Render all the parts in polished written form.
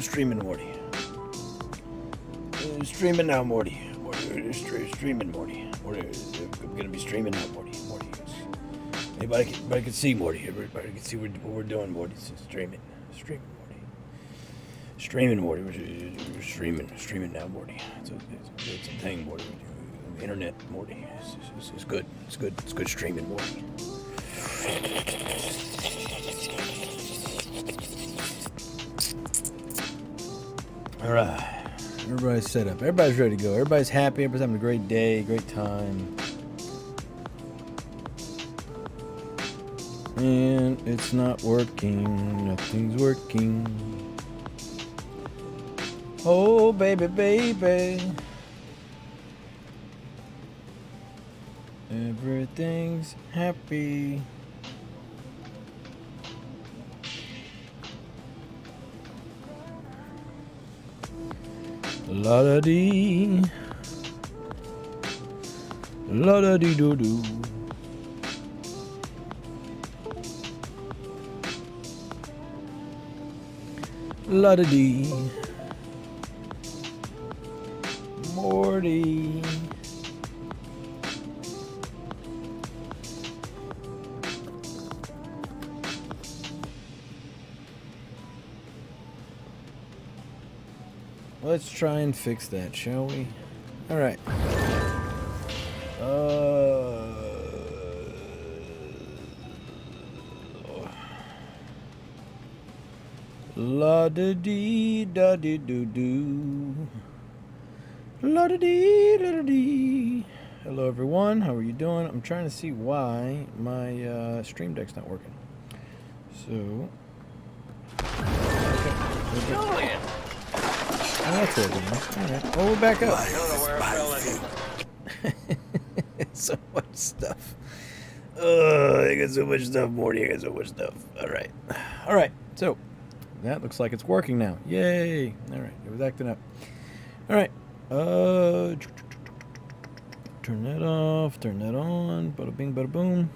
Streaming, Morty. Streaming now, Morty. Streaming, Morty. I'm gonna be streaming now, Morty. Anybody can see Morty. Everybody can see what we're doing, Morty. It's streaming, Morty. Streaming, Morty. We're streaming now, Morty. It's a thing, Morty. Internet, Morty. It's good. It's good streaming, Morty. All right. Everybody's set up. Everybody's ready to go. Everybody's happy. Everybody's having a great day, great time. And it's not working. Nothing's working. Oh, baby, baby. Everything's happy. La da dee. La da dee doo doo. La da dee. Morty. Let's try and fix that, shall we? All right. La da dee da dee doo doo. La da dee da da dee. Hello everyone, how are you doing? I'm trying to see why my Stream Deck's not working. So. Okay. Oh, that's working. Alright. Oh, we're back up. I don't know where I fell in. So much stuff. I got so much stuff, Morty. I got so much stuff. Alright. Alright. So, that looks like it's working now. Yay. Alright. It was acting up. Alright. Turn that off. Turn that on. Bada bing, bada boom.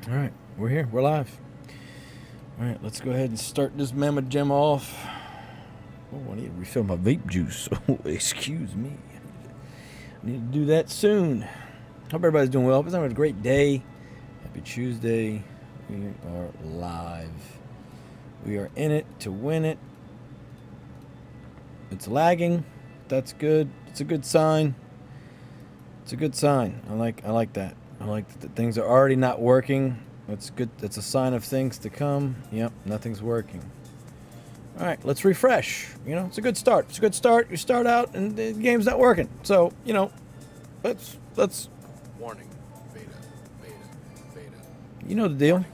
Alright. We're here. We're live. Alright. Let's go ahead and start this Mamma Gem off. Oh, I need to refill my vape juice. Oh, excuse me. I need to do that soon. Hope everybody's doing well. Hope everybody's having a great day. Happy Tuesday. We are live. We are in it to win it. It's lagging. That's good. It's a good sign. It's a good sign. I like that. I like that things are already not working. That's good. That's a sign of things to come. Yep, nothing's working. All right, let's refresh. You know, it's a good start. It's a good start. You start out and the game's not working. So, you know, let's. Warning. Beta. You know the deal.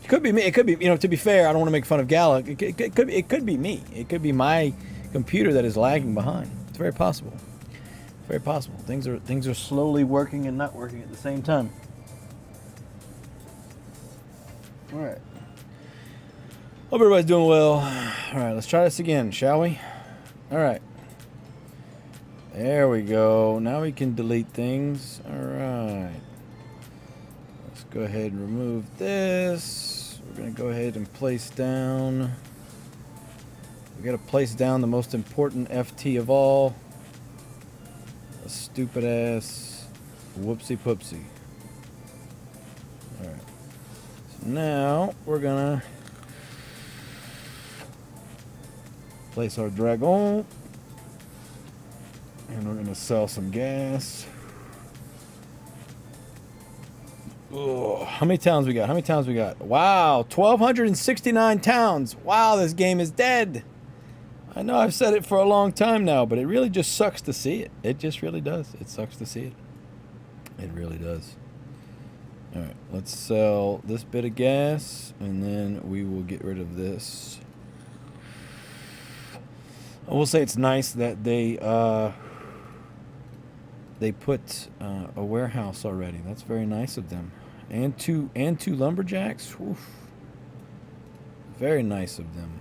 It could be me. It could be, you know, to be fair, I don't want to make fun of Gala. It could be me. It could be my computer that is lagging behind. It's very possible. Very possible. Things are slowly working and not working at the same time. All right. Hope everybody's doing well. All right, let's try this again, shall we? All right. There we go. Now we can delete things. All right. Let's go ahead and remove this. We're going to go ahead and place down. We got to place down the most important FT of all. A stupid ass whoopsie poopsie. All right. So now we're going to place our dragon, and we're gonna sell some gas. Oh, how many towns we got? How many towns we got? Wow, 1,269 towns. Wow, this game is dead. I know I've said it for a long time now, but it really just sucks to see it. It just really does. It sucks to see it. It really does. All right, let's sell this bit of gas, and then we will get rid of this. I will say it's nice that they put a warehouse already. That's very nice of them, and two lumberjacks. Oof. Very nice of them.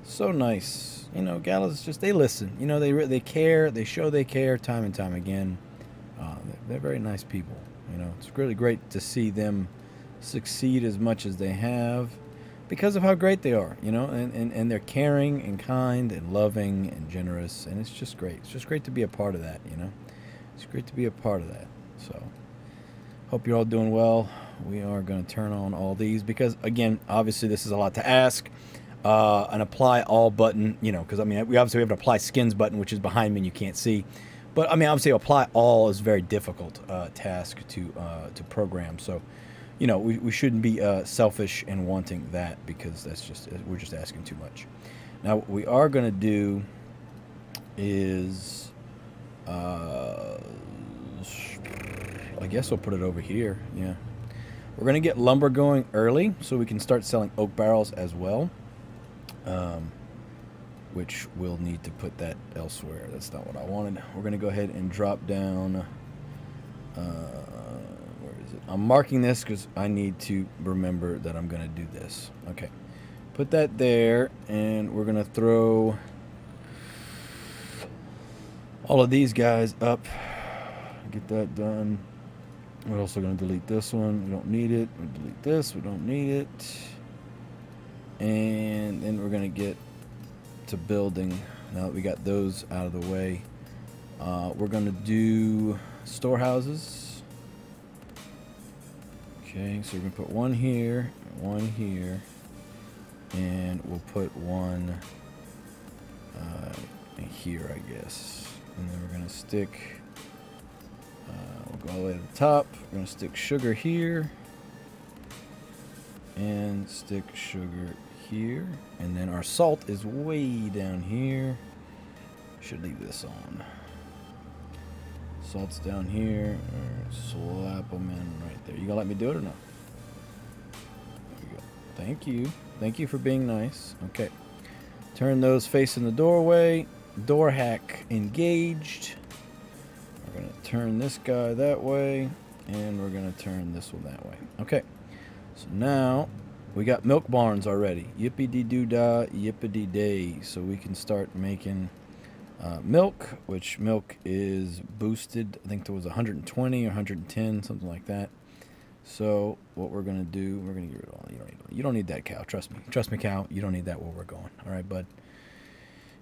So nice. You know, Gala's just, they listen. You know, they care. They show they care time and time again. They're very nice people. You know, it's really great to see them succeed as much as they have. because of how great they are, you know, and they're caring and kind and loving and generous, and it's just great. It's just great to be a part of that, you know. It's great to be a part of that. So, hope you're all doing well. We are going to turn on all these because, again, obviously this is a lot to ask. An apply all button, you know, because I mean, we obviously have an apply skins button, which is behind me and you can't see. But I mean, obviously, apply all is a very difficult task to program. So, you know, we shouldn't be selfish in wanting that because we're just asking too much. Now, what we are going to do is, I guess we'll put it over here. Yeah, we're going to get lumber going early so we can start selling oak barrels as well. Which we'll need to put that elsewhere. That's not what I wanted. We're going to go ahead and drop down. Where is it? I'm marking this because I need to remember that I'm going to do this. Okay. Put that there, and we're going to throw all of these guys up. Get that done. We're also going to delete this one. We don't need it. We delete this. We don't need it. And then we're going to get to building. Now that we got those out of the way, we're going to do storehouses. Okay, so we're going to put one here, and we'll put one here, I guess. And then we're going to stick, we'll go all the way to the top. We're going to stick sugar here, and stick sugar here, and then our salt is way down here. Should leave this on. Salt's down here. Slap them in right there. You gonna let me do it or not? There we go. Thank you. Thank you for being nice. Okay. Turn those facing the doorway. Door hack engaged. We're gonna turn this guy that way, and we're gonna turn this one that way. Okay. So now we got milk barns already. Yippee-dee-doo-dah, yippee-dee-day. So we can start making milk, which milk is boosted. I think there was 120 or 110, something like that. So what we're going to do, we're going to get rid of all. You don't need that cow. Trust me. Trust me, cow. You don't need that where we're going. All right, bud?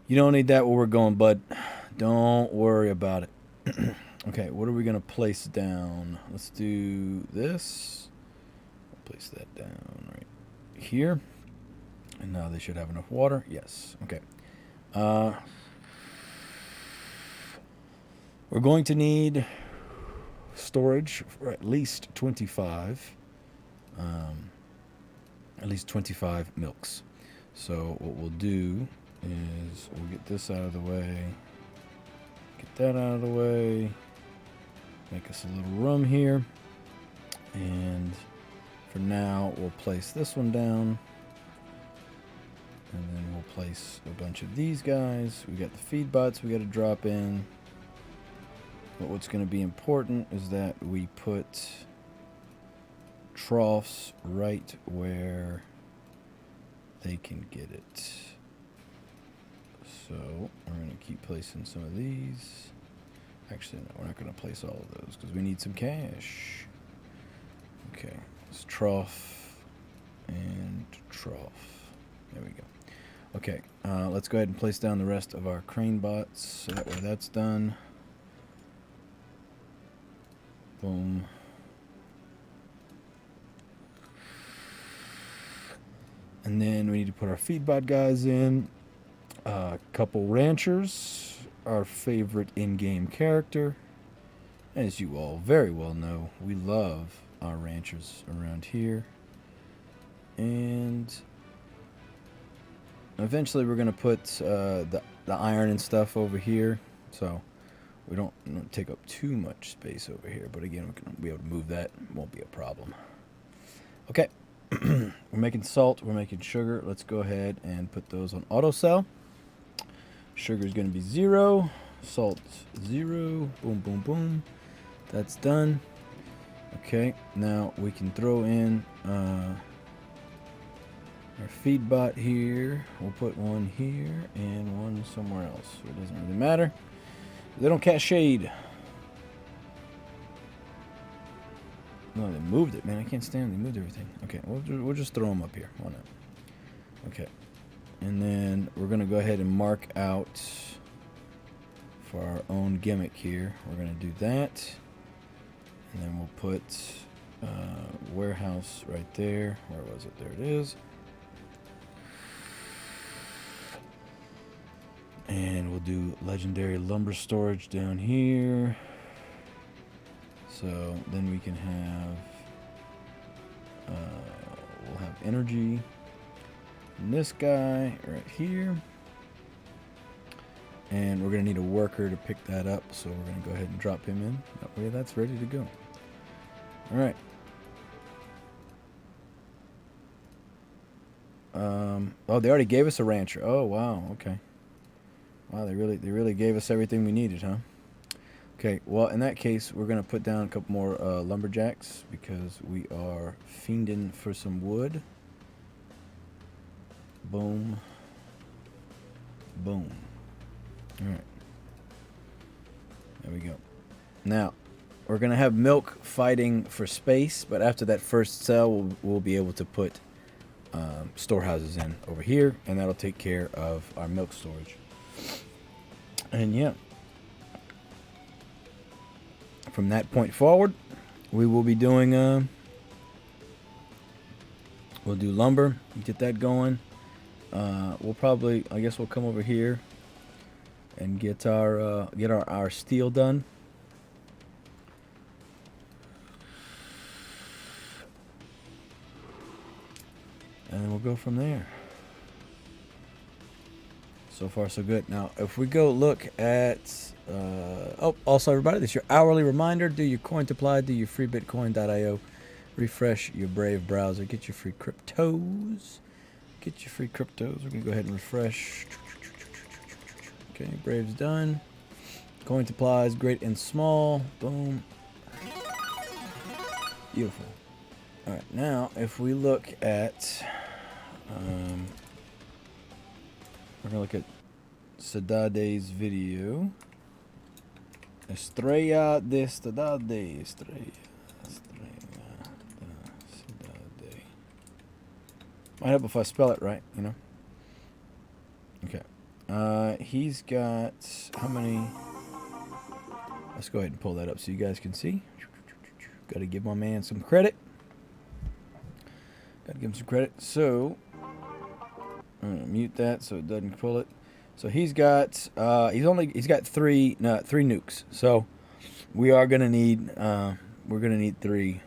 You don't need that where we're going, bud. Don't worry about it. Okay, what are we going to place down? Let's do this. Place that down right here, and now they should have enough water. Yes. Okay. We're going to need storage for at least 25 milks. So what we'll do is we'll get this out of the way, get that out of the way, make us a little room here, and for now, we'll place this one down, and then we'll place a bunch of these guys. We got the feed bots we got to drop in. But what's going to be important is that we put troughs right where they can get it. So we're going to keep placing some of these. Actually, no, we're not going to place all of those because we need some cash. Okay. It's trough and trough. There we go. Okay, let's go ahead and place down the rest of our crane bots. So that way that's done. Boom. And then we need to put our feed bot guys in. A couple ranchers, our favorite in-game character. As you all very well know, we love our ranchers around here, and eventually we're going to put the iron and stuff over here, so we don't take up too much space over here, but again, we can be able to move that. Won't be a problem. Okay. We're making salt, we're making sugar. Let's go ahead and put those on auto sell. Sugar is going to be 0, salt 0, boom boom boom. That's done. Okay, now we can throw in our feed bot here. We'll put one here and one somewhere else. So it doesn't really matter. They don't cast shade. No, they moved it, man. I can't stand it. They moved everything. Okay, we'll just throw them up here. Why not? Okay. And then we're going to go ahead and mark out for our own gimmick here. We're going to do that. And then we'll put warehouse right there. Where was it? There it is. And we'll do legendary lumber storage down here. So then we can have, we'll have energy. And this guy right here. And we're going to need a worker to pick that up. So we're going to go ahead and drop him in. That way that's ready to go. All right. Oh, they already gave us a rancher. Oh, wow. Okay. Wow, they really gave us everything we needed, huh? Okay, well, in that case, we're going to put down a couple more lumberjacks because we are fiending for some wood. Boom. Boom. All right. There we go. Now, we're going to have milk fighting for space, but after that first cell, we'll be able to put storehouses in over here, and that'll take care of our milk storage. And yeah, from that point forward, we will be doing, we'll do lumber, get that going. We'll probably, I guess we'll come over here and get our steel done. And then we'll go from there. So far, so good. Now, if we go look at... also, everybody, this is your hourly reminder. Do your coin supply. Do your free Bitcoin.io. Refresh your Brave browser. Get your free cryptos. Get your free cryptos. We're going to go ahead and refresh. Okay, Brave's done. Coin supplies, great and small. Boom. Beautiful. All right, now, if we look at... we're going to look at Sadade's video. Estrella de Sadade. Estrella Sadade. Might help if I spell it right, you know. Okay. He's got how many? Let's go ahead and pull that up so you guys can see. Got to give my man some credit. Got to give him some credit. So I'm gonna mute that so it doesn't pull it. So he's got three nukes. So we are gonna need three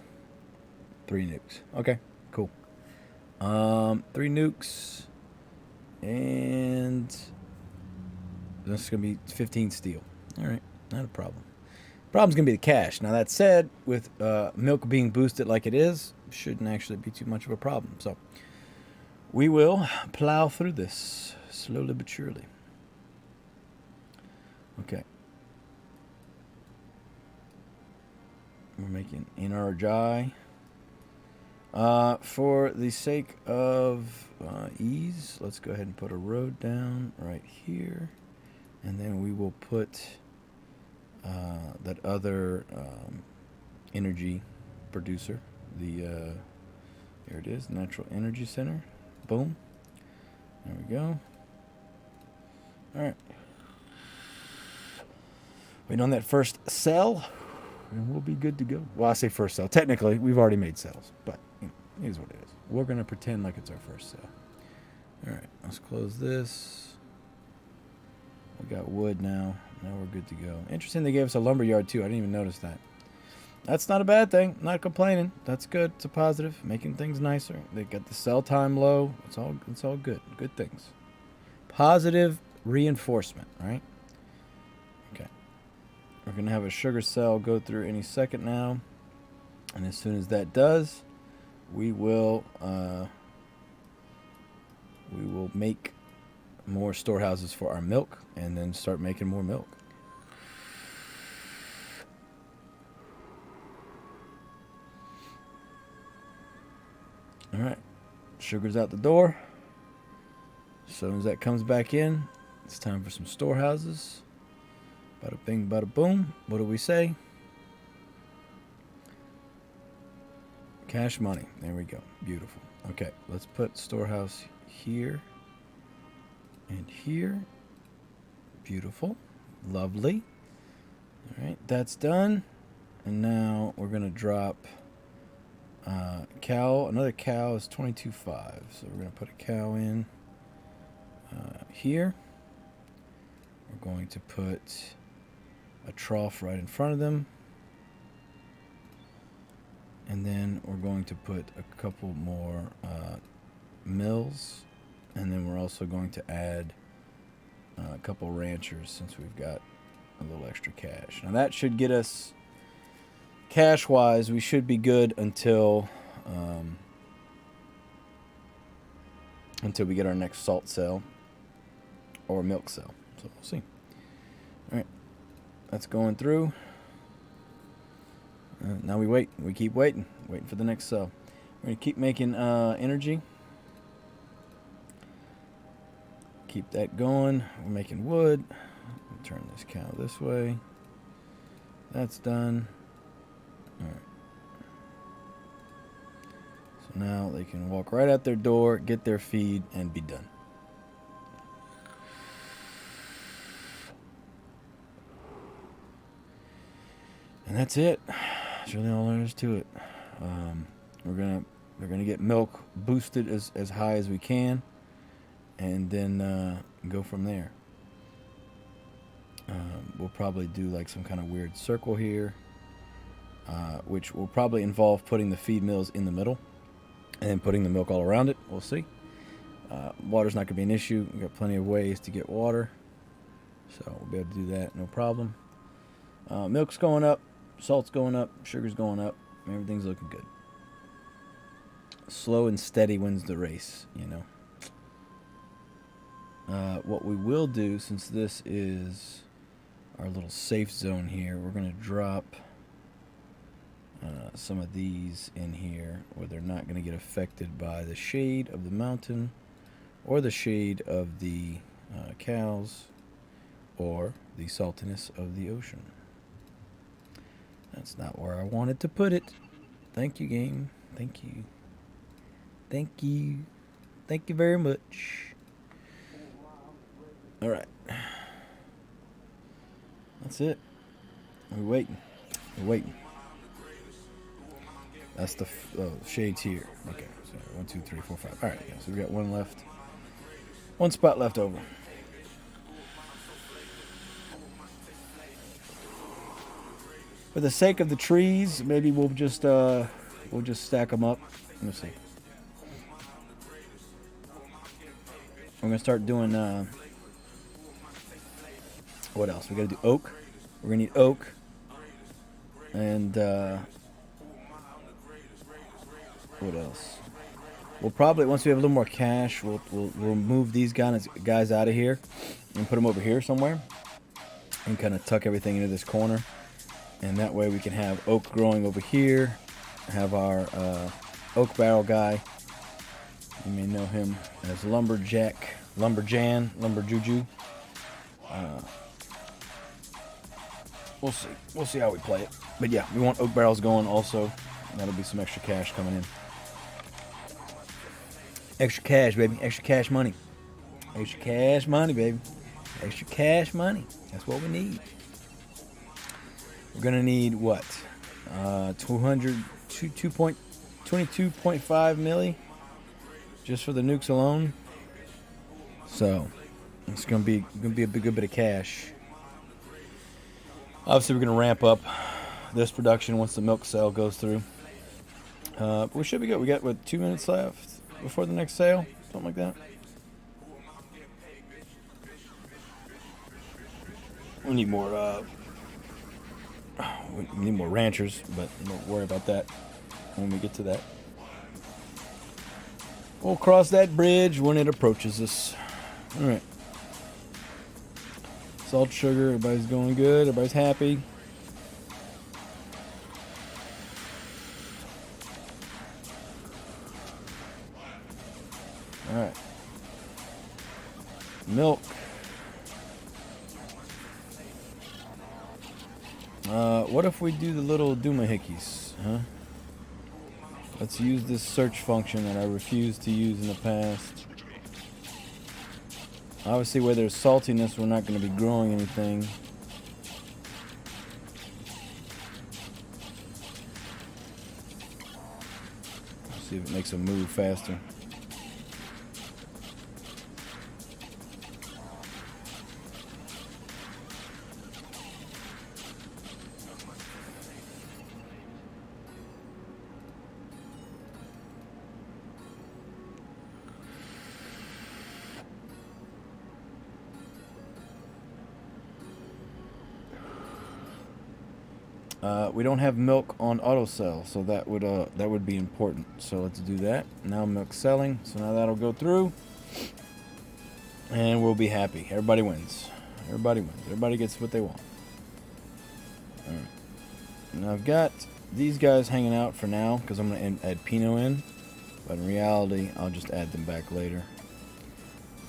nukes. Okay, cool. 3 nukes, and this is gonna be 15 steel. All right, not a problem. Problem's gonna be the cash. Now that said, with milk being boosted like it is, shouldn't actually be too much of a problem. So we will plow through this slowly but surely. Okay. We're making energy. For the sake of ease, let's go ahead and put a road down right here. And then we will put that other energy producer. Here it is, Natural Energy Center. Boom. There we go. All right. Wait on that first cell, and we'll be good to go. Well, I say first cell. Technically, we've already made cells, but you know, it is what it is. We're going to pretend like it's our first cell. All right, let's close this. We got wood now. Now we're good to go. Interesting they gave us a lumber yard, too. I didn't even notice that. That's not a bad thing. Not complaining. That's good. It's a positive. Making things nicer. They got the cell time low. It's all good. Good things. Positive reinforcement, right? Okay. We're going to have a sugar cell go through any second now. And as soon as that does, we will make more storehouses for our milk and then start making more milk. All right, sugar's out the door. As soon as that comes back in, it's time for some storehouses. Bada bing, bada boom. What do we say? Cash money. There we go. Beautiful. Okay, let's put storehouse here and here. Beautiful. Lovely. All right, that's done. And now we're going to drop cow. Another cow is 22.5. So we're going to put a cow in here. We're going to put a trough right in front of them. And then we're going to put a couple more mills. And then we're also going to add a couple ranchers since we've got a little extra cash. Now that should get us, cash-wise, we should be good until we get our next salt cell or milk cell. So we'll see. All right, that's going through. Now we wait. We keep waiting for the next cell. We're gonna keep making energy. Keep that going. We're making wood. Turn this cow this way. That's done. All right. So now they can walk right out their door, get their feed, and be done. And that's it. That's really all there is to it. We're gonna get milk boosted as high as we can, and then go from there. We'll probably do like some kind of weird circle here, which will probably involve putting the feed mills in the middle and then putting the milk all around it. We'll see. Water's not going to be an issue. We've got plenty of ways to get water, so we'll be able to do that, no problem. Milk's going up, salt's going up, sugar's going up. Everything's looking good. Slow and steady wins the race, you know. What we will do, since this is our little safe zone here, we're going to drop some of these in here where they're not going to get affected by the shade of the mountain or the shade of the cows or the saltiness of the ocean. That's not where I wanted to put it. Thank you, game. Thank you. Thank you. Thank you very much. All right. That's it. We're waiting. We're waiting. That's the shades here. Okay. So 1, 2, 3, 4, 5. All right. Yeah, so we got one left. One spot left over. For the sake of the trees, maybe we'll just stack them up. Let me see. We're gonna start doing. What else? We gotta do oak. We're gonna need oak. And what else? We'll probably, once we have a little more cash, we'll move these guys out of here and put them over here somewhere and kind of tuck everything into this corner. And that way we can have oak growing over here. Have our oak barrel guy. You may know him as Lumberjack, Lumberjan, Lumberjuju. We'll see. We'll see how we play it. But yeah, we want oak barrels going also. That'll be some extra cash coming in. Extra cash, baby. Extra cash money. Extra cash money, baby. Extra cash money. That's what we need. We're gonna need what? 22.5 milli just for the nukes alone. So it's gonna be a good bit of cash. Obviously, we're gonna ramp up this production once the milk sale goes through. But we should be good. We got what, 2 minutes left before the next sale, something like that. We need more. We need more ranchers, but don't worry about that when we get to that. We'll cross that bridge when it approaches us. All right. Salt, sugar, everybody's going good. Everybody's happy. All right. Milk. What if we do the little doohickeys, huh? Let's use this search function that I refused to use in the past. Obviously, where there's saltiness, we're not going to be growing anything. Let's see if it makes them move faster. We don't have milk on auto sell, so that would be important. So let's do that. Now milk selling, so now that'll go through, and we'll be happy. Everybody wins. Everybody wins. Everybody gets what they want. All right. Now I've got these guys hanging out for now because I'm going to add Pinot in, but in reality, I'll just add them back later.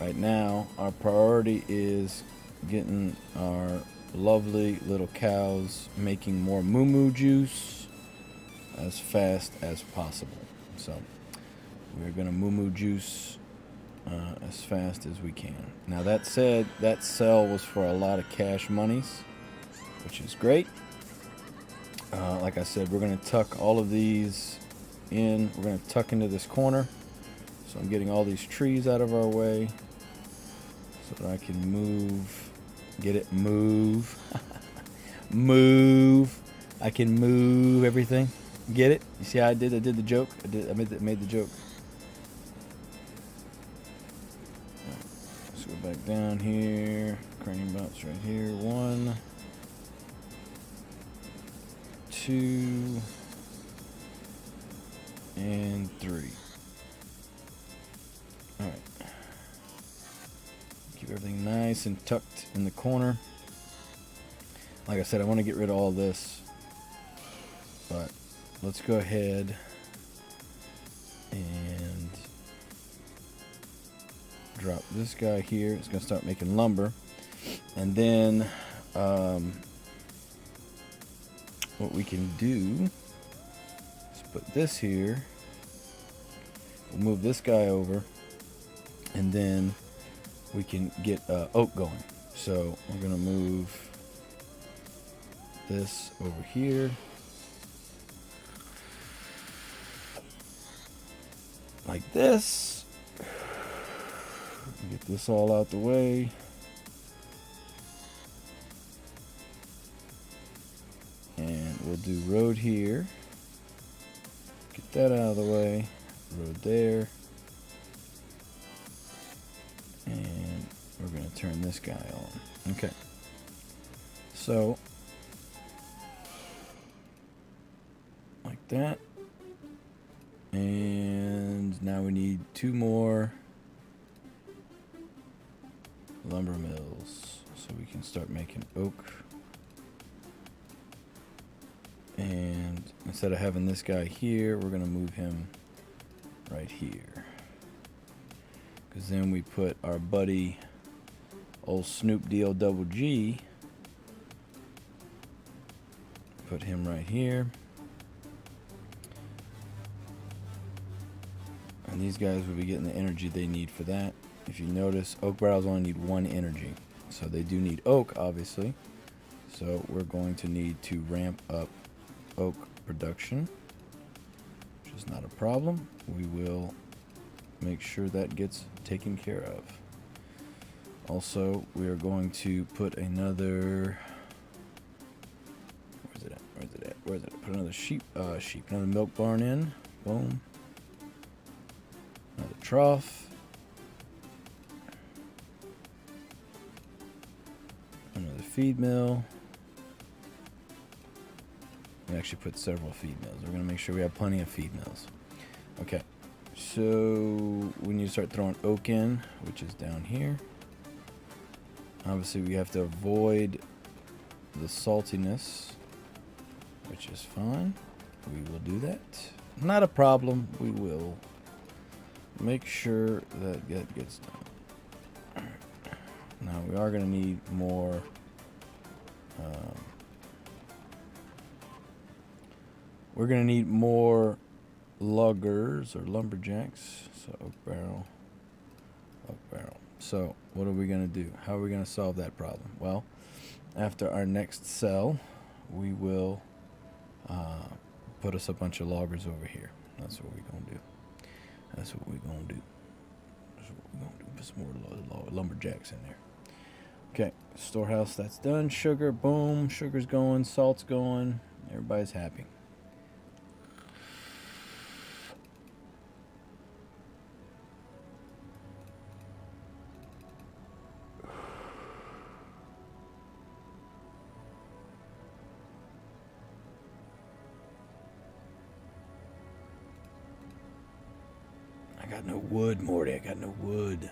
Right now, our priority is getting our lovely little cows making more moo juice as fast as possible. So we're going to moo juice as fast as we can. Now that said, that sell was for a lot of cash monies, which is great. Like I said, we're going to tuck all of these in. We're going to tuck into this corner. So I'm getting all these trees out of our way so that I can move. Get it? Move. Move. I can move everything. Get it? You see how I did? I did the joke. I made the joke. Right. Let's go back down here. Crane bounce right here. 1, 2, and 3. All right. Keep everything nice and tucked in the corner. Like I said, I want to get rid of all this, but let's go ahead and drop this guy here. It's going to start making lumber, and then what we can do is put this here. We'll move this guy over, and then we can get oak going. So we're going to move this over here. Like this. Get this all out the way. And we'll do road here. Get that out of the way. Road there. And we're going to turn this guy on. Okay. So, like that. And now we need 2 more lumber mills so we can start making oak. And instead of having this guy here, we're going to move him right here. Because then we put our buddy, old Snoop D-O-double-G, put him right here. And these guys will be getting the energy they need for that. If you notice, oak barrels only need 1 energy. So they do need oak, obviously. So we're going to need to ramp up oak production, which is not a problem. We will make sure that gets taken care of. Also, we are going to put another, where's it at? Put another another milk barn in. Boom. Another trough. Another feed mill. We actually put several feed mills. We're going to make sure we have plenty of feed mills. Okay. So we need to start throwing oak in, which is down here. Obviously, we have to avoid the saltiness, which is fine. We will do that. Not a problem. We will make sure that that gets done. Now, we are going to need more we're going to need more luggers or lumberjacks. So oak barrel, So what are we going to do? How are we going to solve that problem? Well, after our next cell, we will put us a bunch of loggers over here. That's what we're going to do. That's what we're going to do. That's what we're going to do. Put some more lumberjacks in there. Okay, storehouse, that's done. Sugar, boom. Sugar's going. Salt's going. Everybody's happy. I got no wood, Morty. I got no wood.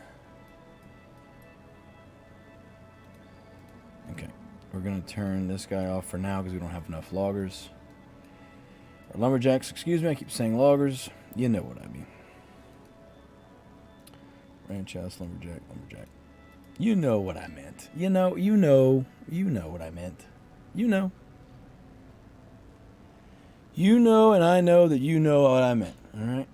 Okay, we're going to turn this guy off for now because we don't have enough loggers. Or lumberjacks, excuse me. I keep saying loggers. You know what I mean. Ranch house, lumberjack, lumberjack. You know what I meant. You know what I meant. You know. You know, and I know that you know what I meant. All right?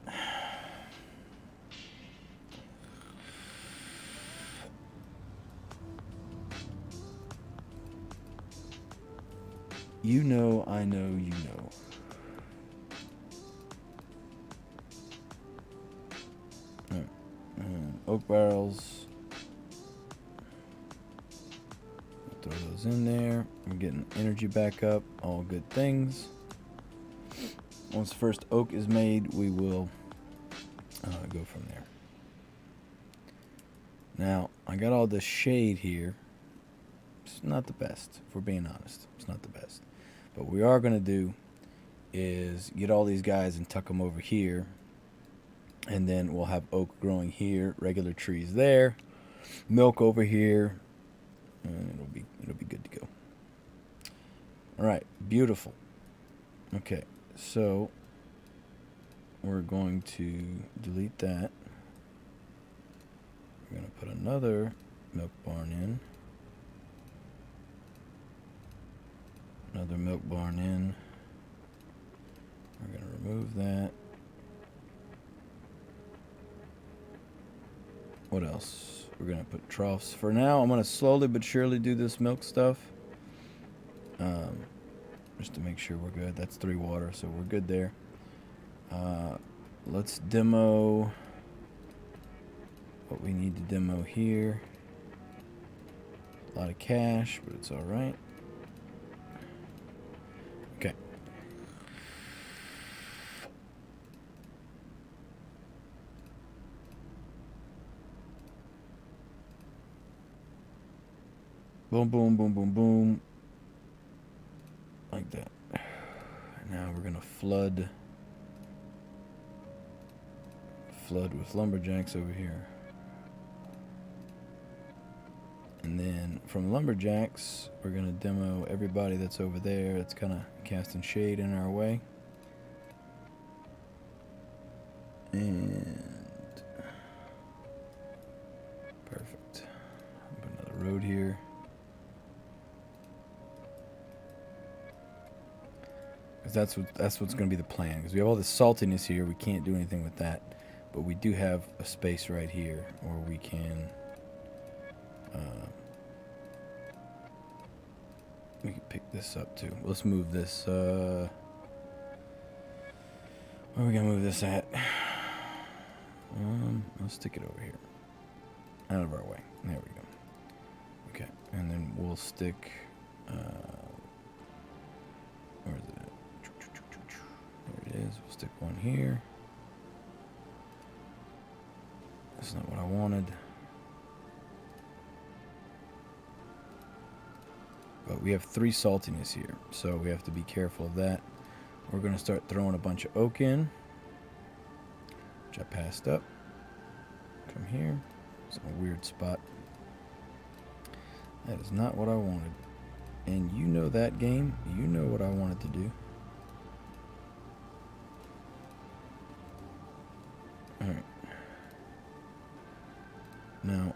You know, I know, you know. All right. Oak barrels. Throw those in there. I'm getting energy back up. All good things. Once the first oak is made, we will go from there. Now, I got all this shade here. It's not the best, if we're being honest. It's not the best. But what we are going to do is get all these guys and tuck them over here. And then we'll have oak growing here, regular trees there, milk over here, and it'll be good to go. All right, beautiful. Okay, so we're going to delete that. We're going to put another milk barn in. Another milk barn in. We're going to remove that. What else? We're going to put troughs. For now, I'm going to slowly but surely do this milk stuff. Just to make sure we're good. That's 3 water, so we're good there. Let's demo what we need to demo here. A lot of cash, but it's all right. Okay. Boom, boom, boom, boom, boom. Like that. Now we're gonna flood with lumberjacks over here. And then from lumberjacks, we're gonna demo everybody that's over there that's kind of casting shade in our way. And perfect. Put another road here. Because that's what's going to be the plan. Because we have all this saltiness here, we can't do anything with that. But we do have a space right here where we can pick this up too. Let's move this. Where are we gonna move this at? Let's stick it over here, out of our way. There we go. Okay, and then we'll stick. Where is it? There it is. We'll stick one here. That's not what I wanted. But we have 3 saltiness here, so we have to be careful of that. We're going to start throwing a bunch of oak in, which I passed up. Come here. It's a weird spot. That is not what I wanted. And you know that game. You know what I wanted to do. Alright. Now,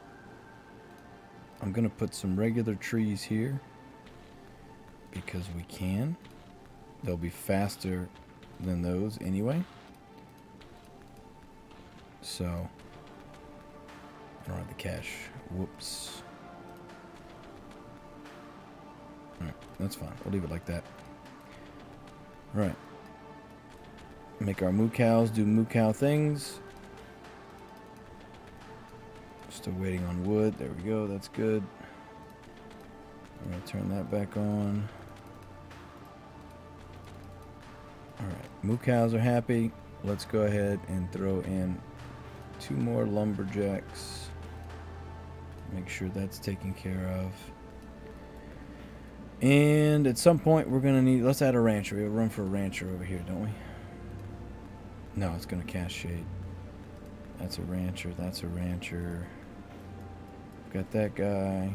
I'm going to put some regular trees here because we can. They'll be faster than those anyway. So, don't have the cash. Whoops. Alright, that's fine. We'll leave it like that. Alright. Make our moo cows do moo cow things. Still waiting on wood. There we go. That's good. I'm going to turn that back on. Alright. Moo cows are happy. Let's go ahead and throw in 2 more lumberjacks. Make sure that's taken care of. And at some point we're going to need... Let's add a rancher. We have room for a rancher over here, don't we? No, it's going to cast shade. That's a rancher. That's a rancher. Got that guy.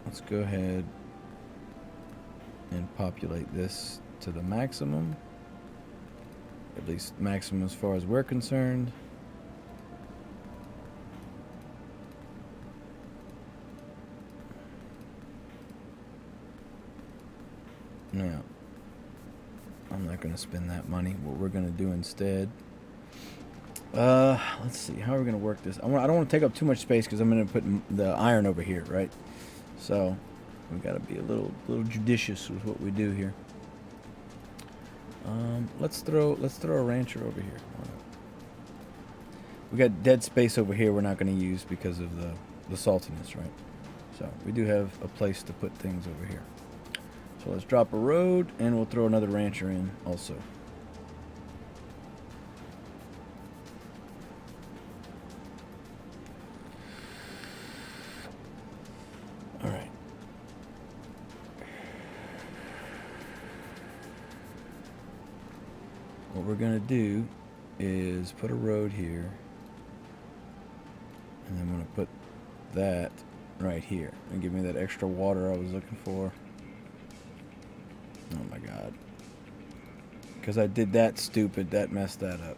Let's go ahead and populate this to the maximum. At least maximum as far as we're concerned. Now, I'm not going to spend that money. What we're going to do instead... let's see. How are we going to work this? I don't want to take up too much space because I'm going to put the iron over here, right? So, we've got to be a little judicious with what we do here. Let's throw a rancher over here. We got dead space over here we're not going to use because of the saltiness, right? So, we do have a place to put things over here. So let's drop a road, and we'll throw another rancher in also. All right. What we're going to do is put a road here, and then I'm going to put that right here. And give me that extra water I was looking for. Oh my god. Because I did that stupid, that messed that up.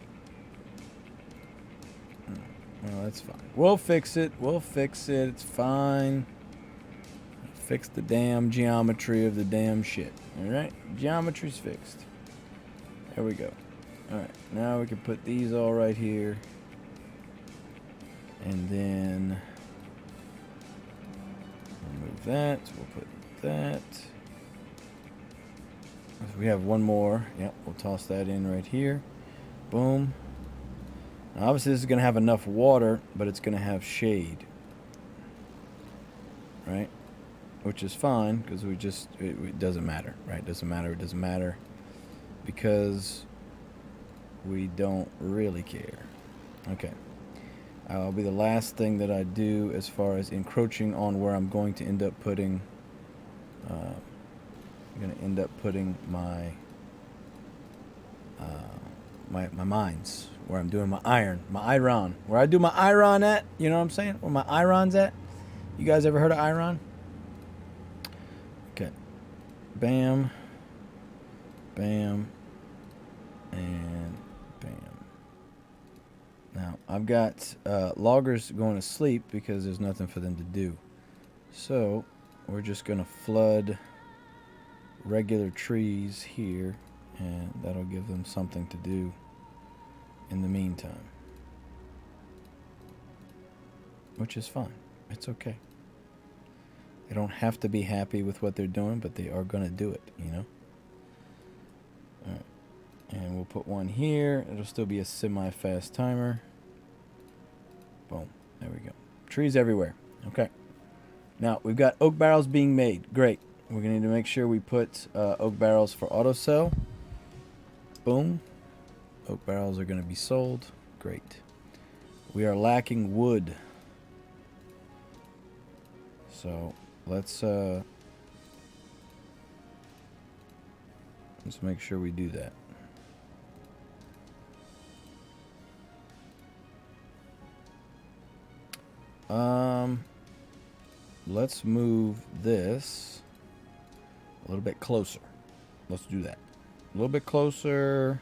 Well, that's fine. We'll fix it. We'll fix it. It's fine. Fix the damn geometry of the damn shit. Alright? Geometry's fixed. There we go. Alright. Now we can put these all right here. And then... remove that. We'll put that. We have one more. Yep, we'll toss that in right here. Boom. Now obviously this is going to have enough water, but it's going to have shade. Right? Which is fine, because we just... It doesn't matter, right? It doesn't matter. It doesn't matter. Because we don't really care. Okay. That'll be the last thing that I do as far as encroaching on where I'm going to end up putting... I'm going to end up putting my my mines, where I'm doing my iron, my iron, where I do my iron at, you know what I'm saying? Where my iron's at? You guys ever heard of iron? Okay. Bam. Bam. And bam. Now, I've got loggers going to sleep because there's nothing for them to do. So, we're just going to flood regular trees here, and that'll give them something to do in the meantime, which is fine. It's okay. They don't have to be happy with what they're doing, but they are going to do it, you know. All right. And we'll put one here. It'll still be a semi-fast timer. Boom. There we go. Trees everywhere. Okay. Now, we've got oak barrels being made. Great. We're going to need to make sure we put oak barrels for auto sell. Boom. Oak barrels are going to be sold. Great. We are lacking wood. So let's make sure we do that. Let's move this a little bit closer. Let's do that. A little bit closer.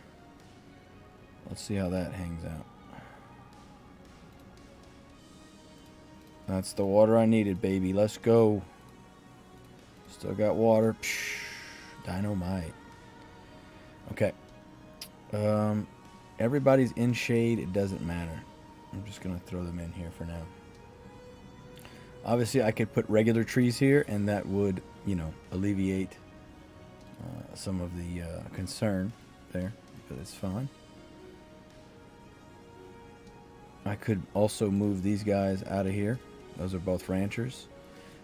Let's see how that hangs out. That's the water I needed, baby. Let's go. Still got water. Psh, dynamite. Okay. Everybody's in shade. It doesn't matter. I'm just going to throw them in here for now. Obviously, I could put regular trees here, and that would, you know, alleviate some of the concern there, but it's fine. I could also move these guys out of here. Those are both ranchers,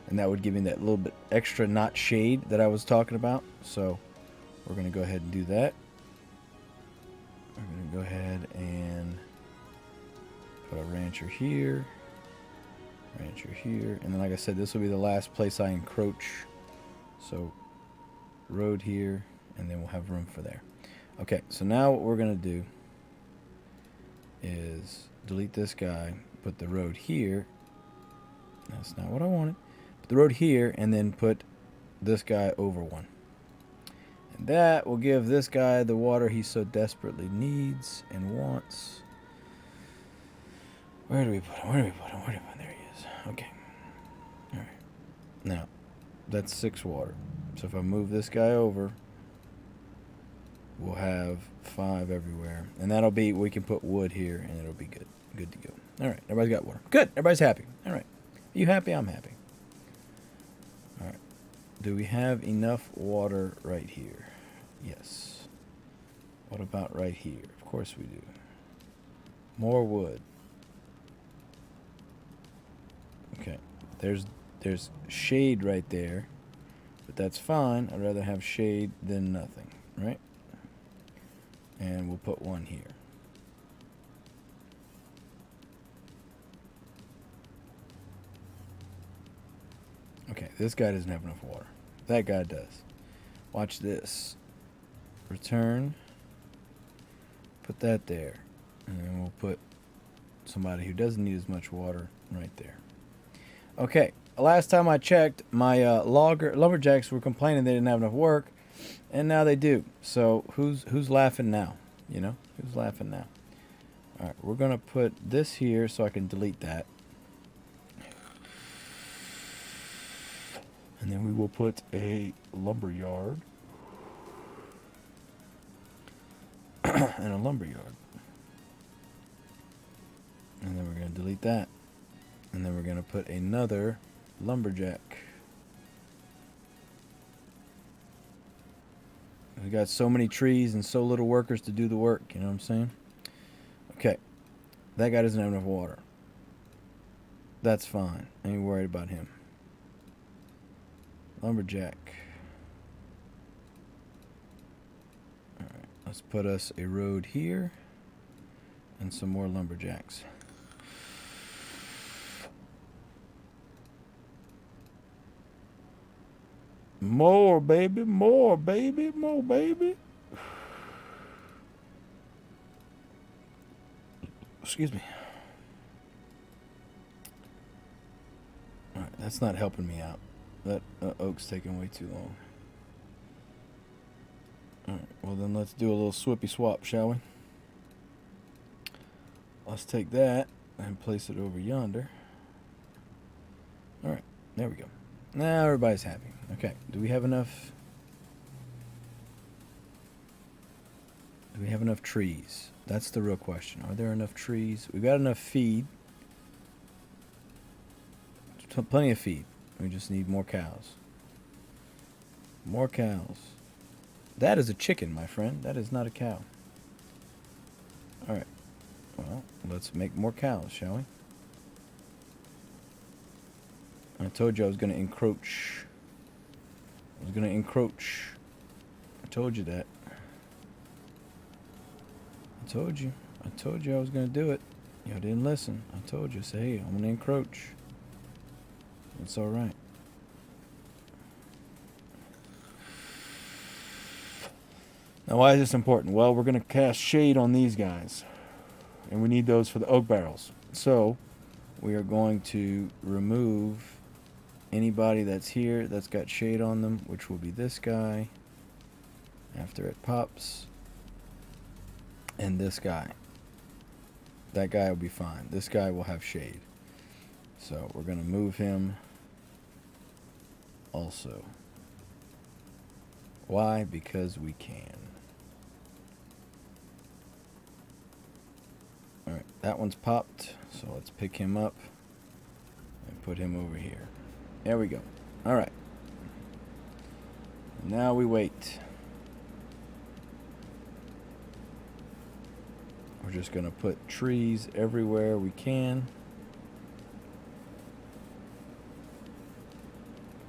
and that would give me that little bit extra not shade that I was talking about. So we're going to go ahead and do that. We're going to go ahead and put a rancher here, and then like I said, this will be the last place I encroach. So road here, and then we'll have room for there. Okay, so now what we're going to do is delete this guy, put the road here. That's not what I wanted. Put the road here, and then put this guy over one. And that will give this guy the water he so desperately needs and wants. Where do we put him? Where do we put him? Where do we put him? There he is. Okay. All right. Now, that's 6 water. So if I move this guy over, we'll have 5 everywhere. And that'll be, we can put wood here, and it'll be good. Good to go. All right. Everybody's got water. Good. Everybody's happy. All right. Are you happy? I'm happy. All right. Do we have enough water right here? Yes. What about right here? Of course we do. More wood. Okay. There's shade right there, but that's fine. I'd rather have shade than nothing, right? And we'll put one here. Okay, this guy doesn't have enough water. That guy does. Watch this. Return. Put that there. And then we'll put somebody who doesn't need as much water right there. Okay, last time I checked, my lumberjacks were complaining they didn't have enough work, and now they do. So who's laughing now? You know, who's laughing now? All right, we're gonna put this here so I can delete that, and then we will put a lumber yard and a lumber yard, and then we're gonna delete that. And then we're going to put another lumberjack. We got so many trees and so little workers to do the work, you know what I'm saying? Okay. That guy doesn't have enough water. That's fine. I ain't worried about him. Lumberjack. Alright, let's put us a road here and some more lumberjacks. More, baby, more, baby, more, baby. Excuse me. All right, that's not helping me out. That oak's taking way too long. All right, well then let's do a little swippy swap, shall we? Let's take that and place it over yonder. All right, there we go. Now everybody's happy. Okay, do we have enough? Do we have enough trees? That's the real question. Are there enough trees? We've got enough feed. Plenty of feed. We just need more cows. More cows. That is a chicken, my friend. That is not a cow. Alright. Well, let's make more cows, shall we? I told you I was going to encroach. I told you that. I told you I was going to do it. Y'all didn't listen. I told you. Say, hey, I'm going to encroach. It's alright. Now, why is this important? Well, we're going to cast shade on these guys. And we need those for the oak barrels. So, we are going to remove anybody that's here that's got shade on them, which will be this guy after it pops, and this guy. That guy will be fine. This guy will have shade. So we're going to move him also. Why? Because we can. that one's popped, so let's pick him up and put him over here. There we go. All right. Now we wait. We're just going to put trees everywhere we can.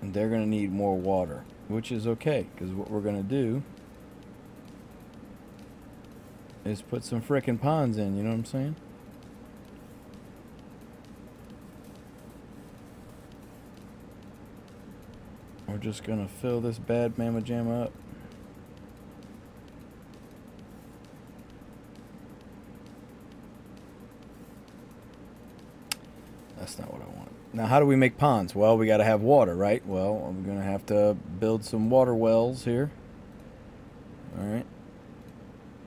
And they're going to need more water, which is okay, because what we're going to do is put some frickin' ponds in, you know what I'm saying? We're just going to fill this bad mamma jamma up. That's not what I want. Now, how do we make ponds? Well, we got to have water, right? Well, we're going to have to build some water wells here. All right.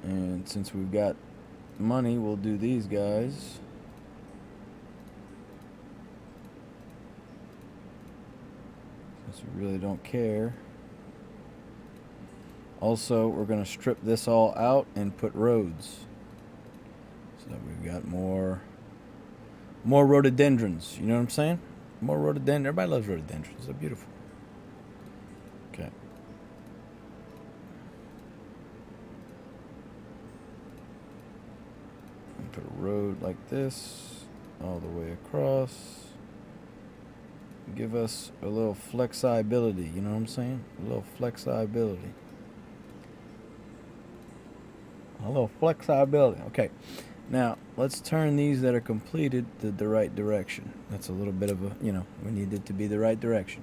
And since we've got money, we'll do these guys. Since we really don't care. Also, we're going to strip this all out and put roads. So that we've got more rhododendrons. You know what I'm saying? More rhododendrons. Everybody loves rhododendrons. They're beautiful. Okay. Put a road like this all the way across. Give us a little flexibility, you know what I'm saying? A little flexibility. A little flexibility. Okay. Now, let's turn these that are completed to the right direction. That's a little bit of a, you know, we need it to be the right direction.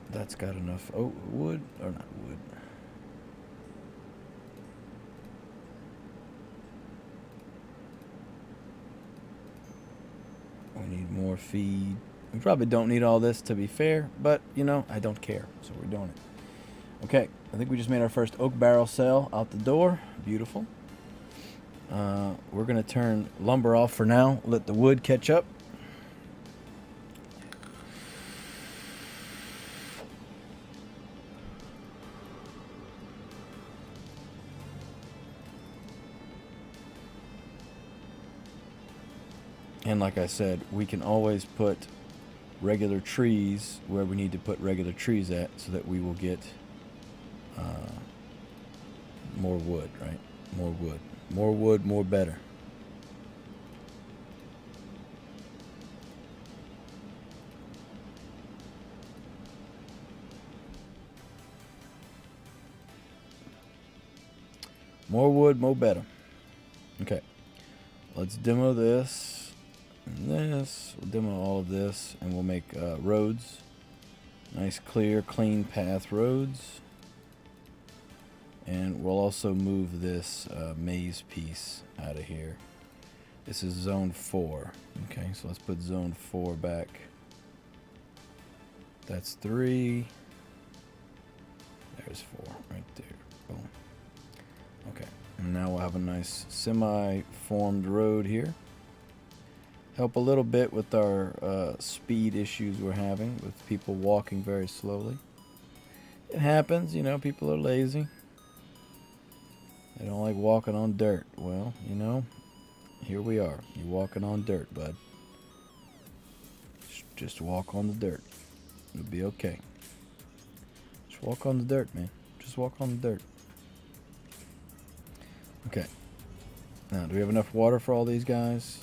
That's got enough wood, or not wood. We need more feed. We probably don't need all this, to be fair, but, you know, I don't care, so we're doing it. Okay, I think we just made our first oak barrel cell out the door. Beautiful. We're going to turn lumber off for now, let the wood catch up. And like I said, we can always put regular trees where we need to put regular trees at, so that we will get more wood, right? More wood. More wood, more better. More wood, more better. Okay. Let's demo this and this. We'll demo all of this, and we'll make roads. Nice, clear, clean path roads. And we'll also move this maze piece out of here. This is zone 4. Okay, so let's put zone 4 back. That's 3. There's 4 right there. Boom. Okay, and now we'll have a nice semi-formed road here. Help a little bit with our speed issues we're having with people walking very slowly. It happens, you know, people are lazy. They don't like walking on dirt. Well, you know, here we are. You're walking on dirt, bud. Just walk on the dirt. It'll be okay. Just walk on the dirt, man. Just walk on the dirt. Okay. Now, do we have enough water for all these guys?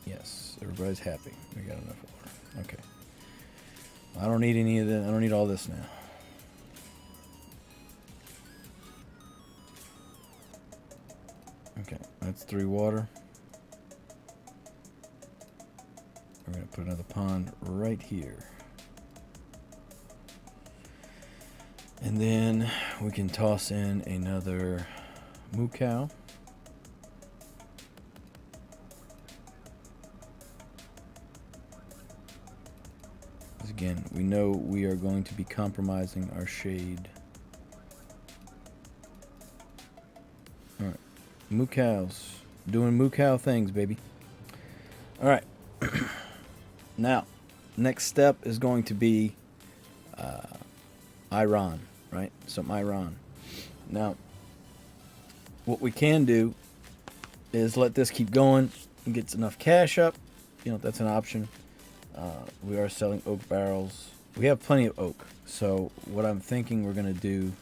Yes. Everybody's happy. We got enough water. Okay. I don't need any of that. I don't need all this now. Okay, that's 3 water. We're going to put another pond right here. And then we can toss in another moo cow. Because again, we know we are going to be compromising our shade. Alright. Moo cows. Doing moo cow things, baby. Alright. Now, next step is going to be Iran. right? Some iron. Now, what we can do is let this keep going and gets enough cash up. You know, that's an option. We are selling oak barrels. We have plenty of oak. So what I'm thinking we're going to do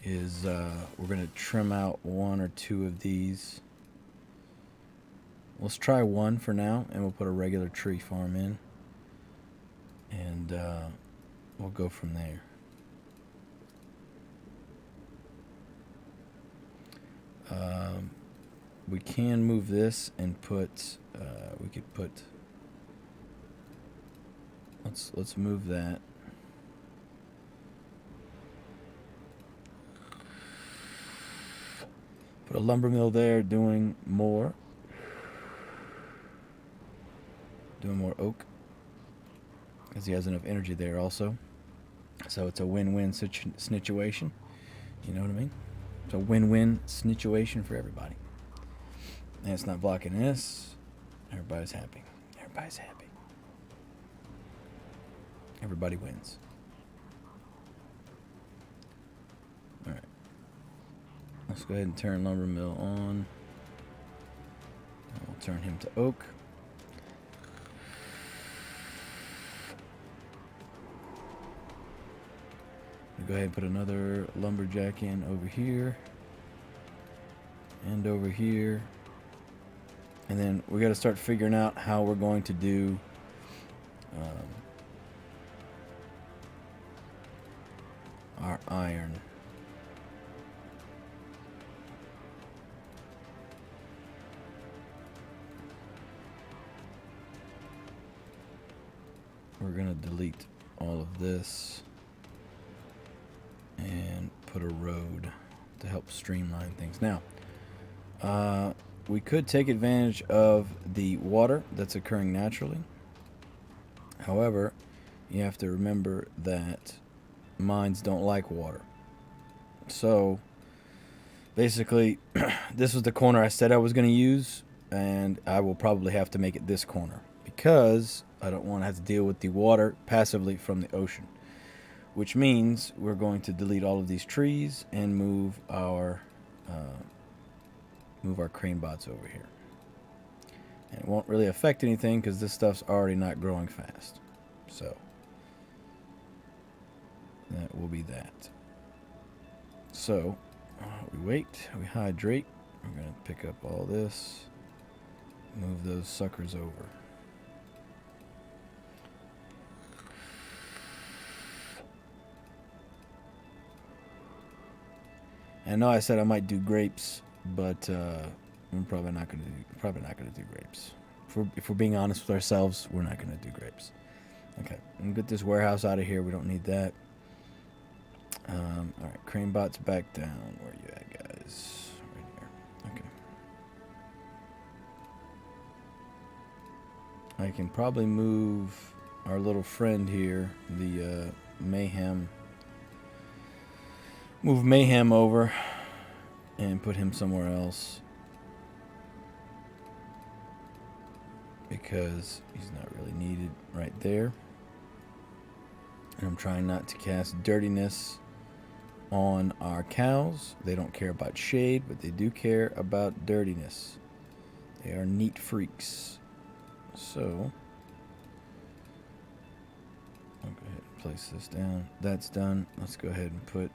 is we're going to trim out 1 or 2 of these. Let's try 1 for now, and we'll put a regular tree farm in. And we'll go from there. We can move this and put, we could put, let's move that. Put a lumber mill there doing more oak, because he has enough energy there also. So it's a win-win situation. You know what I mean? It's a win-win situation for everybody. And it's not blocking this. Everybody's happy. Everybody's happy. Everybody wins. All right. Let's go ahead and turn lumber mill on. And we'll turn him to oak. We'll go ahead and put another lumberjack in over here. And over here. And then we got to start figuring out how we're going to do our iron. We're going to delete all of this and put a road to help streamline things. Now, we could take advantage of the water that's occurring naturally. However, you have to remember that mines don't like water. So, basically, this was the corner I said I was going to use, and I will probably have to make it this corner because I don't want to have to deal with the water passively from the ocean. Which means we're going to delete all of these trees and move our crane bots over here. And it won't really affect anything because this stuff's already not growing fast. So that will be that. So we wait, we hydrate. We're going to pick up all this, move those suckers over. I know I said I might do grapes, but I'm probably not gonna do grapes. If we're being honest with ourselves, we're not gonna do grapes. Okay, I'm gonna get this warehouse out of here. We don't need that. All right, crane bots back down. Where you at, guys? Right here. Okay. I can probably move our little friend here, the mayhem. Move Mayhem over and put him somewhere else because he's not really needed right there. And I'm trying not to cast dirtiness on our cows. They don't care about shade, but they do care about dirtiness. They are neat freaks. So I'll go ahead and place this down. That's done. Let's go ahead and put...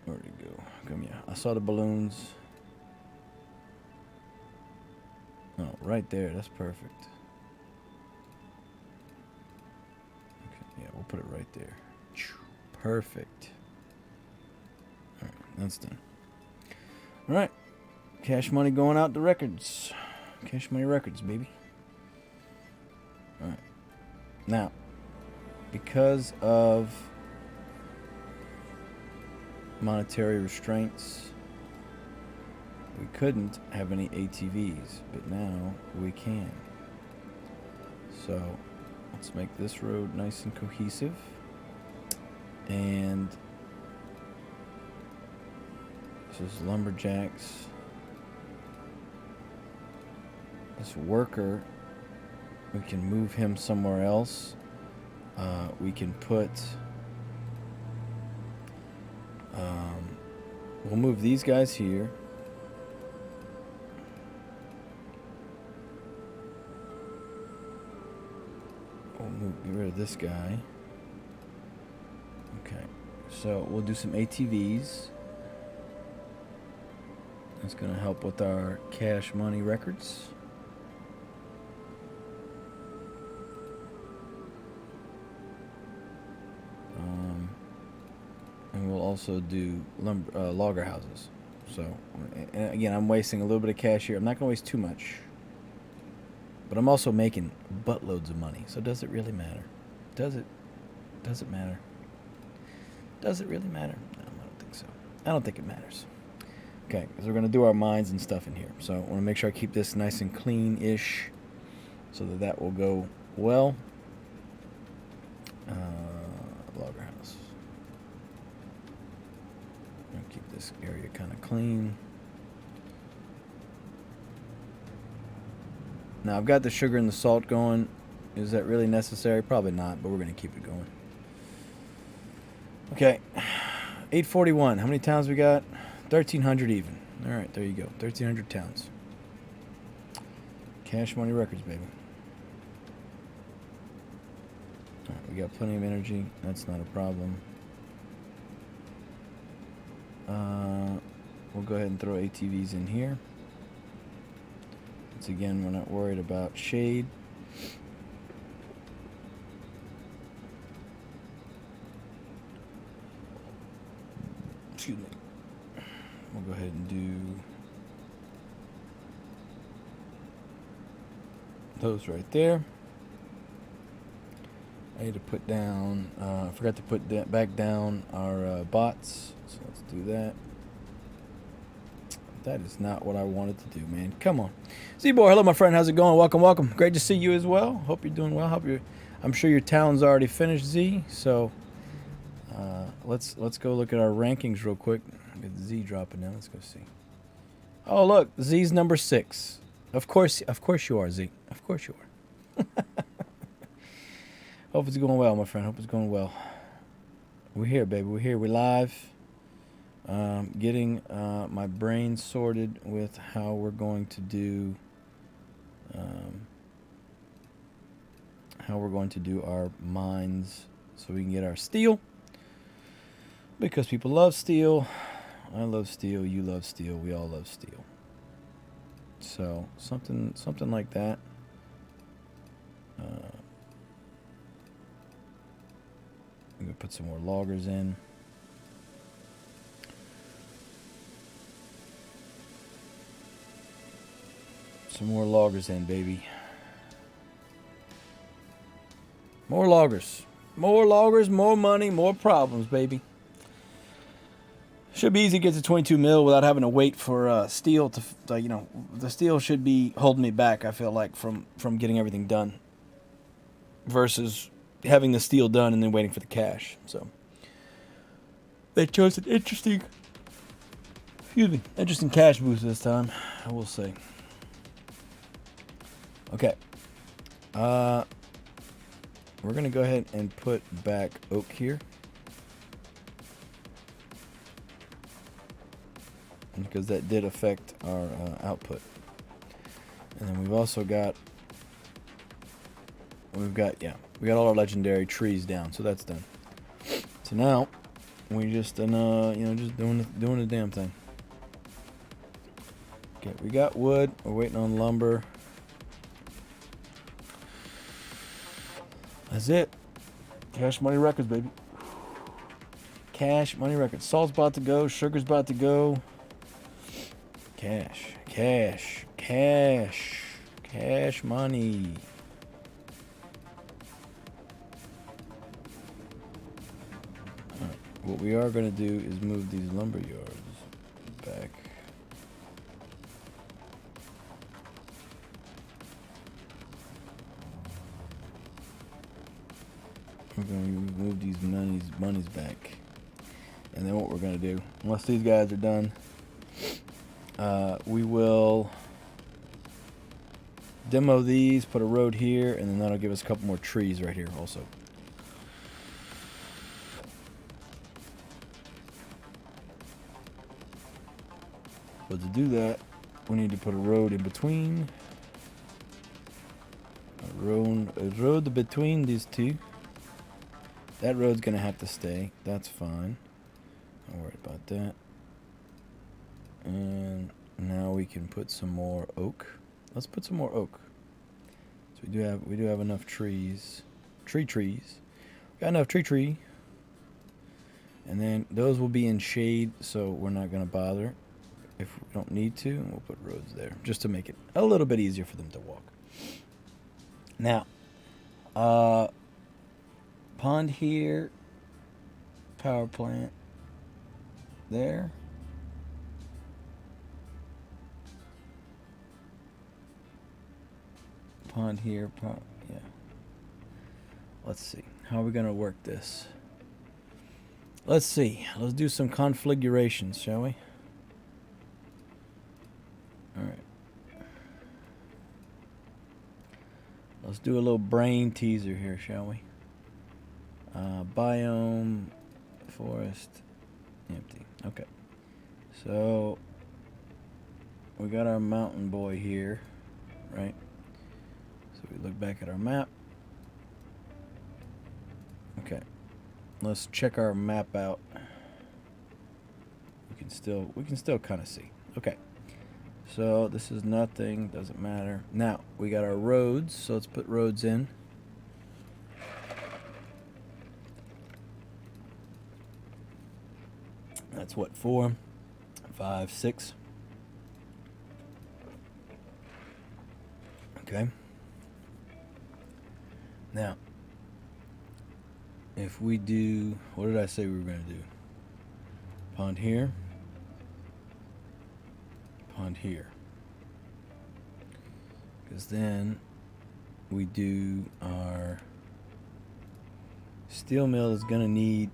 where'd it go? Come here. I saw the balloons. Oh, right there. That's perfect. Okay, yeah, we'll put it right there. Perfect. Alright, that's done. Alright. Cash money going out to records. Cash money records, baby. Alright. Now, because of monetary restraints, we couldn't have any ATVs, but now we can. So let's make this road nice and cohesive, and this is lumberjacks. This worker, we can move him somewhere else we can put... we'll move these guys here. We'll get rid of this guy. Okay, so we'll do some ATVs. That's going to help with our cash money records. And we'll also do logger houses. So, and again, I'm wasting a little bit of cash here. I'm not going to waste too much. But I'm also making buttloads of money. So does it really matter? Does it? Does it matter? Does it really matter? No, I don't think so. I don't think it matters. Okay, because we're going to do our mines and stuff in here. So I want to make sure I keep this nice and clean-ish so that that will go well. Logger house. I'm going to keep this area kind of clean. Now, I've got the sugar and the salt going. Is that really necessary? Probably not, but we're going to keep it going. Okay, 841. How many towns we got? 1,300 even. All right, there you go. 1,300 towns. Cash money records, baby. All right, we got plenty of energy. That's not a problem. We'll go ahead and throw ATVs in here. Once again, we're not worried about shade. Excuse me. We'll go ahead and do those right there. I need to put down, I forgot to put that back down our bots, so let's do that. That is not what I wanted to do, man. Come on. Z-Boy, hello, my friend. How's it going? Welcome, welcome. Great to see you as well. Hope you're doing well. I'm sure your town's already finished, Z. So let's go look at our rankings real quick. Get Z dropping down. Let's go see. Oh, look, Z's number 6. Of course you are, Z. Of course you are. Hope it's going well, my friend. Hope it's going well. We're here, baby. We're here. We're live. Getting my brain sorted with how we're going to do our mines so we can get our steel, because people love steel. I love steel, you love steel, we all love steel. So something like that. I'm gonna put some more loggers in. Some more loggers in, baby. More loggers. More loggers, more money, more problems, baby. Should be easy to get to 22 mil without having to wait for steel to, you know, the steel should be holding me back, I feel like, from getting everything done. Versus having the steel done and then waiting for the cash. So they chose an interesting cash boost this time, I will say. Okay. We're going to go ahead and put back oak here. Because that did affect our output. And then we've also got... we got all our legendary trees down, so that's done. So now, we just, just doing the damn thing. Okay, we got wood. We're waiting on lumber. That's it. Cash money records, baby. Cash money records. Salt's about to go. Sugar's about to go. Cash. Cash. Cash. Cash money. Alright. What we are going to do is move these lumber yards back. We're going to move these monies back. And then what we're going to do, once these guys are done, we will demo these, put a road here, and then that'll give us a couple more trees right here also. But to do that, we need to put a road in between. A road between these two. That road's gonna have to stay. That's fine. Don't worry about that. And now we can put some more oak. Let's put some more oak. So we do have enough trees. Trees. Got enough tree. And then those will be in shade, so we're not gonna bother. If we don't need to, we'll put roads there just to make it a little bit easier for them to walk. Now, pond here, power plant there. Pond here, yeah. Let's see. How are we going to work this? Let's see. Let's do some configurations, shall we? Alright. Let's do a little brain teaser here, shall we? Biome, forest, empty. Okay. So, we got our mountain boy here, right? So we look back at our map. Okay. Let's check our map out. We can still kind of see. Okay. So this is nothing, doesn't matter. Now, we got our roads, so let's put roads in. That's what, 4, 5, 6. Okay. Now, if we do, what did I say we were going to do? Pond here. Pond here. Because then we do our steel mill is going to need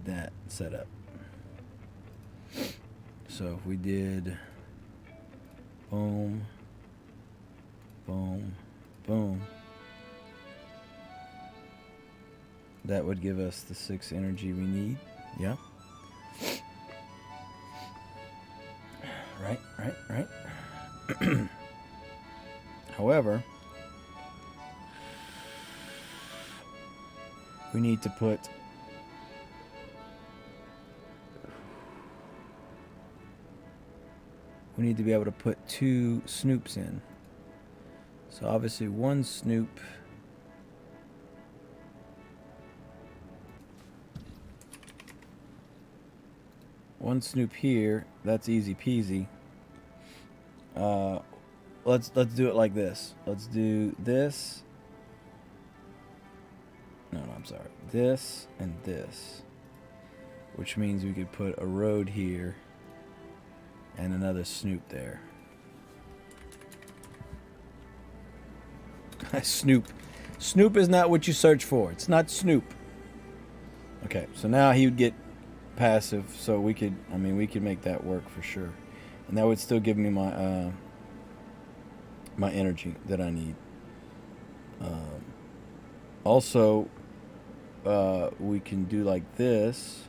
that set up. So if we did boom, boom, boom, that would give us the 6 energy we need. Yeah. Right. However, we need to put we need to be able to put 2 snoops in. So obviously one snoop here, that's easy peasy. Let's do it like this. Let's do this. No, I'm sorry. This and this. Which means we could put a road here and another snoop there. Snoop. Snoop is not what you search for. It's not Snoop. Okay, so now he would get passive, so we could make that work for sure. And that would still give me my my energy that I need. Also, we can do like this.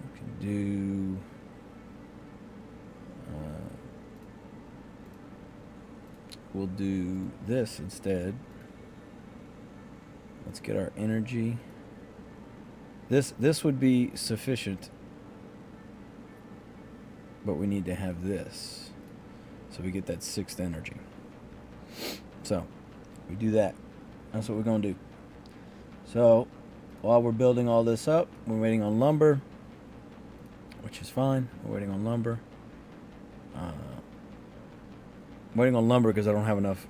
We can do we'll do this instead. Let's get our energy. This would be sufficient, but we need to have this, so we get that 6th energy. So we do that. That's what we're gonna do. So while we're building all this up, we're waiting on lumber, which is fine. We're waiting on lumber. Waiting on lumber because I don't have enough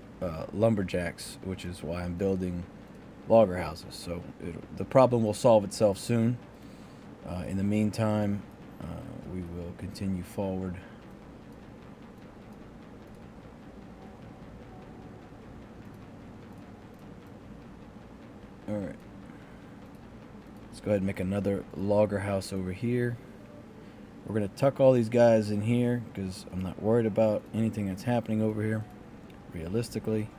lumberjacks, which is why I'm building logger houses. So the problem will solve itself soon. In the meantime, we will continue forward. All right. Let's go ahead and make another logger house over here. We're going to tuck all these guys in here because I'm not worried about anything that's happening over here. Realistically,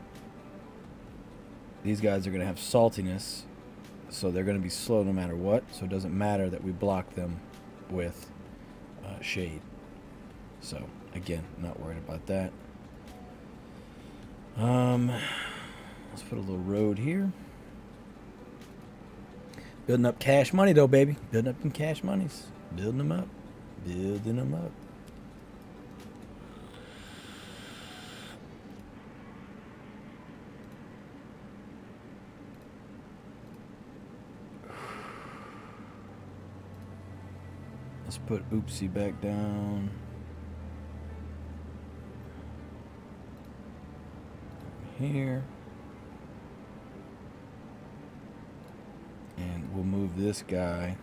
these guys are going to have saltiness So they're going to be slow no matter what. So it doesn't matter that we block them with shade. So again, not worried about that. Let's put a little road here. Building up cash money though, baby. Building up them cash monies. Building them up. Building them up. Let's put oopsie back down. Here. And we'll move this guy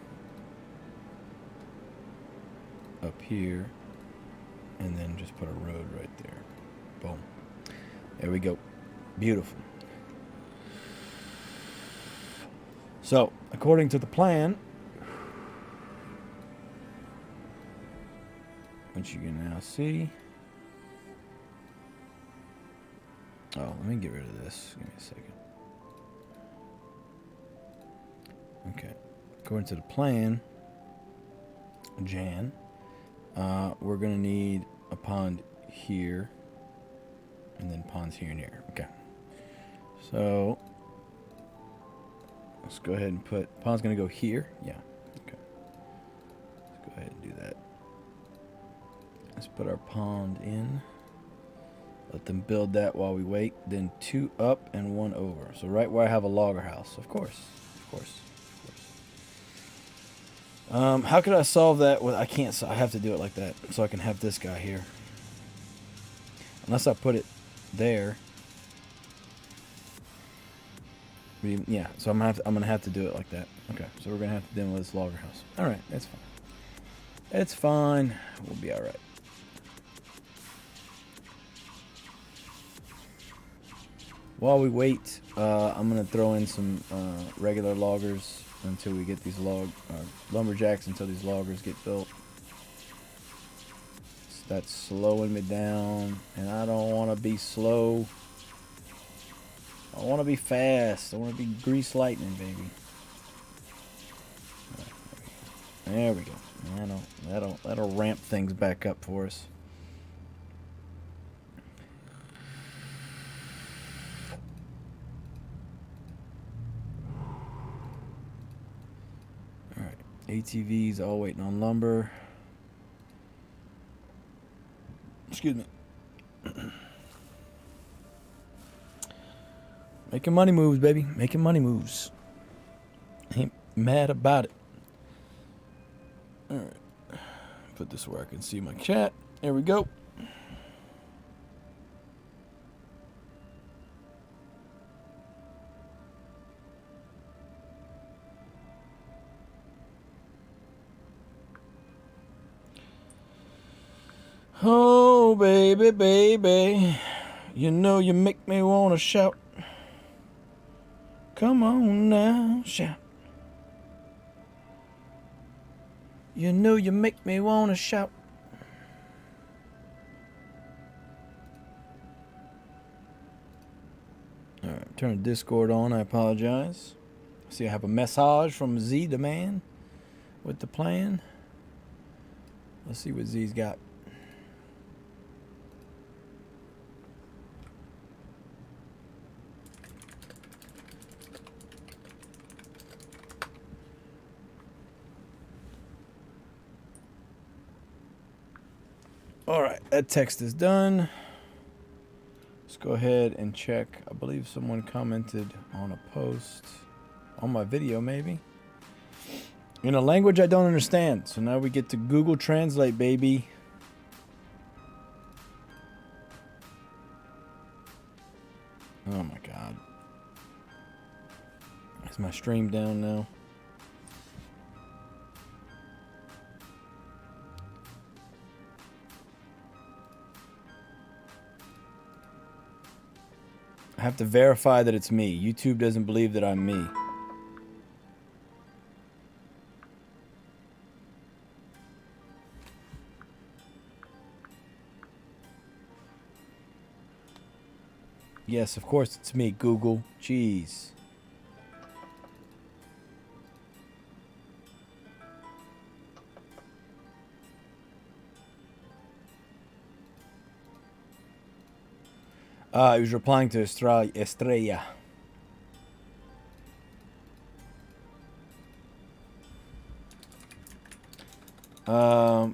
up here. And then just put a road right there. Boom. There we go. Beautiful. So, according to the plan, which you can now see. Oh, let me get rid of this. Give me a second. Okay. According to the plan, Jan, we're going to need a pond here. And then ponds here and here. Okay. So, let's go ahead and put... Pond's going to go here. Yeah. Okay. Let's go ahead and do that. Let's put our pond in. Let them build that while we wait. Then 2 up and 1 over. So right where I have a logger house. Of course. Of course. Of course. How could I solve that? Well, I can't. I have to do it like that. So I can have this guy here. Unless I put it there. Yeah. So I'm gonna have to do it like that. Okay. So we're gonna have to demo this logger house. All right. That's fine. It's fine. We'll be all right. While we wait, I'm going to throw in some regular loggers until we get these lumberjacks until these loggers get built. So that's slowing me down, and I don't want to be slow. I want to be fast. I want to be grease lightning, baby. There we go. That'll ramp things back up for us. ATVs all waiting on lumber. Excuse me. Making money moves, baby. Making money moves. Ain't mad about it. Alright. Put this where I can see my chat. There we go. Oh, baby, baby, you know you make me want to shout. Come on now, shout. You know you make me want to shout. Alright, turn the Discord on, I apologize. See, I have a message from Z the man with the plan. Let's see what Z's got. Alright, that text is done. Let's go ahead and check. I believe someone commented on a post on my video, maybe. In a language I don't understand. So now we get to Google Translate, baby. Oh my god. Is my stream down now? I have to verify that it's me. YouTube doesn't believe that I'm me. Yes, of course it's me, Google. Jeez. He was replying to Estrella.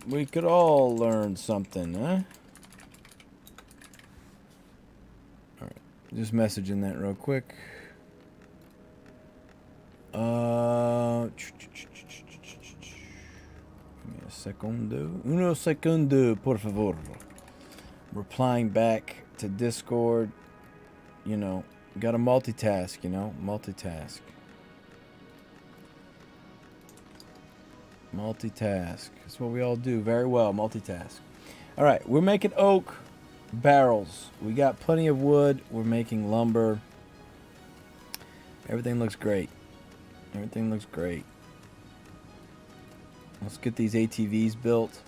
We could all learn something, huh? Alright, just messaging that real quick. Give me a segundo. Uno segundo, por favor. Replying back to Discord. You know, gotta multitask, you know? Multitask. Multitask. That's what we all do very well. Multitask. Alright, we're making oak barrels. We got plenty of wood. We're making lumber. Everything looks great. Everything looks great. Let's get these ATVs built.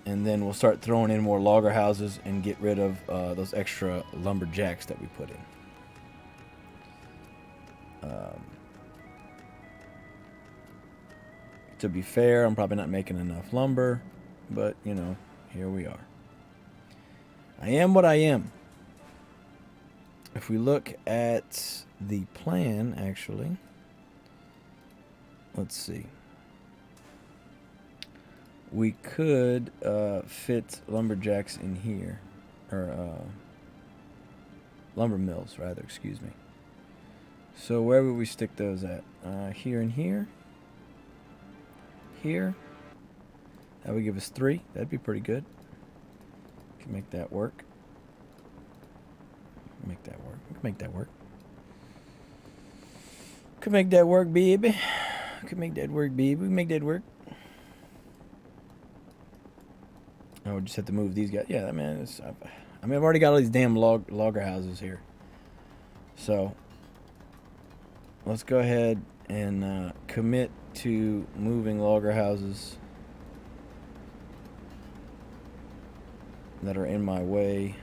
And then we'll start throwing in more logger houses and get rid of those extra lumberjacks that we put in. To be fair, I'm probably not making enough lumber, but, you know, here we are. I am what I am. If we look at the plan, actually, let's see. We could fit lumberjacks in here, or lumber mills, rather, excuse me. So where would we stick those at? Here and here. Here. That would give us 3. That'd be pretty good. Can make that work. Make that work. We can make that work. Could make that work, baby. Could make that work, baby. We can make that work. I would just have to move these guys. Yeah, man. I mean, I've already got all these damn logger houses here. So let's go ahead and commit to moving logger houses that are in my way.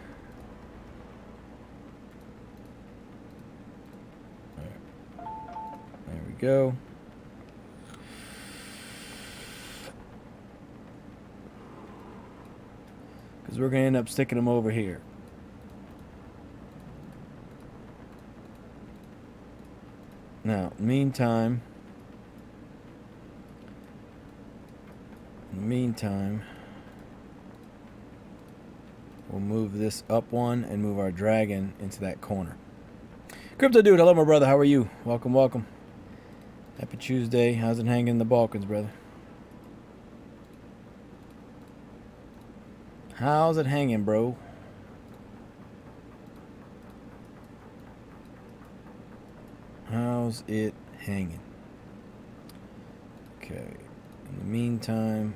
All right. There we go. Because we're going to end up sticking them over here. Now, meantime, we'll move this up one and move our dragon into that corner. Crypto Dude, hello, my brother. How are you? Welcome, welcome. Happy Tuesday. How's it hanging in the Balkans, brother? How's it hanging, bro? How's it hanging? Okay. In the meantime,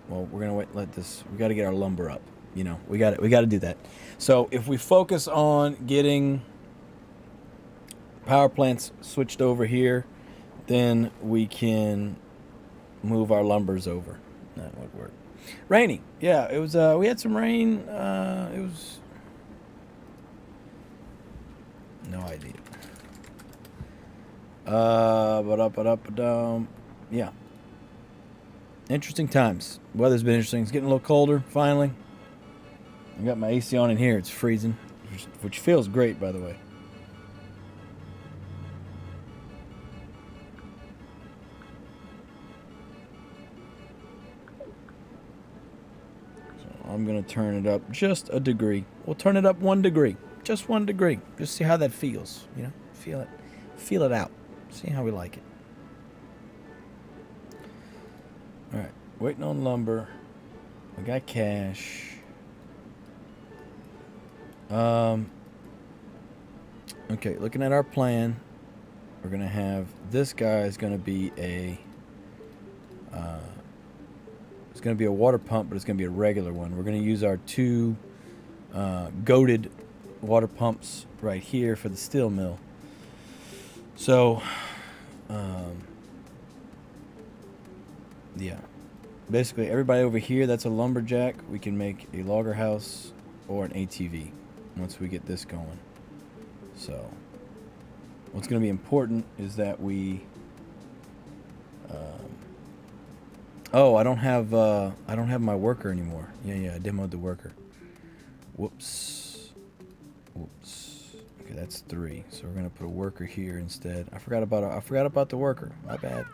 well, we're gonna let this. We got to get our lumber up. You know, we got to do that. So if we focus on getting power plants switched over here, then we can move our lumbers over. That would work. Rainy, yeah. It was. We had some rain. It was. No idea. Yeah. Interesting times. Weather's been interesting. It's getting a little colder, finally. I got my AC on in here. It's freezing, which feels great, by the way. So I'm going to turn it up just a degree. We'll turn it up 1 degree. Just 1 degree. Just see how that feels, you know? Feel it. Feel it out. See how we like it. All right. Waiting on lumber. We got cash. Okay, looking at our plan, we're gonna have this guy is gonna be a it's gonna be a water pump, but it's gonna be a regular one. We're gonna use our 2 goated water pumps right here for the steel mill. So yeah, basically everybody over here that's a lumberjack, we can make a logger house or an ATV once we get this going. So what's going to be important is that we oh, I don't have my worker anymore. Yeah, I demoed the worker. Whoops. Whoops. Okay, that's 3. So we're gonna put a worker here instead. I forgot about the worker. My bad.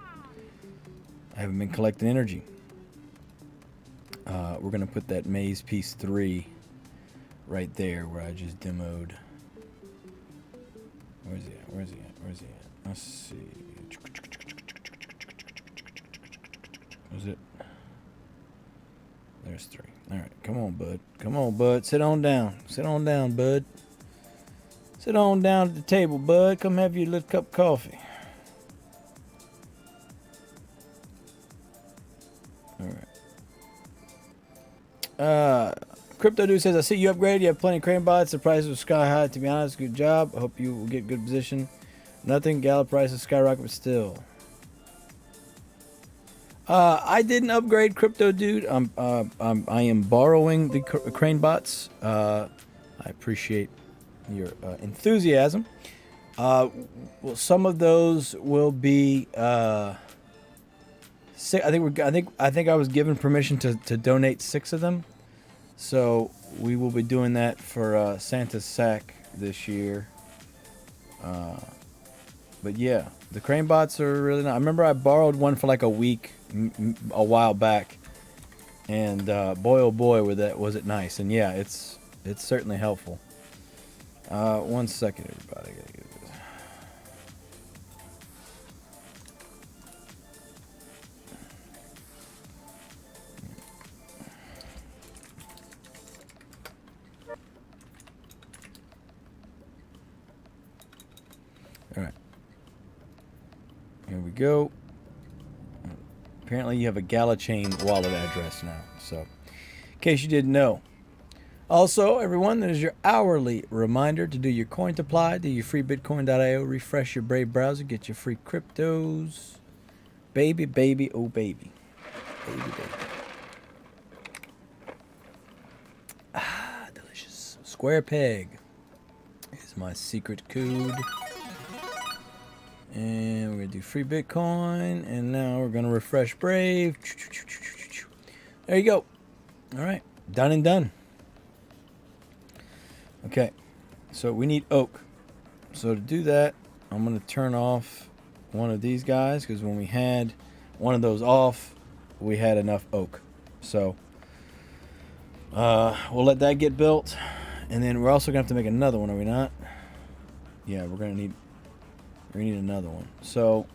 I haven't been collecting energy. We're gonna put that maze piece 3 right there where I just demoed. Where's he at? Where's he at? Where's he at? Let's see. Was it? There's 3. All right, come on, bud. Come on, bud. Sit on down. Sit on down, bud. Sit on down at the table, bud. Come have your little cup of coffee. All right. Crypto Dude says, I see you upgraded. You have plenty of crane bots. The prices are sky high. To be honest, good job. I hope you will get good position. Nothing. Gala prices skyrocket, but still. I didn't upgrade Crypto Dude. I am borrowing the crane bots. I appreciate your enthusiasm. Well, some of those will be. I think I was given permission to donate 6 of them, so we will be doing that for Santa's sack this year. But yeah, the crane bots are really nice. I remember I borrowed one for like a week a while back, and boy oh boy was it nice. And yeah, it's certainly helpful. 1 second, everybody. I gotta get this. All right. Here we go. Apparently you have a Gala Chain wallet address now. So, in case you didn't know. Also, everyone, that is your hourly reminder to do your coin supply, do your free Bitcoin.io, refresh your Brave browser, get your free cryptos. Baby, baby, oh baby. Baby, baby. Ah, delicious. Square peg is my secret code. And we're going to do free Bitcoin. And now we're going to refresh Brave. There you go. All right. Done and done. Okay. So we need oak. So to do that, I'm going to turn off one of these guys. Because when we had one of those off, we had enough oak. So we'll let that get built. And then we're also going to have to make another one, are we not? Yeah, we're going to need... We need another one. So,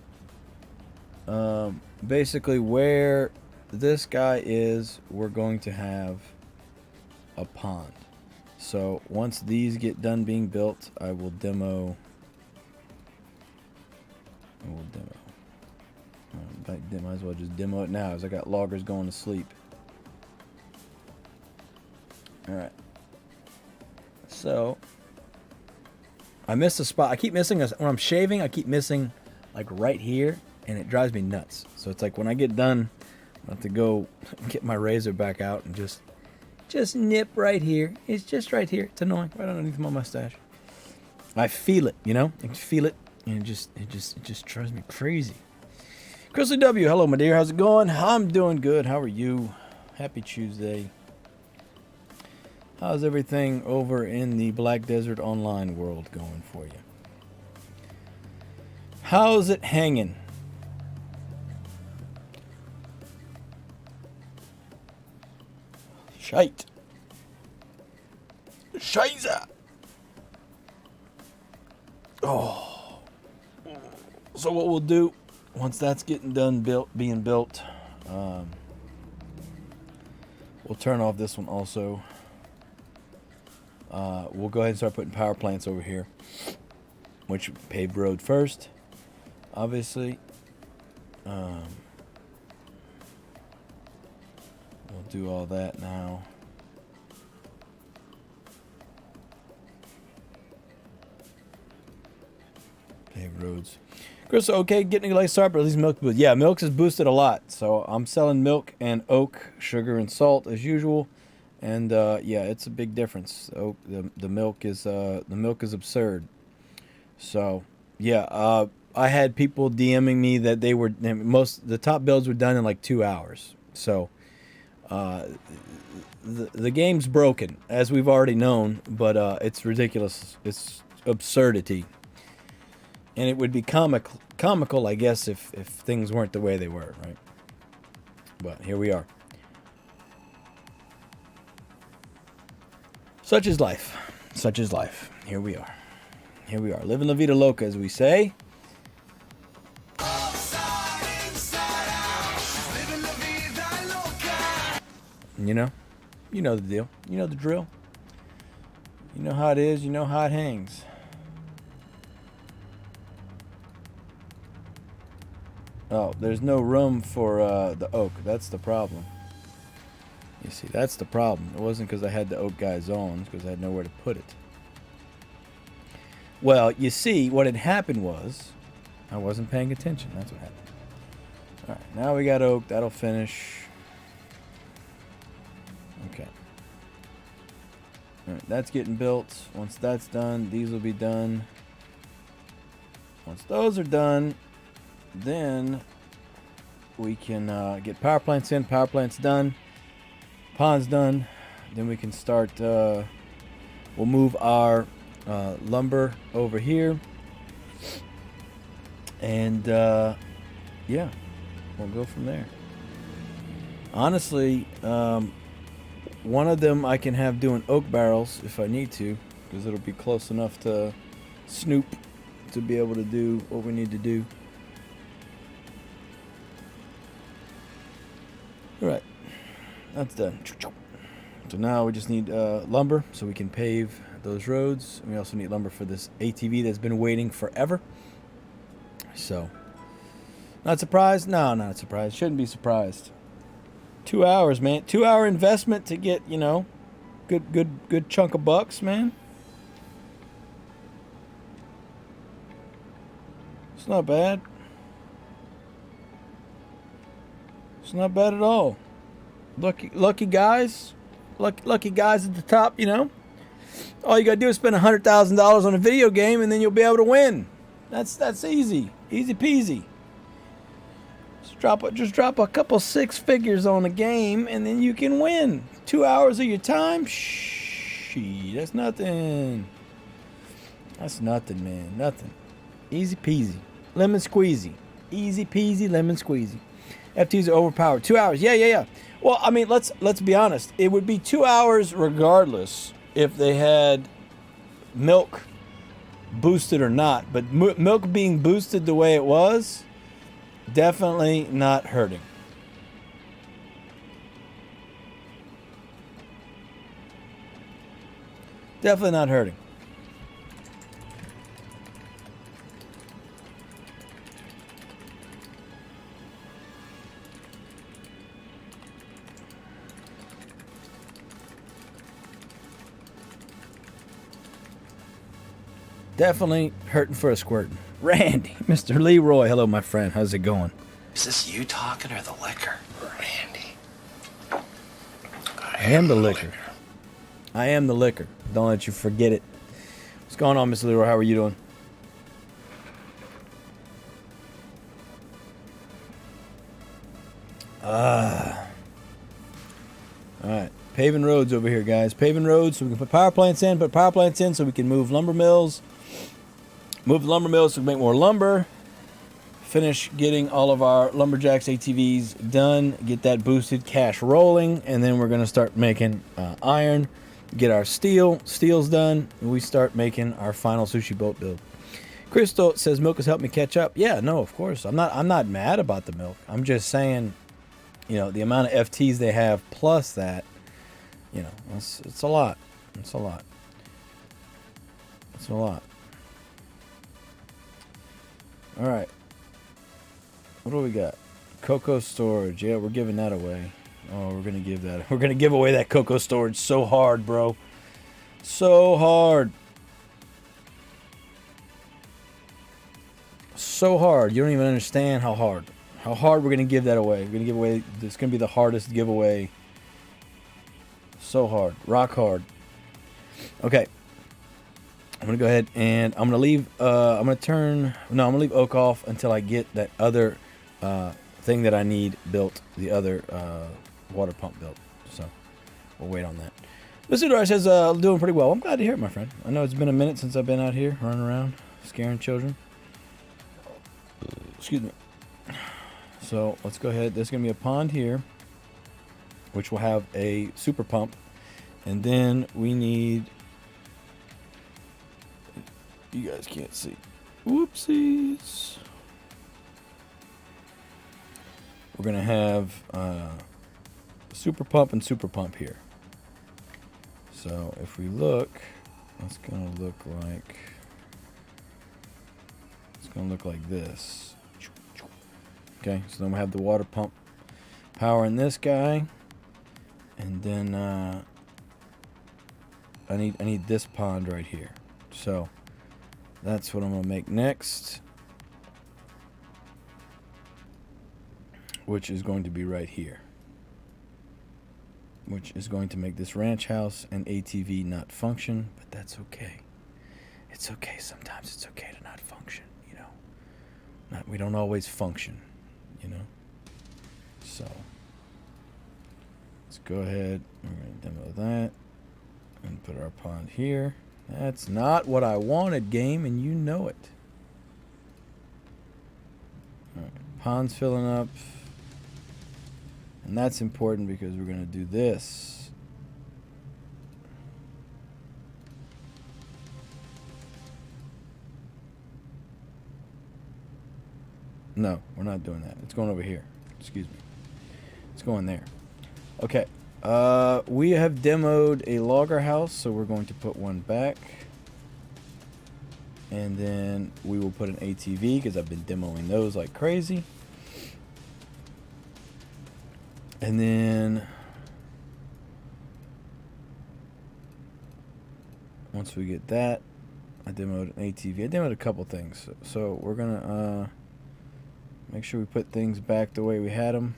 basically where this guy is, we're going to have a pond. So, once these get done being built, I will demo. Might as well just demo it now, as I got loggers going to sleep. Alright. So... I missed a spot. I keep missing when I'm shaving. I keep missing like right here, and it drives me nuts. So it's like when I get done, I have to go get my razor back out and just nip right here. It's just right here. It's annoying. Right underneath my mustache. I feel it, you know. I can feel it, and it just drives me crazy. Crystal W, hello my dear. How's it going? I'm doing good. How are you? Happy Tuesday. How's everything over in the Black Desert Online world going for you? How's it hanging? Shite. Shiza. Oh. So what we'll do, once that's getting done being built, we'll turn off this one also. We'll go ahead and start putting power plants over here, which paved road first, obviously. We'll do all that now. Paved roads. Chris, okay, getting a late start, but at least milk boost. Yeah, milk is boosted a lot. So I'm selling milk and oak, sugar and salt as usual. And yeah, it's a big difference. The milk is absurd. So yeah, I had people DMing me that the top builds were done in like 2 hours. So The game's broken, as we've already known, but it's ridiculous. It's absurdity. And it would be comical, I guess, if things weren't the way they were, right? But here we are. Such is life. Such is life. Here we are. Here we are. Living La Vida Loca, as we say. You know the deal. You know the drill. You know how it is. You know how it hangs. Oh, there's no room for the oak. That's the problem. You see, that's the problem. It wasn't because I had the oak guys on. It's because I had nowhere to put it. Well, you see, what had happened was I wasn't paying attention. That's what happened. All right, now we got oak. That'll finish. Okay. All right, that's getting built. Once that's done, these will be done. Once those are done, then we can get power plants in. Power plants done. Pond's done. Then we can start. We'll move our lumber over here. And yeah, we'll go from there. Honestly, one of them I can have doing oak barrels if I need to, because it'll be close enough to Snoop to be able to do what we need to do. Alright, that's done. So now we just need lumber so we can pave those roads. And we also need lumber for this ATV that's been waiting forever. So, not surprised? No, not surprised. Shouldn't be surprised. 2 hours, man. 2 hour investment to get, you know, good chunk of bucks, man. It's not bad. It's not bad at all. Lucky guys. Lucky guys at the top, you know. All you gotta do is spend $100,000 on a video game and then you'll be able to win. That's easy. Easy peasy. Just drop a couple six figures on a game and then you can win. 2 hours of your time? Shh, that's nothing. That's nothing, man. Nothing. Easy peasy. Lemon squeezy. Easy peasy, lemon squeezy. FTs are overpowered. 2 hours. Yeah. Well, I mean, let's be honest. It would be 2 hours regardless if they had milk boosted or not. But milk being boosted the way it was, definitely not hurting. Definitely not hurting. Definitely hurting for a squirtin'. Randy, Mr. Leroy. Hello, my friend. How's it going? Is this you talking or the liquor? Randy. I am the liquor. I am the liquor. Don't let you forget it. What's going on, Mr. Leroy? How are you doing? Alright. Paving roads over here, guys. Paving roads so we can put power plants in. Put power plants in so we can move lumber mills. Move the lumber mills so we can make more lumber. Finish getting all of our lumberjacks ATVs done. Get that boosted cash rolling. And then we're going to start making iron. Get our steel. Steel's done. And we start making our final sushi boat build. Crystal says milk has helped me catch up. Yeah, no, of course. I'm not mad about the milk. I'm just saying, you know, the amount of FTs they have plus that, you know, it's a lot. It's a lot. It's a lot. All right. What do we got? Cocoa storage. Yeah, we're giving that away. Oh, we're going to give that. We're going to give away that cocoa storage so hard, bro. So hard. So hard. You don't even understand how hard. How hard we're going to give that away. We're going to give away. It's going to be the hardest giveaway. So hard. Rock hard. Okay. I'm going to go ahead and I'm going to leave. I'm going to leave oak off until I get that other thing that I need built. The other water pump built. So we'll wait on that. Mr. Dar says, doing pretty well. I'm glad to hear it, my friend. I know it's been a minute since I've been out here running around, scaring children. Excuse me. So let's go ahead. There's going to be a pond here, which will have a super pump. And then we need... You guys can't see. Whoopsies. We're going to have super pump and super pump here. So if we look, it's going to look like... It's going to look like this. Okay, so then we have the water pump power in this guy. And then I need this pond right here. So that's what I'm going to make next. Which is going to be right here. Which is going to make this ranch house and ATV not function, but that's okay. It's okay. Sometimes it's okay to not function, you know. We don't always function, you know. So let's go ahead. We're going to demo that and put our pond here. That's not what I wanted, game, and you know it. All right, pond's filling up. And that's important because we're going to do this. No, we're not doing that. It's going over here. Excuse me. It's going there. Okay. We have demoed a logger house, so we're going to put one back. And then we will put an ATV because I've been demoing those like crazy. And then once we get that, I demoed an ATV. I demoed a couple things. So we're going to make sure we put things back the way we had them.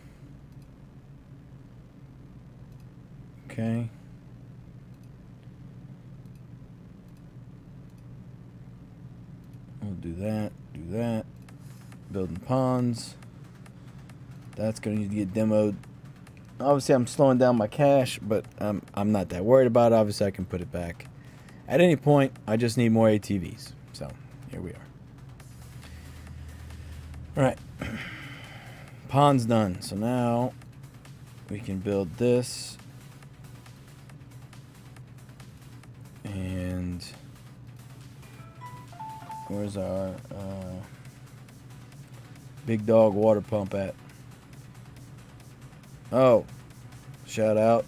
Okay. We'll do that, do that. Building ponds. That's going to need to get demoed. Obviously, I'm slowing down my cache, but I'm not that worried about it. Obviously, I can put it back at any point. I just need more ATVs. So, here we are. All right. Pond's done. So now we can build this. And where's our big dog water pump at? Oh, shout out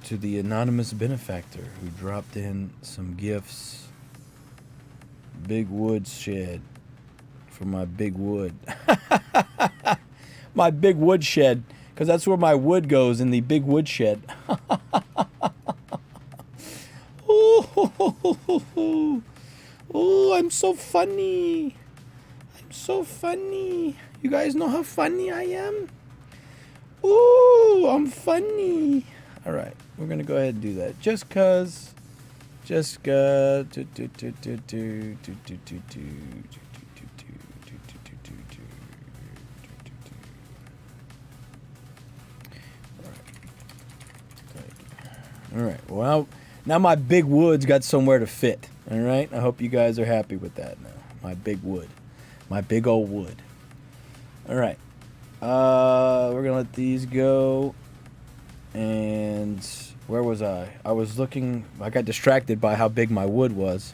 to the anonymous benefactor who dropped in some gifts. Big wood shed for my big wood. My big wood shed, because that's where my wood goes, in the big wood shed. Oh, I'm so funny. I'm so funny. You guys know how funny I am? Ooh, I'm funny. All right, we're gonna go ahead and do that. Just cause. All right. Well, now my big wood's got somewhere to fit. All right. I hope you guys are happy with that now. My big wood, my big old wood. All right. We're gonna let these go. And where was I? I was looking. I got distracted by how big my wood was.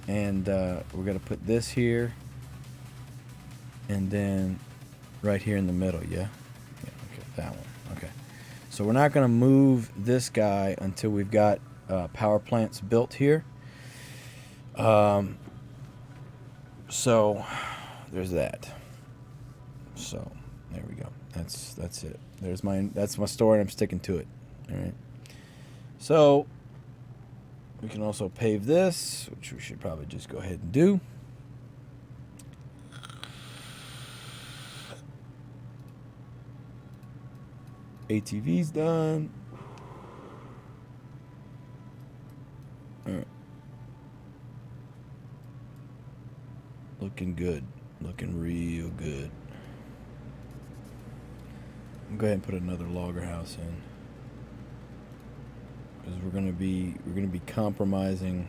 And we're gonna put this here. And then right here in the middle. Yeah. Okay. That one. Okay. So we're not gonna move this guy until we've got power plants built here. So there's that. So there we go. That's it. That's my story, and I'm sticking to it. All right. So we can also pave this, which we should probably just go ahead and do. ATV's done. All right. Looking good. Looking real good. go ahead and put another logger house in. Because we're gonna be compromising.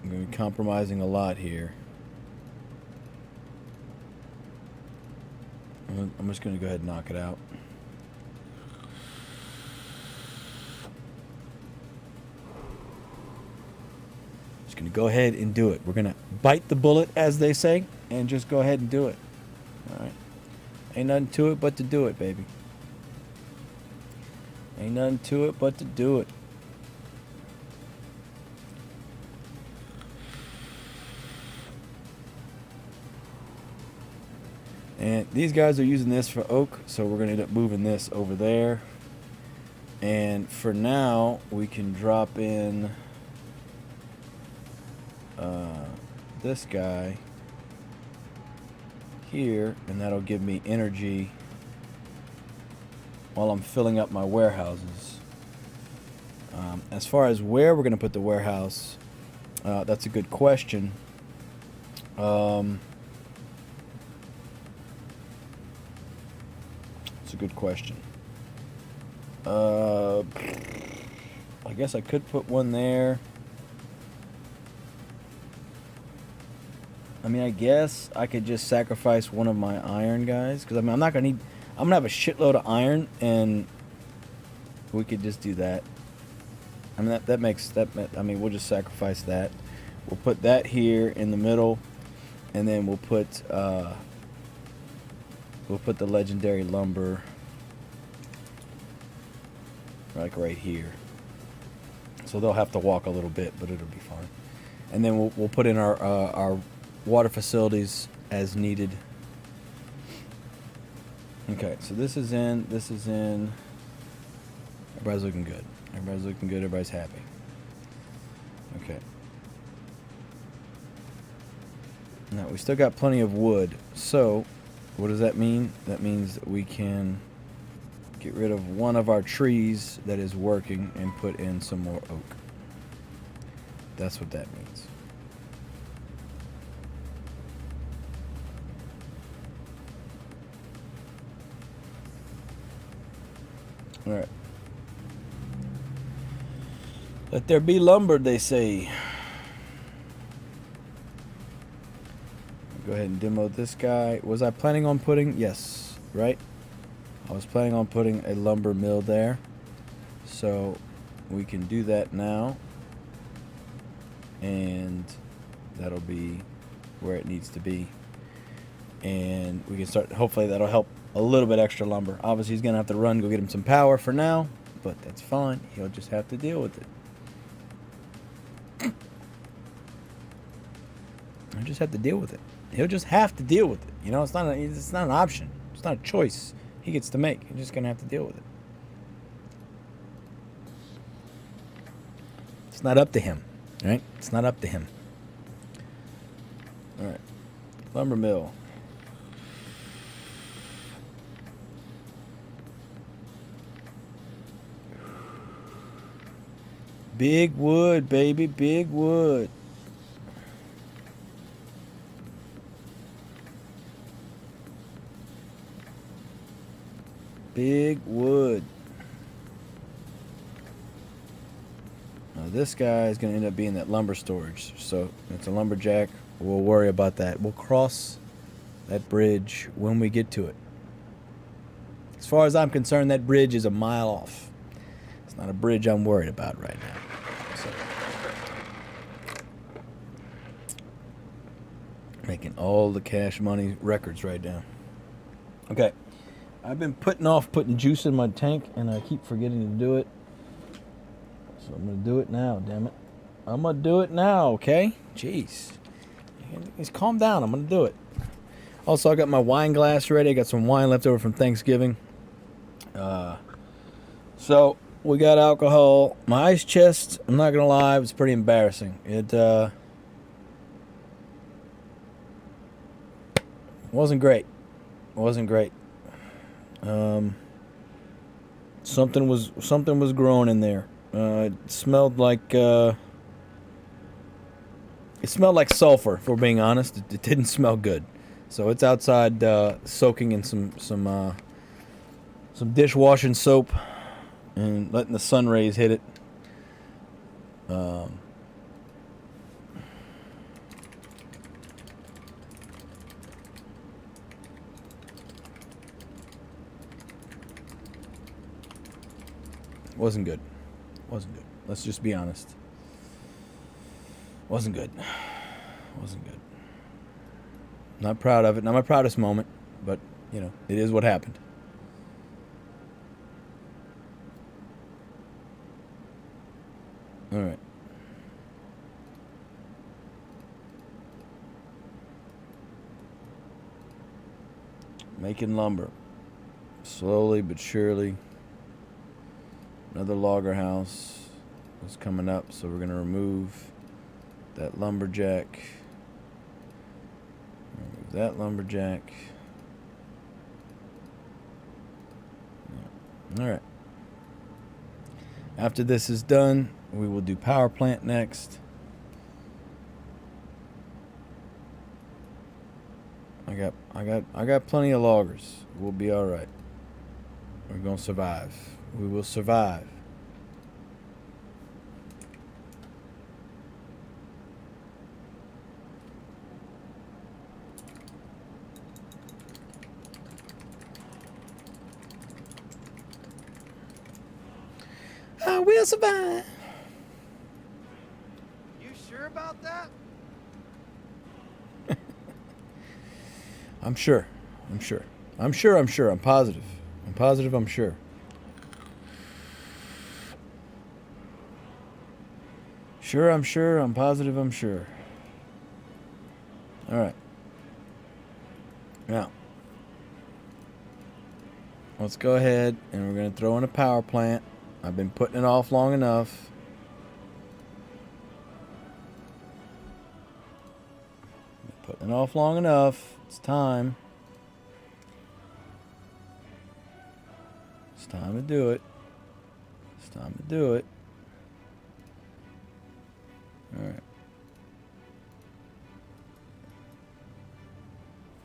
I'm gonna be compromising a lot here. I'm just gonna go ahead and knock it out. Just gonna go ahead and do it. We're gonna bite the bullet, as they say, and just go ahead and do it. All right. Ain't nothing to it but to do it, baby. Ain't nothing to it but to do it. And these guys are using this for oak, so we're going to end up moving this over there. And for now, we can drop in this guy here, and that'll give me energy while I'm filling up my warehouses. As far as where we're going to put the warehouse, that's a good question. It's a good question. I guess I could put one there. I mean, I guess I could just sacrifice one of my iron guys, because I mean, I'm gonna have a shitload of iron, and we could just do that. I mean, I mean, we'll just sacrifice that. We'll put that here in the middle, and then we'll put the legendary lumber like right here. So they'll have to walk a little bit, but it'll be fine. And then we'll put in our water facilities as needed. Okay, so this is in. Everybody's looking good. Everybody's happy. Okay. Now, we still got plenty of wood. So, what does that mean? That means that we can get rid of one of our trees that is working and put in some more oak. That's what that means. All right. Let there be lumber, they say. Go ahead and demo this guy. Was I planning on putting? Yes, right? I was planning on putting a lumber mill there. So we can do that now. And that'll be where it needs to be. And we can start, hopefully that'll help a little bit extra lumber. Obviously he's gonna have to run, go get him some power for now, but that's fine. He'll just have to deal with it. He'll just have to deal with it. He'll just have to deal with it. You know, it's not an option. It's not a choice he gets to make. He's just gonna have to deal with it. It's not up to him, right? It's not up to him. All right, lumber mill. Big wood, baby, big wood. Big wood. Now this guy is going to end up being that lumber storage. So it's a lumberjack. We'll worry about that. We'll cross that bridge when we get to it. As far as I'm concerned, that bridge is a mile off. It's not a bridge I'm worried about right now. So, making all the cash money records right now. Okay. I've been putting juice in my tank, and I keep forgetting to do it. So I'm going to do it now, damn it. I'm going to do it now, okay? Jeez. Just calm down. I'm going to do it. Also, I got my wine glass ready. I got some wine left over from Thanksgiving. So, we got alcohol. My ice chest, I'm not going to lie, it was pretty embarrassing. It wasn't great. It wasn't great. Something was growing in there. It smelled like sulfur, if we're being honest. It didn't smell good. So it's outside soaking in some dishwashing soap and letting the sun rays hit it. Wasn't good. Wasn't good. Let's just be honest. Wasn't good. Wasn't good. Not proud of it. Not my proudest moment, but, you know, it is what happened. All right. Making lumber. Slowly but surely. Another logger house was coming up, so we're going to remove that lumberjack. Remove that lumberjack. All right. After this is done, we will do power plant next. I got plenty of loggers. We'll be all right. We're going to survive. We will survive. I will survive. You sure about that? I'm sure. I'm sure. I'm sure. I'm sure. I'm positive. I'm positive. I'm sure. Sure. I'm sure. I'm positive. I'm sure. All right. Now, let's go ahead and we're going to throw in a power plant. I've been putting it off long enough. Putting it off long enough. It's time. It's time to do it. It's time to do it. All right.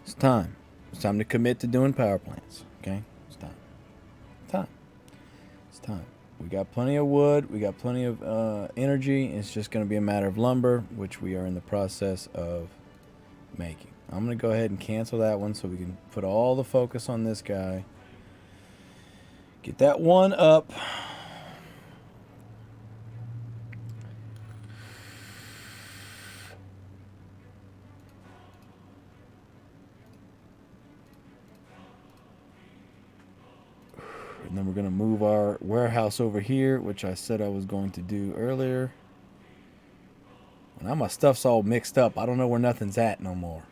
It's time. It's time to commit to doing power plants. Okay? It's time. It's time. It's time. We got plenty of wood. We got plenty of energy. It's just going to be a matter of lumber, which we are in the process of making. I'm going to go ahead and cancel that one so we can put all the focus on this guy. Get that one up. And then we're going to move our warehouse over here, which I said I was going to do earlier. Now my stuff's all mixed up. I don't know where nothing's at no more.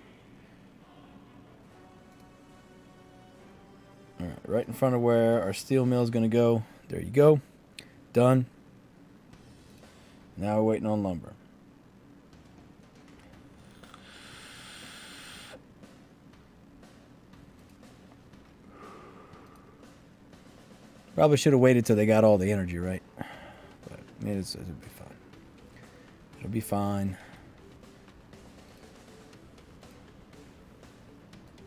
All right, right in front of where our steel mill is going to go. There you go. Done. Now we're waiting on lumber. Probably should have waited till they got all the energy, right? But it'll be fine. It'll be fine.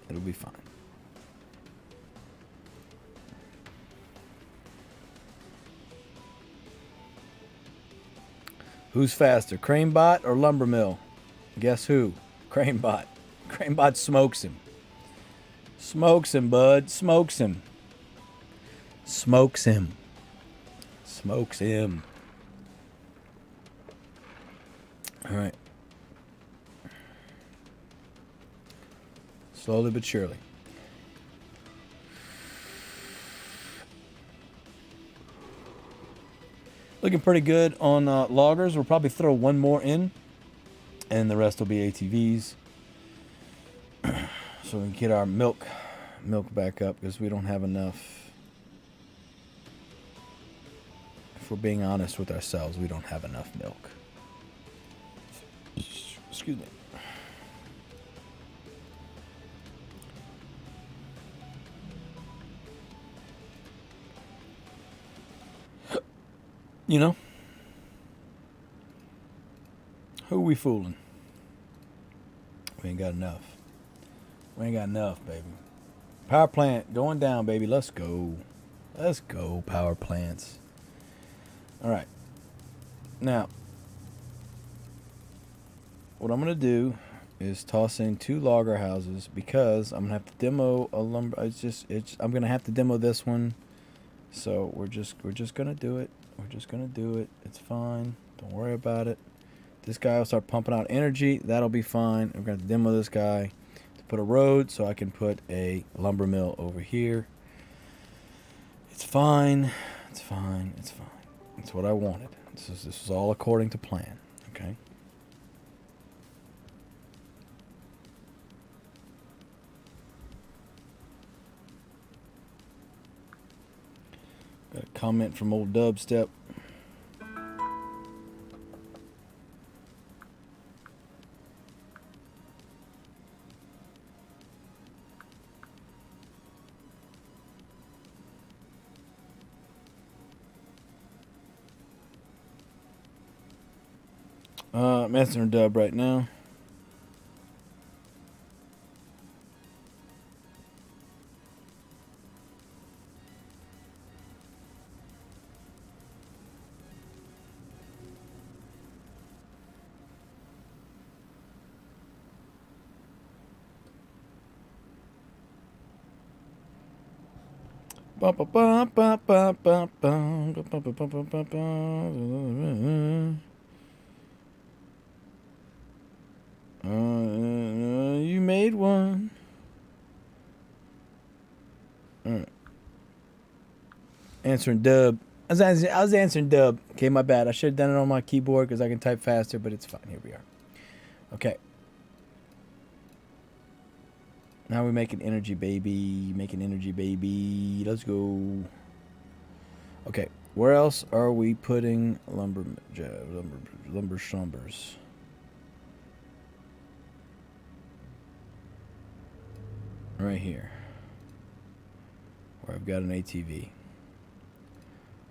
It'll be fine. Who's faster, CraneBot or Lumber Mill? Guess who? CraneBot. CraneBot smokes him. Smokes him, bud. Smokes him. Smokes him. Smokes him. All right. Slowly but surely. Looking pretty good on loggers. We'll probably throw one more in, and the rest will be ATVs. So we can get our milk back up because we don't have enough. If we're being honest with ourselves, we don't have enough milk. Excuse me. You know, who are we fooling? We ain't got enough. We ain't got enough, baby. Power plant going down, baby. Let's go. Let's go, power plants. All right. Now, what I'm going to do is toss in 2 logger houses because I'm going to have to demo a lumber. I'm going to have to demo this one. So we're just going to do it. We're just going to do it. It's fine. Don't worry about it. This guy will start pumping out energy. That'll be fine. I'm going to demo this guy to put a road so I can put a lumber mill over here. It's fine. It's fine. It's fine. It's what I wanted. This is all according to plan. Okay. Got a comment from old Dubstep. I'm answering Dub right now. You made one. All right. Answering Dub. I was answering Dub. Okay, my bad. I should have done it on my keyboard because I can type faster, but it's fine. Here we are. Okay. Now we're making energy, baby. Making energy, baby. Let's go. Okay. Where else are we putting lumber slumbers? Right here. Where I've got an ATV.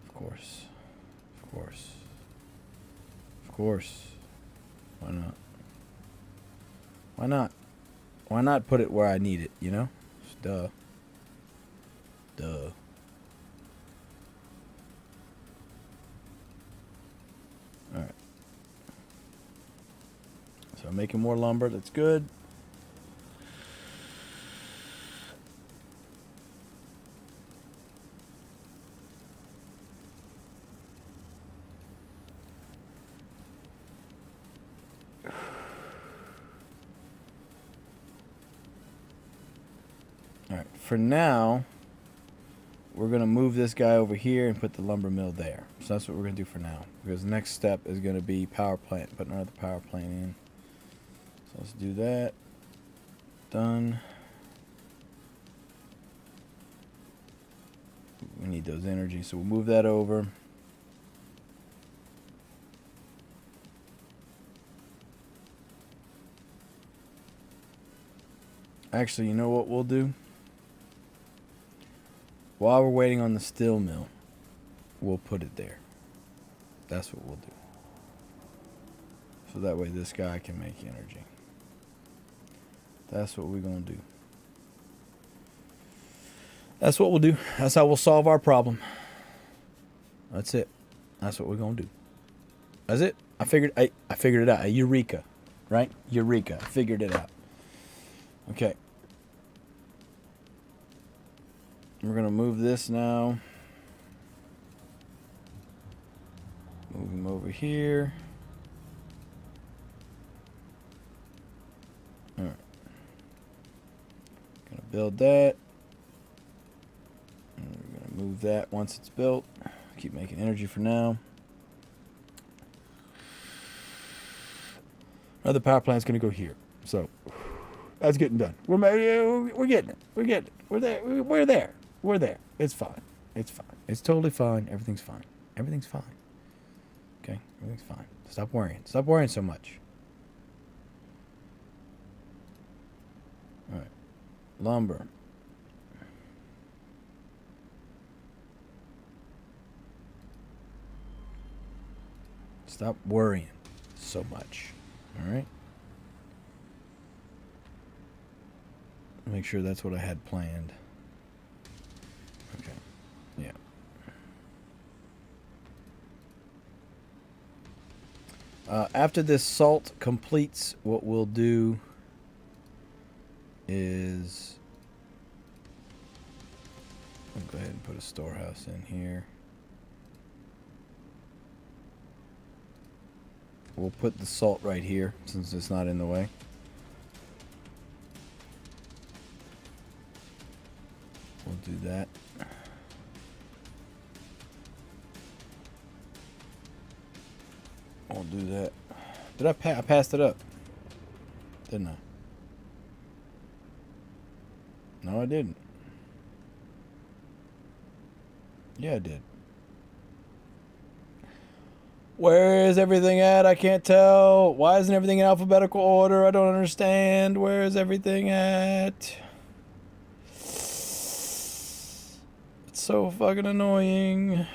Of course. Of course. Of course. Why not? Why not? Why not put it where I need it, you know? Just duh. Duh. Alright. So I'm making more lumber. That's good. Alright, for now, we're going to move this guy over here and put the lumber mill there. So that's what we're going to do for now. Because the next step is going to be power plant, putting another power plant in. So let's do that. Done. We need those energies, so we'll move that over. Actually, you know what we'll do? While we're waiting on the steel mill, we'll put it there. That's what we'll do. So that way this guy can make energy. That's what we're going to do. That's what we'll do. That's how we'll solve our problem. That's it. That's what we're going to do. That's it. I figured it out. A eureka. Right? Eureka. I figured it out. Okay. We're going to move this now. Move him over here. Alright. Gonna build that. And we're gonna move that once it's built. Keep making energy for now. Another power plant's gonna go here. So that's getting done. We're getting it. We're getting it. We're there. We're there. We're there. It's fine. It's fine. It's totally fine. Everything's fine. Everything's fine. Okay? Everything's fine. Stop worrying. Stop worrying so much. Alright. Lumber. Stop worrying so much. Alright? Make sure that's what I had planned. Okay. Yeah. After this salt completes, what we'll do is... I'll go ahead and put a storehouse in here. We'll put the salt right here, since it's not in the way. We'll do that. We'll do that. Did I passed it up? Didn't I? No, I didn't. Yeah, I did. Where is everything at? I can't tell. Why isn't everything in alphabetical order? I don't understand. Where is everything at? It's so fucking annoying.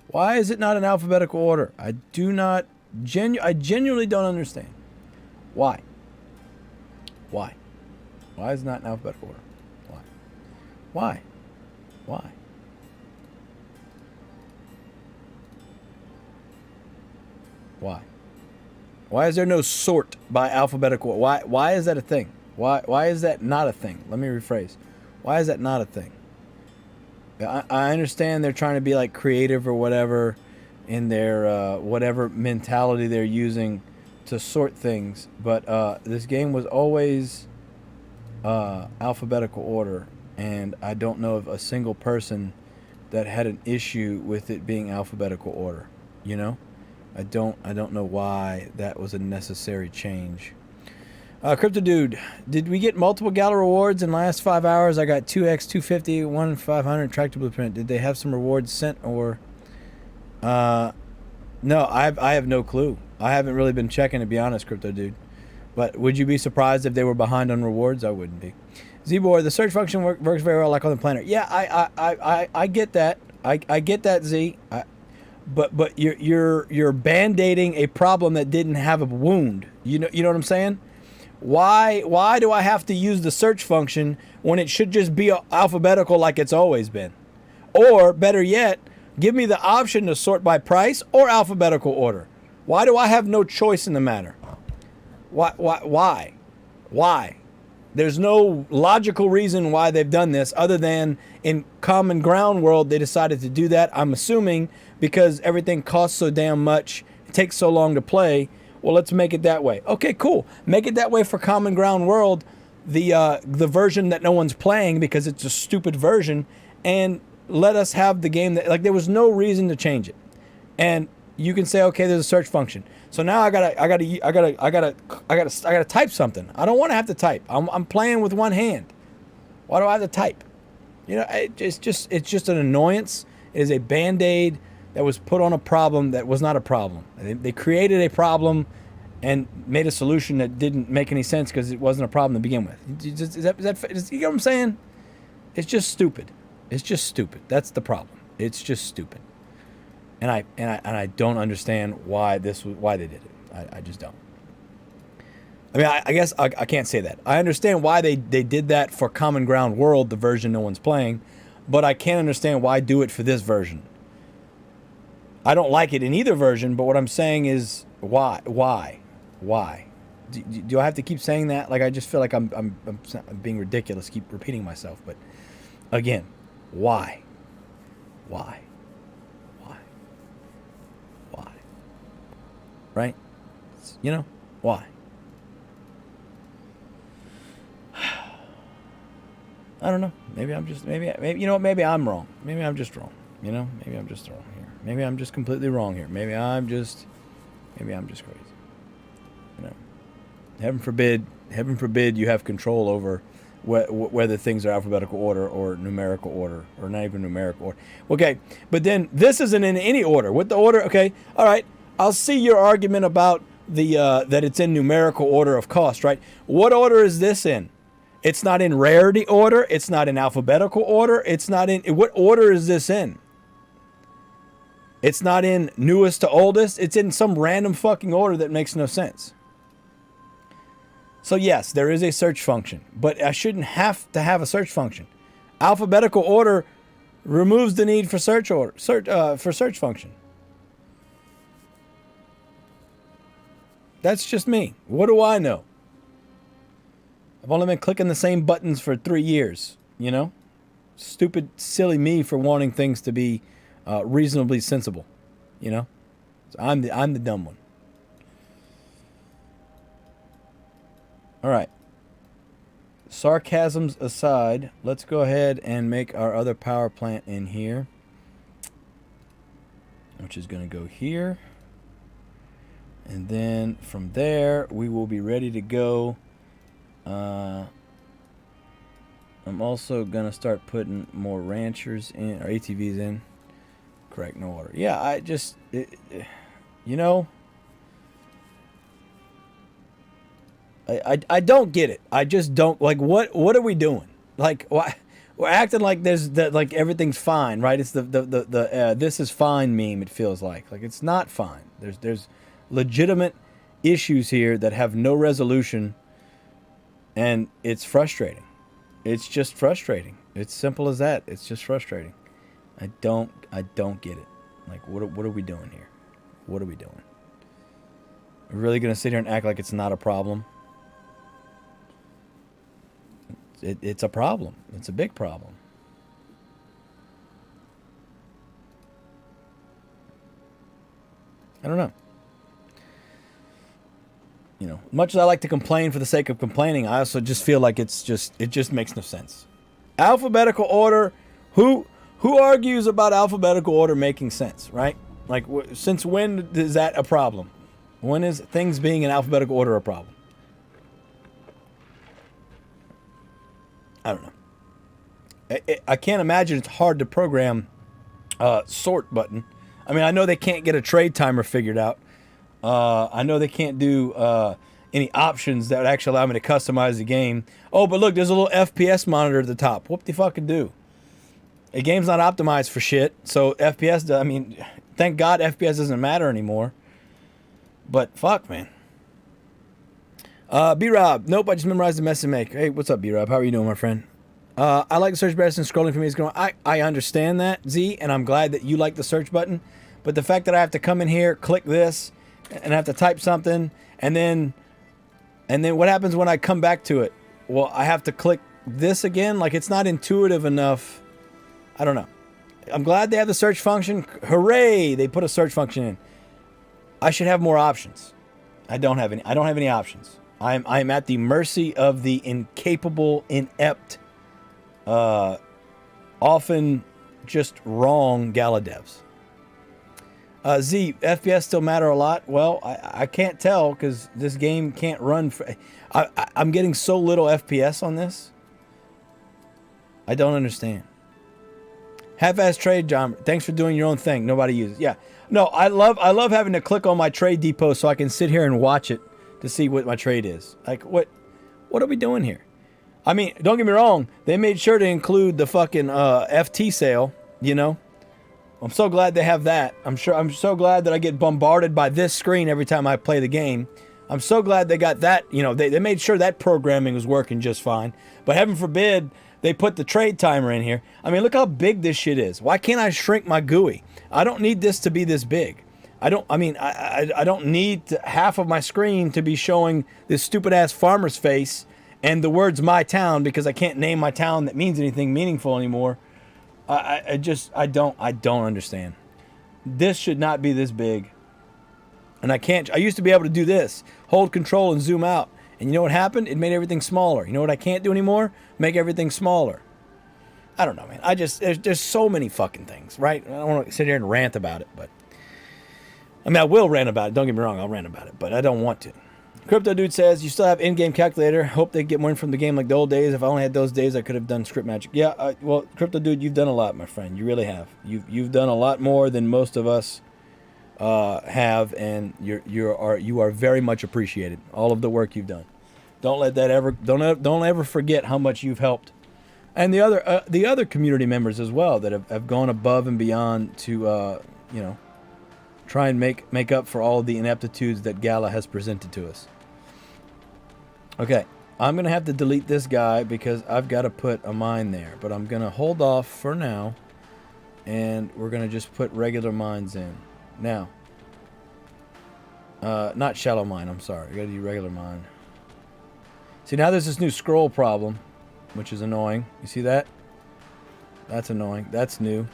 Why is it not in alphabetical order? I do not... I genuinely don't understand. Why? Why? Why is it not in alphabetical order? Why? Why? Why? Why? Why is there no sort by alphabetical? Why is that a thing? Why is that not a thing? Let me rephrase. Why is that not a thing? I understand they're trying to be like creative or whatever in their whatever mentality they're using to sort things, but this game was always alphabetical order, and I don't know of a single person that had an issue with it being alphabetical order. You know, I don't know why that was a necessary change. Crypto Dude, did we get multiple gala rewards in the last 5 hours? I got 2x 250, 1 500 tractor blueprint. Did they have some rewards sent or? No, I have no clue. I haven't really been checking, to be honest, Crypto Dude. But would you be surprised if they were behind on rewards? I wouldn't be. Zbor, the search function works very well, like on the planner. Yeah, I get that. I get that, Z. But you're band-aiding a problem that didn't have a wound. You know what I'm saying? Why do I have to use the search function when it should just be alphabetical like it's always been? Or better yet, give me the option to sort by price or alphabetical order. Why do I have no choice in the matter? Why? There's no logical reason why they've done this other than in Common Ground world they decided to do that. I'm assuming because everything costs so damn much, it takes so long to play. Well, let's make it that way. Okay, cool. Make it that way for Common Ground world, the version that no one's playing because it's a stupid version, and let us have the game that, like, there was no reason to change it. And you can say, okay, there's a search function. So now I gotta type something. I don't want to have to type. I'm playing with one hand. Why do I have to type? You know, it's just an annoyance. It is a band-aid that was put on a problem that was not a problem. They created a problem and made a solution that didn't make any sense because it wasn't a problem to begin with. You know what I'm saying? It's just stupid. It's just stupid. That's the problem. It's just stupid. And I don't understand why they did it. I just don't. I mean, I guess I can't say that. I understand why they did that for Common Ground World, the version no one's playing, but I can't understand why do it for this version. I don't like it in either version, but what I'm saying is why? Do I have to keep saying that? Like, I just feel like I'm being ridiculous, keep repeating myself. But again, why? Right? You know, why? I don't know. Maybe you know what? Maybe I'm wrong. Maybe I'm just wrong. You know, maybe I'm just wrong here. Maybe I'm just completely wrong here. Maybe I'm just crazy. You know, heaven forbid you have control over whether things are alphabetical order or numerical order, or not even numerical order. Okay, but then this isn't in any order. With the order, okay, all right. I'll see your argument about the that it's in numerical order of cost, right? What order is this in? It's not in rarity order. It's not in alphabetical order. It's not in... What order is this in? It's not in newest to oldest. It's in some random fucking order that makes no sense. So yes, there is a search function, but I shouldn't have to have a search function. Alphabetical order removes the need for search function. That's just me. What do I know? I've only been clicking the same buttons for 3 years, you know? Stupid, silly me for wanting things to be reasonably sensible, you know? So I'm the dumb one. All right. Sarcasms aside, let's go ahead and make our other power plant in here, which is going to go here. And then from there, we will be ready to go. I'm also going to start putting more ranchers in, or ATVs in. Correct, no water. Yeah, I just, you know, I don't get it. I just don't, like, what are we doing? Like, why? We're acting like like everything's fine, right? It's the this is fine meme, it feels like. Like, it's not fine. There's legitimate issues here that have no resolution, and it's frustrating. It's just frustrating. It's simple as that. It's just frustrating. I don't get it. Like, what are we doing here? What are we doing? We're really gonna sit here and act like it's not a problem? It's a problem. It's a big problem. I don't know. You know, much as I like to complain for the sake of complaining, I also just feel like it just makes no sense. Alphabetical order. Who argues about alphabetical order making sense, right? Like, since when is that a problem? When is things being in alphabetical order a problem? I don't know. I can't imagine it's hard to program sort button. I mean, I know they can't get a trade timer figured out. I know they can't do any options that would actually allow me to customize the game. Oh, but look, there's a little FPS monitor at the top. Whoop de fucking do. A game's not optimized for shit, so FPS, I mean, thank God FPS doesn't matter anymore. But fuck, man. B-Rob, nope, I just memorized the mess to make. Hey, what's up, B-Rob? How are you doing, my friend? I like the search better than scrolling for me is going. I understand that, Z, and I'm glad that you like the search button. But the fact that I have to come in here, click this, and I have to type something, and then what happens when I come back to it? Well, I have to click this again. Like, it's not intuitive enough. I don't know. I'm glad they have the search function. Hooray! They put a search function in. I should have more options. I don't have any. I don't have any options. I'm at the mercy of the incapable, inept, often just wrong Gala devs. Z, FPS still matter a lot? Well, I can't tell because this game can't run. I'm getting so little FPS on this. I don't understand. Half-ass trade, John. Thanks for doing your own thing. Nobody uses. Yeah. No, I love having to click on my trade depot so I can sit here and watch it to see what my trade is. Like, what are we doing here? I mean, don't get me wrong. They made sure to include the fucking FT sale, you know? I'm so glad they have that. I'm so glad that I get bombarded by this screen every time I play the game. I'm so glad they got that, you know, they made sure that programming was working just fine. But heaven forbid they put the trade timer in here. I mean, look how big this shit is. Why can't I shrink my GUI? I don't need this to be this big. I don't need half of my screen to be showing this stupid ass farmer's face and the words "my town" because I can't name my town that means anything meaningful anymore. I don't understand. This should not be this big. And I used to be able to do this, hold control and zoom out. And you know what happened? It made everything smaller. You know what I can't do anymore? Make everything smaller. I don't know, man. There's so many fucking things, right? I don't want to sit here and rant about it, but I mean, I will rant about it. Don't get me wrong, I'll rant about it, but I don't want to. Crypto Dude says, you still have in-game calculator. Hope they get more from the game like the old days. If I only had those days, I could have done script magic. Yeah, well, Crypto Dude, you've done a lot, my friend. You really have. You've done a lot more than most of us have, and you are very much appreciated. All of the work you've done. Don't ever forget how much you've helped, and the other community members as well that have gone above and beyond to try and make up for all the ineptitudes that Gala has presented to us. Okay, I'm going to have to delete this guy because I've got to put a mine there. But I'm going to hold off for now. And we're going to just put regular mines in. Now. Not shallow mine, I'm sorry. I got to do regular mine. See, now there's this new scroll problem, which is annoying. You see that? That's annoying. That's new.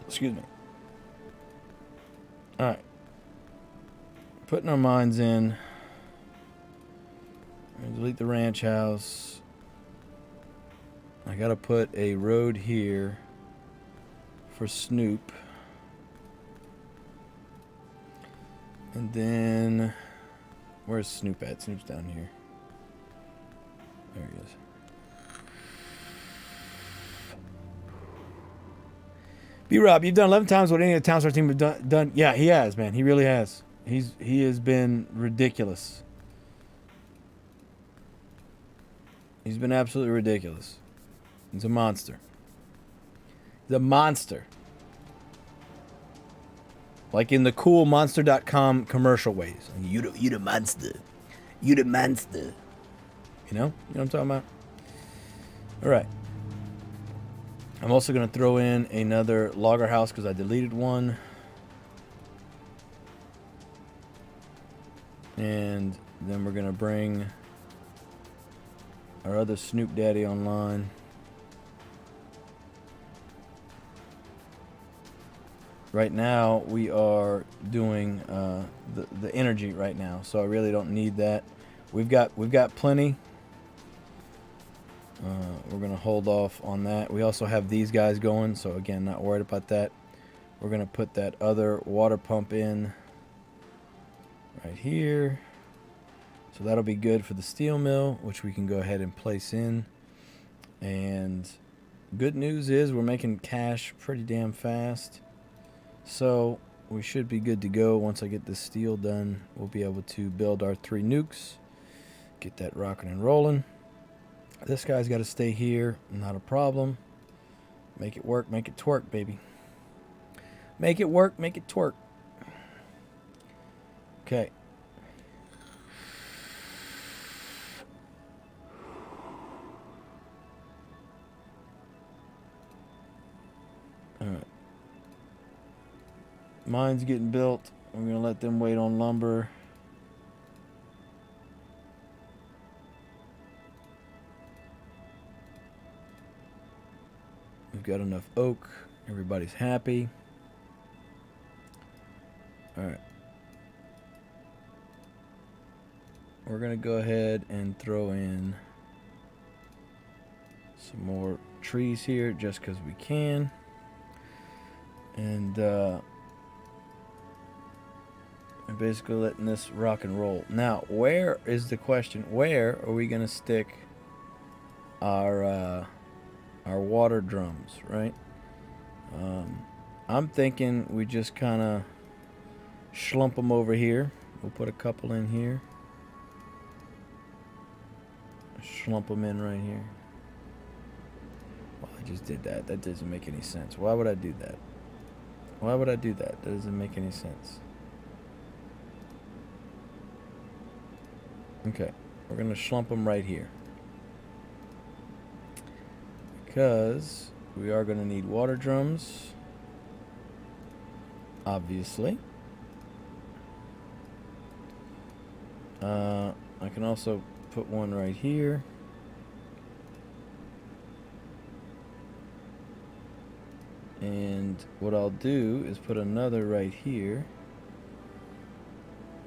Excuse me. Alright. Putting our mines in. Delete the ranch house. I gotta put a road here for Snoop. And then... Where's Snoop at? Snoop's down here. There he is. B-Rob, you've done 11 times what any of the Townstar team have done. Yeah, he has, man. He really has. He has been ridiculous. He's been absolutely ridiculous. He's a monster. He's a monster. Like in the cool monster.com commercial ways. You the monster. You the monster. You know what I'm talking about? All right. I'm also going to throw in another logger house because I deleted one. And then we're going to bring our other Snoop Daddy online. Right now we are doing the energy right now, so I really don't need that. We've got plenty. We're gonna hold off on that. We also have these guys going, so again, not worried about that. We're gonna put that other water pump in right here, so that'll be good for the steel mill, which we can go ahead and place in. And good news is we're making cash pretty damn fast. So we should be good to go. Once I get this steel done, we'll be able to build our 3 nukes. Get that rocking and rolling. This guy's got to stay here. Not a problem. Make it work. Make it twerk, baby. Make it work. Make it twerk. Okay. All right. Mine's getting built. I'm going to let them wait on lumber. We've got enough oak. Everybody's happy. Alright. We're going to go ahead and throw in some more trees here just because we can. And basically letting this rock and roll. Now, where is the question? Where are we going to stick our water drums, right? I'm thinking we just kind of slump them over here. We'll put a couple in here. Slump them in right here. Well, I just did that. That doesn't make any sense. Why would I do that? Why would I do that? That doesn't make any sense. Okay, we're going to slump them right here. Because we are going to need water drums. Obviously. I can also put one right here. And what I'll do is put another right here.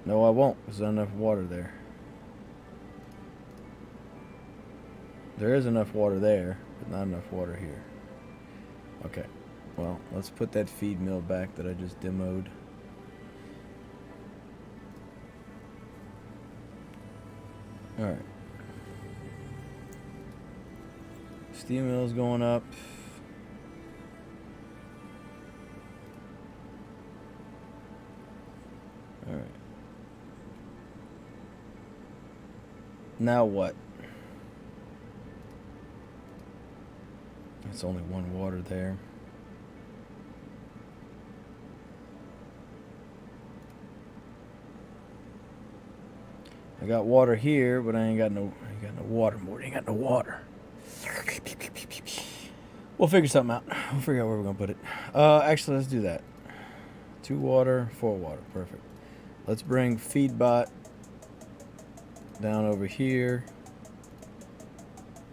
No, I won't, because there's not enough water there. There is enough water there, but not enough water here. Okay, well, let's put that feed mill back that I just demoed. Alright. Steel mill's going up. Alright. Now what? It's only one water there. I got water here, but I ain't got no water more. Ain't got no water. We'll figure something out. We'll figure out where we're gonna put it. Actually, let's do that. 2 water, 4 water. Perfect. Let's bring feedbot down over here.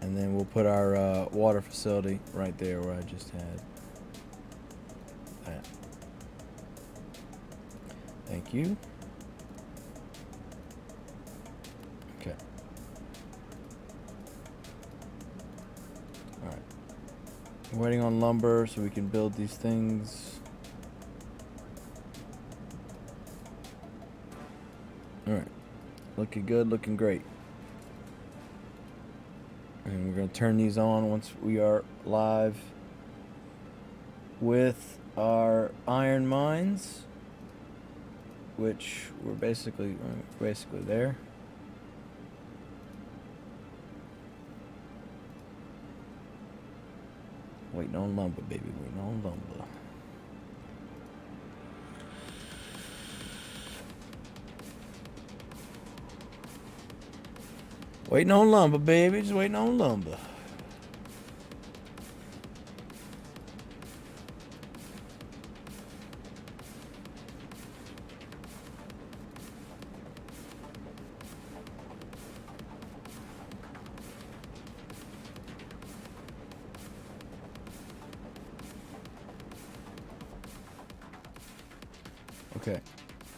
And then we'll put our water facility right there where I just had that. Thank you. Okay. Alright. Waiting on lumber so we can build these things. Alright. Looking good, looking great. And we're going to turn these on once we are live with our iron mines, which we're basically there. Waiting on lumber, baby. Waiting on lumber. Waiting on lumber, baby. Just waiting on lumber. Okay.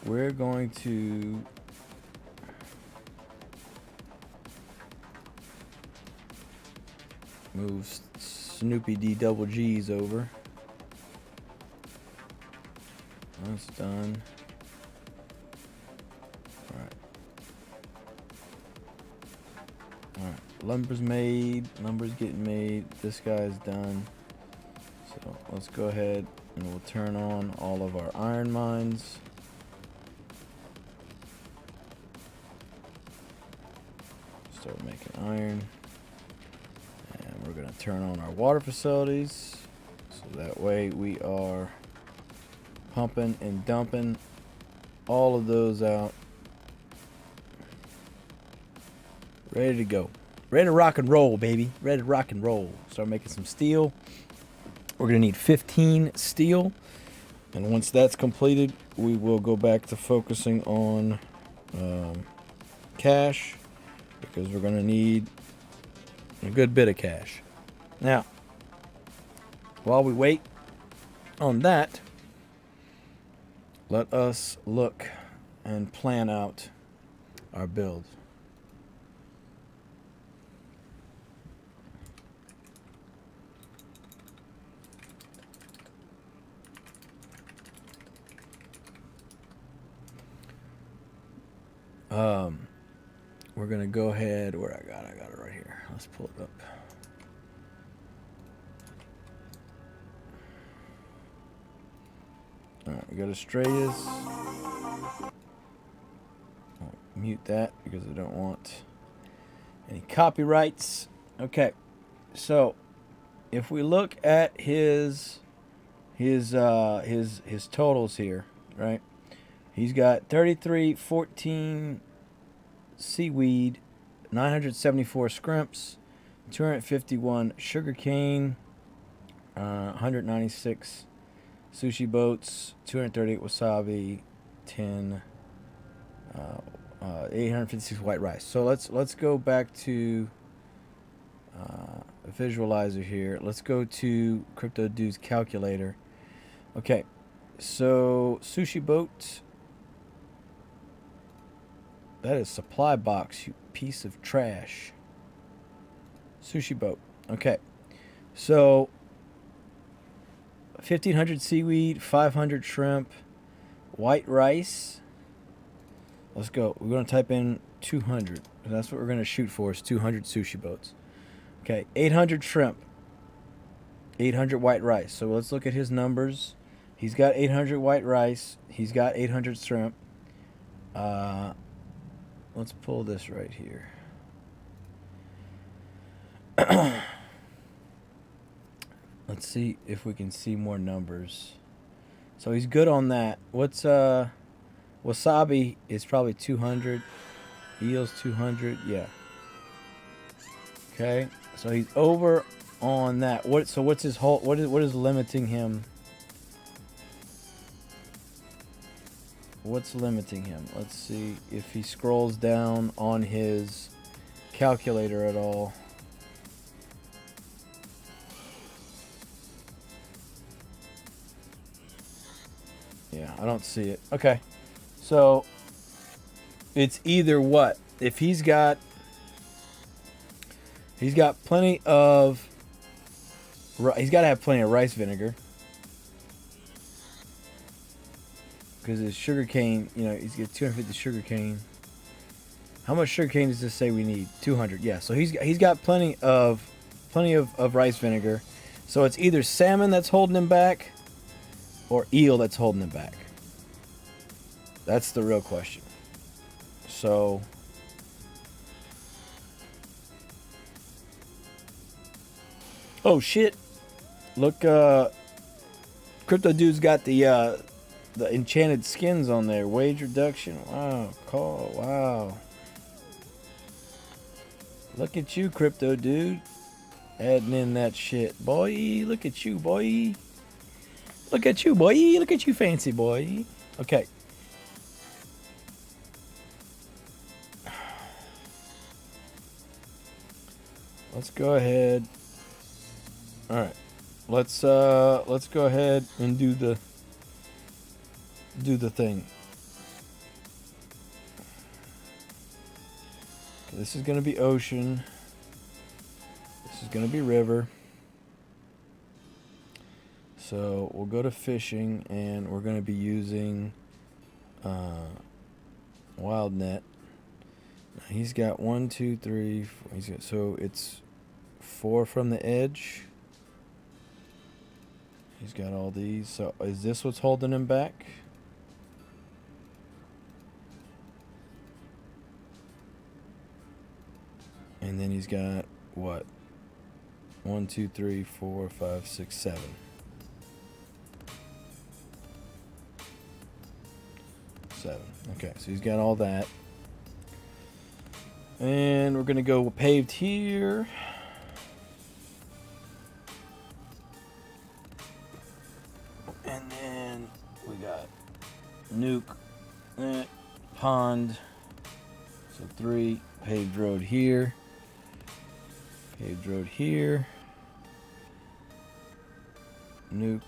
We're going to move Snoopy D double G's over. That's done. Alright. Alright. Lumber's made. Lumber's getting made. This guy's done. So let's go ahead and we'll turn on all of our iron mines. Start making iron. We're going to turn on our water facilities so that way we are pumping and dumping all of those out. Ready to go. Ready to rock and roll, baby. Ready to rock and roll. Start making some steel. We're going to need 15 steel. And once that's completed, we will go back to focusing on cash, because we're going to need a good bit of cash. Now, while we wait on that, let us look and plan out our build. We're gonna go ahead where I got it right here. Let's pull it up. Alright, we got Australia's. I'll mute that because I don't want any copyrights. Okay, so if we look at his totals here, right? He's got 3314 seaweed, 974 scrimps, 251 sugarcane, 196 sushi boats, 238 wasabi, 10, 856 white rice. So let's go back to a visualizer here. Let's go to Crypto Dude's calculator. Okay, so sushi boat. That is supply box, you piece of trash. Sushi boat. Okay. So 1,500 seaweed, 500 shrimp, white rice. Let's go. We're going to type in 200. That's what we're going to shoot for, is 200 sushi boats. Okay, 800 shrimp, 800 white rice. So let's look at his numbers. He's got 800 white rice. He's got 800 shrimp. Let's pull this right here. Let's see if we can see more numbers. So he's good on that. What's wasabi is probably 200. Eels 200. Yeah. Okay. So he's over on that. So what's his whole? What is limiting him? What's limiting him? Let's see if he scrolls down on his calculator at all. Yeah, I don't see it. Okay. So it's either what? If he's got plenty of, he's got to have plenty of rice vinegar. Because his sugar cane, you know, he's got 250 sugar cane. How much sugar cane does this say we need? 200. Yeah, so he's got plenty of rice vinegar. So it's either salmon that's holding him back, or eel that's holding him back. That's the real question. So oh shit! Look, Crypto Dude's got the enchanted skins on there. Wage reduction. Wow. Call. Wow. Look at you, Crypto Dude. Adding in that shit. Boy, look at you, boy. Look at you, boy. Look at you, fancy boy. Okay. Let's go ahead. All right. Let's go ahead and do the thing. Okay, this is going to be ocean. This is going to be river. So we'll go to fishing, and we're going to be using wild net. He's got 1, 2, 3, 4. He's got, so it's 4 from the edge. He's got all these. So is this what's holding him back? And then he's got what? 1, 2, 3, 4, 5, 6, 7. 7. Okay, so he's got all that. And we're gonna go paved here. And then we got nuke, pond. So 3, paved road here. Paved road here. Nuke.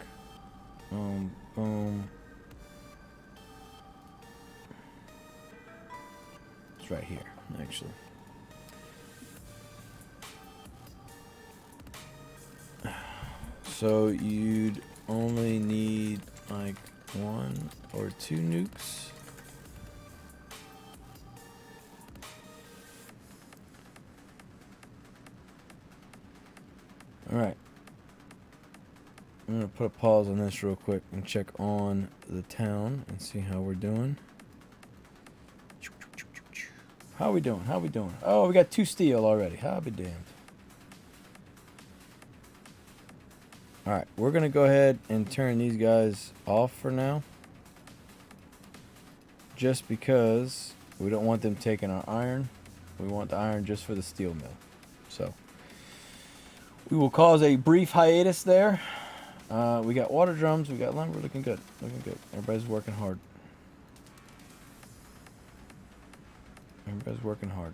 Boom, boom. It's right here, actually. So you'd only need like 1 or 2 nukes. Alright. I'm going to put a pause on this real quick and check on the town and see how we're doing. How are we doing? How are we doing? Oh, we got 2 steel already. I'll be damned. Alright, we're going to go ahead and turn these guys off for now. Just because we don't want them taking our iron. We want the iron just for the steel mill. So we will cause a brief hiatus there. We got water drums. We got lumber. Looking good. Looking good. Everybody's working hard. Everybody's working hard.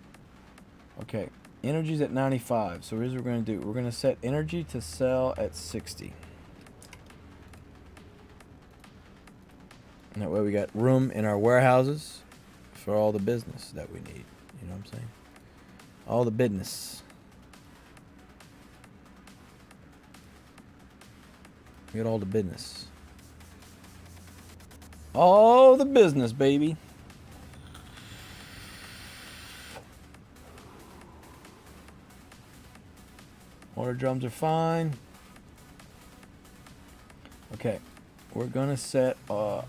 Okay. Energy's at 95. So here's what we're going to do. We're going to set energy to sell at 60. And that way we got room in our warehouses for all the business that we need. You know what I'm saying? All the business. We got all the business. All the business, baby. Water drums are fine. Okay. We're going to set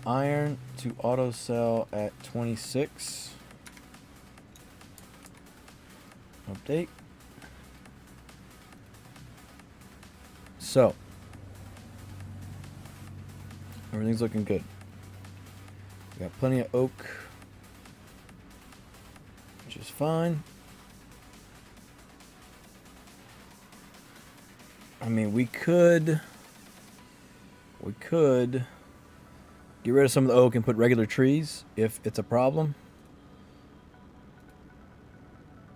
iron to auto sell at 26. Update. So. Everything's looking good. We got plenty of oak. which is fine. I mean, we could get rid of some of the oak and put regular trees if it's a problem.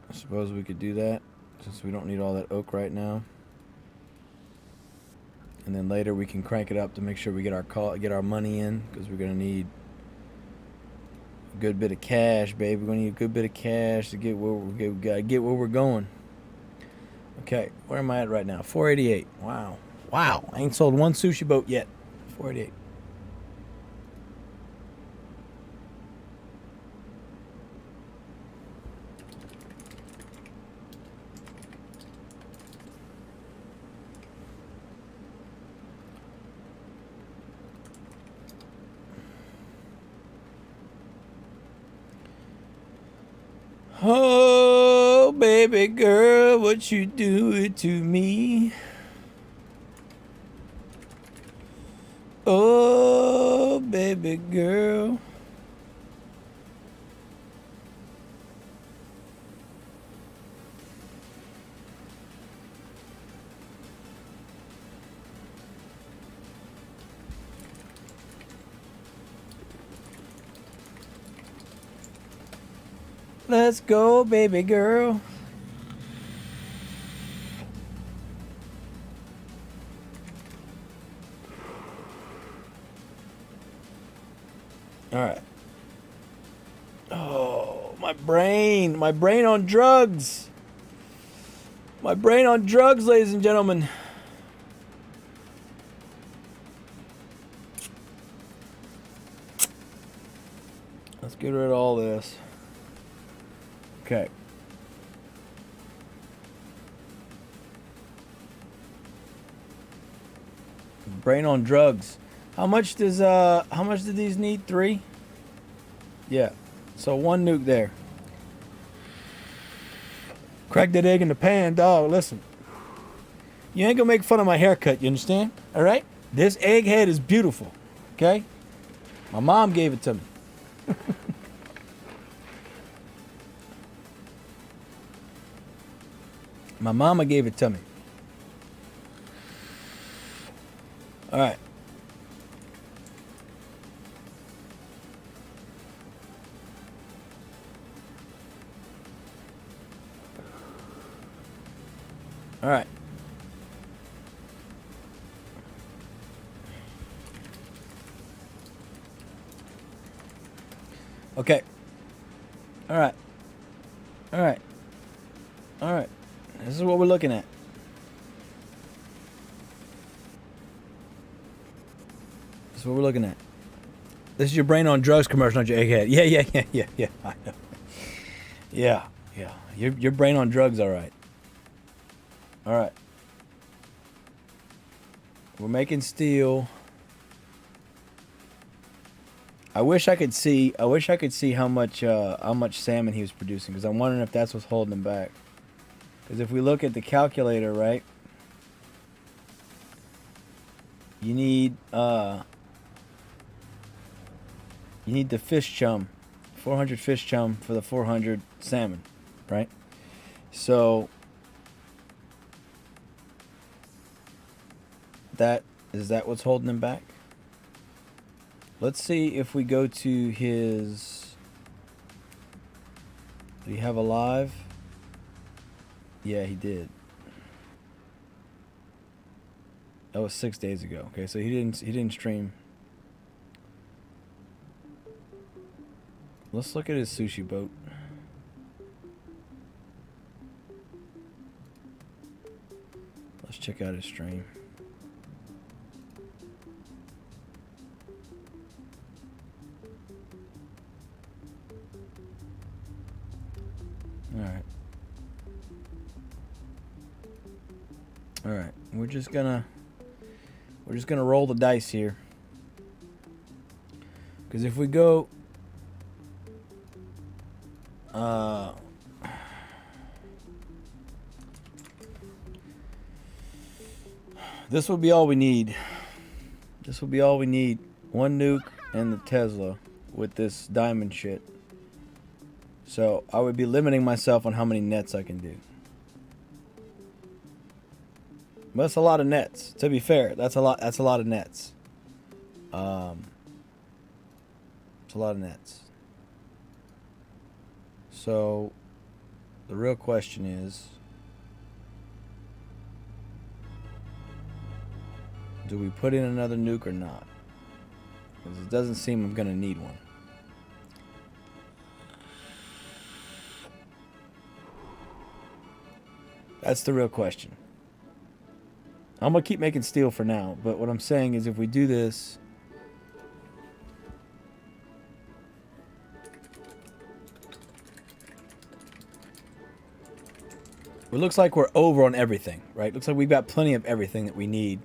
I suppose we could do that since we don't need all that oak right now. And then later we can crank it up to make sure we get our money in, because we're gonna need a good bit of cash, baby. We're gonna need a good bit of cash to get where we're going. Okay, where am I at right now? 488. Wow. Wow. I ain't sold one sushi boat yet. 488. Oh, baby girl, what you do to me? Oh, baby girl. Let's go, baby girl. All right. Oh, my brain on drugs. My brain on drugs, ladies and gentlemen. Let's get rid of all this. Okay. Brain on drugs. How much do these need? 3? Yeah. So 1 nuke there. Crack that egg in the pan, dog. Listen. You ain't gonna make fun of my haircut, you understand? Alright? This egghead is beautiful. Okay? My mom gave it to me. My mama gave it to me. All right. All right. Okay. All right. All right. All right. This is what we're looking at. This is what we're looking at. This is your brain on drugs commercial, not your egghead. Yeah. I know. Yeah. Your brain on drugs, all right. All right. We're making steel. I wish I could see how much salmon he was producing, because I'm wondering if that's what's holding him back. Because if we look at the calculator, right, you need the fish chum, 400 fish chum for the 400 salmon, right? So is that what's holding him back? Let's see if we go to his. Did he have a live? Yeah, he did. That was 6 days ago. Okay, so he didn't stream. Let's look at his sushi boat. Let's check out his stream. All right, we're just gonna roll the dice here, because if we go, this will be all we need. This will be all we need. 1 nuke and the Tesla with this diamond shit. So I would be limiting myself on how many nets I can do. But that's a lot of nets. To be fair, that's a lot. That's a lot of nets. It's a lot of nets. So the real question is, do we put in another nuke or not? Because it doesn't seem I'm going to need one. That's the real question. I'm going to keep making steel for now, but what I'm saying is if we do this, it looks like we're over on everything, right? Looks like we've got plenty of everything that we need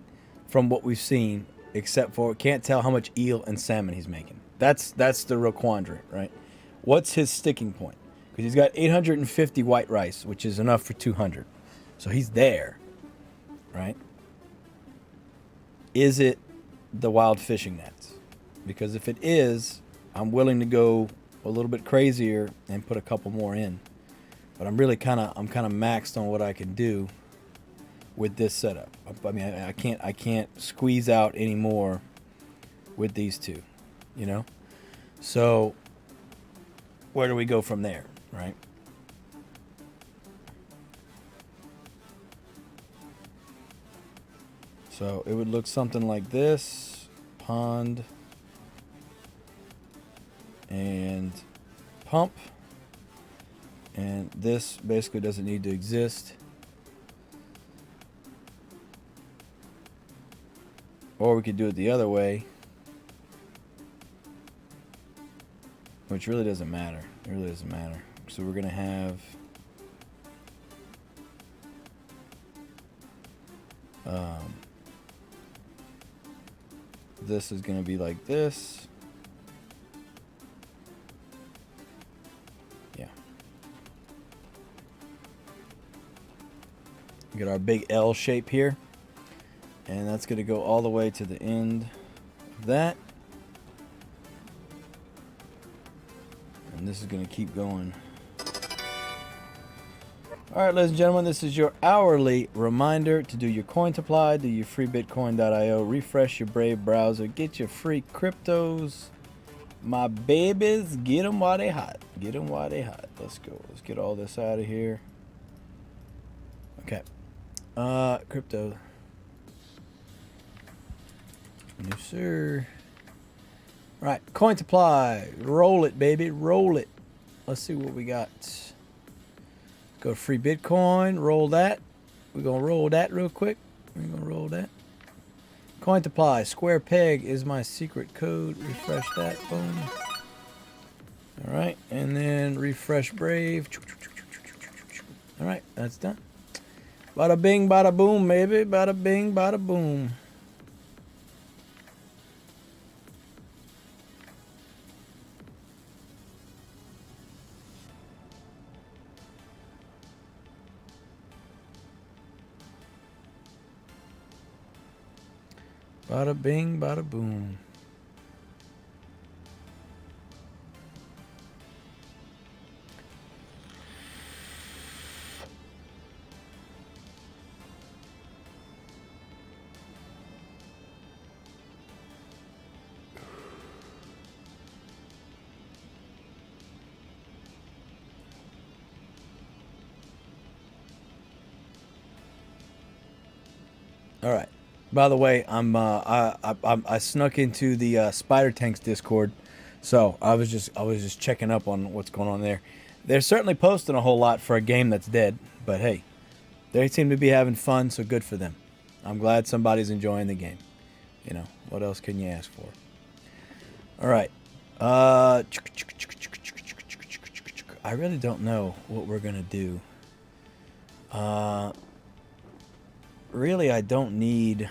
from what we've seen, except for can't tell how much eel and salmon he's making. That's the real quandary, right? What's his sticking point? Because he's got 850 white rice, which is enough for 200. So he's there, right? Is it the wild fishing nets? Because if it is, I'm willing to go a little bit crazier and put a couple more in. But I'm really kind of maxed on what I can do with this setup. I mean, I can't squeeze out any more with these two, you know? So where do we go from there, right? So it would look something like this. Pond and pump. And this basically doesn't need to exist. Or we could do it the other way, which really doesn't matter. It really doesn't matter. So we're going to have this is going to be like this. Yeah. We get our big L shape here. And that's going to go all the way to the end of that. And this is going to keep going. Alright, ladies and gentlemen, this is your hourly reminder to do your coin supply, do your free Bitcoin.io, refresh your Brave browser, get your free cryptos. My babies, get them while they hot. Get them while they hot. Let's go. Let's get all this out of here. Okay. Crypto. No, sir. Right, coin supply. Roll it, baby. Roll it. Let's see what we got. Go to free Bitcoin. Roll that. We're going to roll that real quick. We're going to roll that. Coin supply. Square peg is my secret code. Refresh that. Boom. All right. And then refresh Brave. All right. That's done. Bada bing, bada boom, baby. Bada bing, bada boom. Bada bing, bada boom. All right. By the way, I snuck into the Spider Tanks Discord, so I was just checking up on what's going on there. They're certainly posting a whole lot for a game that's dead, but hey, they seem to be having fun, so good for them. I'm glad somebody's enjoying the game. You know, what else can you ask for? All right. I really don't know what we're gonna do. Really, I don't need.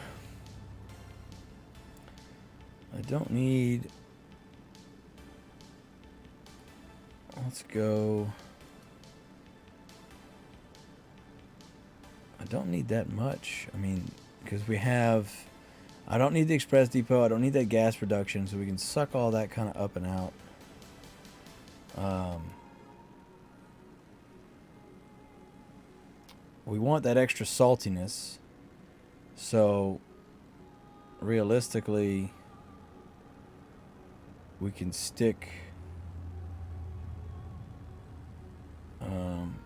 Let's go. I don't need that much. I mean, because we have. I don't need the express depot. I don't need that gas production, so we can suck all that kind of up and out. We want that extra saltiness. So, realistically, we can stick...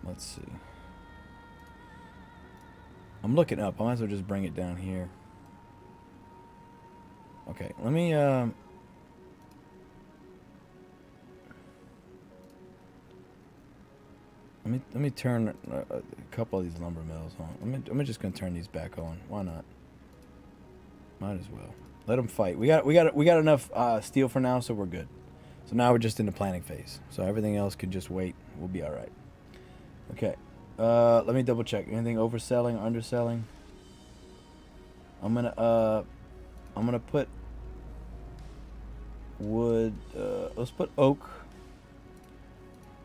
let's see. I'm looking up. I might as well just bring it down here. Okay, let me... let me turn a couple of these lumber mills on. I'm just gonna turn these back on. Why not? Might as well. Let them fight. We got enough steel for now, so we're good. So now we're just in the planning phase. So everything else can just wait. We'll be all right. Okay. Let me double check. Anything overselling, underselling? I'm gonna put wood. Let's put oak.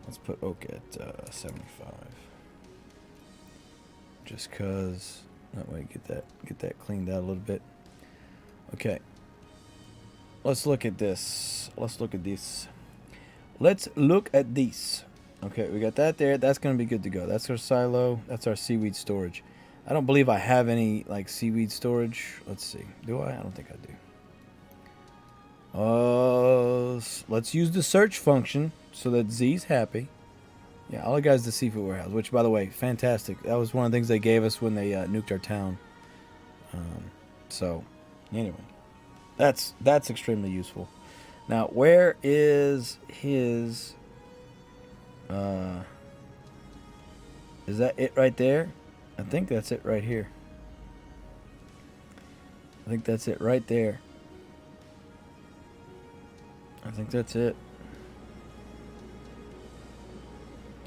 Let's put oak at 75. Just cause that way get that cleaned out a little bit. Okay. Let's look at this. Let's look at this. Let's look at these. Okay, we got that there. That's gonna be good to go. That's our silo. That's our seaweed storage. I don't believe I have any like seaweed storage. Let's see. Do I? I don't think I do. Let's use the search function so that Z's happy. Yeah, all the guys to Seafood Warehouse, which by the way, fantastic. That was one of the things they gave us when they nuked our town. So, anyway, that's extremely useful. Now, where is his? Is that it right there? I think that's it right here. I think that's it right there. I think that's it.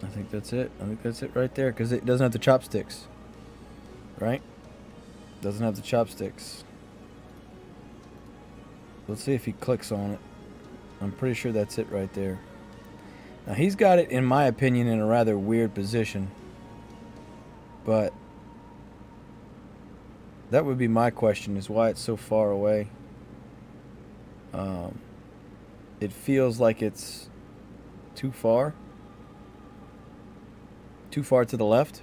I think that's it. I think that's it right there, because it doesn't have the chopsticks. Right? Doesn't have the chopsticks. Let's see if he clicks on it. I'm pretty sure that's it right there. Now he's got it, in my opinion, in a rather weird position. But that would be my question, is why it's so far away. It feels like it's too far. Too far to the left.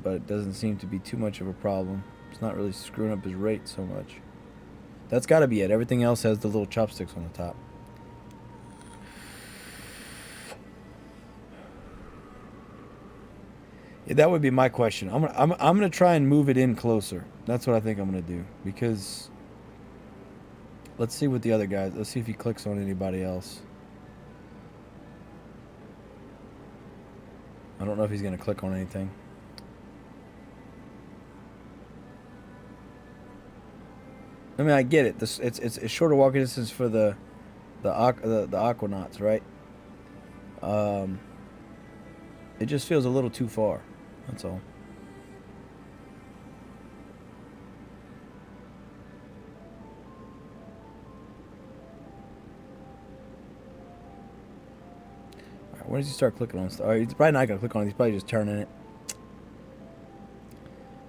But it doesn't seem to be too much of a problem. It's not really screwing up his rate so much. That's got to be it. Everything else has the little chopsticks on the top. Yeah, that would be my question. I'm gonna try and move it in closer. That's what I think I'm gonna do, because let's see what the other guys. Let's see if he clicks on anybody else. I don't know if he's gonna click on anything. I mean, I get it. It's shorter walking distance for the aquanauts, right? It just feels a little too far. That's all. All right, when does he start clicking on stuff? All right, he's probably not gonna click on it. He's probably just turning it.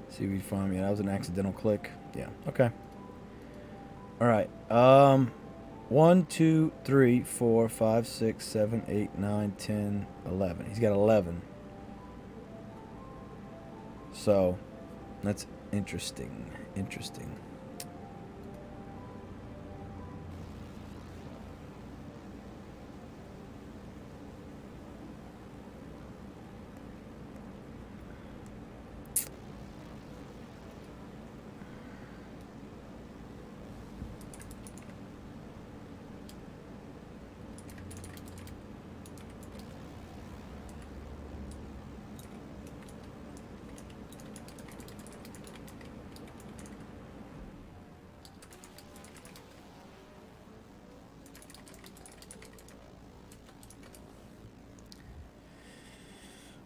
See if he find me. That was an accidental click. Yeah. Okay. All right. 1, 2, 3, 4, 5, 6, 7, 8, 9, 10, 11. He's got 11. So, that's interesting. Interesting.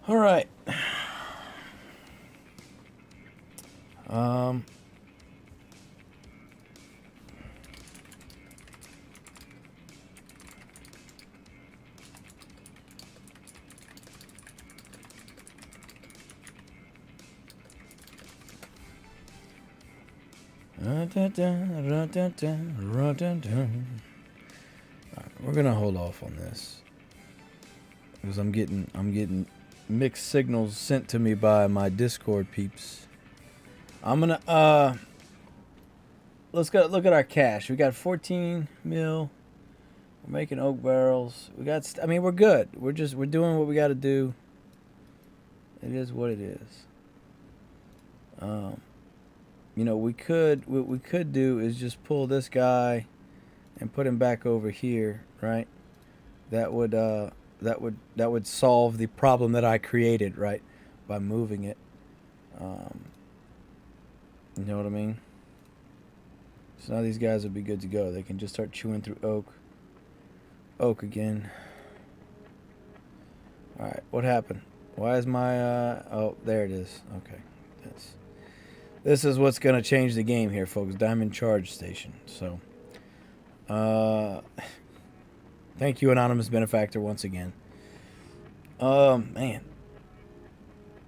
All right. We're gonna hold off on this because I'm getting mixed signals sent to me by my Discord peeps. I'm gonna let's go look at our cash. We got 14 mil. We're making oak barrels. We got. I mean, we're good. We're doing what we got to do. It is what it is. You know, what we could do is just pull this guy and put him back over here, right? That would solve the problem that I created, right? By moving it. You know what I mean? So now these guys will be good to go. They can just start chewing through oak again. All right, what happened? Why is my oh, there it is. Okay. This is what's going to change the game here, folks. Diamond charge station. So thank you, anonymous benefactor, once again. Man.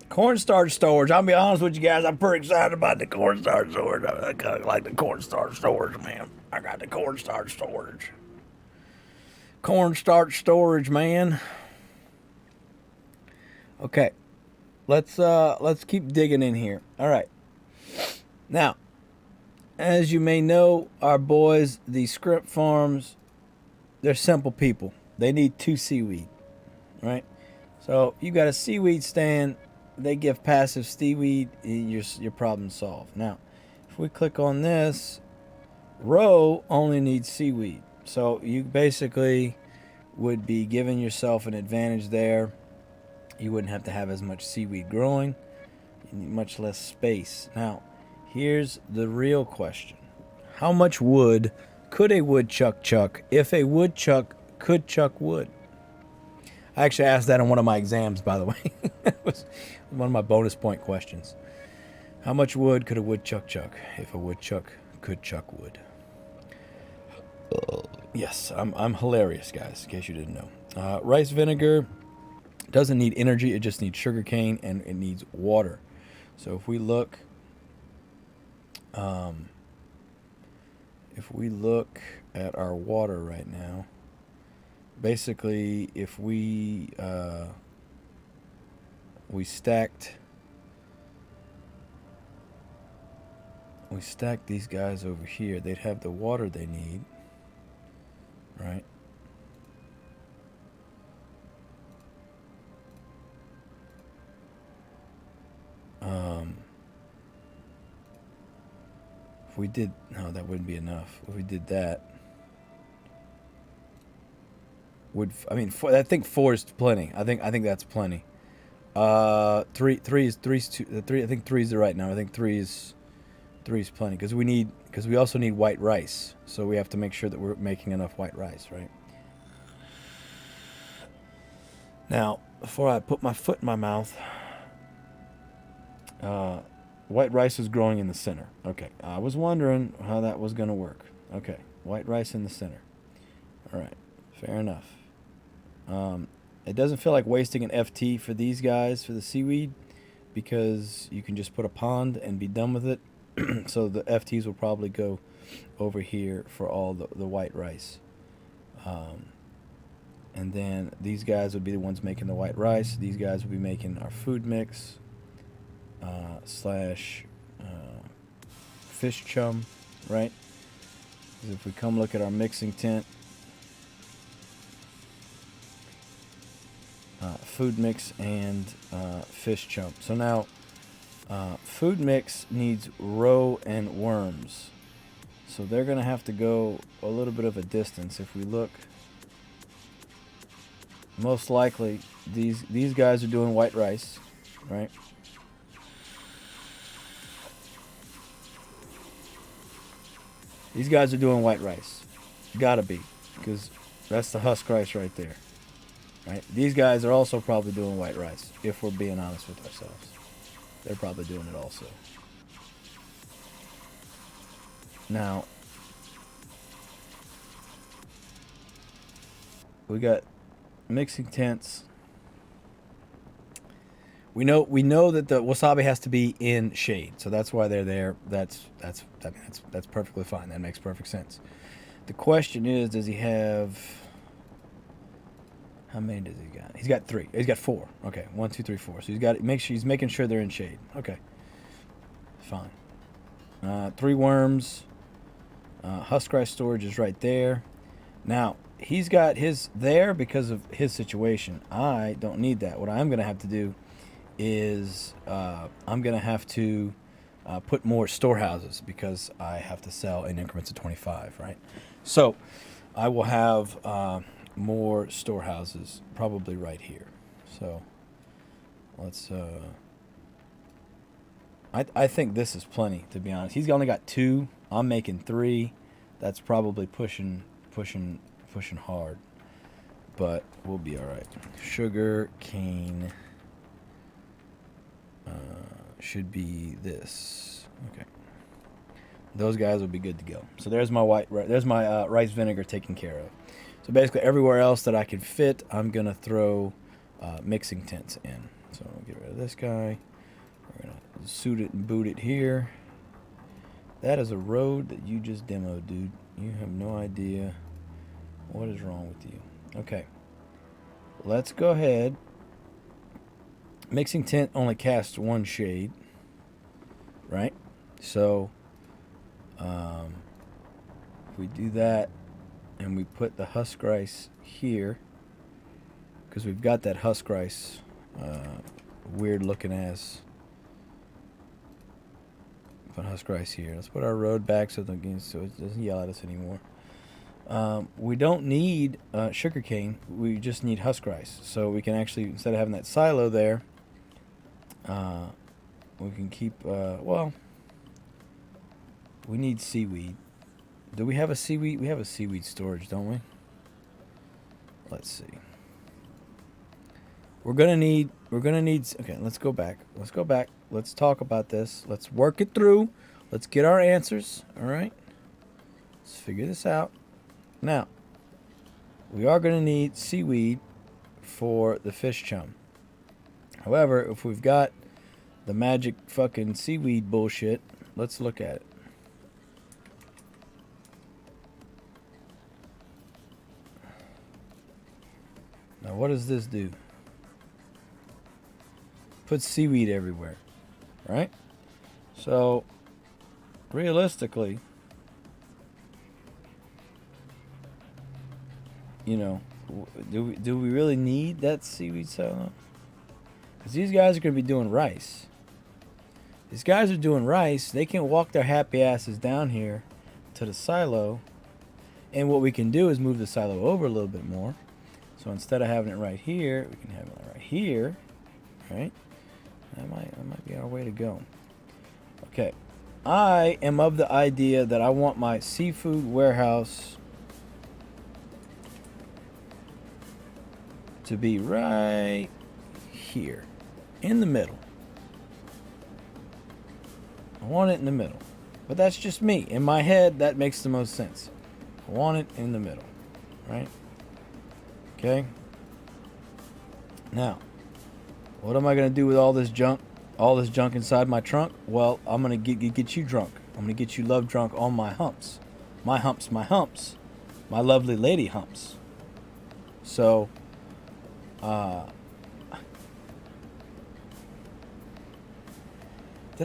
Cornstarch storage. I'll be honest with you guys. I'm pretty excited about the cornstarch storage. I kind of like the cornstarch storage, man. I got the cornstarch storage. Cornstarch storage, man. Okay. Let's keep digging in here. All right. Now, as you may know, our boys, the Script Farms, they're simple people. They need 2 seaweed, right? So you got a seaweed stand. They give passive seaweed. Your problem solved. Now, if we click on this, row only needs seaweed. So you basically would be giving yourself an advantage there. You wouldn't have to have as much seaweed growing. You need much less space. Now, here's the real question. How much wood could a woodchuck chuck if a woodchuck could chuck wood? I actually asked that on one of my exams, by the way. It was one of my bonus point questions. How much wood could a woodchuck chuck if a woodchuck could chuck wood? Yes, I'm hilarious, guys, in case you didn't know. Rice vinegar doesn't need energy. It just needs sugar cane, and it needs water. So if we look at our water right now, basically if we stacked these guys over here, they'd have the water they need, right? If we did, no, that wouldn't be enough. If we did that, I think 4 is plenty. I think that's plenty. Three's three. I think 3 is the right number. I think 3 is plenty because we also need white rice. So we have to make sure that we're making enough white rice, right? Now, before I put my foot in my mouth, white rice is growing in the center. Okay, I was wondering how that was going to work. Okay, white rice in the center. All right, fair enough. It doesn't feel like wasting an FT for these guys, for the seaweed, because you can just put a pond and be done with it. So the FTs will probably go over here for all the white rice. And then these guys would be the ones making the white rice. These guys will be making our food mix. Slash fish chum, right? Because if we come look at our mixing tent, food mix and fish chum. So now food mix needs roe and worms, so they're gonna have to go a little bit of a distance. If we look, most likely these guys are doing white rice, right? These guys are doing white rice. Gotta be, because that's the husk rice right there. Right? These guys are also probably doing white rice, if we're being honest with ourselves. They're probably doing it also. Now, we got mixing tents. We know that the wasabi has to be in shade, so that's why they're there. That's perfectly fine. That makes perfect sense. The question is, does he have How many does he got? He's got 3. He's got 4. Okay, 1, 2, 3, 4. So he's got. He's making sure they're in shade. Okay, fine. 3 worms. Husk rice storage is right there. Now he's got his there because of his situation. I don't need that. What I'm gonna have to do is I'm gonna have to put more storehouses because I have to sell in increments of 25. Right. So I will have. More storehouses probably right here. So let's I think this is plenty, to be honest. He's only got 2. I'm making 3. That's probably pushing hard, but we'll be all right. Sugar cane should be this. Okay, those guys will be good to go. So there's my rice vinegar taken care of. So basically everywhere else that I can fit, I'm going to throw mixing tents in. So I'll get rid of this guy. We're going to suit it and boot it here. That is a road that you just demoed, dude. You have no idea what is wrong with you. Okay. Let's go ahead. Mixing tent only casts 1 shade. Right? So if we do that, and we put the husk rice here, because we've got that husk rice, weird looking ass. Put husk rice here. Let's put our road back so it doesn't yell at us anymore. We don't need sugarcane. We just need husk rice. So we can actually, instead of having that silo there, we can keep. Well, we need seaweed. Do we have a seaweed? We have a seaweed storage, don't we? Let's see. We're gonna need. Okay, let's go back. Let's talk about this. Let's work it through. Let's get our answers. All right. Let's figure this out. Now, we are gonna need seaweed for the fish chum. However, if we've got the magic fucking seaweed bullshit, let's look at it. Now, what does this do? Puts seaweed everywhere, right? So, realistically, you know, do we really need that seaweed silo? Because these guys are going to be doing rice. These guys are doing rice. They can walk their happy asses down here to the silo. And what we can do is move the silo over a little bit more. So instead of having it right here, we can have it right here, right? That might be our way to go. Okay. I am of the idea that I want my seafood warehouse to be right here, in the middle. I want it in the middle. But that's just me. In my head, that makes the most sense. I want it in the middle, right? Okay. Now, what am I going to do with all this junk? All this junk inside my trunk? Well, I'm going to get you drunk. I'm going to get you love drunk on my humps. My humps, my humps. My lovely lady humps. So, did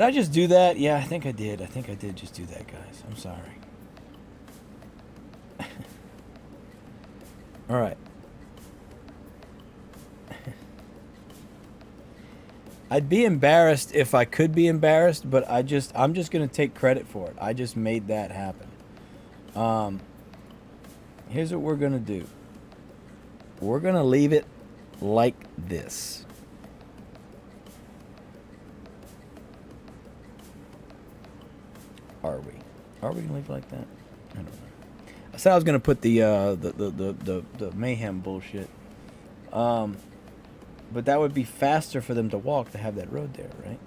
I just do that? Yeah, I think I did. I think I did just do that, guys. I'm sorry. All right. I'd be embarrassed if I could be embarrassed, but I'm just going to take credit for it. I just made that happen. Here's what we're going to do. We're going to leave it like this. Are we going to leave it like that? I don't know. I said I was going to put the mayhem bullshit. But that would be faster for them to walk to have that road there, right?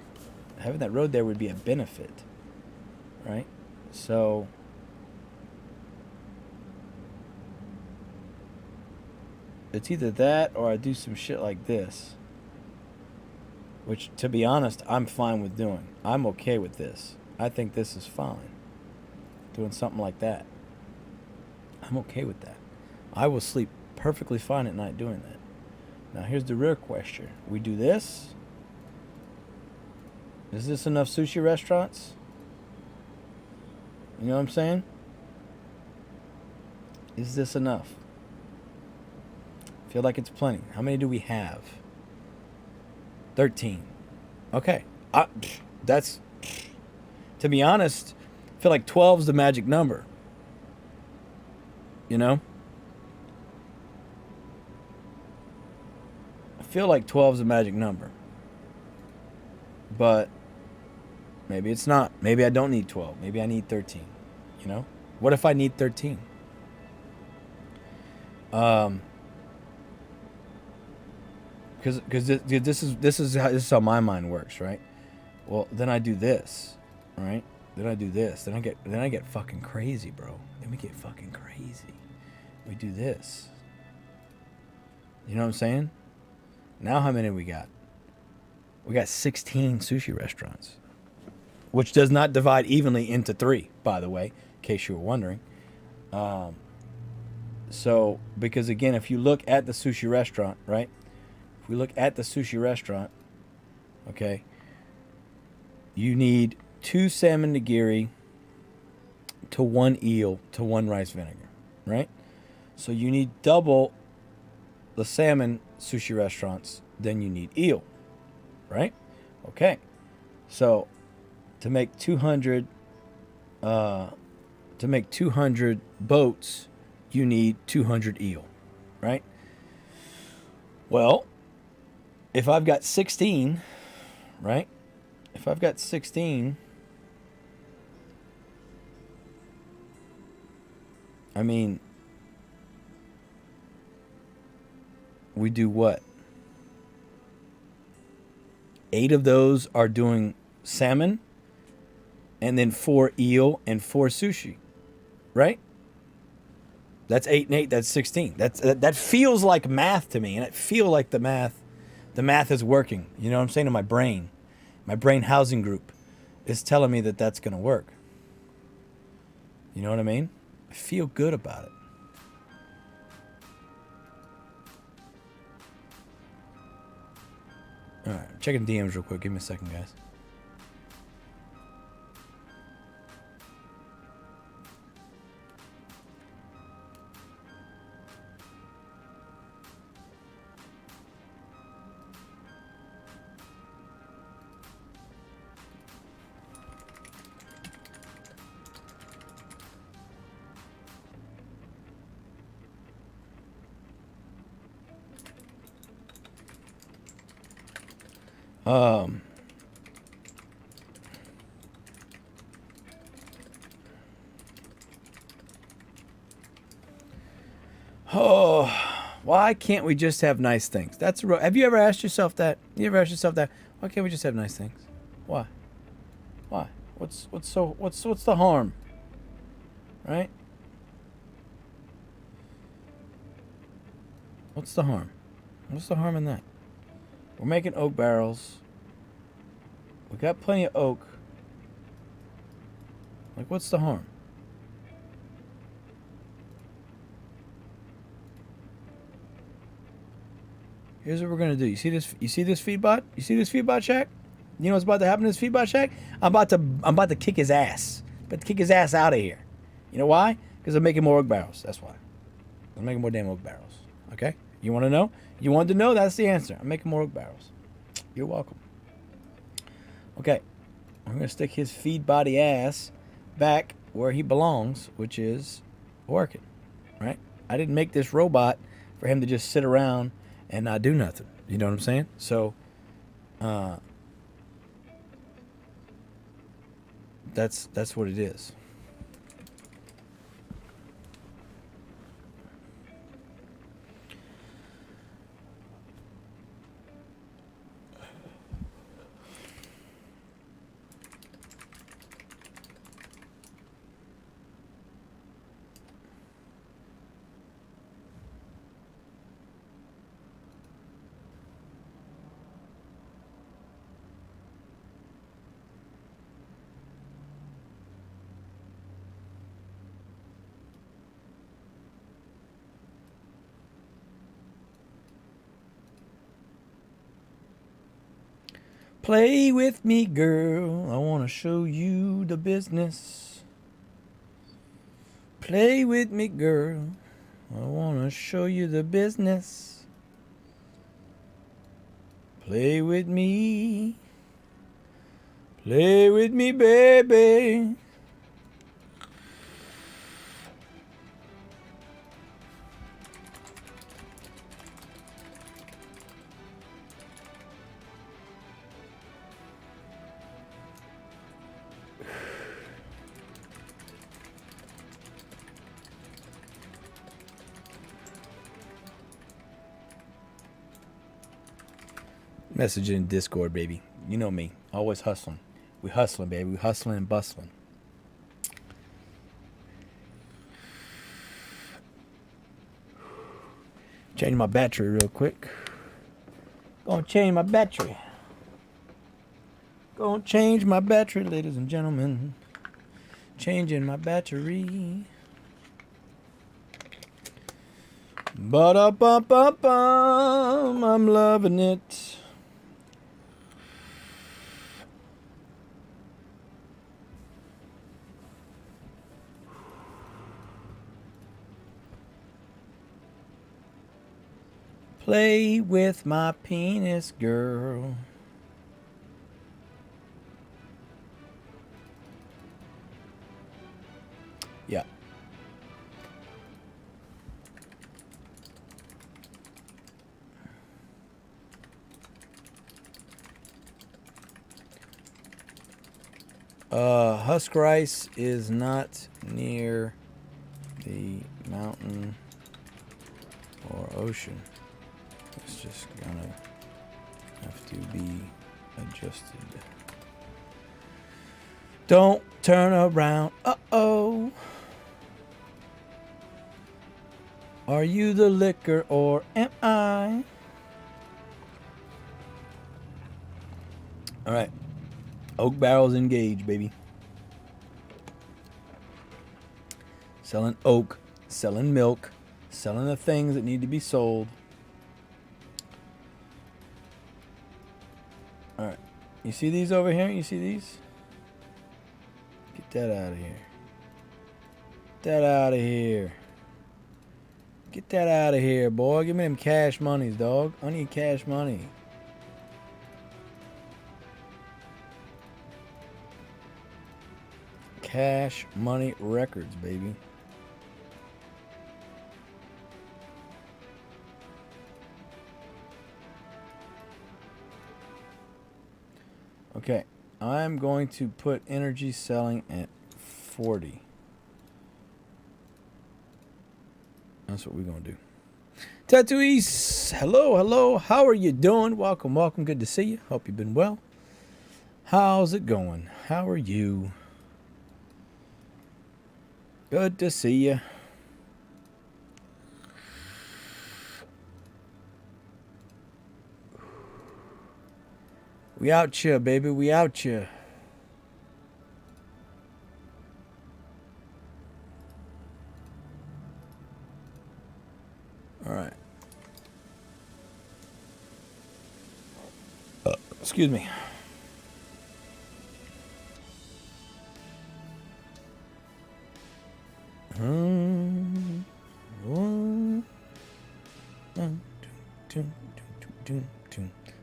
Having that road there would be a benefit, right? So, it's either that or I do some shit like this. Which, to be honest, I'm fine with doing. I'm okay with this. I think this is fine. Doing something like that. I'm okay with that. I will sleep perfectly fine at night doing that. Now here's the real question. We do this. Is this enough sushi restaurants? You know what I'm saying? Is this enough? Feel like it's plenty. How many do we have? 13. Okay. That's, to be honest, I feel like 12 is the magic number. You know? I feel like 12 is the magic number. But maybe it's not. Maybe I don't need 12. Maybe I need 13. You know? What if I need 13? Because this is how my mind works, right? Well, then I do this, right? Then I do this. Then I get fucking crazy, bro. Then we get fucking crazy. We do this. You know what I'm saying? Now how many we got? We got 16 sushi restaurants, which does not divide evenly into 3, by the way, in case you were wondering. So, because again, if you look at the sushi restaurant, right? If we look at the sushi restaurant, okay, you need 2 salmon nigiri to 1 eel to 1 rice vinegar, right? So you need double the salmon sushi restaurants than you need eel, right? Okay, so to make 200 boats, you need 200 eel, right? Well, if I've got 16, right? If I've got 16, I mean, we do what? 8 of those are doing salmon, and then 4 eel and 4 sushi, right? That's 8 and 8. That's 16. That feels like math to me, and it feels like the math is working. You know what I'm saying? In my brain housing group is telling me that that's going to work. You know what I mean? I feel good about it. All right, I'm checking DMs real quick. Give me a second, guys. Oh, why can't we just have nice things? Have you ever asked yourself that? Why can't we just have nice things? Why? What's the harm? Right? What's the harm? What's the harm in that? We're making oak barrels. We got plenty of oak. Like, what's the harm? Here's what we're gonna do. You see this? You see this feedbot? You see this feedbot shack? You know what's about to happen to this feedbot shack? I'm about to kick his ass. But kick his ass out of here. You know why? Because I'm making more oak barrels. That's why. I'm making more damn oak barrels. Okay? You want to know? You wanted to know? That's the answer. I'm making more oak barrels. You're welcome. Okay. I'm gonna stick his feed body ass back where he belongs, which is working. Right? I didn't make this robot for him to just sit around and not do nothing. You know what I'm saying? So, that's what it is. Play with me, girl. I want to show you the business. Play with me, girl. I want to show you the business. Play with me. Play with me, baby. Message in Discord, baby. You know me. Always hustling. We hustling, baby. We hustling and bustling. Change my battery real quick. Gonna change my battery. Gonna change my battery, ladies and gentlemen. Changing my battery. Ba-da-bum-bum-bum. I'm loving it. Play with my penis, girl. Yeah. Husk rice is not near the mountain or ocean. It's just gonna have to be adjusted. Don't turn around. Uh-oh. Are you the liquor or am I? All right. Oak barrels engaged, baby. Selling oak, selling milk, selling the things that need to be sold. All right. You see these over here? You see these? Get that out of here. Get that out of here. Get that out of here, boy. Give me them cash monies, dog. I need cash money. Cash Money Records, baby. Okay, I'm going to put energy selling at 40. That's what we're going to do. Tattooies, hello, hello. How are you doing? Welcome, welcome. Good to see you. Hope you've been well. How's it going? How are you? Good to see you. We out here, baby. We out here. All right. Excuse me.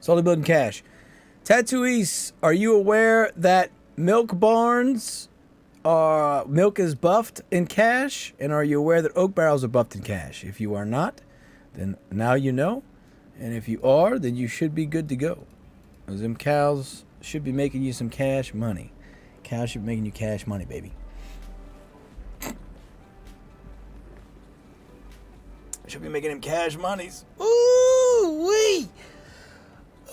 Slowly building cash. Tattooies, are you aware that milk barns milk is buffed in cash? And are you aware that oak barrels are buffed in cash? If you are not, then now you know. And if you are, then you should be good to go. Because them cows should be making you some cash money. Cows should be making you cash money, baby. Should be making them cash monies. Ooh wee!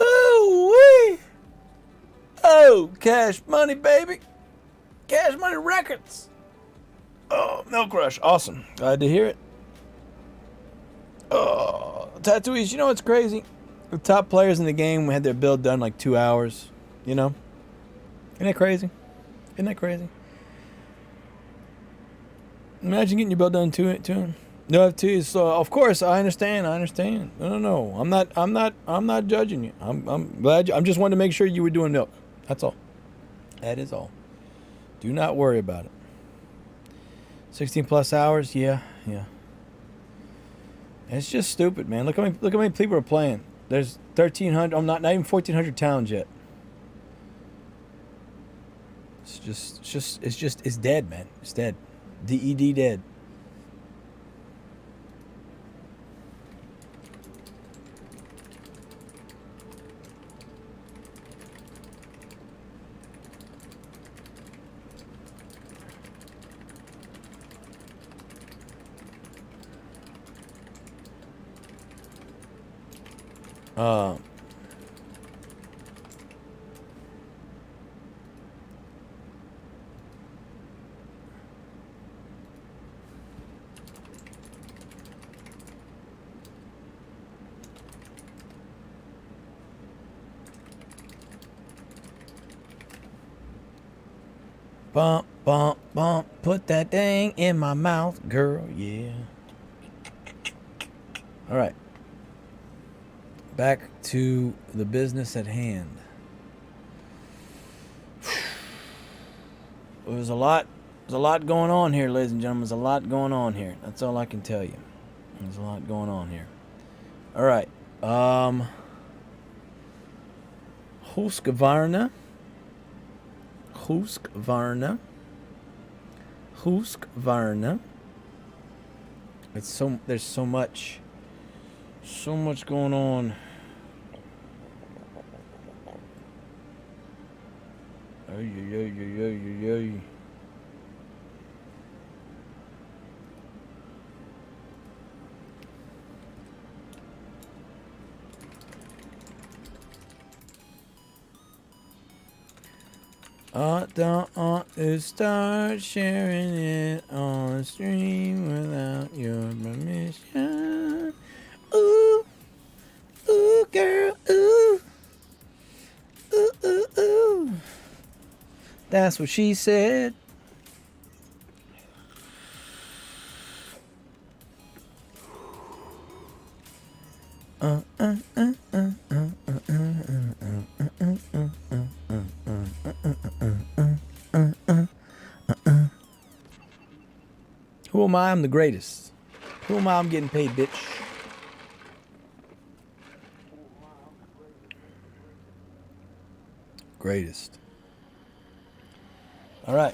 Ooh wee! Oh, cash money, baby. Cash Money Records. Oh, Milk Rush. Awesome. Glad to hear it. Oh, Tattooies, you know what's crazy? The top players in the game had their build done like 2 hours. You know? Isn't that crazy? Isn't that crazy? Imagine getting your build done in No, so of course I understand. No. I'm not judging you. I'm glad. I'm just wanting to make sure you were doing milk. That's all. That is all. Do not worry about it. 16 plus hours. Yeah. It's just stupid, man. Look how many people are playing. There's 1,300. I'm not even 1,400 towns yet. It's dead, man. It's dead. DED dead. Bump, bump, bump. Put that thing in my mouth, girl. Yeah. All right. Back to the business at hand. There's a lot going on here, ladies and gentlemen. There's a lot going on here. That's all I can tell you. There's a lot going on here. All right. HOGWARTS. There's so much going on. Ay. Don't want to start sharing it on the stream without your permission. Ooh, ooh, girl, ooh, ooh, ooh, ooh. That's what she said. Who am I? I'm the greatest. Who am I? I'm getting paid, bitch. Greatest. All right.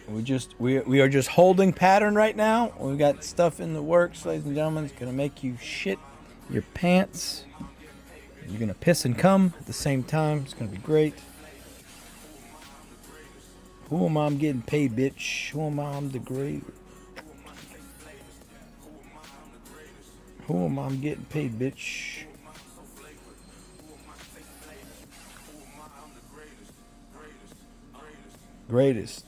We are just holding pattern right now. We've got stuff in the works, ladies and gentlemen. It's gonna make you shit your pants. You're gonna piss and cum at the same time. It's gonna be great. Who am I? I'm getting paid, bitch. Who am I? I'm the great. Who am I? I'm getting paid, bitch. Greatest.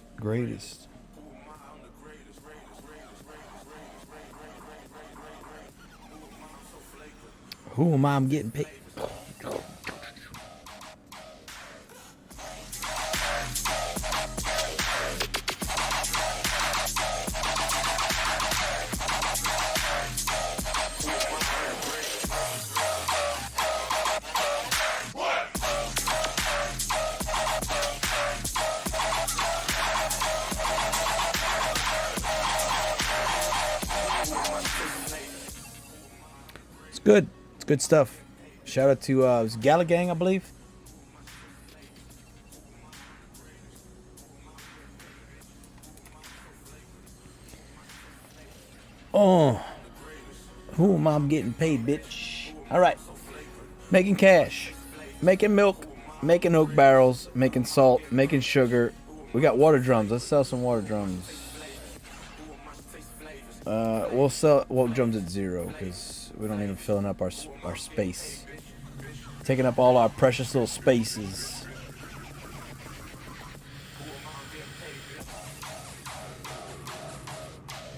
Who am I? I'm getting paid. Good. It's good stuff. Shout out to Gala Gang, I believe. Oh. Who am I? I'm getting paid, bitch. All right. Making cash. Making milk. Making oak barrels. Making salt. Making sugar. We got water drums. Let's sell some water drums. We'll sell water drums at 0 because we don't even filling up our space. Taking up all our precious little spaces.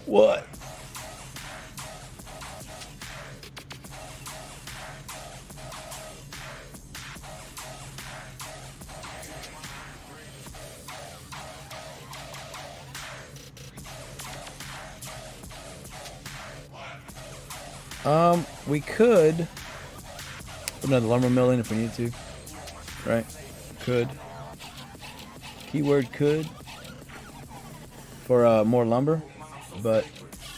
What? We could put another lumber mill in if we need to. Right? Could. Keyword could. For more lumber. But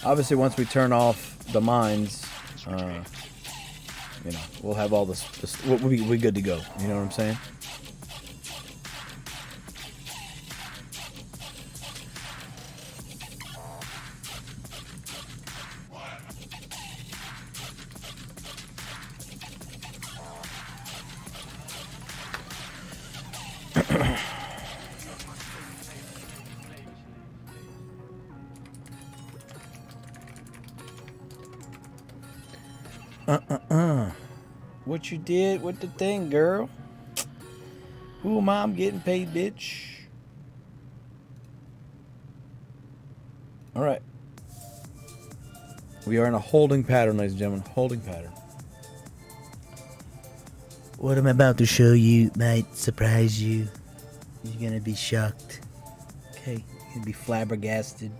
obviously once we turn off the mines, you know, we'll have all this we'll be good to go. You know what I'm saying? What you did with the thing, girl? Ooh, mom getting paid, bitch. All right. We are in a holding pattern, ladies and gentlemen. Holding pattern. What I'm about to show you might surprise you. You're gonna be shocked. Okay, you're gonna be flabbergasted.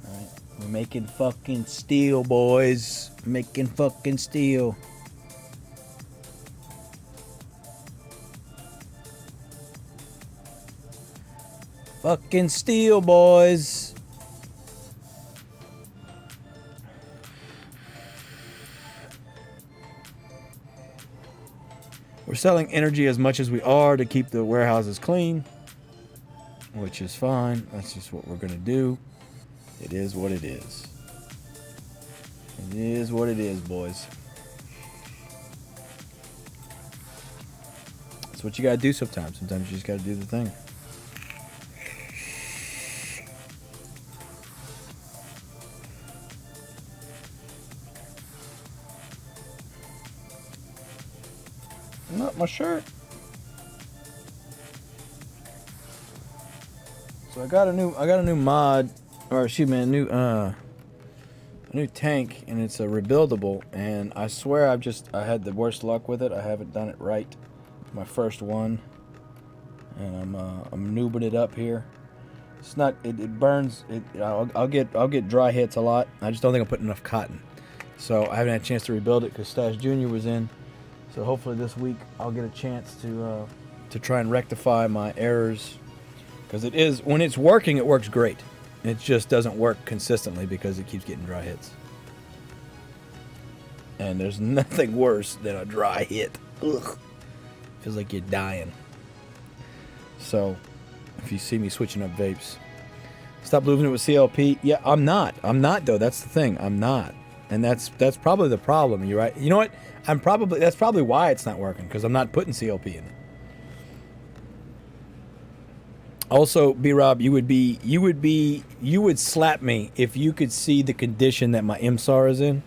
All right, we're making fucking steel, boys. Making fucking steel. Fucking steel, boys. We're selling energy as much as we are to keep the warehouses clean, which is fine. That's just what we're going to do. It is what it is. It is what it is, boys. That's what you got to do sometimes. Sometimes you just got to do the thing. Not my shirt. So I got a new mod, or excuse me, a new tank, and it's a rebuildable. And I swear I had the worst luck with it. I haven't done it right. My first one, and I'm noobing it up here. It's not. It burns. I'll get dry hits a lot. I just don't think I'm putting enough cotton. So I haven't had a chance to rebuild it because Stash Jr. was in. So hopefully this week I'll get a chance to try and rectify my errors, because it is, when it's working, it works great. It just doesn't work consistently because it keeps getting dry hits. And there's nothing worse than a dry hit. Ugh. Feels like you're dying. So if you see me switching up vapes, stop losing it with CLP. Yeah, I'm not though. That's the thing. I'm not. And that's probably the problem. You're right. You know what? That's probably why it's not working, because I'm not putting CLP in it. Also, B-Rob, you would slap me if you could see the condition that my MSAR is in.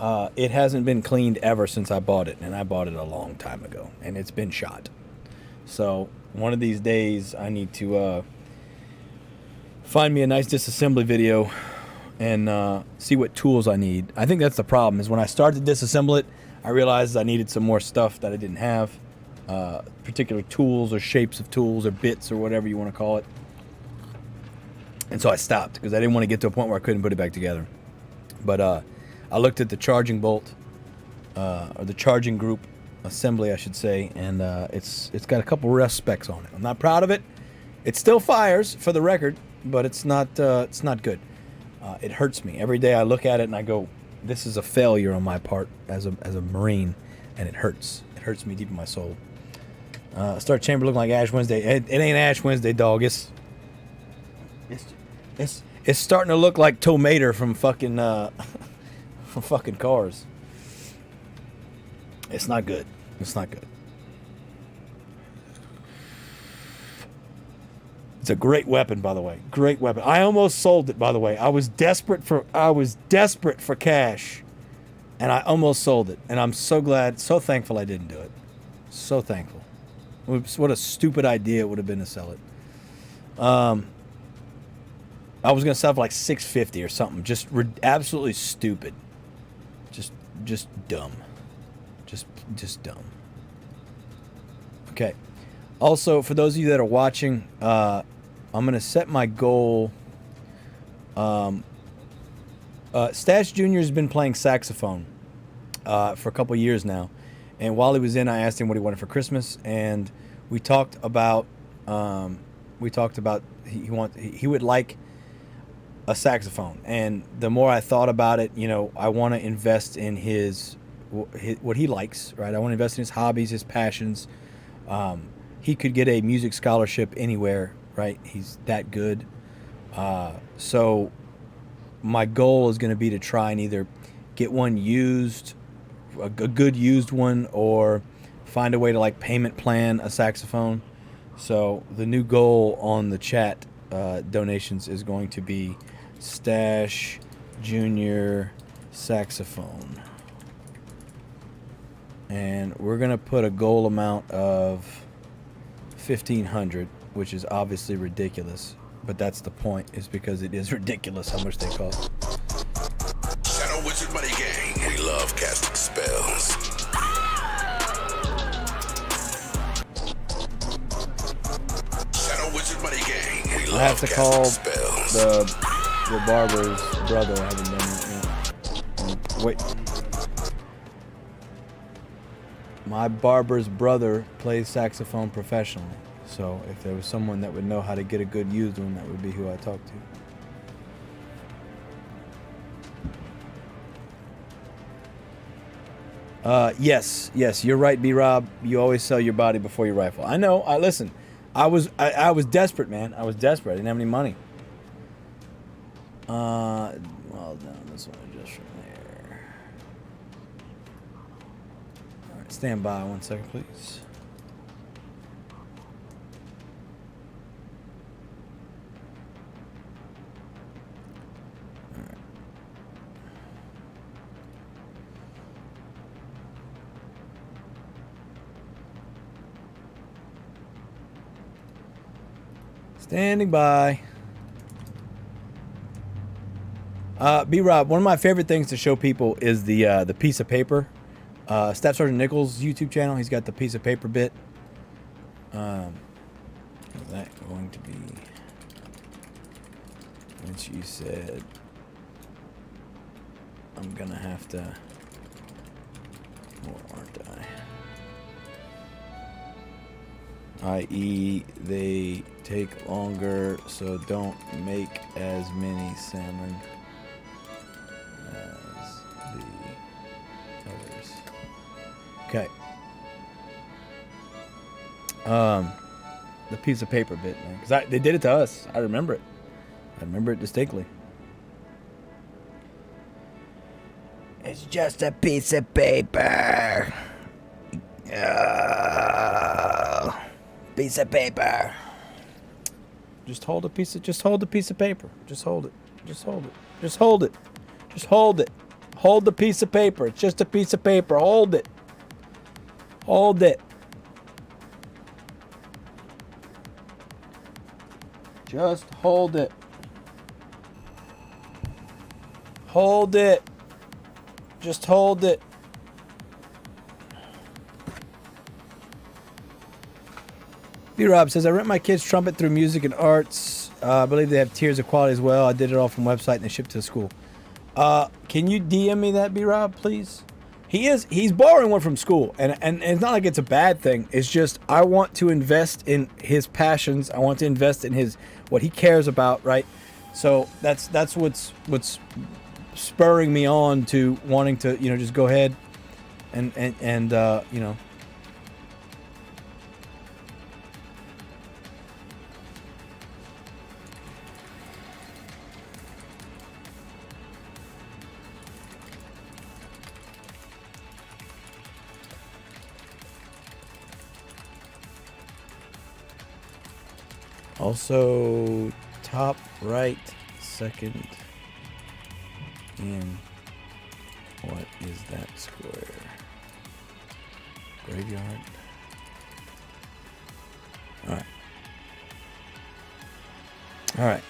It hasn't been cleaned ever since I bought it, and I bought it a long time ago, and it's been shot. So one of these days I need to find me a nice disassembly video and see what tools I need. I think that's the problem, is when I started to disassemble it, I realized I needed some more stuff that I didn't have, particular tools or shapes of tools or bits or whatever you want to call it. And so I stopped because I didn't want to get to a point where I couldn't put it back together. But I looked at the charging bolt, or the charging group assembly, I should say, and it's got a couple rough specs on it. I'm not proud of it. It still fires, for the record, but it's not good. It hurts me every day. I look at it and I go, this is a failure on my part as a Marine, and it hurts. It hurts me deep in my soul. Start chamber looking like Ash Wednesday. It ain't Ash Wednesday, dog. It's starting to look like Tomater from fucking from fucking Cars. It's not good. It's not good. It's a great weapon, by the way. Great weapon. I almost sold it, by the way. I was desperate for cash, and I almost sold it. And I'm so glad, so thankful I didn't do it. So thankful. What a stupid idea it would have been to sell it. I was gonna sell it for like $650 or something. Just absolutely stupid. Just dumb. Just dumb. Okay. Also, for those of you that are watching, I'm going to set my goal of Stash Jr. has been playing saxophone for a couple years now, and while he was in, I asked him what he wanted for Christmas, and we talked about he would like a saxophone, and the more I thought about it, you know, I want to invest in his what he likes, right? I want to invest in his hobbies, his passions. He could get a music scholarship anywhere, right? He's that good. So my goal is going to be to try and either get one used, a good used one, or find a way to like payment plan a saxophone. So the new goal on the chat donations is going to be Stash Junior saxophone. And we're going to put a goal amount of $1,500, which is obviously ridiculous. But that's the point, is because it is ridiculous how much they cost. Shadow Wizard Money Gang. We love casting spells. Shadow Wizard Money Gang. We love I have to call spells. the barber's brother. I haven't done it yet. Wait. My barber's brother plays saxophone professionally. So if there was someone that would know how to get a good used one, that would be who I talked to. Yes, you're right, B-Rob. You always sell your body before your rifle. I know. Listen. I was desperate, man. I was desperate. I didn't have any money. Well done. This one just from there. All right, stand by 1 second, please. Standing by. B-Rob, one of my favorite things to show people is the piece of paper. Staff Sergeant Nichols' YouTube channel, he's got the piece of paper bit. Is that going to be... Once you said... I'm going to have to... Or aren't I? I.e. they take longer, so don't make as many salmon as the others. Okay. The piece of paper bit, man, because they did it to us. I remember it. I remember it distinctly. It's just a piece of paper. Piece of paper. Just hold the piece of paper. Just hold it. Just hold it. Just hold it. Just hold it. Hold the piece of paper. It's just a piece of paper. Hold it. Hold it. Just hold it. Hold it. Just hold it. B-Rob says, I rent my kids' trumpet through Music and Arts. I believe they have tiers of quality as well. I did it all from website and they shipped to the school. Can you DM me that, B-Rob, please? He's borrowing one from school, and it's not like it's a bad thing. It's just I want to invest in his passions. I want to invest in what he cares about, right? So that's what's spurring me on to wanting to, just go ahead and also top right, second in, what is that square? Graveyard. All right.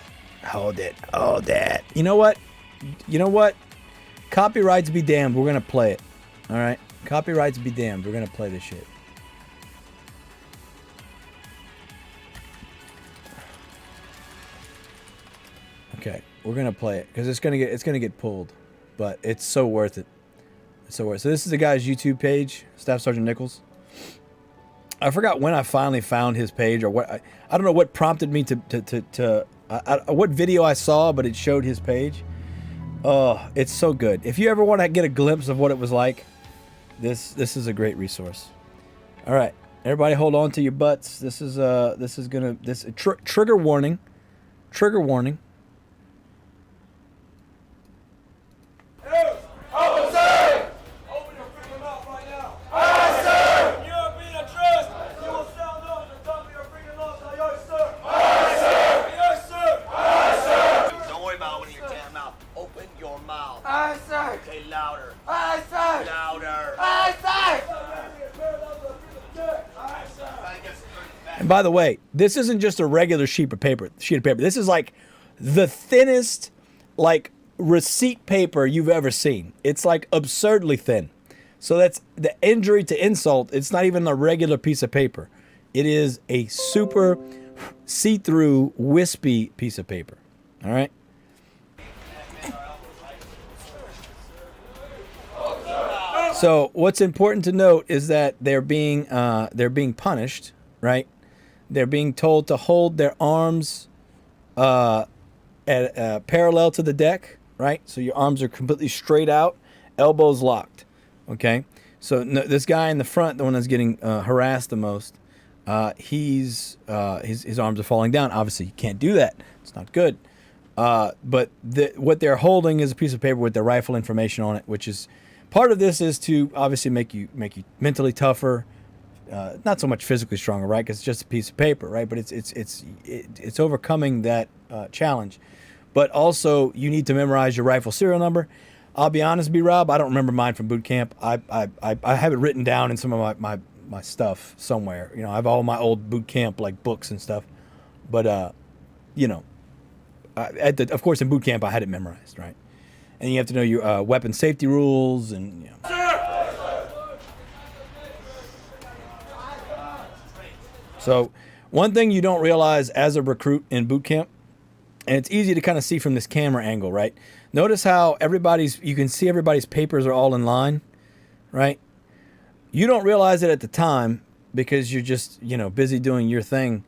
Hold it. Hold it. You know what? Copyrights be damned. We're going to play it. All right. Copyrights be damned. We're going to play this shit. Okay, we're gonna play it because it's gonna get pulled, but it's so worth it. It's so worth it. So this is the guy's YouTube page, Staff Sergeant Nichols. I forgot when I finally found his page, or what. I don't know what prompted me to what video I saw, but it showed his page. Oh, it's so good. If you ever want to get a glimpse of what it was like, this is a great resource. All right, everybody, hold on to your butts. This is trigger warning. Trigger warning. And by the way, this isn't just a regular sheet of paper. This is like the thinnest, like, receipt paper you've ever seen. It's like absurdly thin. So that's the injury to insult. It's not even a regular piece of paper. It is a super see-through, wispy piece of paper. All right. So what's important to note is that they're being punished, right? They're being told to hold their arms parallel to the deck, right? So your arms are completely straight out, elbows locked, okay? So this guy in the front, the one that's getting harassed the most, his arms are falling down. Obviously, you can't do that. It's not good. But what they're holding is a piece of paper with their rifle information on it, which is part of this is to obviously make you mentally tougher. Not so much physically stronger, right? Because it's just a piece of paper, right? But it's overcoming that challenge. But also, you need to memorize your rifle serial number. I'll be honest, B-Rob, I don't remember mine from boot camp. I have it written down in some of my stuff somewhere. You know, I have all my old boot camp like books and stuff. But you know, of course, in boot camp, I had it memorized, right? And you have to know your weapon safety rules and. You know. So one thing you don't realize as a recruit in boot camp, and it's easy to kind of see from this camera angle, right? Notice how you can see everybody's papers are all in line, right? You don't realize it at the time because you're just, you know, busy doing your thing.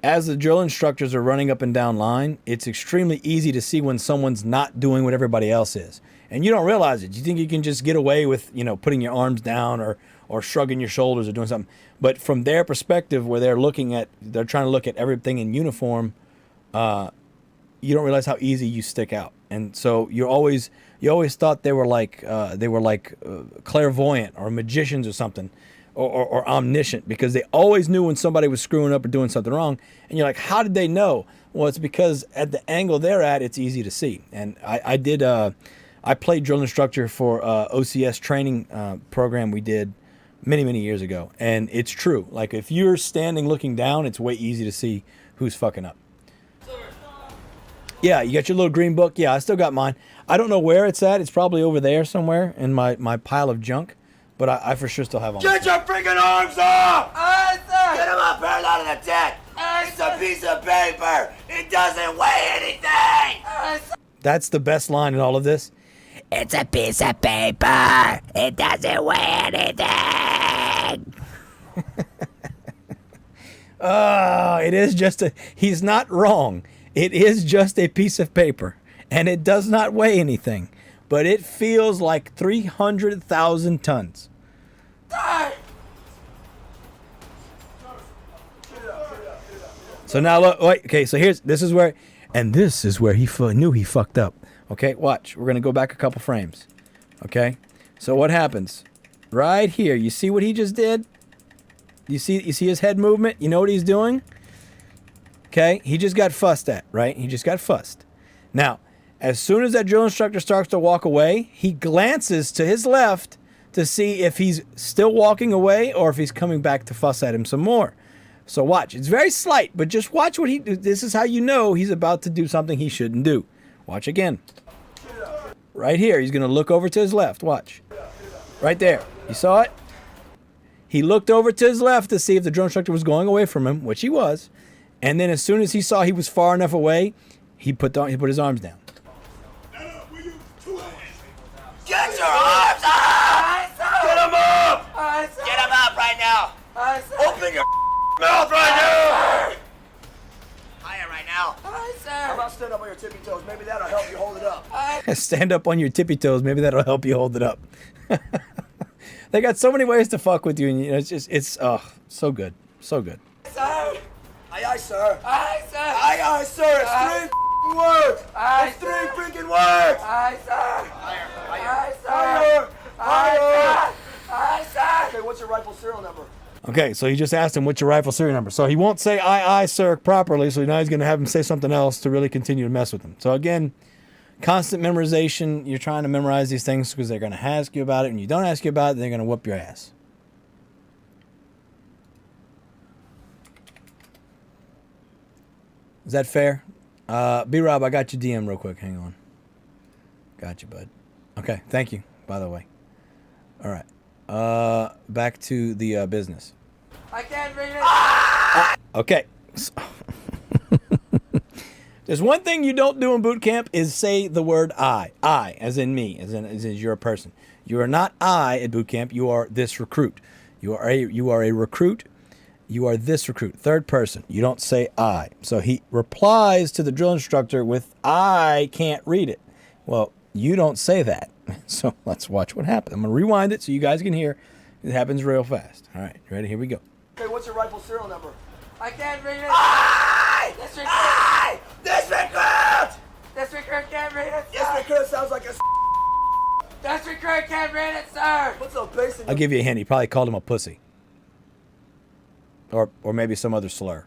As the drill instructors are running up and down line, it's extremely easy to see when someone's not doing what everybody else is. And you don't realize it. You think you can just get away with, you know, putting your arms down or shrugging your shoulders or doing something. But from their perspective, where they're trying to look at everything in uniform, you don't realize how easy you stick out. And so you always thought they were like clairvoyant or magicians or something, or omniscient, because they always knew when somebody was screwing up or doing something wrong. And you're like, how did they know? Well, it's because at the angle they're at, it's easy to see. And I played drill instructor for OCS training program we did many years ago, and it's true. Like, if you're standing looking down, it's way easy to see who's fucking up. Yeah, you got your little green book. Yeah, I still got mine. I don't know where it's at. It's probably over there somewhere in my pile of junk, but I for sure still have on. Get your freaking arms off! Get them up parallel to the deck! It's a piece of paper! It doesn't weigh anything! That's the best line in all of this. It's a piece of paper. It doesn't weigh anything. It is just he's not wrong. It is just a piece of paper, and it does not weigh anything, but it feels like 300,000 tons. So now look, wait, okay, so this is where he knew he fucked up. Okay, watch. We're going to go back a couple frames. Okay? So what happens? Right here. You see what he just did? You see his head movement? You know what he's doing? Okay? He just got fussed at, right? He just got fussed. Now, as soon as that drill instructor starts to walk away, he glances to his left to see if he's still walking away or if he's coming back to fuss at him some more. So watch. It's very slight, but just watch what this is how you know he's about to do something he shouldn't do. Watch again. Right here, he's going to look over to his left. Watch. Right there. You saw it? He looked over to his left to see if the drill instructor was going away from him, which he was. And then as soon as he saw he was far enough away, He put his arms down. Get your arms up! Get them up! Get them up right now! Open your mouth right now! Higher right now. How about stand up on your tippy toes? Maybe that'll help you hold it up. Stand up on your tippy toes. Maybe that'll help you hold it up. They got so many ways to fuck with you, and you know, it's so good, so good. Sir. Aye, aye, sir. Aye, sir. Aye, aye, sir. It's three words. It's three freaking words. Aye, sir. Higher. Aye, sir. Higher. Aye, sir. Okay, what's your rifle serial number? Okay, so he just asked him what's your rifle serial number. So he won't say aye, sir properly, so now he's going to have him say something else to really continue to mess with him. So again, constant memorization. You're trying to memorize these things because they're going to ask you about it. When you don't ask you about it, they're going to whoop your ass. Is that fair? B-Rob, I got your DM real quick. Hang on. Got you, bud. Okay, thank you, by the way. All right. Back to the business. I can't read it. Okay. There's one thing you don't do in boot camp is say the word I. I, as in me, as in you're a person. You are not I at boot camp. You are this recruit. You are a recruit. You are this recruit. Third person. You don't say I. So he replies to the drill instructor with I can't read it. Well, you don't say that. So let's watch what happens. I'm going to rewind it so you guys can hear. It happens real fast. All right, ready? Here we go. Okay, what's your rifle serial number? I can't read it. I! This recruit! This recruit! This recruit can't read it, sir. This recruit sounds like a This recruit can't read it, sir. What's up, base? I'll give you a hint. He probably called him a pussy. Or maybe some other slur.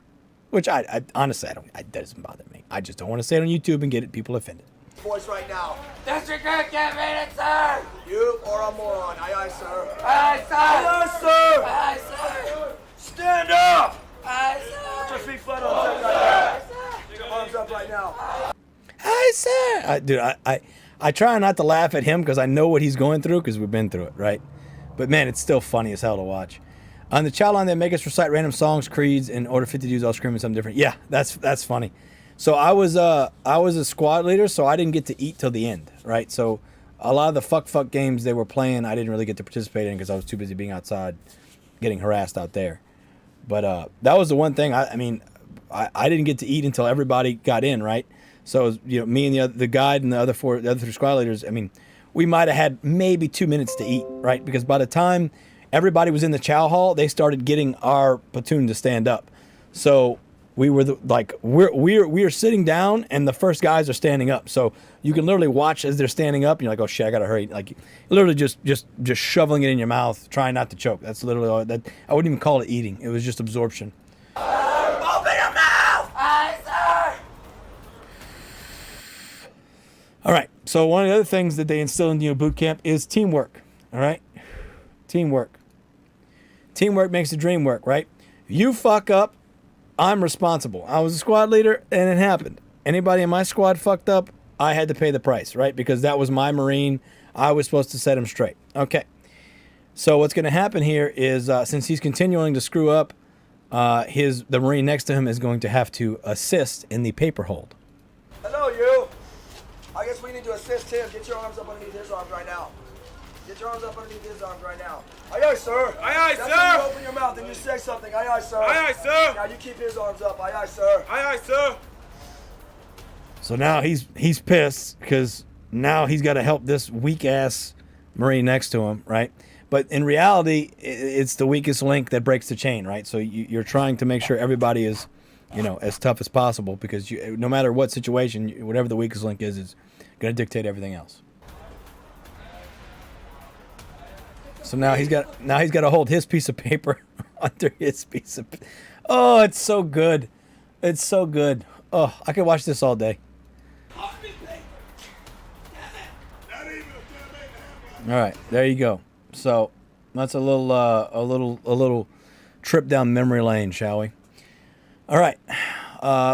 Which I honestly, that doesn't bother me. I just don't want to say it on YouTube and get people offended. Voice right now. This recruit can't read it, sir. You or a moron. Aye, aye, sir. Aye, sir. Aye, sir. Aye, sir. Stand up. Aye, sir. Put your feet flat on the deck right now. Put your arms up right now. Aye, sir. Dude, I try not to laugh at him because I know what he's going through because we've been through it, right? But man, it's still funny as hell to watch. On the child line, they make us recite random songs, creeds, and order 50 dudes all screaming something different. Yeah, that's funny. So I was a squad leader, so I didn't get to eat till the end, right? So a lot of the fuck games they were playing, I didn't really get to participate in because I was too busy being outside, getting harassed out there. But that was the one thing. I mean, I didn't get to eat until everybody got in, right? So you know, me and the guide and the other three squad leaders. I mean, we might have had maybe 2 minutes to eat, right? Because by the time everybody was in the chow hall, they started getting our platoon to stand up. So we were we're sitting down and the first guys are standing up. So you can literally watch as they're standing up and you're like, oh shit, I gotta hurry. Like literally just shoveling it in your mouth, trying not to choke. That's literally all that. I wouldn't even call it eating. It was just absorption. Open your mouth! Aye, sir! All right. So one of the other things that they instill in you in boot camp is teamwork. All right. Teamwork. Teamwork makes the dream work, right? You fuck up, I'm responsible. I was a squad leader, and it happened. Anybody in my squad fucked up, I had to pay the price, right? Because that was my Marine. I was supposed to set him straight. Okay. So what's going to happen here is, since he's continuing to screw up, the Marine next to him is going to have to assist in the paper hold. Hello, you. I guess we need to assist him. Get your arms up underneath his arms right now. Get your arms up underneath his arms right now. Aye, aye, sir. Aye, aye, That's sir. when you open your mouth and you say something. Aye, aye, sir. Aye, aye, sir. Now you keep his arms up. Aye, aye, sir. Aye, aye, sir. So now he's pissed because now he's got to help this weak ass Marine next to him, right? But in reality, it's the weakest link that breaks the chain, right? So you're trying to make sure everybody is, you know, as tough as possible because no matter what situation, whatever the weakest link is going to dictate everything else. So now he's got to hold his piece of paper under his piece of. Oh, it's so good, it's so good. Oh, I could watch this all day. All right, there you go. So that's a little trip down memory lane, shall we? All right,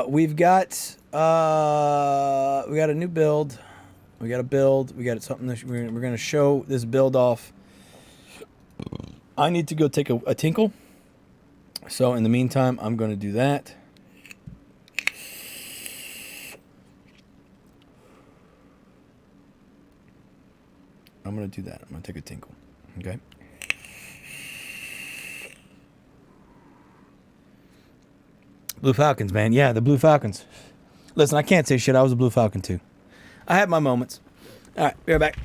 we got a new build. We got a build. We got something that we're going to show this build off. I need to go take a tinkle. So in the meantime, I'm going to do that. I'm going to do that. I'm going to take a tinkle. Okay? Blue Falcons, man. Yeah, the Blue Falcons. Listen, I can't say shit. I was a Blue Falcon, too. I had my moments. All right, be right back.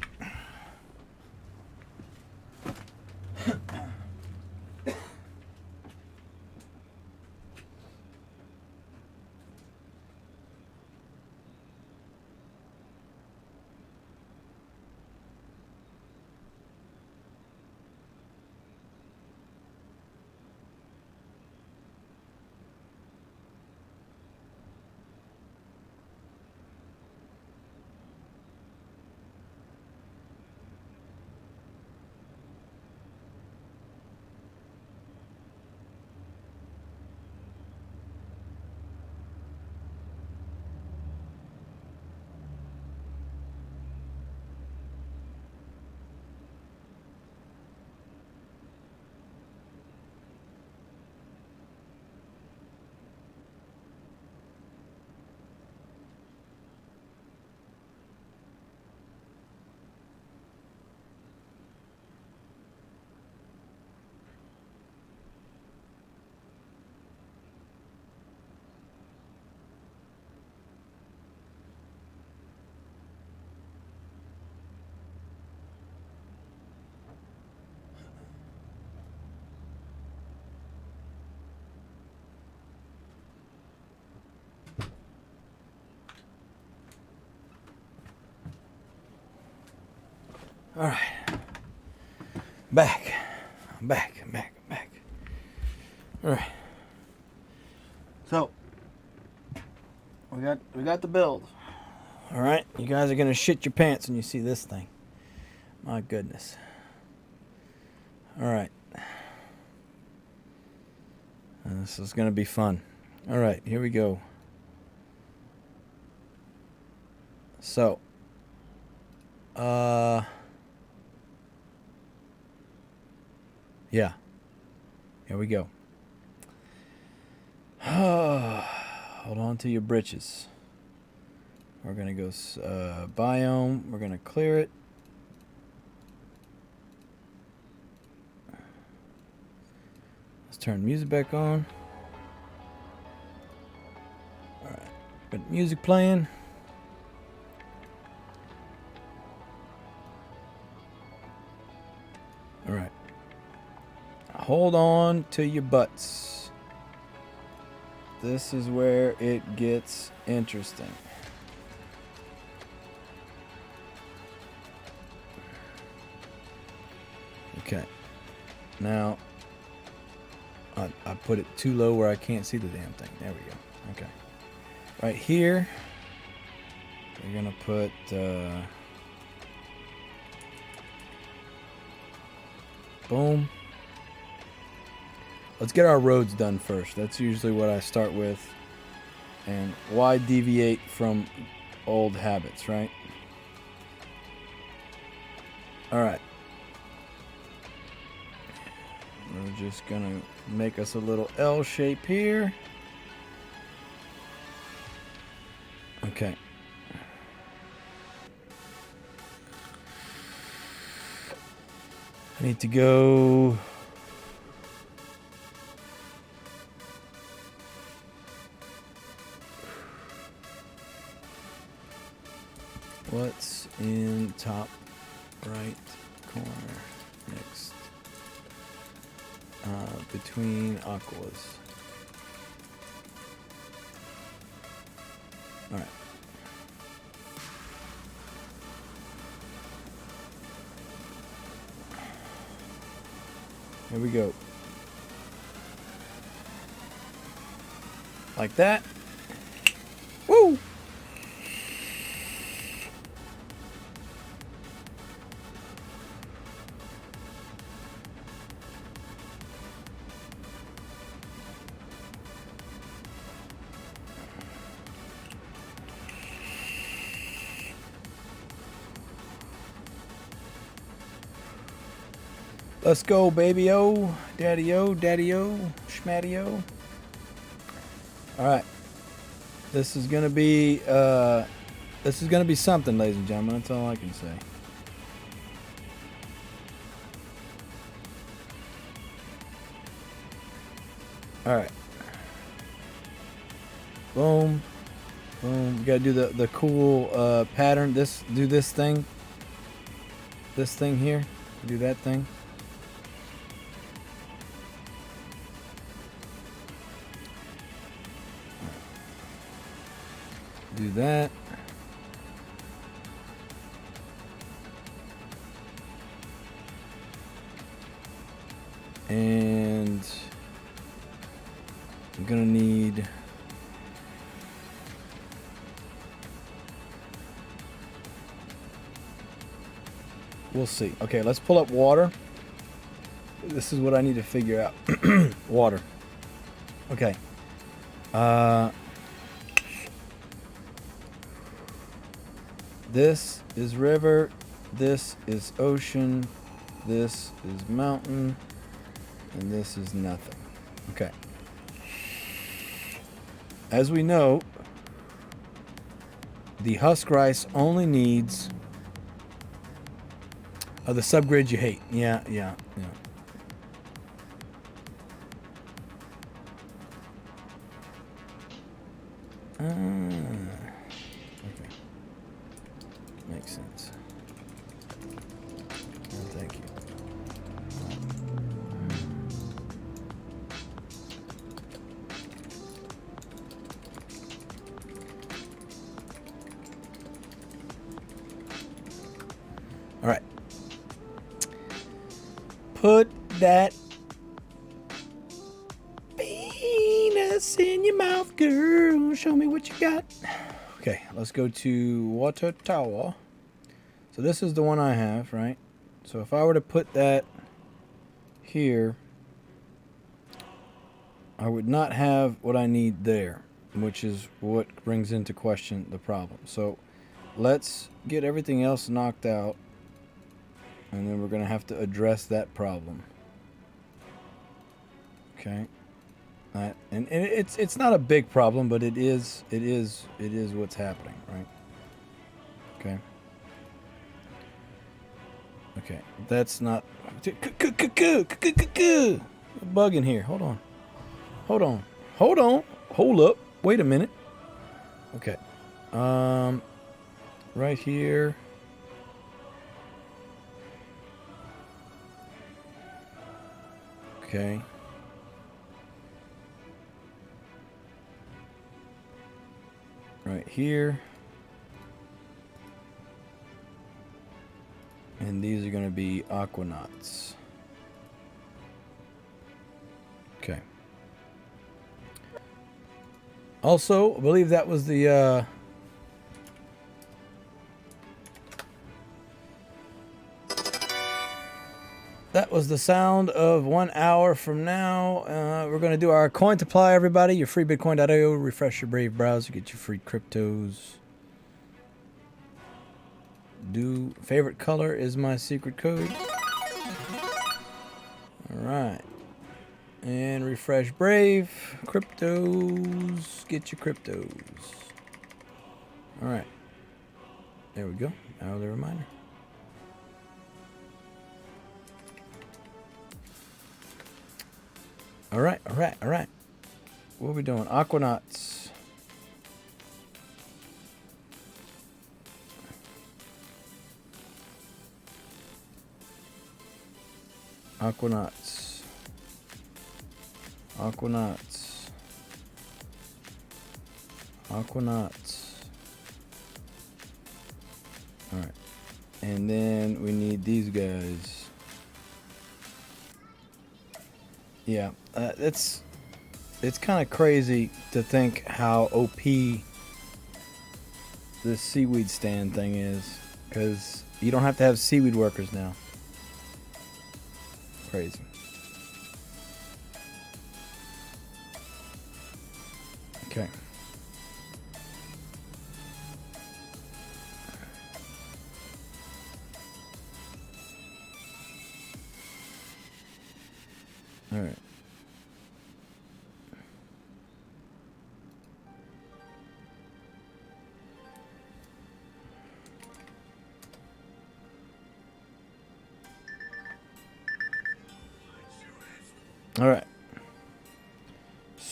All right. Back. I'm back. All right. So, we got the build. All right. You guys are going to shit your pants when you see this thing. My goodness. All right. This is going to be fun. All right. Here we go. So, yeah. Here we go. Hold on to your britches. We're going to go biome. We're going to clear it. Let's turn music back on. All right. Got music playing. All right. Hold on to your butts. This is where it gets interesting. Okay. Now, I put it too low where I can't see the damn thing. There we go. Okay. Right here, we're going to put... boom. Let's get our roads done first. That's usually what I start with. And why deviate from old habits, right? Alright. We're just gonna make us a little L shape here. Okay. I need to go... What's in top right corner next? Between aquas. Alright. Here we go. Like that. Woo! Let's go, baby-o, daddy-o, daddy-o, schmatty-o. All right. This is gonna be something, ladies and gentlemen. That's all I can say. All right. Boom. Boom. You gotta do the cool pattern. Do this thing. This thing here. Do that thing. Do that. And I'm gonna need we'll see. Okay, let's pull up water. This is what I need to figure out. Water. Okay. This is river, this is ocean, this is mountain, and this is nothing. Okay. As we know, the husk rice only needs the subgrid you hate. Yeah. Okay. Makes sense. Oh, thank you. All right. Put that penis in your mouth, girl. Show me what you got. Okay, let's go to water tower. So this is the one I have, right? So if I were to put that here, I would not have what I need there, which is what brings into question the problem. So let's get everything else knocked out, and then we're going to have to address that problem. Okay. And it's not a big problem, but it is what's happening, right? Okay. Okay, that's not a bug in here. Hold up. Wait a minute. Okay. Right here. Okay. Right here. And these are going to be aquanauts. Okay. Also, I believe that was the sound of 1 hour from now. We're going to do our coin supply, everybody. Your free Bitcoin.io. Refresh your Brave browser. Get your free cryptos. Favorite color is my secret code. Alright. And refresh Brave. Cryptos. Get your cryptos. Alright. There we go. Now the reminder. Alright. What are we doing? Aquanauts. Alright. And then we need these guys. Yeah, it's kind of crazy to think how OP this seaweed stand thing is, because you don't have to have seaweed workers now. Crazy. Okay. All right. All right.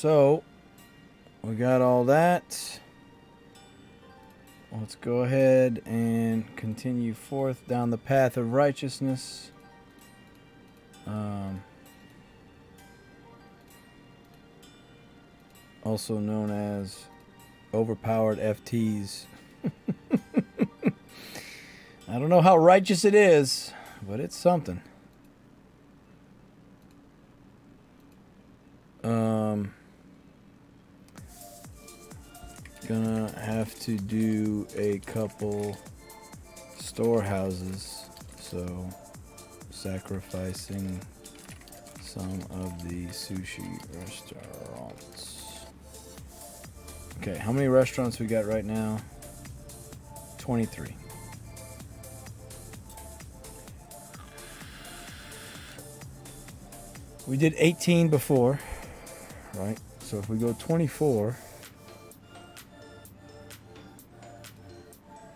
So we got all that. Let's go ahead and continue forth down the path of righteousness. Also known as overpowered FTs. I don't know how righteous it is, but it's something. Gonna have to do a couple storehouses, so sacrificing some of the sushi restaurants. Okay, how many restaurants we got right now? 23. We did 18 before, right? So if we go 24,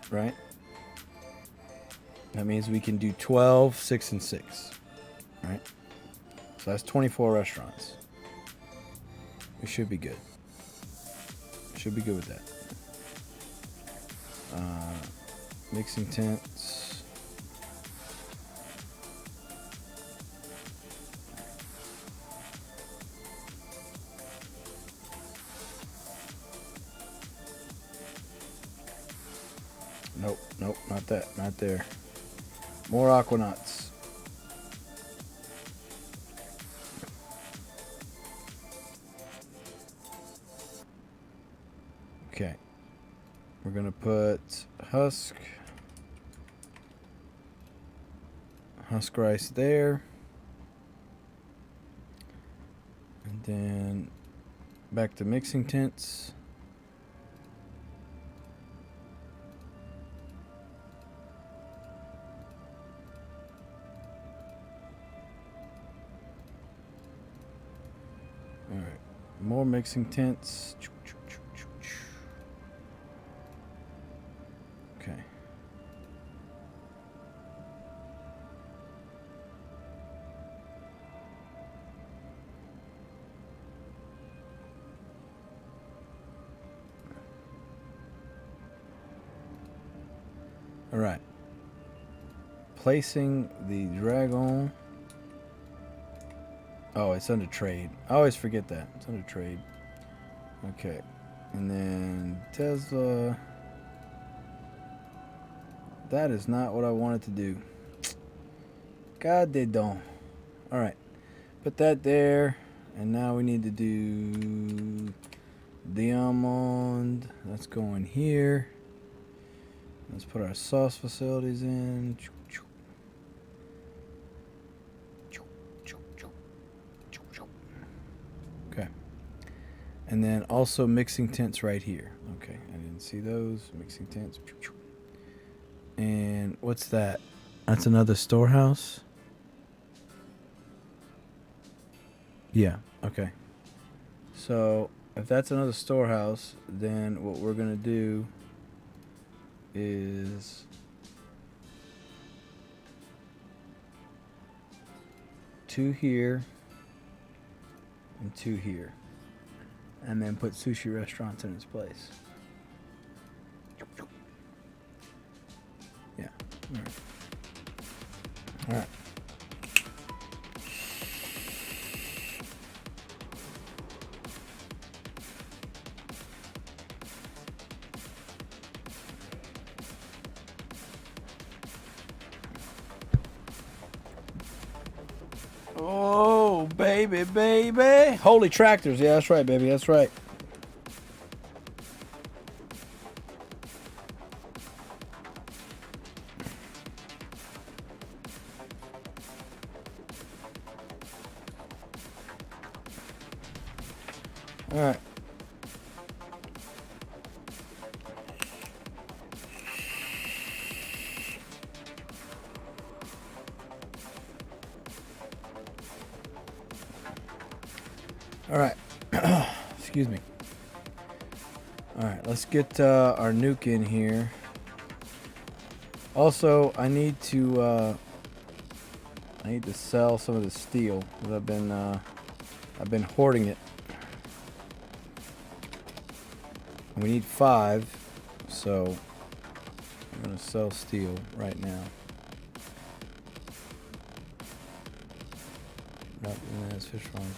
right? That means we can do 12, 6, and 6, right? So that's 24 restaurants. We should be good. Should be good with that. Mixing tents. Nope, nope, not that, not there. More aquanauts. Okay. We're gonna put husk rice there. And then back to mixing tents. All right, more mixing tents. Okay. All right. Placing the dragon. Oh, it's under trade. I always forget that. It's under trade. Okay. And then Tesla. That is not what I wanted to do. God, they don't. Alright. Put that there. And now we need to do Diamond. That's going here. Let's put our sauce facilities in. Okay. And then also mixing tents right here. Okay, I didn't see those. Mixing tents. And what's that? That's another storehouse? Yeah, okay. So if that's another storehouse, then what we're going to do is two here and two here, and then put sushi restaurants in its place. Yeah. All right. All right. Oh, baby, baby. Holy tractors. Yeah, that's right, baby. That's right. All right. All right. Excuse me. All right, let's get our nuke in here. Also, I need to sell some of the steel because I've been hoarding it. We need 5, so I'm gonna sell steel right now. Nope, and that's fish farms.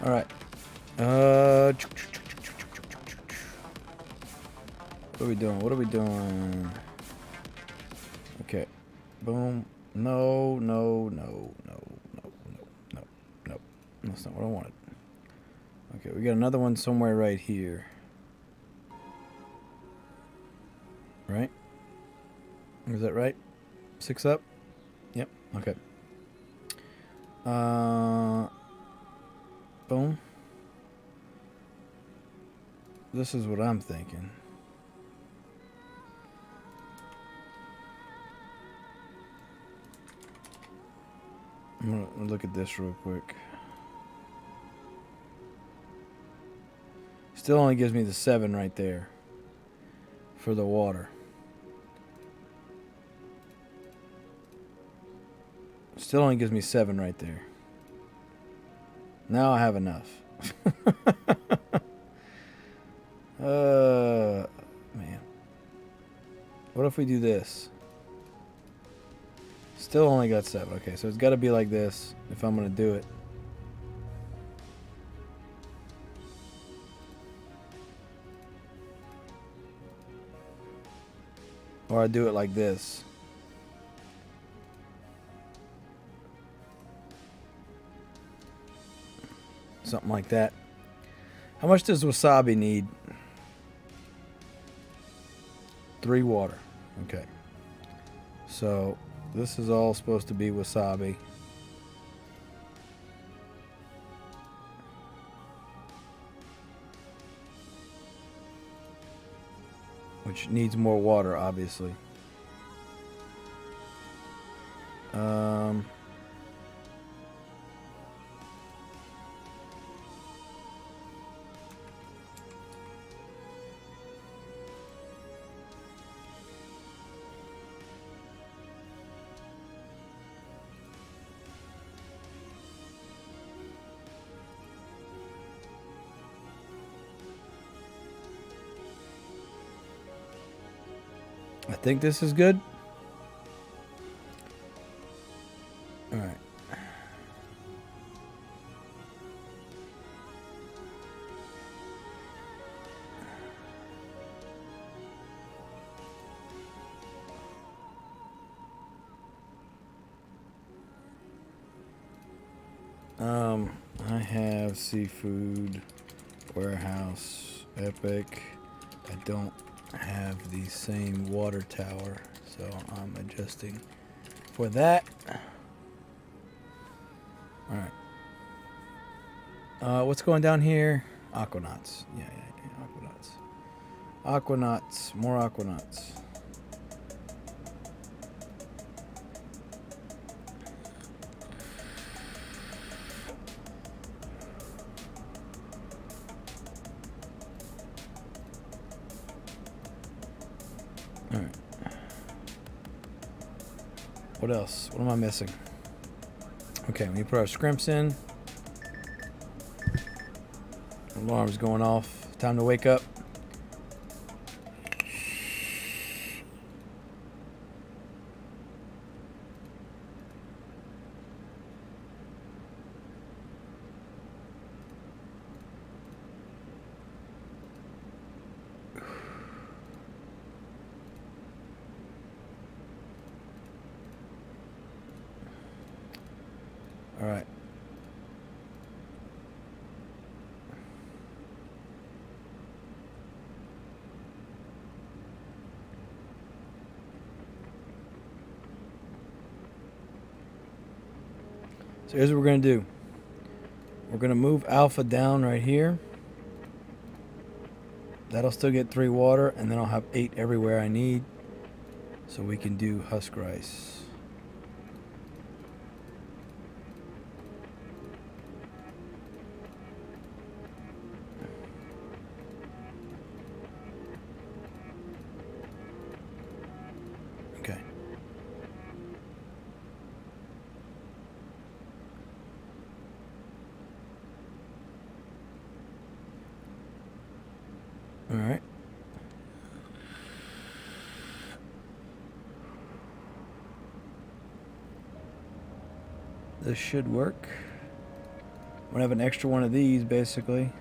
All right. What are we doing? What are we doing? Okay. Boom. No, no, no, no, no, no, no, no. That's not what I wanted. Okay, we got another one somewhere right here. Right? Is that right? 6 up? Yep. Okay. Boom. This is what I'm thinking. I'm gonna look at this real quick. Still only gives me the 7 right there for the water. Still only gives me 7 right there. Now I have enough. Man. What if we do this? Still only got 7. Okay, so it's got to be like this if I'm going to do it. Or I do it like this. Something like that. How much does wasabi need? 3 water. Okay. So this is all supposed to be wasabi. Which needs more water, obviously. I think this is good. All right. I have seafood, warehouse, epic. I don't have the same water tower, so I'm adjusting for that. All right. What's going down here? Aquanauts. Yeah, aquanauts. Aquanauts. More aquanauts. All right. What else? What am I missing? Okay, we put our scrimps in. Alarm's going off. Time to wake up. All right. So here's what we're going to do. We're going to move alpha down right here. That'll still get 3 water, and then I'll have 8 everywhere I need. So we can do husk rice. This should work. I'm gonna have an extra one of these, basically.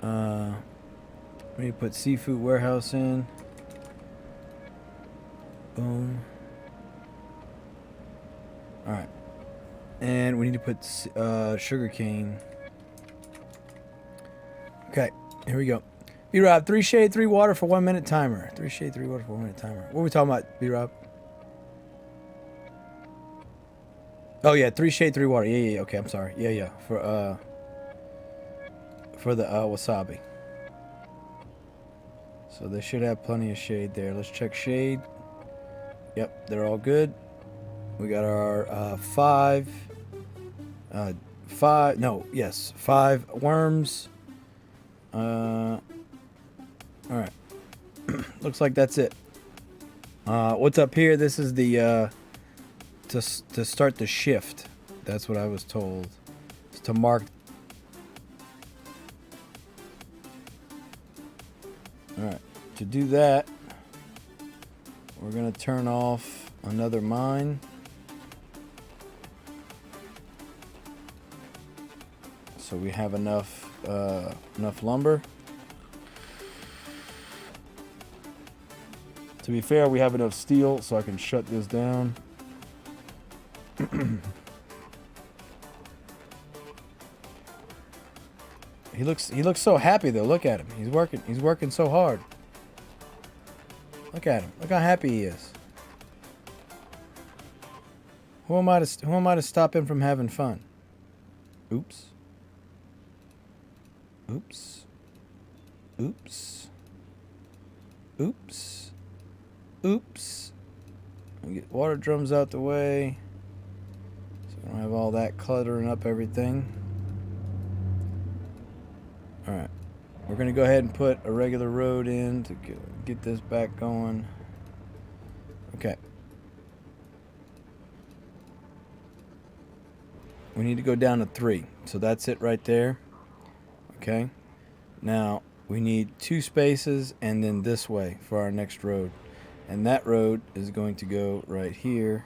We need to put seafood warehouse in. Boom. Alright. And we need to put sugar cane. Okay, here we go. B-Rob, 3 shade, 3 water for 1 minute timer. 3 shade, 3 water for 1 minute timer. What are we talking about, B-Rob? Oh yeah, 3 shade, 3 water. Yeah. Okay, I'm sorry. Yeah. For the wasabi. So they should have plenty of shade there. Let's check shade. Yep, they're all good. We got our 5 worms. Alright. Looks like that's it. What's up here? This is the to start the shift. That's what I was told. It's to mark. Alright. To do that, we're gonna turn off another mine. So we have enough lumber. To be fair, we have enough steel, so I can shut this down. He looks so happy though. Look at him. He's working so hard. Look at him. Look how happy he is. Who am I to stop him from having fun? Oops. Oops. Oops. Oops. Oops. We get water drums out the way. So we don't have all that cluttering up everything. Alright. We're going to go ahead and put a regular road in to get this back going. Okay. We need to go down to 3. So that's it right there. Okay. Now, we need 2 spaces and then this way for our next road. And that road is going to go right here.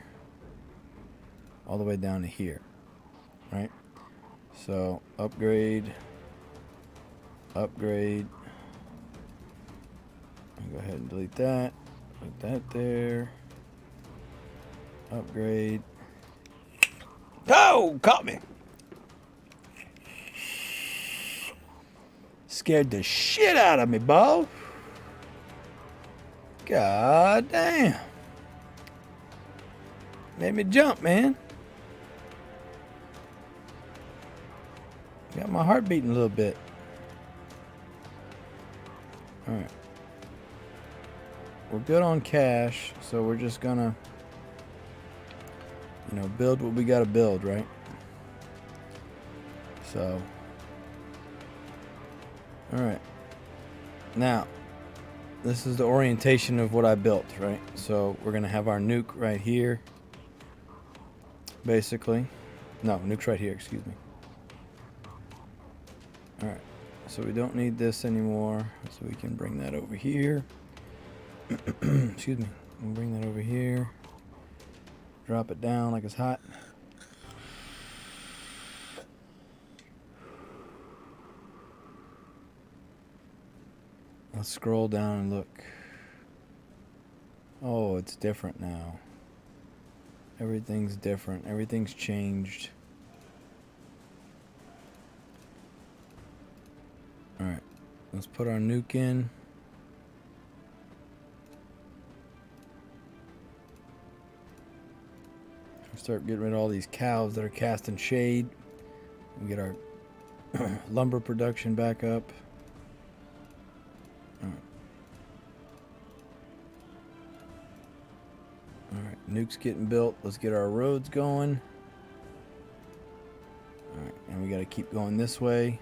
All the way down to here. Right? So, upgrade. Upgrade. I'll go ahead and delete that. Put that there. Upgrade. Oh! Caught me! Scared the shit out of me, Bo. God damn. Made me jump, man. Got my heart beating a little bit. Alright. We're good on cash, so we're just gonna, build what we gotta build, right? So. Alright. Now, this is the orientation of what I built, right? So we're gonna have our nuke right here. Basically. No, nuke's right here, excuse me. Alright. So we don't need this anymore. So we can bring that over here. Excuse me. We'll bring that over here. Drop it down like it's hot. Let's scroll down and look. Oh, it's different now. Everything's different. Everything's changed. Alright. Let's put our nuke in. Start getting rid of all these cows that are casting shade. We get our lumber production back up. Alright, nuke's getting built. Let's get our roads going. Alright, and we got to keep going this way.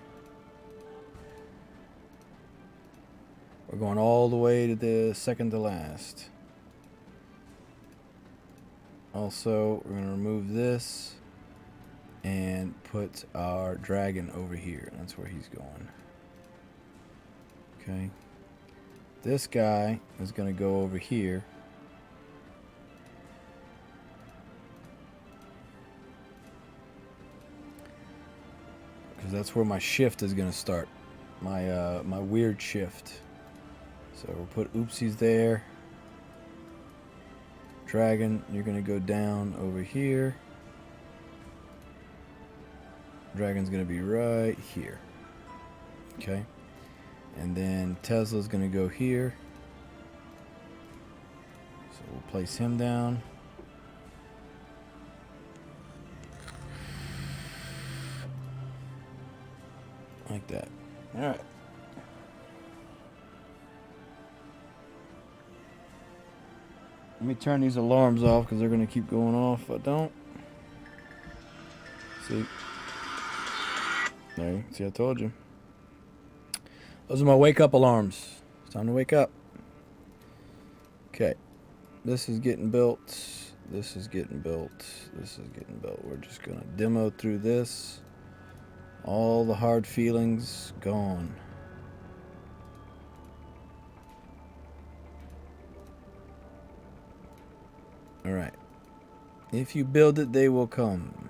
We're going all the way to the second to last. Also, we're going to remove this and put our dragon over here. That's where he's going. Okay. This guy is going to go over here. that's where my shift is gonna start. My weird shift. So we'll put oopsies there. Dragon, you're gonna go down over here. Dragon's gonna be right here. Okay. And then Tesla's gonna go here. So we'll place him down. Like that. Alright. Let me turn these alarms off because they're going to keep going off if I don't. See? There, see, I told you. Those are my wake up alarms. It's time to wake up. Okay. This is getting built. This is getting built. This is getting built. We're just going to demo through this. All the hard feelings gone. Alright. If you build it, they will come.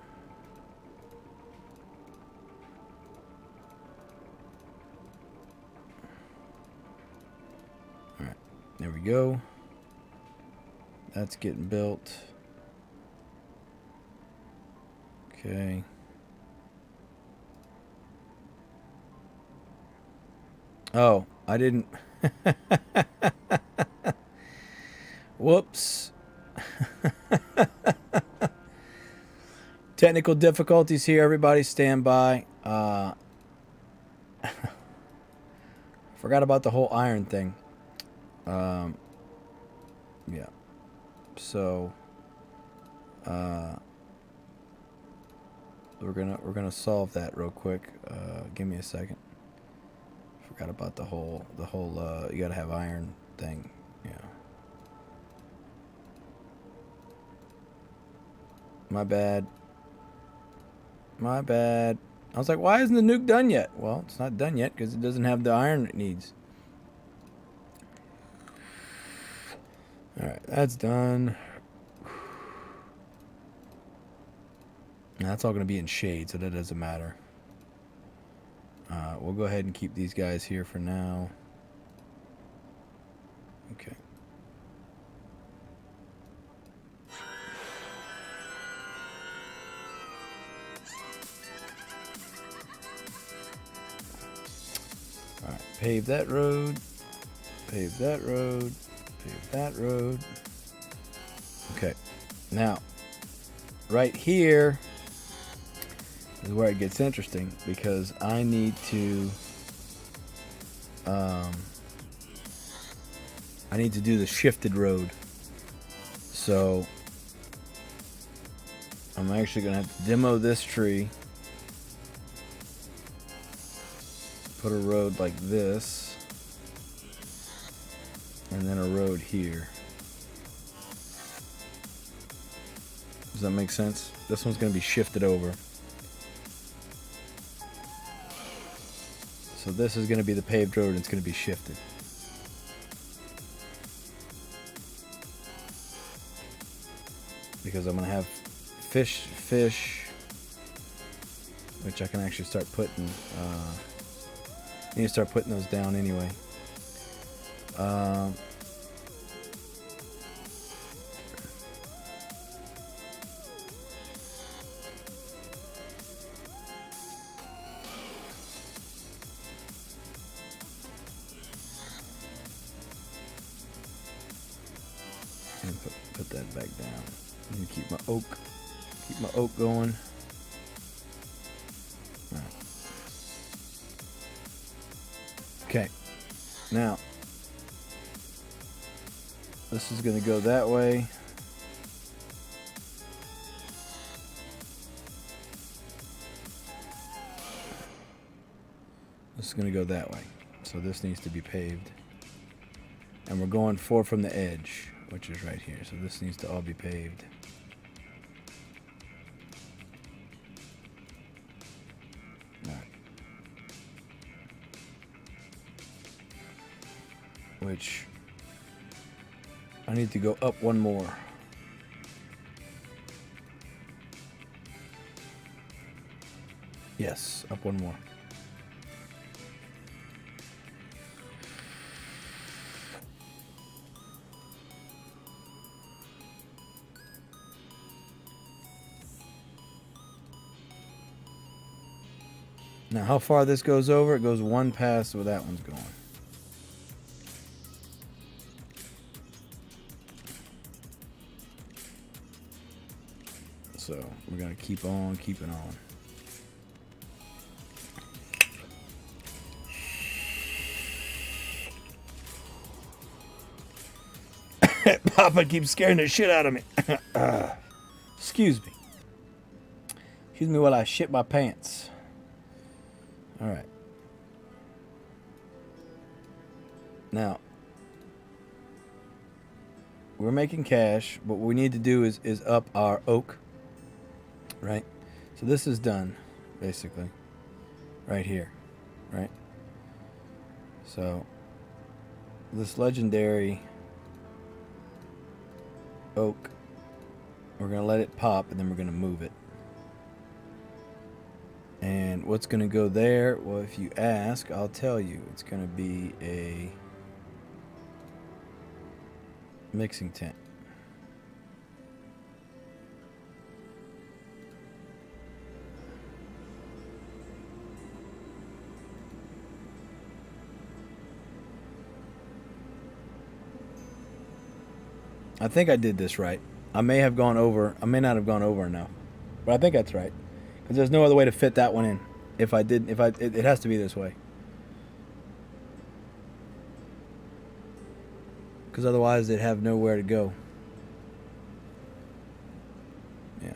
Alright. There we go. That's getting built. Okay. Oh, I didn't. Whoops. Technical difficulties here. Everybody stand by. Forgot about the whole iron thing. Yeah. So we're gonna solve that real quick. Give me a second. Forgot about the whole you gotta have iron thing. Yeah. My bad. My bad. I was like, why isn't the nuke done yet? Well, it's not done yet because it doesn't have the iron it needs. Alright, that's done. Now, that's all going to be in shade, so that doesn't matter. We'll go ahead and keep these guys here for now. Okay. Alright, pave that road. Pave that road. Pave that road. Okay. Now, right here is where it gets interesting because I need to do the shifted road. So I'm actually gonna have to demo this tree, put a road like this, and then a road here. Does that make sense? This one's gonna be shifted over. So this is going to be the paved road and it's going to be shifted. Because I'm going to have fish, which I can actually start putting, I need to start putting those down anyway. And put that back down. And keep my oak going. All right. Okay. Now this is going to go that way. This is going to go that way. So this needs to be paved. And we're going 4 from the edge, which is right here. So this needs to all be paved. All right. Which I need to go up one more. Yes, up one more. Now, how far this goes over? It goes one past where that one's going. So we're gonna keep on keeping on. Papa keeps scaring the shit out of me. Excuse me. Excuse me while I shit my pants. All right. Now, we're making cash. What we need to do is up our oak. Right? So this is done, basically. Right here. Right? So, this legendary oak, we're going to let it pop, and then we're going to move it. And what's going to go there? Well, if you ask, I'll tell you. It's going to be a mixing tent. I think I did this right. I may have gone over. I may not have gone over enough, but I think that's right. Because there's no other way to fit that one in. It has to be this way. Because otherwise they'd have nowhere to go. Yeah.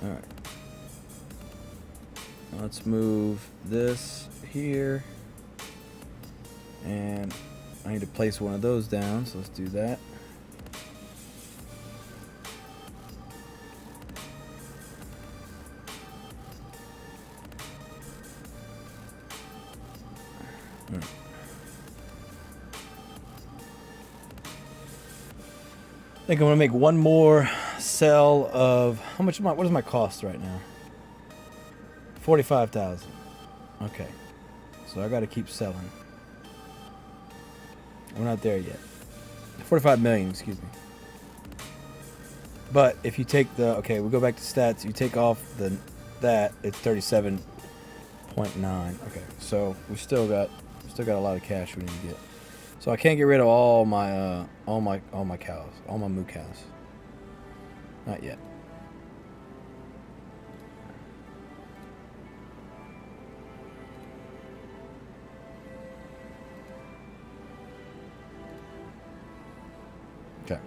All right. Let's move this here. And I need to place one of those down, so let's do that. Right. I think I'm gonna make one more sell of what is my cost right now? 45,000. Okay, so I got to keep selling. We're not there yet. 45 million, excuse me. But if you take we go back to stats. You take off that, it's 37.9. Okay, so we still got a lot of cash we need to get. So I can't get rid of all my cows, all my moo cows. Not yet. Okay.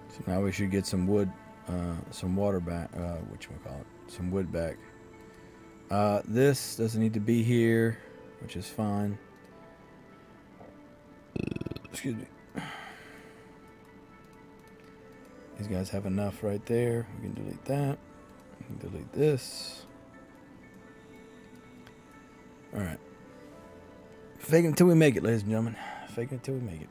So now we should get some wood, some water back, some wood back. This doesn't need to be here, which is fine. Excuse me. These guys have enough right there. We can delete that. We can delete this. All right. Fake it until we make it, ladies and gentlemen. Fake it until we make it.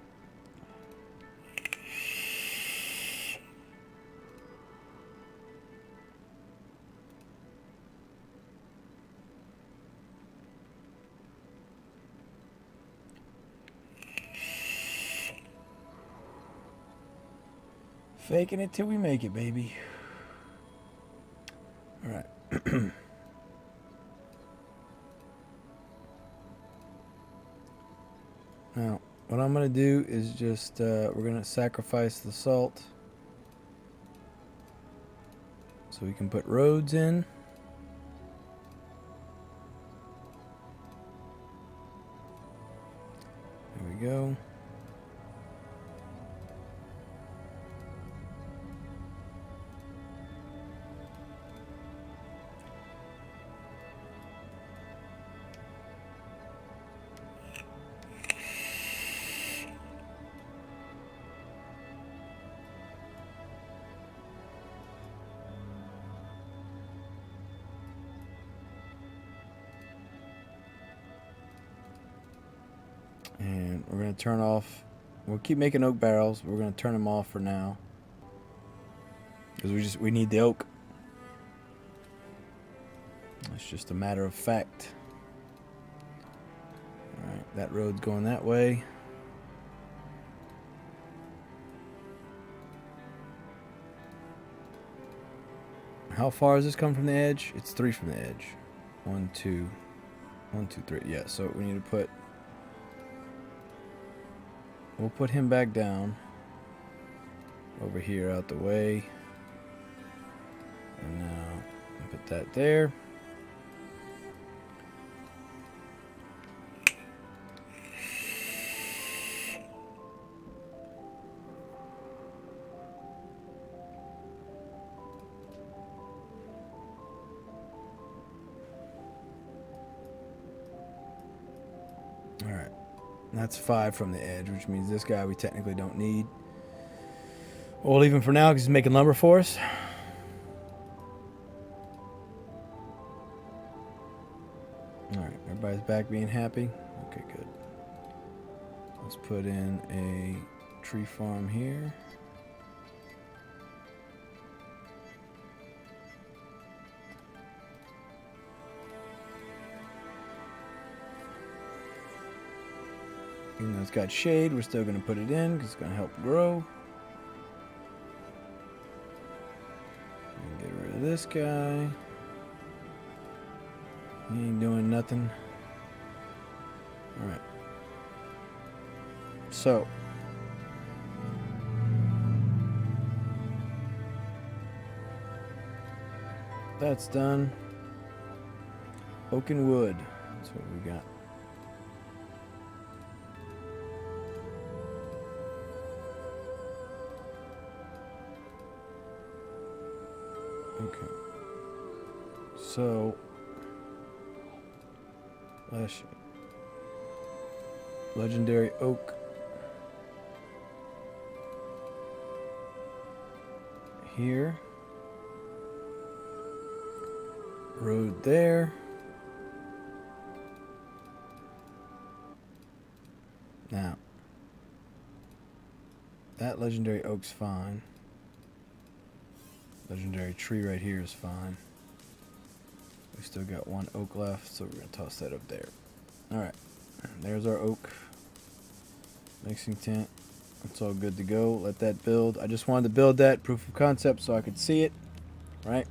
Faking it till we make it, baby. All right. Now, what I'm going to do is just, we're going to sacrifice the salt. So we can put roads in. There we go. We're going to turn off. We'll keep making oak barrels. We're going to turn them off for now. Because we need the oak. It's just a matter of fact. Alright, that road's going that way. How far is this coming from the edge? It's 3 from the edge. 1, 2, 1, 2, 3. Yeah, so we need to put... We'll put him back down. Over here, out the way. And now, put that there. Alright, that's 5 from the edge, which means this guy we technically don't need. We'll leave him for now because he's making lumber for us. Alright, everybody's back being happy. Okay, good. Let's put in a tree farm here. Even though it's got shade, we're still going to put it in because it's going to help grow. And get rid of this guy. He ain't doing nothing. Alright. So. That's done. Oak and wood. That's what we got. Okay. So, legendary oak here, road there. Now, that legendary oak's fine. Legendary tree right here is fine. We still got 1 oak left, so we're going to toss that up there. Alright, there's our oak mixing tent. It's all good to go. Let that build. I just wanted to build that proof of concept so I could see it. Right?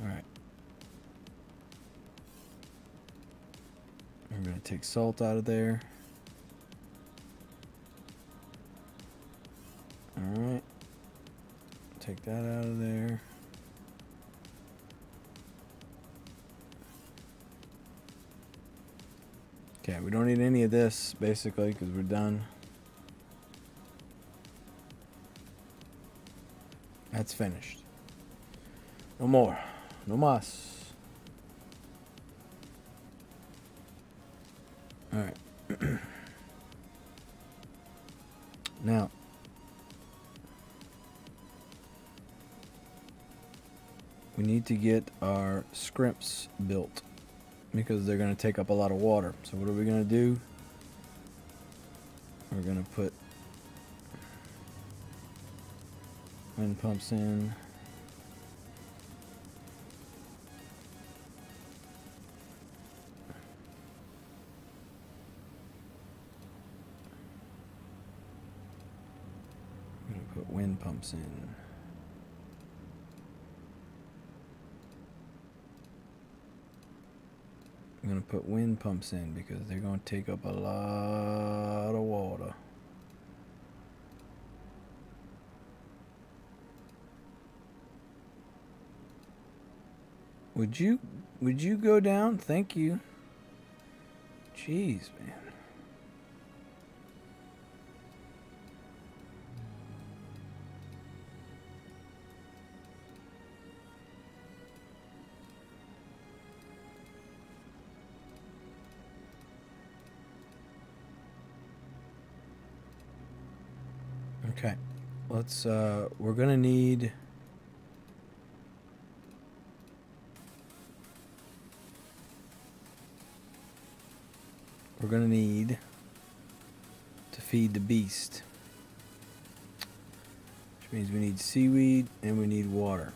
Alright. We're going to take salt out of there. Alright. Take that out of there. Okay, we don't need any of this, basically, because we're done. That's finished. No more. No mas. Alright. Now, we need to get our scrimps built because they're going to take up a lot of water. So what are we going to do? We're going to put wind pumps in. I'm going to put wind pumps in. I'm going to put wind pumps in because they're going to take up a lot of water. Would you go down? Thank you. Jeez, man. Okay, let's, we're gonna need we're going to need to feed the beast. Which means we need seaweed and we need water,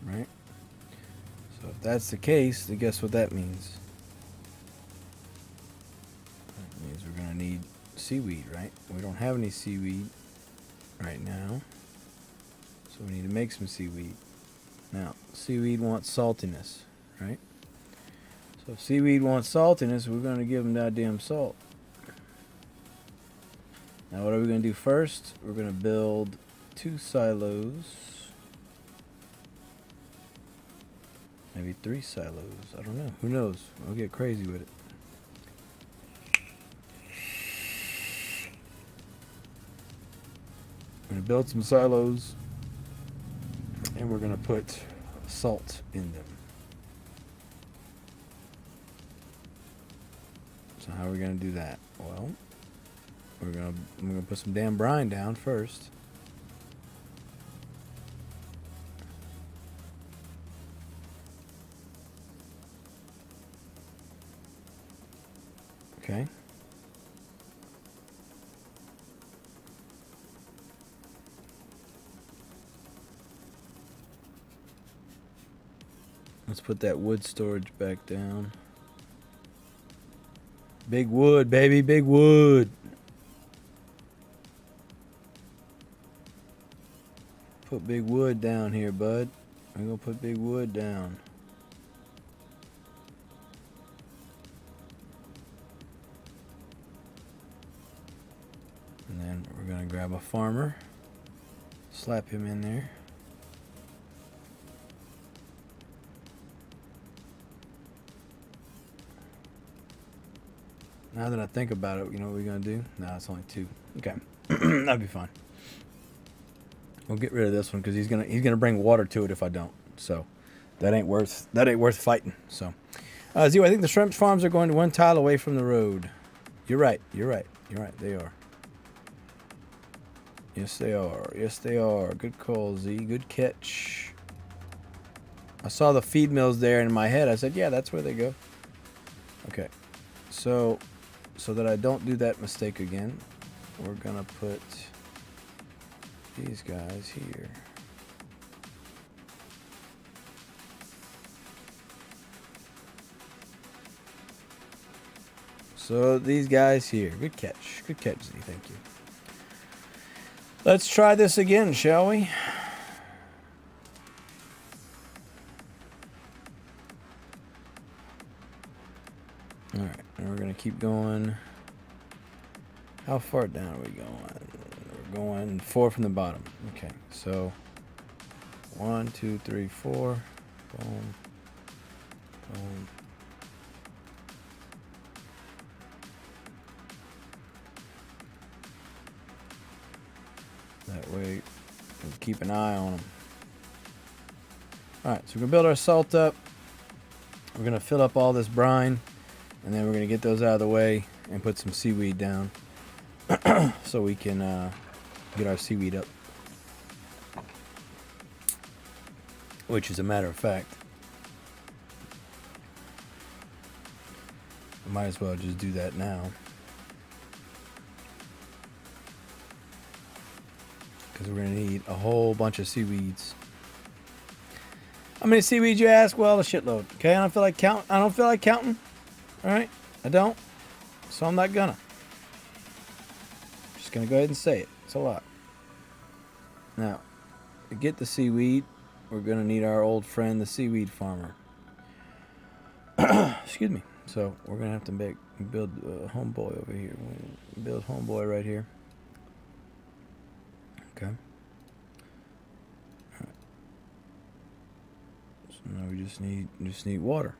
right? So if that's the case, then guess what that means? That means we're going to need seaweed, right? We don't have any seaweed right now. So we need to make some seaweed. Now, seaweed wants saltiness, right? So if seaweed wants saltiness, we're going to give them that damn salt. Now what are we going to do first? We're going to build 2 silos. Maybe 3 silos. I don't know. Who knows? I'll get crazy with it. I'm going to build some silos. And we're going to put salt in them. So how are we going to do that? Well, I'm going to put some damn brine down first. Okay. Let's put that wood storage back down. Big wood, baby, big wood. Put big wood down here, bud. I'm gonna put big wood down. And then we're gonna grab a farmer, slap him in there. Now that I think about it, you know what we're gonna do? No, it's only 2. Okay, that'd be fine. We'll get rid of this one because he's gonna bring water to it if I don't. So that ain't worth fighting. So Zio, I think the shrimp farms are going to 1 tile away from the road. You're right. You're right. You're right. They are. Yes, they are. Yes, they are. Good call, Z. Good catch. I saw the feed mills there in my head. I said, yeah, that's where they go. Okay, so that I don't do that mistake again, we're gonna put these guys here. So these guys here. Good catch. Good catch, Z. Thank you. Let's try this again, shall we? Alright, and we're going to keep going. How far down are we going? We're going 4 from the bottom. Okay, so 1, 2, 3, 4. Boom. Boom. That way, we'll keep an eye on them. Alright, so we're going to build our salt up. We're going to fill up all this brine. And then we're going to get those out of the way and put some seaweed down. So we can get our seaweed up. Which is a matter of fact. I might as well just do that now. Because we're going to need a whole bunch of seaweeds. How many seaweeds you ask? Well, a shitload. Okay, I don't feel like counting. Alright, I don't. So I'm not gonna. Just gonna go ahead and say it. It's a lot. Now, to get the seaweed, we're gonna need our old friend, the seaweed farmer. Excuse me. So we're gonna have to build homeboy over here. We'll build homeboy right here. Okay. Alright. So now we just need water.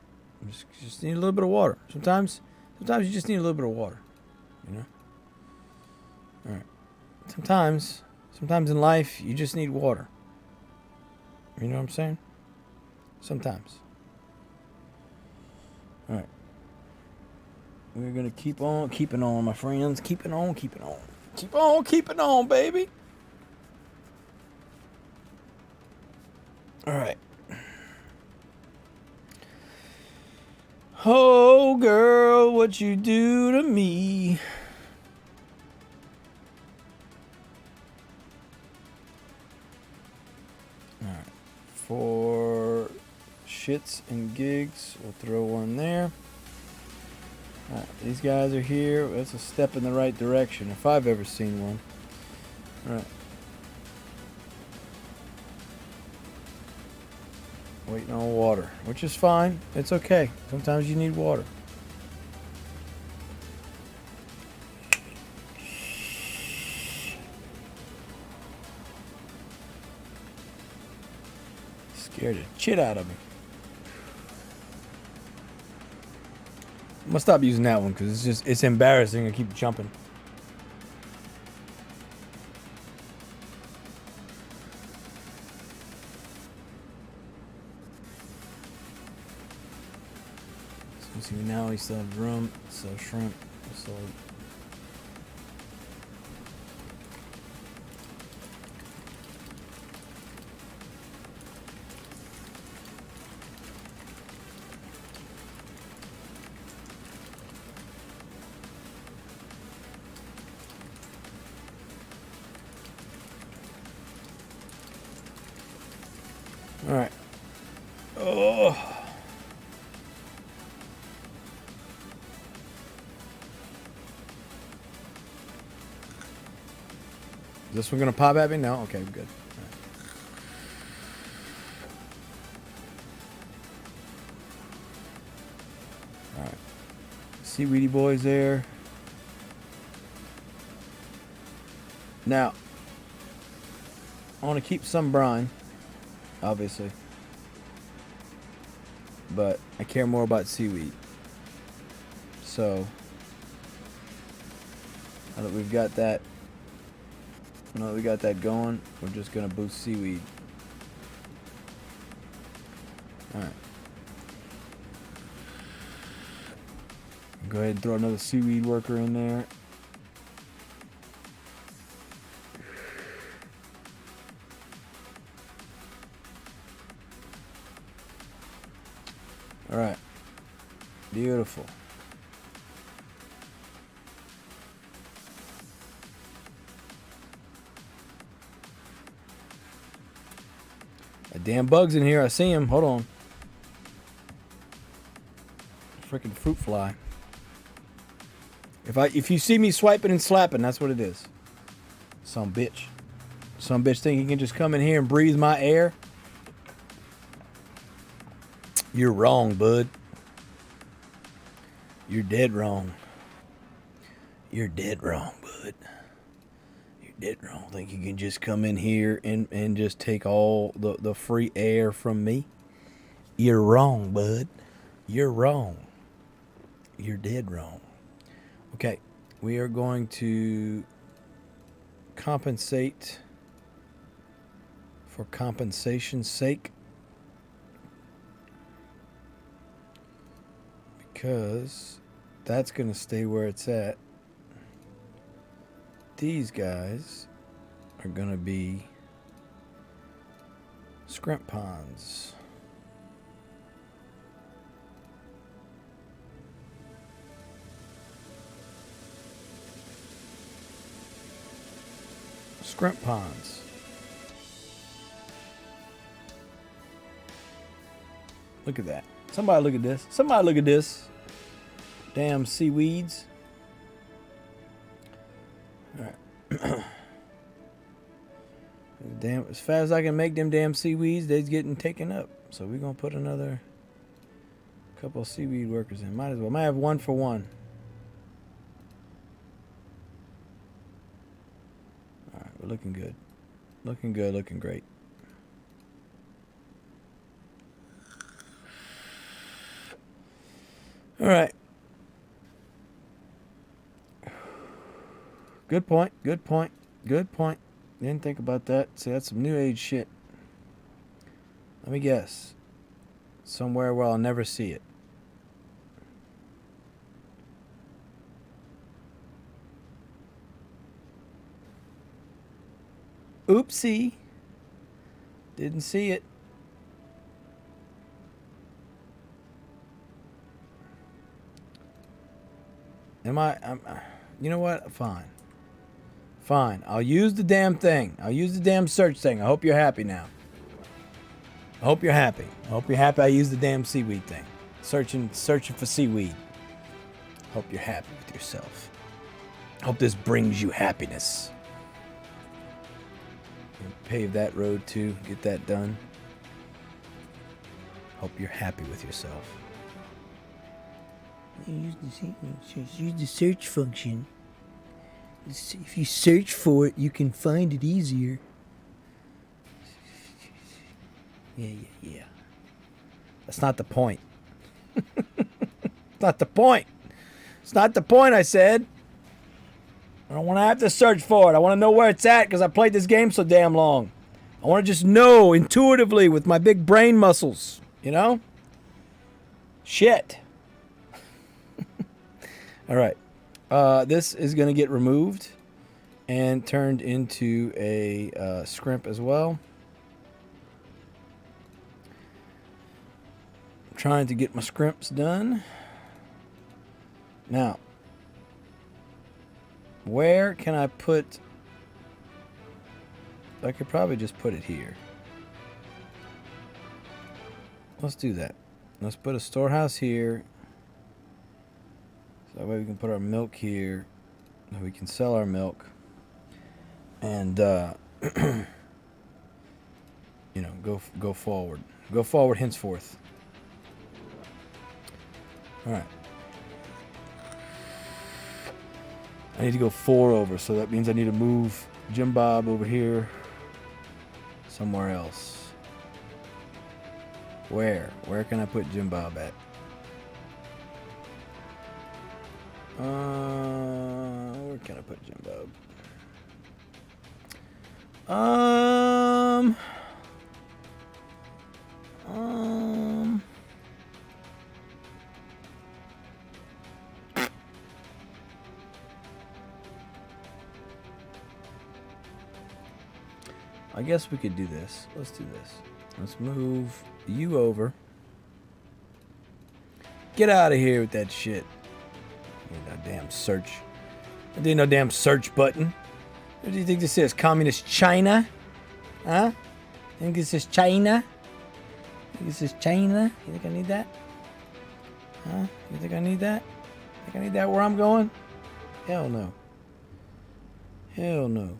Just need a little bit of water. Sometimes you just need a little bit of water. You know? Alright. Sometimes in life, you just need water. You know what I'm saying? Sometimes. Alright. We're going to keep on keeping on, my friends. Keeping on, keeping on. Keep on keeping on, baby. Alright. Oh, girl, what you do to me. Alright. For shits and gigs, we'll throw one there. Alright, these guys are here. That's a step in the right direction, if I've ever seen one. Alright. Waiting on water, which is fine. It's okay. Sometimes you need water. Scared the shit out of me. I'm gonna stop using that one because it's embarrassing to keep jumping. So see, now we still have room, so shrimp, so. All right. Oh. Is this one gonna pop at me? No? Okay, good. All right. Seaweedy boys there. Now, I want to keep some brine, obviously, but I care more about seaweed. So, now that we've got that, going, we're just gonna boost seaweed. All right. Go ahead and throw another seaweed worker in there. All right. Beautiful. A damn bug's in here. I see him. Hold on. Freaking fruit fly. If you see me swiping and slapping, that's what it is. Some bitch. Some bitch think he can just come in here and breathe my air. You're wrong, bud. You're dead wrong. You're dead wrong, bud. You're dead wrong. Think you can just come in here and just take all the free air from me? You're wrong, bud. You're wrong. You're dead wrong. Okay, we are going to compensate for compensation's sake. Because that's going to stay where it's at. These guys are going to be scrimp ponds. Scrimp ponds. Look at that. Somebody look at this. Somebody look at this. Damn seaweeds. Alright. Damn, as fast as I can make them damn seaweeds, they's getting taken up. So we're gonna put another couple of seaweed workers in. Might as well. Might have 1 for 1. Alright, we're looking good. Looking good, looking great. Alright. Good point, good point, good point. Didn't think about that. See, that's some new age shit. Let me guess. Somewhere where I'll never see it. Oopsie. Didn't see it. You know what? Fine. Fine. I'll use the damn thing. I'll use the damn search thing. I hope you're happy now. I hope you're happy. I hope you're happy I used the damn seaweed thing. Searching for seaweed. Hope you're happy with yourself. Hope this brings you happiness. Pave that road too. Get that done. Hope you're happy with yourself. Use the search function. If you search for it, you can find it easier. Yeah. That's not the point. Not the point. It's not the point, I said. I don't want to have to search for it. I want to know where it's at because I played this game so damn long. I want to just know intuitively with my big brain muscles. You know? Shit. All right. This is going to get removed and turned into a scrimp as well. I'm trying to get my scrimps done. Now, where can I put... I could probably just put it here. Let's do that. Let's put a storehouse here. So that way we can put our milk here. And we can sell our milk. And, you know, go forward. Go forward henceforth. Alright. I need to go 4 over, so that means I need to move Jim Bob over here somewhere else. Where? Where can I put Jim Bob at? Where can I put Jim Bob? I guess we could do this. Let's do this. Let's move you over. Get out of here with that shit. No damn search. I did no damn search button. What do you think this is? Communist China? Huh? You think this is China? You think this is China? You think I need that? Huh? You think I need that? Think I need that where I'm going? Hell no. Hell no.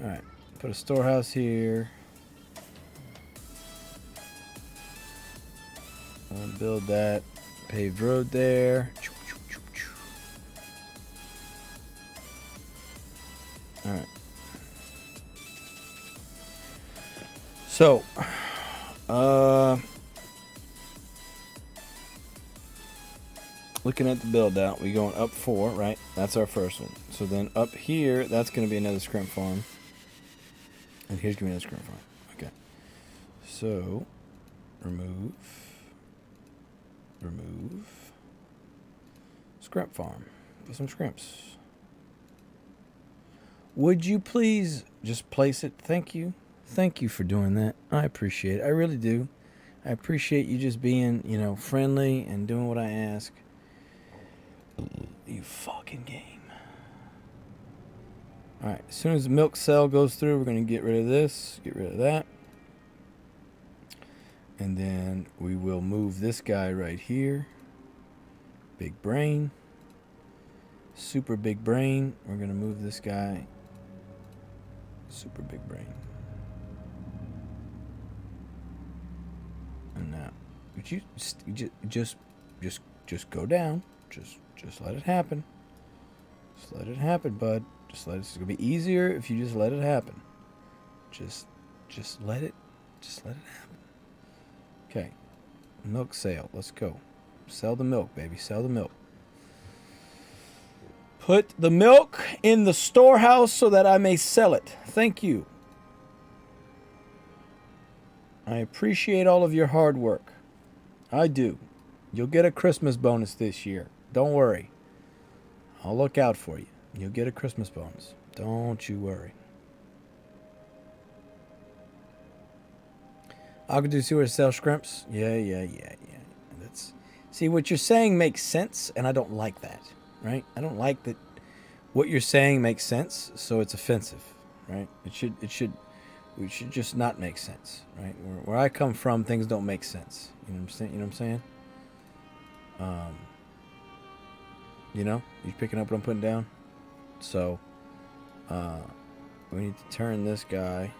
Alright. Put a storehouse here. I'll build that paved road there. Alright. So, looking at the build out, we're going up 4, right? That's our first one. So then up here, that's going to be another scrimp farm. And here's going to be another scrimp farm. Okay. So, remove. Scrimp farm. Put some scrimps. Would you please just place it? Thank you. Thank you for doing that. I appreciate it. I really do. I appreciate you just being, you know, friendly and doing what I ask. You fucking game. Alright, as soon as the milk cell goes through, we're going to get rid of this, get rid of that. And then we will move this guy right here. Big brain. Super big brain. We're going to move this guy. Super big brain. And now, would you just go down. Just let it happen. Just let it happen, bud. Just let it. It's gonna be easier if you just let it happen. Just let it happen. Okay. Milk sale. Let's go. Sell the milk, baby. Sell the milk. Put the milk in the storehouse so that I may sell it. Thank you. I appreciate all of your hard work. I do. You'll get a Christmas bonus this year. Don't worry. I'll look out for you. You'll get a Christmas bonus. Don't you worry. I could do see where to sell scrimps. Yeah. That's, see, what you're saying makes sense, and I don't like that. right? I don't like that what you're saying makes sense, so it's offensive, right? We should just not make sense, right? Where I come from, things don't make sense. You know what I'm saying? You know what I'm saying? You know, you picking up what I'm putting down? So, we need to turn this guy.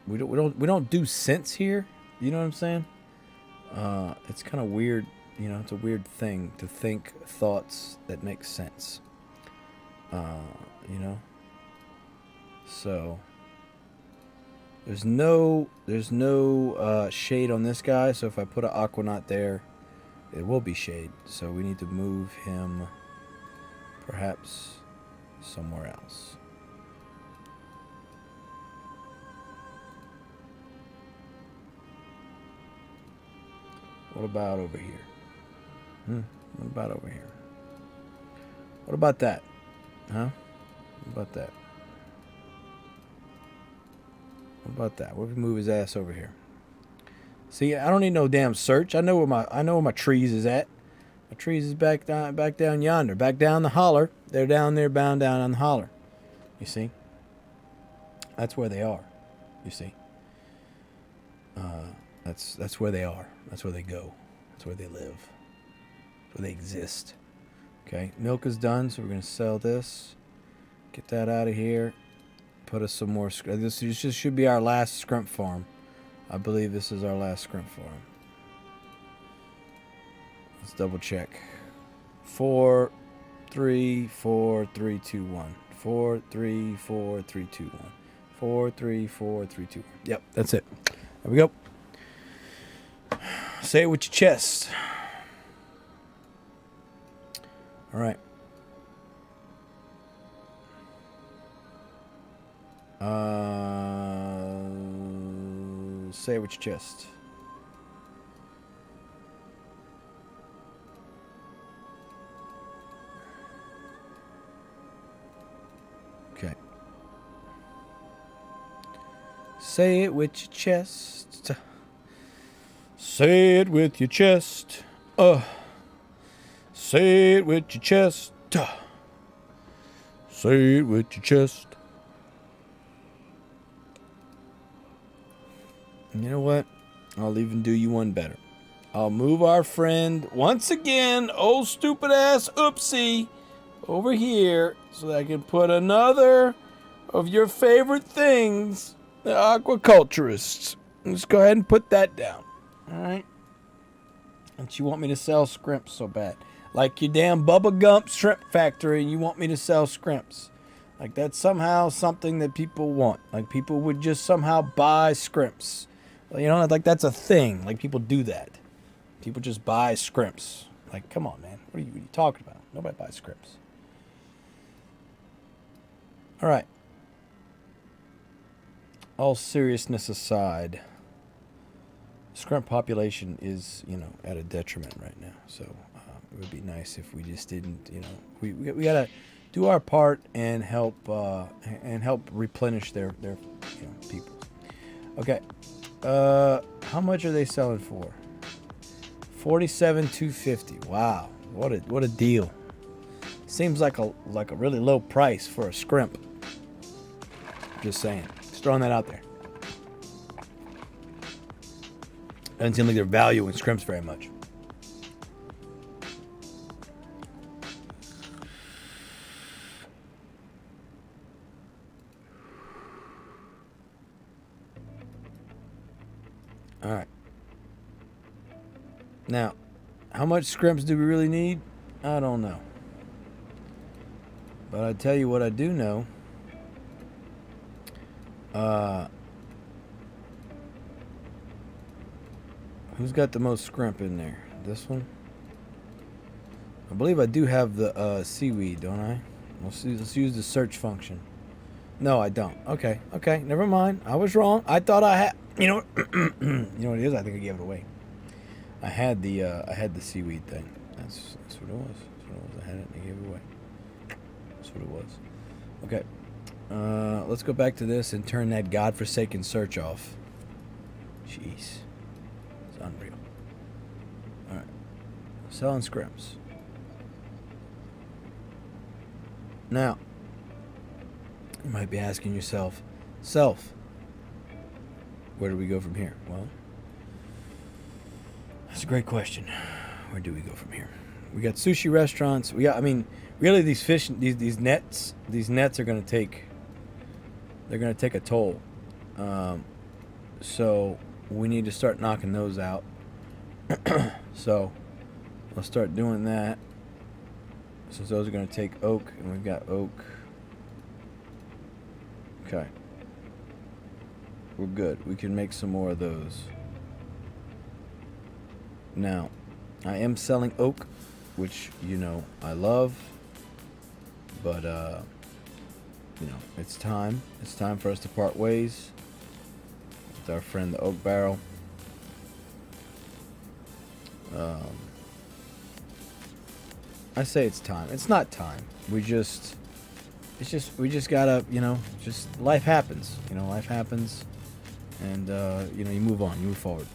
We don't do sense here. You know what I'm saying? It's kind of weird. You know, it's a weird thing to think thoughts that make sense. You know. So there's no shade on this guy. So if I put an Aquanaut there, it will be shade. So we need to move him perhaps somewhere else. What about over here? What about over here? What about that? Huh? What about that? What about that? What if we move his ass over here? See, I don't need no damn search. I know where my trees is at. My trees is back down yonder, back down the holler. They're down there, bound down on the holler. You see? That's where they are. You see? That's where they are. That's where they go. That's where they live. That's where they exist. Okay, milk is done, so we're gonna sell this. Get that out of here. Put us some more. This just should be our last scrimp farm. I believe this is our last scrimp farm. Let's double check. 4, 3, 4, 3, 2, 1. 4, 3, 4, 3, 2, 1. 4, 3, 4, 3, 2, 1. Yep, that's it. There we go. Say it with your chest. All right. Say it with your chest. Okay. Say it with your chest. Say it with your chest. Say it with your chest. Say it with your chest. You know what? I'll even do you one better. I'll move our friend once again, old stupid ass Oopsie, over here so that I can put another of your favorite things, the aquaculturists. Let's go ahead and put that down. Alright? And you want me to sell scrimps so bad. Like your damn Bubba Gump shrimp factory, and you want me to sell scrimps. Like that's somehow something that people want. Like people would just somehow buy scrimps. You know, like that's a thing. Like people do that. People just buy scrimps. Like, come on, man. What are you talking about? Nobody buys scrimps. All right. All seriousness aside, scrimp population is, you know, at a detriment right now. So it would be nice if we just didn't, you know, we gotta do our part and help replenish their you know, people. Okay. How much are they selling for? $47,250. Wow, what a deal. Seems like a really low price for a scrimp. Just saying. Just throwing that out there. Doesn't seem like they're valuing scrimps very much. All right. Now, how much scrimps do we really need? I don't know. But I tell you what I do know. Who's got the most scrimp in there? This one? I believe I do have the seaweed, don't I? Let's use the search function. No, I don't. Okay, never mind. I was wrong. I thought I had. You know, you know what it is? I think I gave it away. I had the seaweed thing. That's what it was. That's what it was. I had it and I gave it away. That's what it was. Okay. Let's go back to this and turn that godforsaken search off. Jeez. It's unreal. Alright. Selling scrims. Now, you might be asking yourself, where do we go from here? Well, that's a great question. Where do we go from here? We got sushi restaurants. We got, I mean, really these nets are going to take, they're going to take a toll. So we need to start knocking those out. So I'll start doing that. Since those are going to take oak, and we've got oak. Okay. We're good. We can make some more of those. Now, I am selling oak, which, you know, I love. But, you know, it's time. It's time for us to part ways with our friend the oak barrel. I say it's time. It's not time. We just gotta, you know, just life happens. You know, life happens, and you know, you move on, you move forward.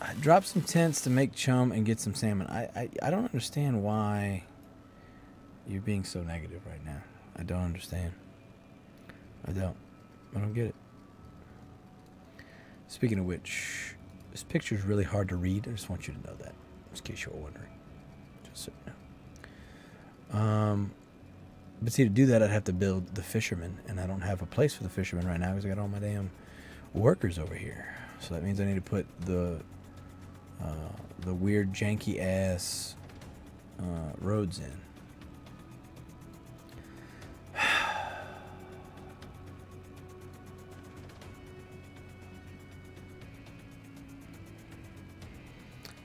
I dropped some tents to make chum and get some salmon. I don't understand why you're being so negative right now. I don't understand. I don't get it. Speaking of which, this picture is really hard to read. I just want you to know that, just in case you were wondering. Just so you know. But see, to do that, I'd have to build the fisherman, and I don't have a place for the fisherman right now because I got all my damn workers over here. So that means I need to put the weird janky ass roads in.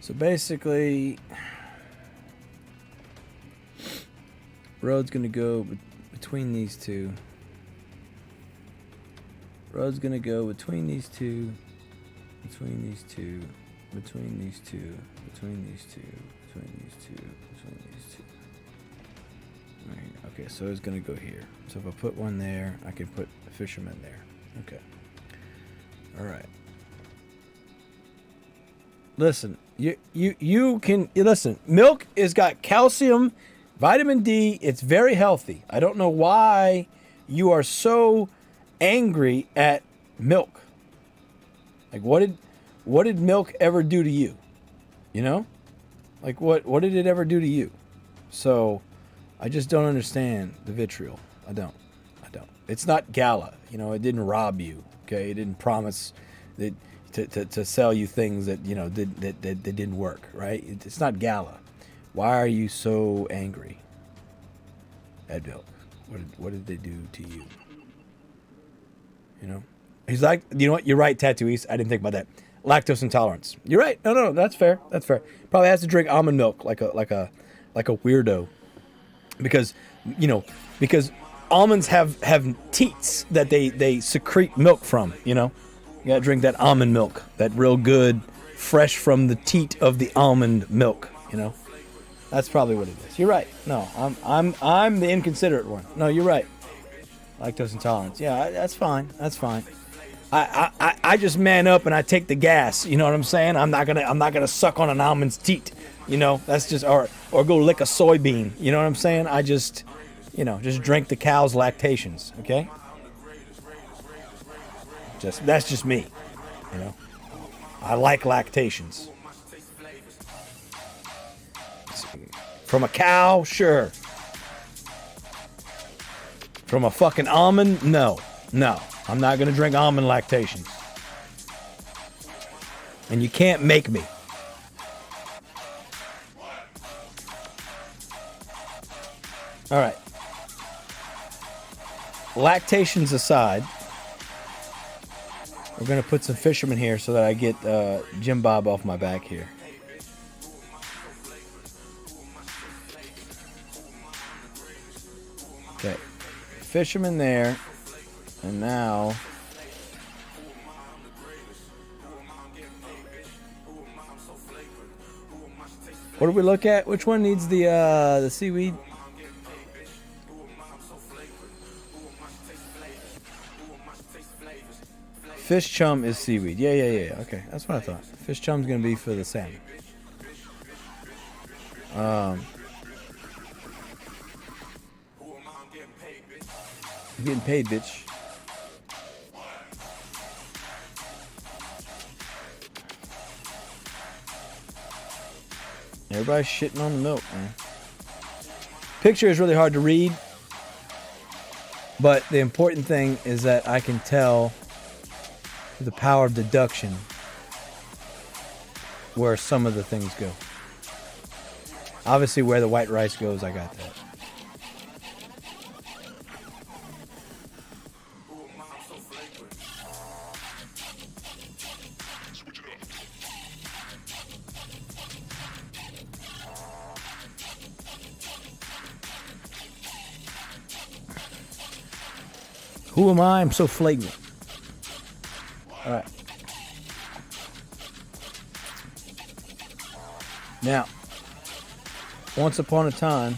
So basically, road's gonna go between these two. Road's gonna go between these two, between these two, between these two, between these two, between these two, between these two. Right. Okay, so it's gonna go here. So if I put one there, I can put a fisherman there. Okay. All right. Listen, you can listen. Milk has got calcium, vitamin D. It's very healthy. I don't know why you are so angry at milk. Like, what did milk ever do to you? You know, like what did it ever do to you? So I just don't understand the vitriol. I don't. It's not gala. You know, it didn't rob you. Okay, it didn't promise that. To sell you things that, you know, that didn't work, right? It's not gala. Why are you so angry at milk? What did they do to you? You know? He's like, you know what? You're right, Tattooist. I didn't think about that. Lactose intolerance. You're right. No, that's fair. That's fair. Probably has to drink almond milk like a weirdo, because, you know, because almonds have teats that they secrete milk from, you know. You gotta drink that almond milk, that real good, fresh from the teat of the almond milk. You know, that's probably what it is. You're right. No, I'm the inconsiderate one. No, you're right. Lactose intolerance. Yeah, that's fine. That's fine. I just man up and I take the gas. You know what I'm saying? I'm not gonna suck on an almond's teat. You know, that's just or go lick a soybean. You know what I'm saying? I just, you know, just drink the cow's lactations. Okay. That's just me, you know. I like lactations. From a cow, sure. From a fucking almond, no. I'm not gonna drink almond lactations. And you can't make me. All right. Lactations aside, we're going to put some fishermen here so that I get Jim Bob off my back here. Okay. Fisherman there. And now... what do we look at? Which one needs the seaweed? fish chum is seaweed. Yeah. Okay, that's what I thought. Fish chum's gonna be for the salmon. I'm getting paid, bitch. Everybody's shitting on the milk, man. Picture is really hard to read, but the important thing is that I can tell with the power of deduction where some of the things go. Obviously, where the white rice goes, I got that. Who am I? I'm so flagrant. All right. Now, once upon a time,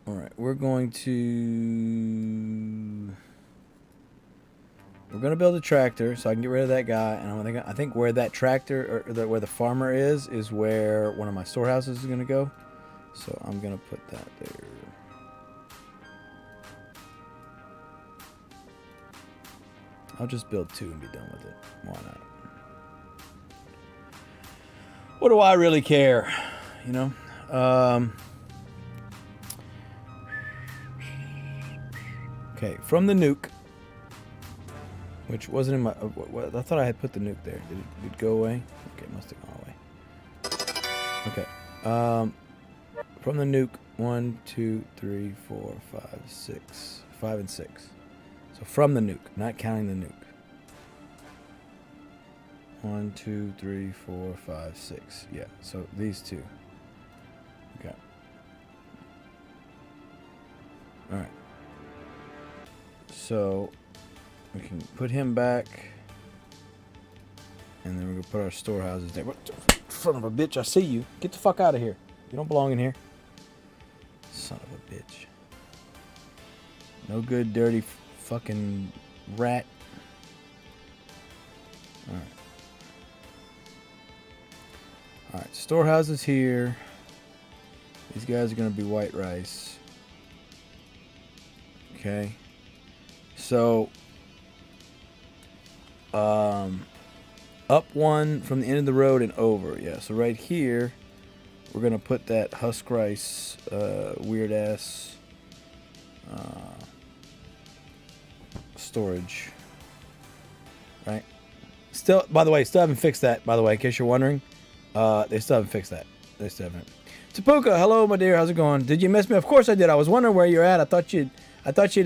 all right, we're going to build a tractor so I can get rid of that guy, and I think where that tractor or where the farmer is where one of my storehouses is going to go. So I'm going to put that there. I'll just build 2 and be done with it. Why not? What do I really care? You know? Okay, from the nuke, which wasn't in my... I thought I had put the nuke there. Did it go away? Okay, it must have gone away. Okay. From the nuke, 1, 2, 3, 4, 5, 6. 5 and 6. So from the nuke, not counting the nuke. 1, 2, 3, 4, 5, 6. Yeah, so these 2. Okay. Alright. So we can put him back. And then we're going to put our storehouses there. Son of a bitch, I see you. Get the fuck out of here. You don't belong in here. Son of a bitch. No good, dirty fucking rat. Alright. Alright, storehouses here. These guys are going to be white rice. Okay. So, up 1 from the end of the road and over. Yeah, so right here, we're going to put that husk rice, weird ass storage. Right? Still, by the way, still haven't fixed that, by the way, in case you're wondering. They still haven't fixed that. They still haven't. Tapuka, hello, my dear. How's it going? Did you miss me? Of course I did. I was wondering where you're at. I thought you'd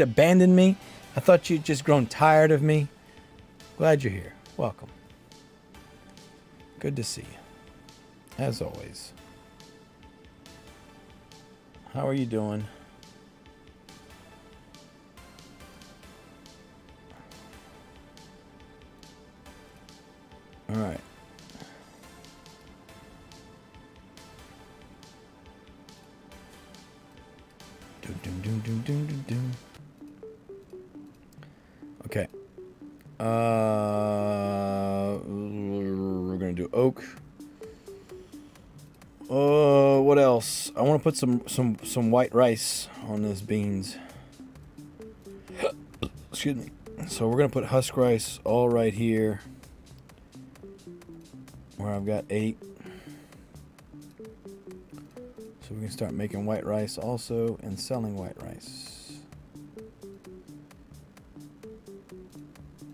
abandoned me. I thought you'd just grown tired of me. Glad you're here. Welcome. Good to see you. As always. How are you doing? All right. Okay. We're gonna do oak. What else? I want to put some white rice on those beans. Excuse me. So we're gonna put husk rice all right here, where I've got 8. So we can start making white rice also and selling white rice.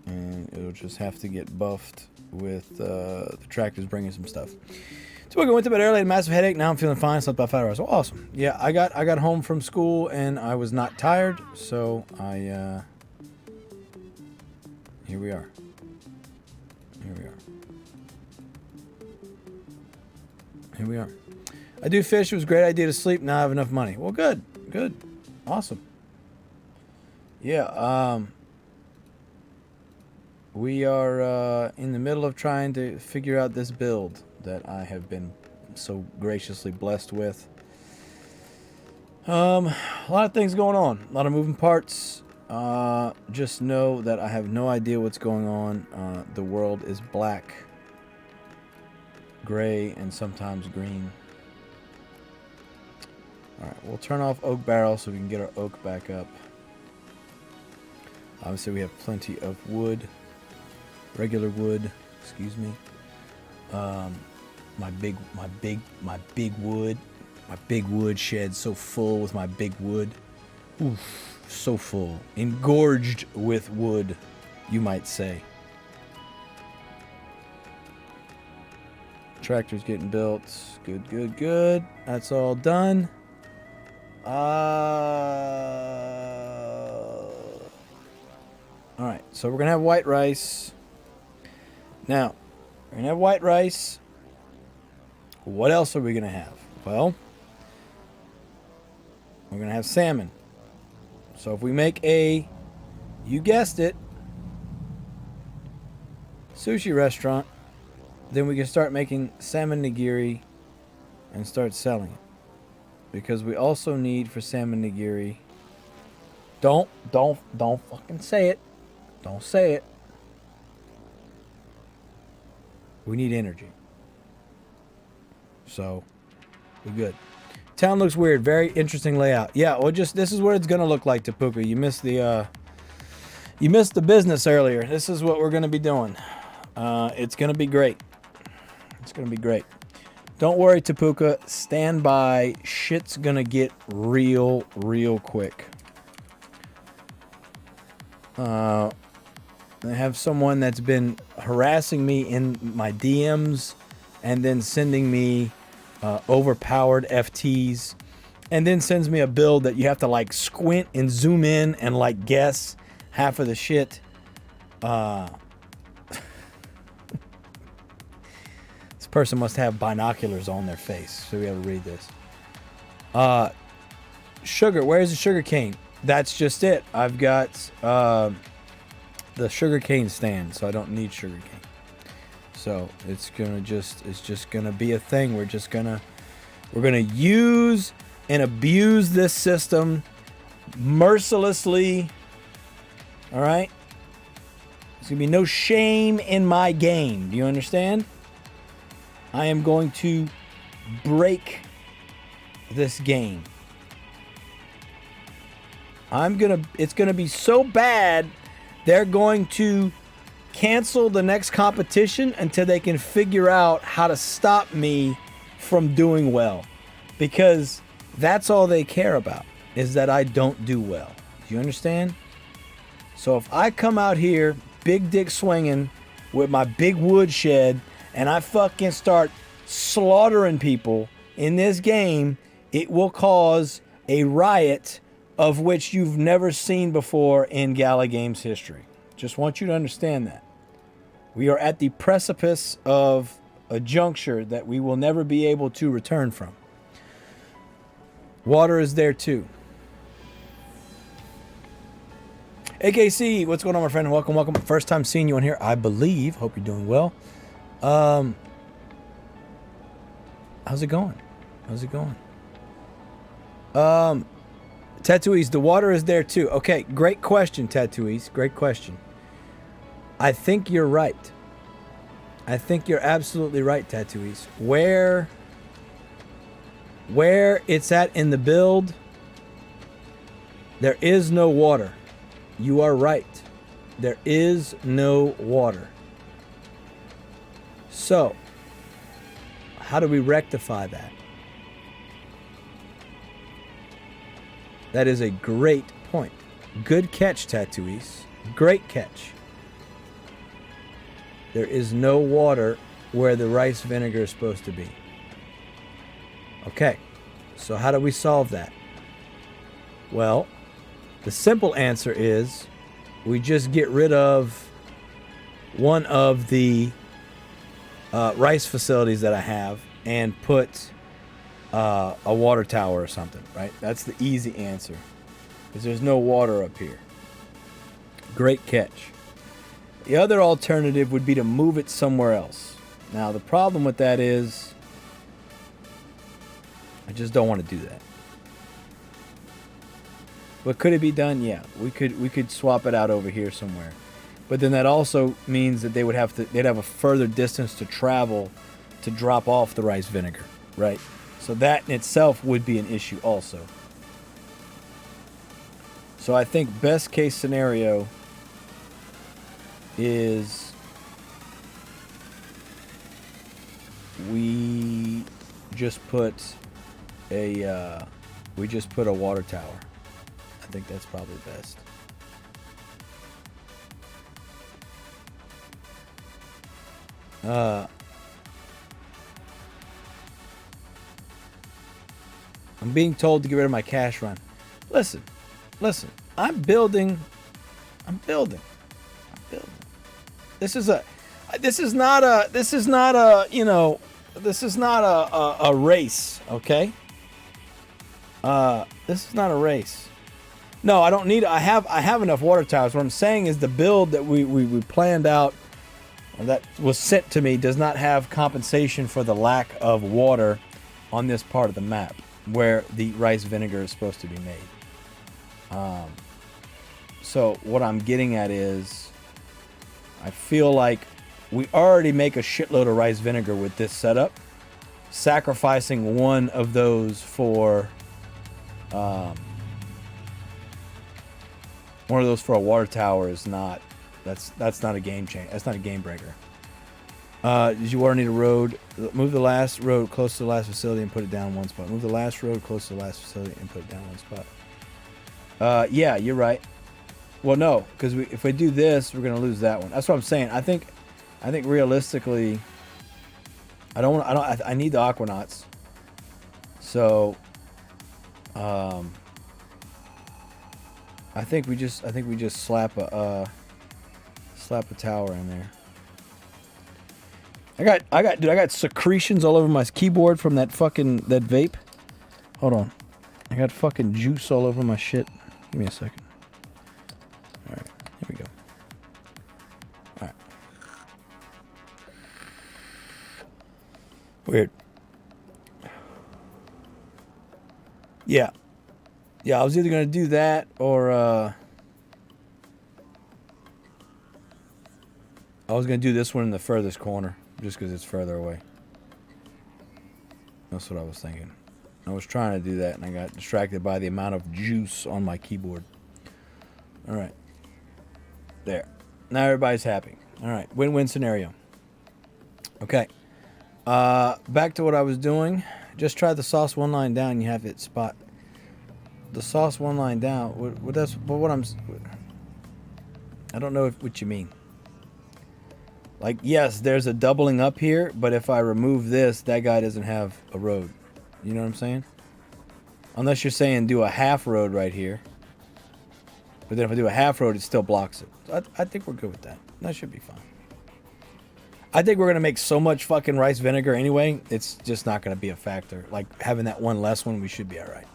And it'll just have to get buffed with the tractors bringing some stuff. So I went to bed early, had a massive headache. Now I'm feeling fine. Slept about 5 hours. Oh, awesome. Yeah, I got home from school and I was not tired. So here we are. Here we are. I do fish. It was a great idea to sleep. Now I have enough money. Well, good. Awesome. Yeah. We are in the middle of trying to figure out this build that I have been so graciously blessed with. A lot of things going on. A lot of moving parts. Just know that I have no idea what's going on. The world is black, gray, and sometimes green. Alright, we'll turn off oak barrel so we can get our oak back up. Obviously we have plenty of wood. Regular wood, excuse me. My big wood shed so full with my big wood. Oof, so full. Engorged with wood, you might say. Tractor's getting built. Good, good, good. That's all done. Alright, so we're going to have white rice. Now, we're going to have white rice. What else are we going to have? Well, we're going to have salmon. So if we make a, you guessed it, sushi restaurant, then we can start making salmon nigiri and start selling it. Because we also need for salmon nigiri. Don't fucking say it. Don't say it. We need energy. So, we're good. Town looks weird. Very interesting layout. Yeah, well, just this is what it's gonna look like, Tapuka. You missed the business earlier. This is what we're gonna be doing. It's gonna be great. It's gonna be great. Don't worry, Tapuka. Stand by. Shit's gonna get real quick. I have someone that's been harassing me in my DMs and then sending me overpowered FTs and then sends me a build that you have to like squint and zoom in and like guess half of the shit. This person must have binoculars on their face so we have to read this. Sugar, where's the sugar cane? That's just it. I've got the sugar cane stand, so I don't need sugar cane. So it's just gonna be a thing. We're gonna use and abuse this system mercilessly. All right. There's gonna be no shame in my game. Do you understand? I am going to break this game. It's gonna be so bad, they're going to cancel the next competition until they can figure out how to stop me from doing well. Because that's all they care about, is that I don't do well. Do you understand? So if I come out here, big dick swinging, with my big wood shed, and I fucking start slaughtering people in this game, it will cause a riot of which you've never seen before in Gala Games history. Just want you to understand that. We are at the precipice of a juncture that we will never be able to return from. Water is there too. AKC, what's going on, my friend? Welcome, welcome. First time seeing you on here, I believe. Hope you're doing well. How's it going? How's it going? Tatooies, the water is there too. Okay, great question, Tatooies. Great question. I think you're right. I think you're absolutely right, Tatooies. Where it's at in the build, there is no water. You are right. There is no water. So, how do we rectify that? That is a great point. Good catch, Tatooies. Great catch. There is no water where the rice vinegar is supposed to be. Okay, so how do we solve that? Well, the simple answer is we just get rid of one of the rice facilities that I have and put a water tower or something, right? That's the easy answer because there's no water up here. Great catch. The other alternative would be to move it somewhere else. Now, the problem with that is I just don't want to do that. But could it be done? Yeah, we could swap it out over here somewhere. But then that also means that they'd have a further distance to travel to drop off the rice vinegar, right? So that in itself would be an issue also. So I think best case scenario is we just put a water tower. I think that's probably best. I'm being told to get rid of my cash run. Listen. I'm building. This is not a race, okay? This is not a race. No, I don't need. I have enough water towers. What I'm saying is the build that we planned out, or that was sent to me, does not have compensation for the lack of water on this part of the map where the rice vinegar is supposed to be made. So what I'm getting at is, I feel like we already make a shitload of rice vinegar with this setup. Sacrificing one of those for a water tower is not. That's not a game change. That's not a game breaker. Did you water need a road? Move the last road close to the last facility and put it down one spot. Move the last road close to the last facility and put it down one spot. Yeah, you're right. Well, no, because if we do this, we're gonna lose that one. That's what I'm saying. I think realistically, I need the Aquanauts. So, I think we just slap a tower in there. I got secretions all over my keyboard from that vape. Hold on. I got fucking juice all over my shit. Give me a second. Alright, here we go. Alright. Weird. Yeah. Yeah, I was either gonna do that or I was gonna do this one in the furthest corner, just because it's further away. That's what I was thinking. I was trying to do that, and I got distracted by the amount of juice on my keyboard. All right. There. Now everybody's happy. All right. Win-win scenario. Okay. Back to what I was doing. Just try the sauce one line down, you have it spot. The sauce one line down. I don't know what you mean. Like, yes, there's a doubling up here, but if I remove this, that guy doesn't have a road. You know what I'm saying? Unless you're saying do a half road right here. But then if I do a half road, it still blocks it. So I think we're good with that. That should be fine. I think we're going to make so much fucking rice vinegar anyway, it's just not going to be a factor. Like, having that one less one, we should be all right.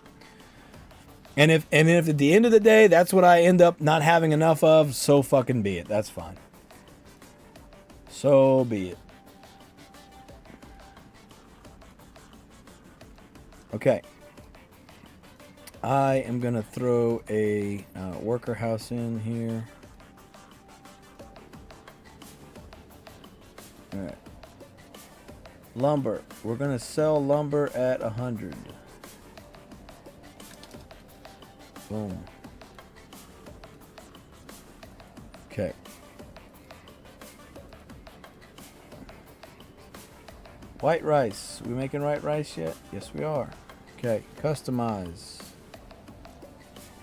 And if at the end of the day, that's what I end up not having enough of, so fucking be it. That's fine. So be it. Okay. I am going to throw a worker house in here. All right. Lumber. We're going to sell lumber at 100. Boom. Okay. White rice. We making white rice yet? Yes, we are. Okay, customize.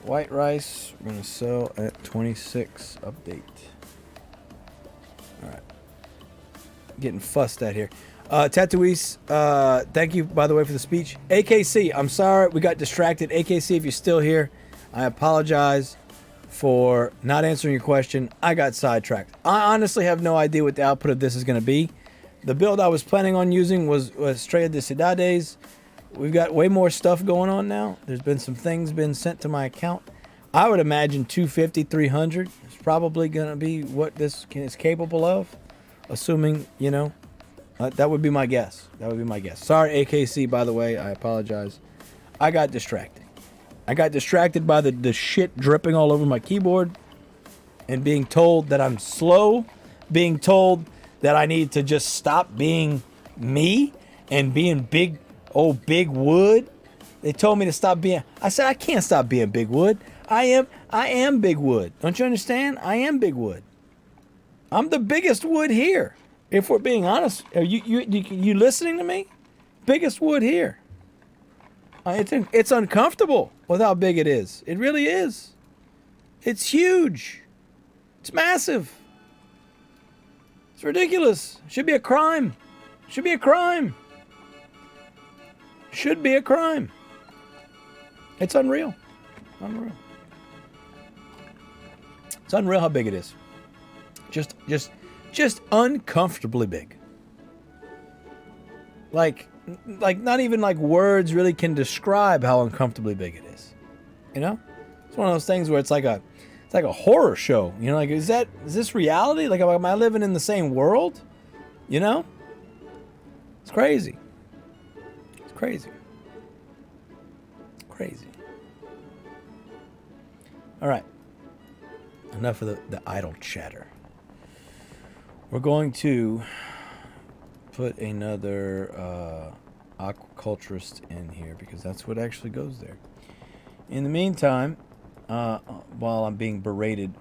White rice, we're going to sell at 26. Update. Alright. Getting fussed at here. Tatooise, thank you, by the way, for the speech. AKC, I'm sorry we got distracted. AKC, if you're still here, I apologize for not answering your question. I got sidetracked. I honestly have no idea what the output of this is going to be. The build I was planning on using was Estrella de Cidades. We've got way more stuff going on now. There's been some things been sent to my account. I would imagine 250, 300 is probably going to be what this is capable of. Assuming, you know, that would be my guess. That would be my guess. Sorry, AKC, by the way. I apologize. I got distracted. I got distracted by the shit dripping all over my keyboard and being told that I'm slow, being told that I need to just stop being me and being big wood. They told me to stop being. I said I can't stop being big wood. I am big wood. Don't you understand? I am big wood. I'm the biggest wood here. If we're being honest, are you listening to me? Biggest wood here. It's uncomfortable with how big it is. It really is. It's huge. It's massive. It's ridiculous. Should be a crime. Should be a crime. Should be a crime. It's unreal. Unreal. It's unreal how big it is. Just uncomfortably big. Like not even like words really can describe how uncomfortably big it is. You know? It's one of those things where it's like a horror show. You know, like is this reality? Like am I living in the same world? You know? It's crazy. It's crazy. Crazy. All right. Enough of the idle chatter. We're going to put another aquaculturist in here because that's what actually goes there. In the meantime, while I'm being berated,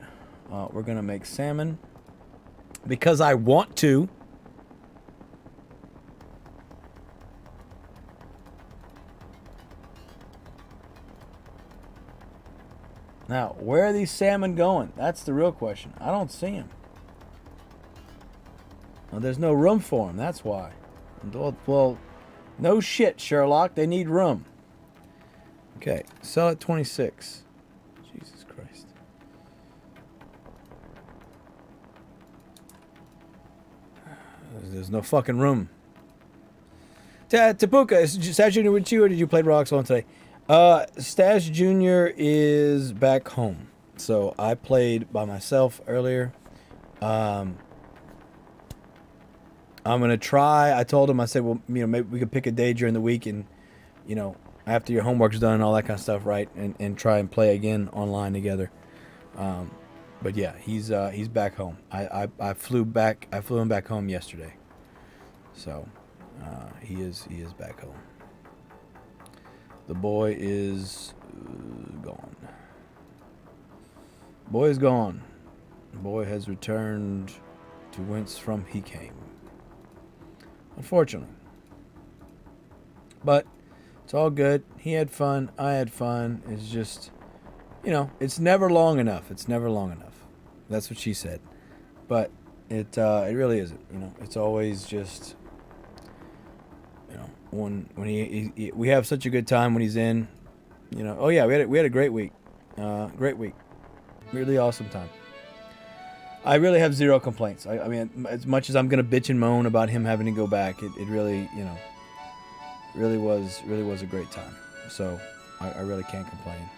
we're going to make salmon because I want to. Now, where are these salmon going? That's the real question. I don't see them. Well, there's no room for them. That's why. Well, no shit, Sherlock. They need room. Okay, sell at 26. Jesus Christ. There's no fucking room. Tapuka, is Stash Jr. with you, or did you play Roblox on today? Stash Jr. is back home. So I played by myself earlier. I'm gonna try. I told him, I said, well, you know, maybe we could pick a day during the week and, you know, after your homework's done and all that kind of stuff, right? And try and play again online together. But yeah, he's back home. I flew him back home yesterday. So he is back home. The boy is gone. Boy is gone. The boy has returned to whence from he came. Unfortunately. But it's all good. He had fun. I had fun. It's just, you know, it's never long enough. It's never long enough. That's what she said. But it really isn't. You know, it's always just, you know, when we have such a good time when he's in. You know, oh yeah, we had a great week. Great week. Really awesome time. I really have zero complaints. I mean, as much as I'm gonna bitch and moan about him having to go back, it really, you know, really was a great time. So I really can't complain.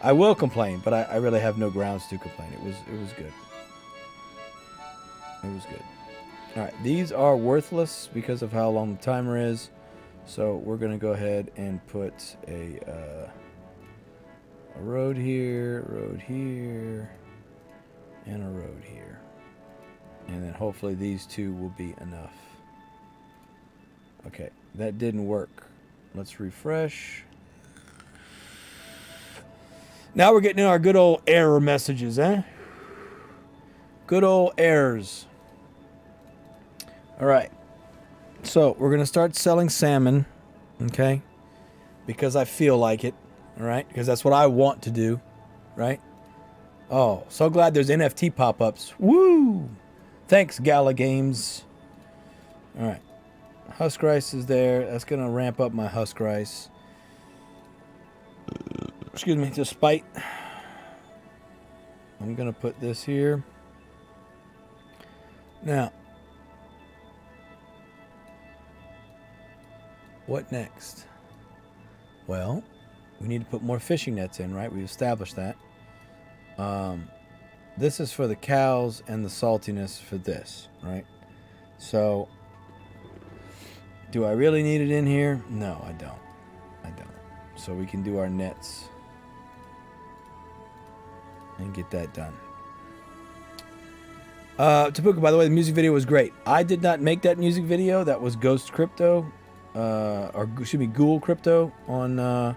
I will complain, but I really have no grounds to complain. It was good. It was good. All right, these are worthless because of how long the timer is. So we're gonna go ahead and put a road here, and a road here. And then hopefully these two will be enough. Okay, that didn't work. Let's refresh. Now we're getting our good old error messages, eh? Good old errors. All right. So we're going to start selling salmon, okay? Because I feel like it, all right? Because that's what I want to do, right? Oh, so glad there's NFT pop-ups. Woo! Thanks, Gala Games. All right. Husk rice is there. That's going to ramp up my husk rice. Excuse me, despite. I'm going to put this here. Now, what next? Well, we need to put more fishing nets in, right? We've established that. This is for the cows and the saltiness for this, right? So, do I really need it in here? No, I don't. I don't. So we can do our nets and get that done. Tapuka, by the way, the music video was great. I did not make that music video. That was Ghost Crypto, or excuse me, Ghoul Crypto on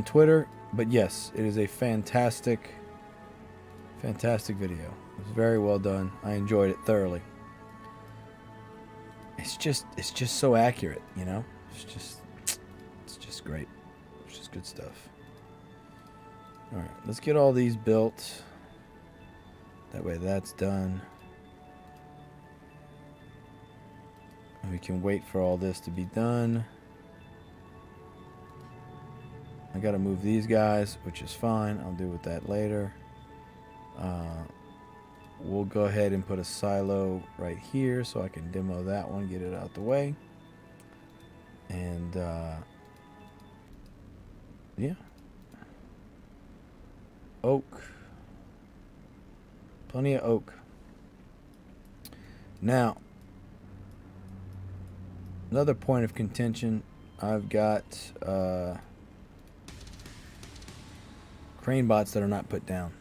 Twitter. But yes, it is a fantastic video. It was very well done. I enjoyed it thoroughly. It's just so accurate, you know? It's just great. It's just good stuff. All right, let's get all these built. That way that's done. And we can wait for all this to be done. I gotta move these guys, which is fine. I'll deal with that later. We'll go ahead and put a silo right here so I can demo that one, get it out the way. And yeah. Oak. Plenty of oak. Now, another point of contention. I've got crane bots that are not put down.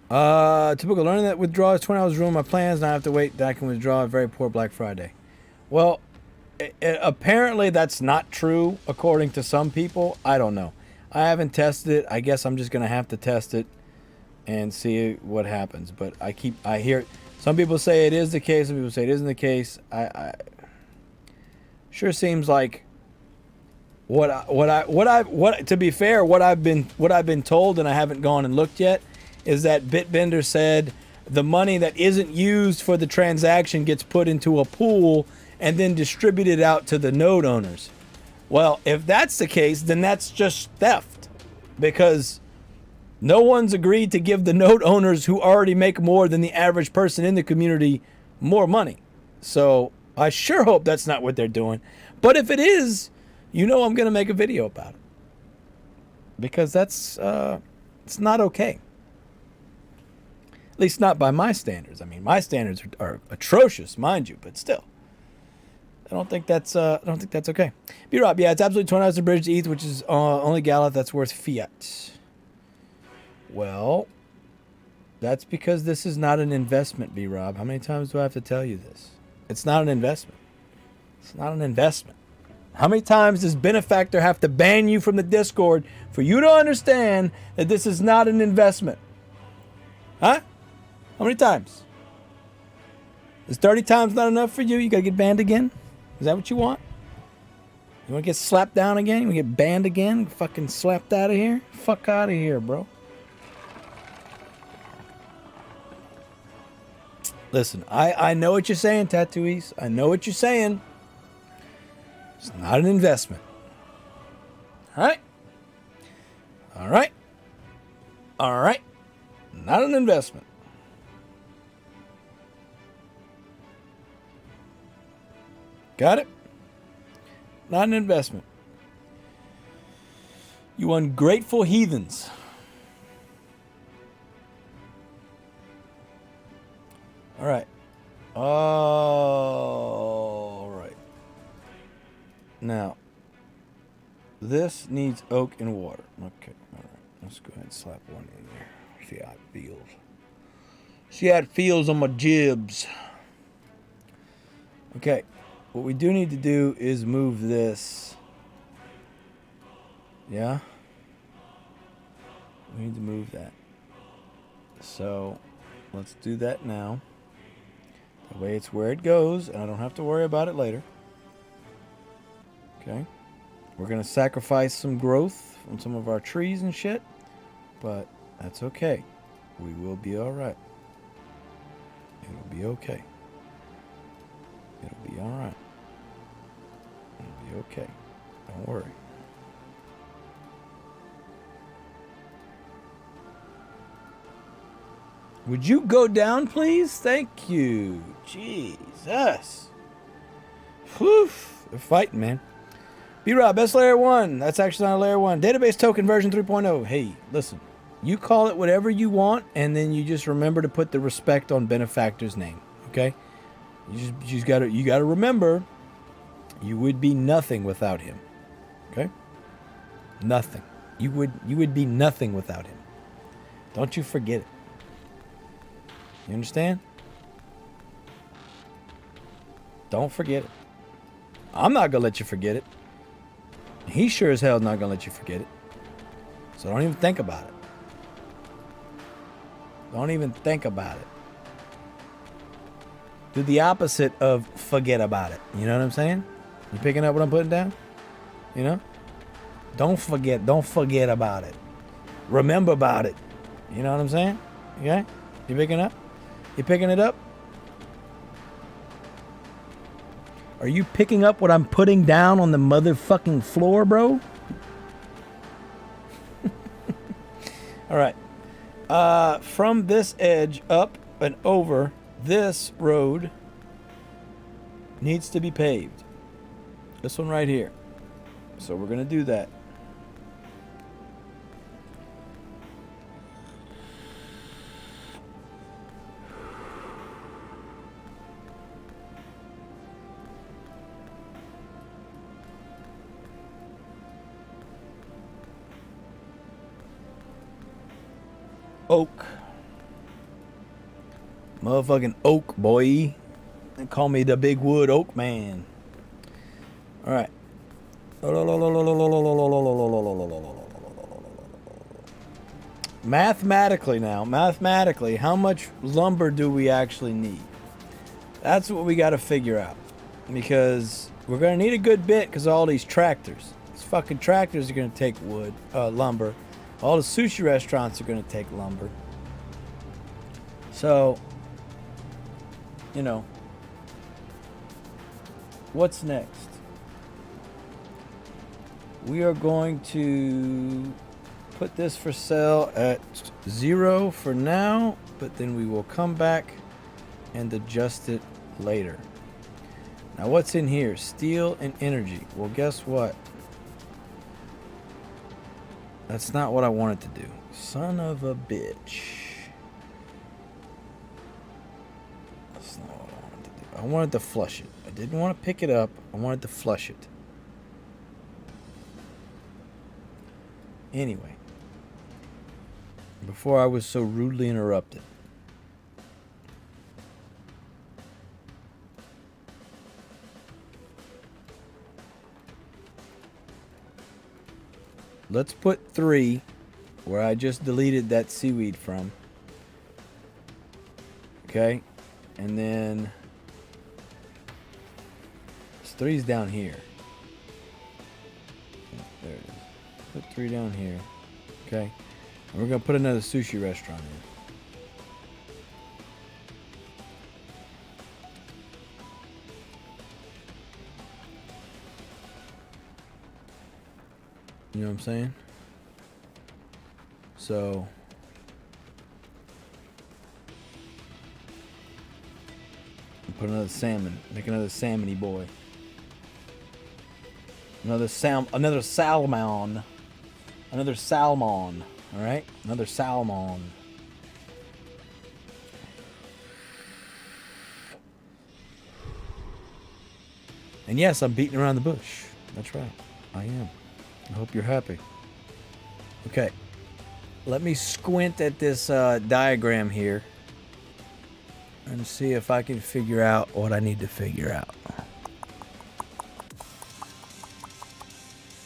Typical learning that withdrawals 20 hours ruin my plans and I have to wait that I can withdraw a very poor Black Friday. Well, apparently that's not true according to some people. I don't know. I haven't tested it. I guess I'm just going to have to test it and see what happens. But I hear some people say it is the case, some people say it isn't the case. I sure seems like to be fair, what I've been told, and I haven't gone and looked yet, is that Bitbender said the money that isn't used for the transaction gets put into a pool and then distributed out to the node owners. Well, if that's the case, then that's just theft, because no one's agreed to give the node owners who already make more than the average person in the community more money. So I sure hope that's not what they're doing. But if it is, you know I'm going to make a video about it, because that's it's not okay. At least not by my standards. I mean, my standards are atrocious, mind you, but still. I don't think that's okay. B-Rob, yeah, it's absolutely $20 to bridge to ETH, which is only Gallop that's worth fiat. Well, that's because this is not an investment, B-Rob. How many times do I have to tell you this? It's not an investment. It's not an investment. How many times does Benefactor have to ban you from the Discord for you to understand that this is not an investment? Huh? How many times? Is 30 times not enough for you? You gotta get banned again? Is that what you want? You want to get slapped down again? You want to get banned again? Fucking slapped out of here? Fuck out of here, bro. Listen, I know what you're saying, Tattooies. I know what you're saying. It's not an investment. All right? All right? All right? Not an investment. Got it? Not an investment. You ungrateful heathens. All right. All right. Now, this needs oak and water. Okay. All right. Let's go ahead and slap one in there. See how it feels. See how it feels on my jibs. Okay. What we do need to do is move this. Yeah? We need to move that. So, let's do that now. That way it's where it goes, and I don't have to worry about it later. Okay? We're going to sacrifice some growth from some of our trees and shit, but that's okay. We will be alright. It'll be okay. It'll be alright. It'll be okay. Don't worry. Would you go down, please? Thank you. Jesus. Whew. They're fighting, man. B-Rob, best layer 1. That's actually not a layer 1. Database token version 3.0. Hey, listen. You call it whatever you want, and then you just remember to put the respect on benefactor's name. Okay? You just gotta remember, you would be nothing without him. Okay? Nothing. You would be nothing without him. Don't you forget it. You understand? Don't forget it. I'm not gonna let you forget it. He sure as hell is not gonna let you forget it. So don't even think about it. Don't even think about it. Do the opposite of forget about it. You know what I'm saying? You picking up what I'm putting down? You know? Don't forget about it. Remember about it. You know what I'm saying? Okay? You picking up? You picking it up? Are you picking up what I'm putting down on the motherfucking floor, bro? All right. From this edge up and over, this road needs to be paved. This one right here. So we're going to do that. Oak. Motherfucking oak, boy. They call me the big wood oak man. All right. Mathematically, how much lumber do we actually need? That's what we got to figure out. Because we're going to need a good bit because all these tractors. These fucking tractors are going to take wood, lumber. All the sushi restaurants are going to take lumber. So, you know, what's next? We are going to put this for sale at 0 for now, but then we will come back and adjust it later. Now, what's in here? Steel and energy. Well, guess what? That's not what I wanted to do. Son of a bitch. That's not what I wanted to do. I wanted to flush it. I didn't want to pick it up. I wanted to flush it. Anyway. Before I was so rudely interrupted. Let's put 3 where I just deleted that seaweed from. Okay. And then 3's down here. There it is. Put 3 down here. Okay. And we're going to put another sushi restaurant in. You know what I'm saying? So put another salmon. Make another salmon-y boy. Another salmon. Another salmon. Alright? Another salmon. And yes, I'm beating around the bush. That's right. I am. I hope you're happy. Okay. Let me squint at this diagram here and see if I can figure out what I need to figure out.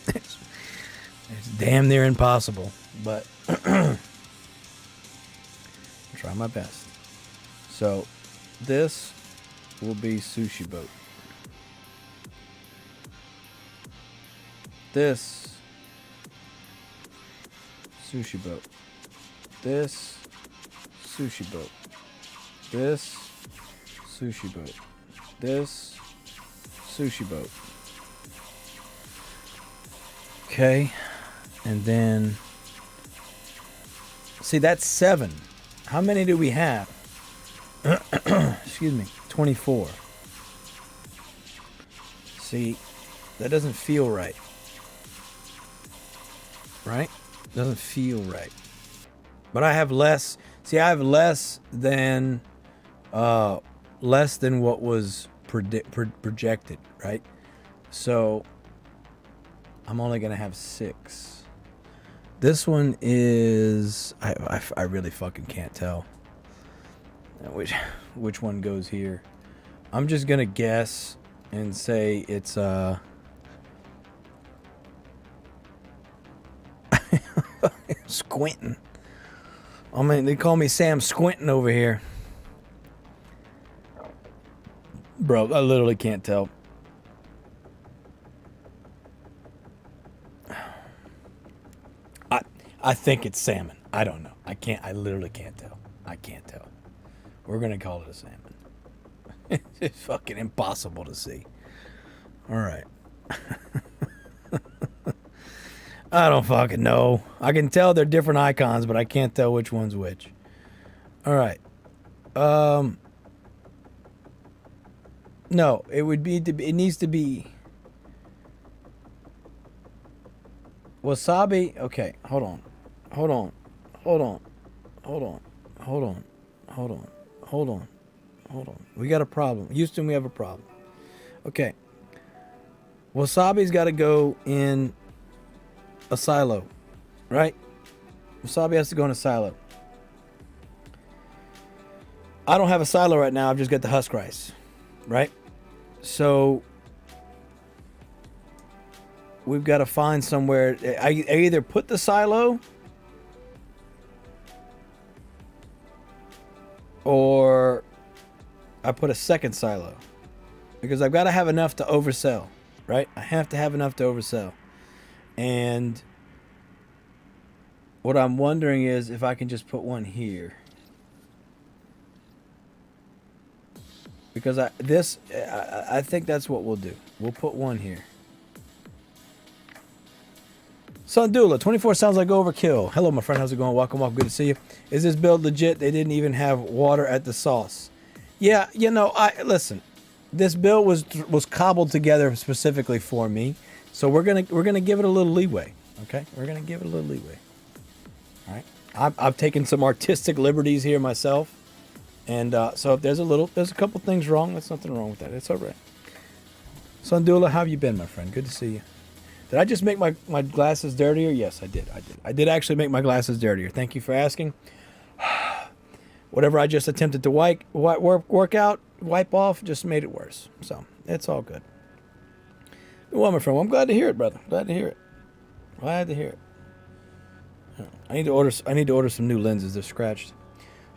It's damn near impossible, but I'll try my best. So this will be sushi boat. This sushi boat. This sushi boat. This sushi boat. This sushi boat. Okay. And then see, that's 7. How many do we have? Excuse me. 24. See, that doesn't feel right. right? Doesn't feel right. But I have less. See, I have less than what was projected, right? So I'm only gonna have 6. This one is I really fucking can't tell which one goes here. I'm just gonna guess and say it's Squinting. I mean, they call me Sam Squinting over here. Bro, I literally can't tell. I think it's salmon. I don't know. I literally can't tell. I can't tell. We're gonna call it a salmon. It's fucking impossible to see. Alright. I don't fucking know. I can tell they're different icons, but I can't tell which one's which. Alright. No, it needs to be wasabi. Okay, hold on. We got a problem. Houston, we have a problem. Okay. Wasabi's got to go in a silo, right? Wasabi has to go in a silo. I don't have a silo right now. I've just got the husk rice, right? So we've got to find somewhere. I either put the silo or I put a second silo, because I've got to have enough to oversell, right? I have to have enough to oversell. And what I'm wondering is if I can just put one here. Because I think that's what we'll do. We'll put one here. Sundula, 24 sounds like overkill. Hello, my friend. How's it going? Welcome. Good to see you. Is this build legit? They didn't even have water at the sauce. Yeah, you know, listen. This build was cobbled together specifically for me. So we're gonna give it a little leeway. Okay? We're gonna give it a little leeway. All right? I've taken some artistic liberties here myself. And so if there's a couple things wrong, there's nothing wrong with that. It's all right. Sundula, how have you been, my friend? Good to see you. Did I just make my glasses dirtier? Yes, I did. I did actually make my glasses dirtier. Thank you for asking. Whatever I just attempted to wipe off, just made it worse. So it's all good. Well, my friend, well, I'm glad to hear it, brother. Glad to hear it. Glad to hear it. I need to order some new lenses. They're scratched.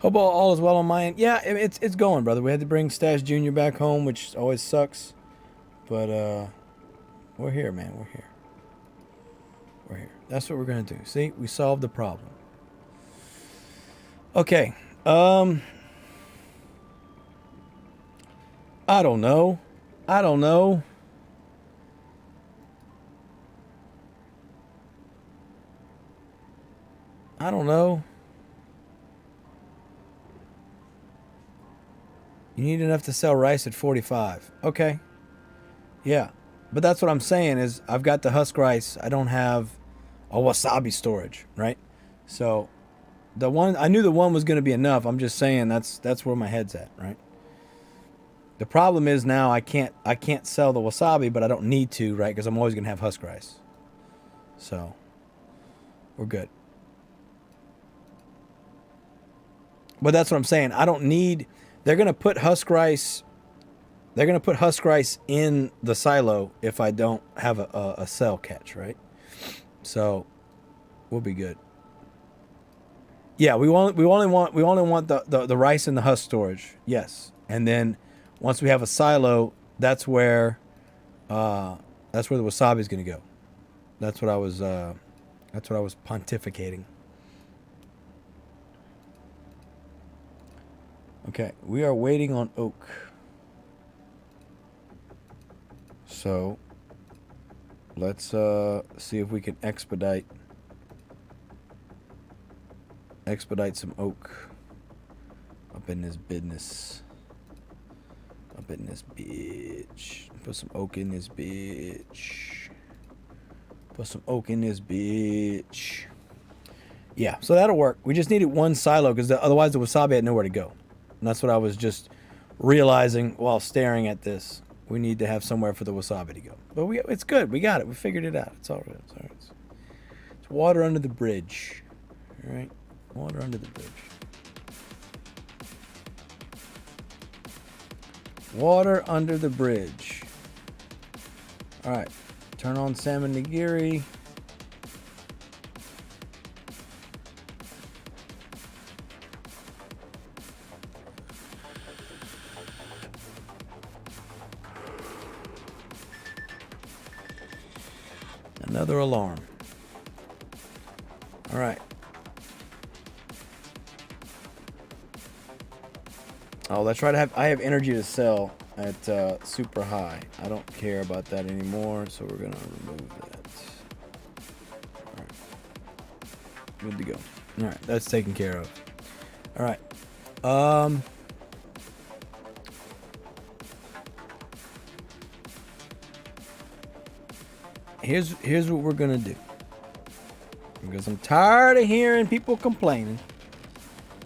Hope all is well on my end. Yeah, it's going, brother. We had to bring Stash Jr. back home, which always sucks. But we're here, man. We're here. We're here. That's what we're gonna do. See, we solved the problem. Okay. I don't know. I don't know. You need enough to sell rice at 45. Okay. Yeah. But that's what I'm saying is I've got the husk rice. I don't have a wasabi storage, right? So I knew the one was going to be enough. I'm just saying that's where my head's at, right? The problem is now I can't sell the wasabi, but I don't need to, right? Because I'm always going to have husk rice. So we're good. But that's what I'm saying. I don't need. They're going to put husk rice. They're going to put husk rice in the silo if I don't have a cell catch, right? So we'll be good. Yeah, we only want the rice in the husk storage. Yes. And then once we have a silo, that's where the wasabi is going to go. That's what I was pontificating. Okay, we are waiting on oak. So let's see if we can expedite some oak up in this business. Up in this bitch. Put some oak in this bitch. Put some oak in this bitch. Yeah, so that'll work. We just needed one silo because otherwise the wasabi had nowhere to go. And that's what I was just realizing while staring at this. We need to have somewhere for the wasabi to go. But it's good. We got it. We figured it out. It's all right. It's all right. It's water under the bridge. All right? Water under the bridge. Water under the bridge. All right. Turn on salmon nigiri. Another alarm. All right. Oh, that's right. I have energy to sell at super high. I don't care about that anymore, so we're gonna remove that. All right. Good to go. All right, that's taken care of. All right. Here's what we're gonna do. Because I'm tired of hearing people complaining.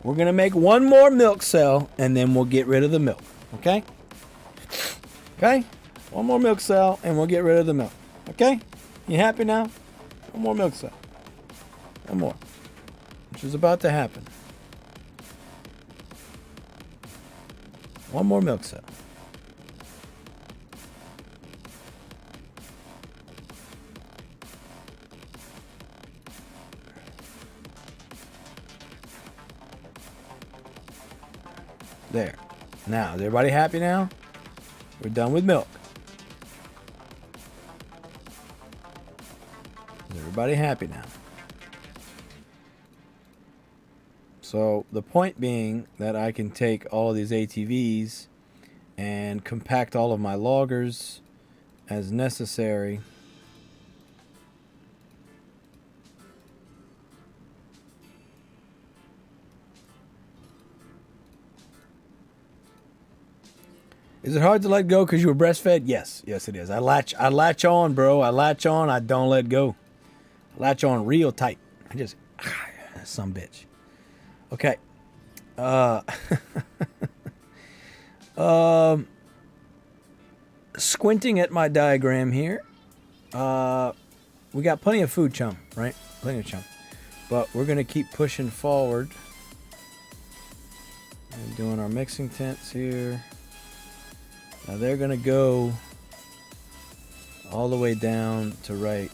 We're gonna make one more milk cell and then we'll get rid of the milk. Okay? Okay? One more milk cell and we'll get rid of the milk. Okay? You happy now? One more milk cell. One more. Which is about to happen. One more milk cell. There. Now, is everybody happy now? We're done with milk. Is everybody happy now? So, the point being that I can take all of these ATVs and compact all of my loggers as necessary. Is it hard to let go because you were breastfed? Yes. Yes, it is. I latch on, bro. I latch on. I don't let go. I latch on real tight. I just, some bitch. Okay. Squinting at my diagram here. We got plenty of food, chum, right? Plenty of chum. But we're going to keep pushing forward. And doing our mixing tents here. Now they're going to go all the way down to right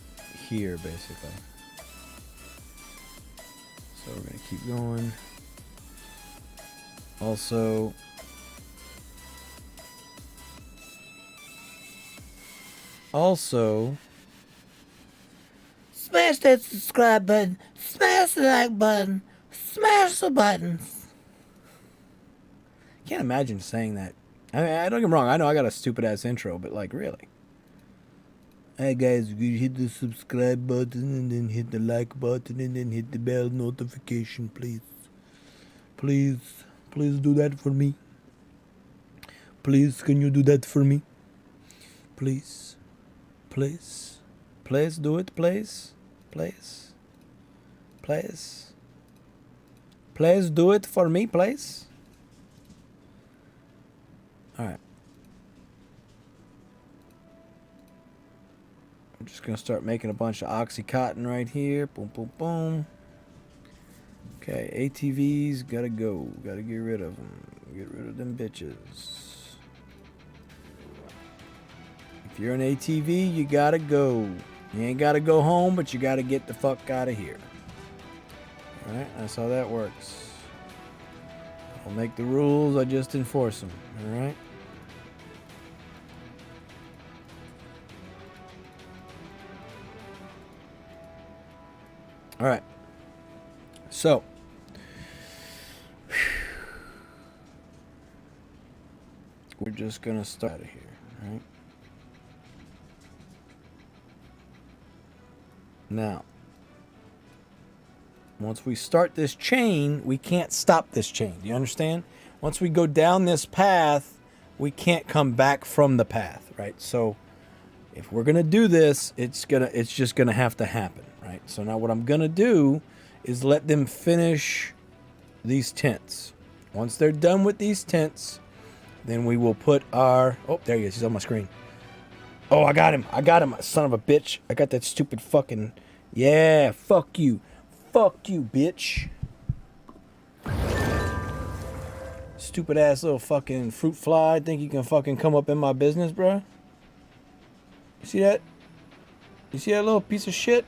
here, basically. So we're going to keep going. Also, smash that subscribe button, smash the like button, smash the buttons. Can't imagine saying that. I mean, don't get me wrong. I know I got a stupid ass intro, but like, really. Hey guys, you hit the subscribe button and then hit the like button and then hit the bell notification, please. Please do that for me. Please, can you do that for me? Please do it, please. Please do it for me, please. All right. I'm just going to start making a bunch of Oxycontin right here. Boom, boom, boom. Okay, ATVs, gotta go. Gotta get rid of them. Get rid of them bitches. If you're an ATV, you gotta go. You ain't gotta go home, but you gotta get the fuck out of here. Alright, that's how that works. I'll make the rules, I just enforce them. Alright? Alright. So. We're just gonna start out of here, right? Now, once we start this chain, we can't stop this chain. Do you understand? Once we go down this path, we can't come back from the path, right? So if we're gonna do this, it's just gonna have to happen, right? So now what I'm gonna do is let them finish these tents. Once they're done with these tents, then we will put our... Oh, there he is. He's on my screen. Oh, I got him. I got him, son of a bitch. I got that stupid fucking... Yeah, fuck you. Fuck you, bitch. Stupid ass little fucking fruit fly. Think you can fucking come up in my business, bro? You see that? You see that little piece of shit?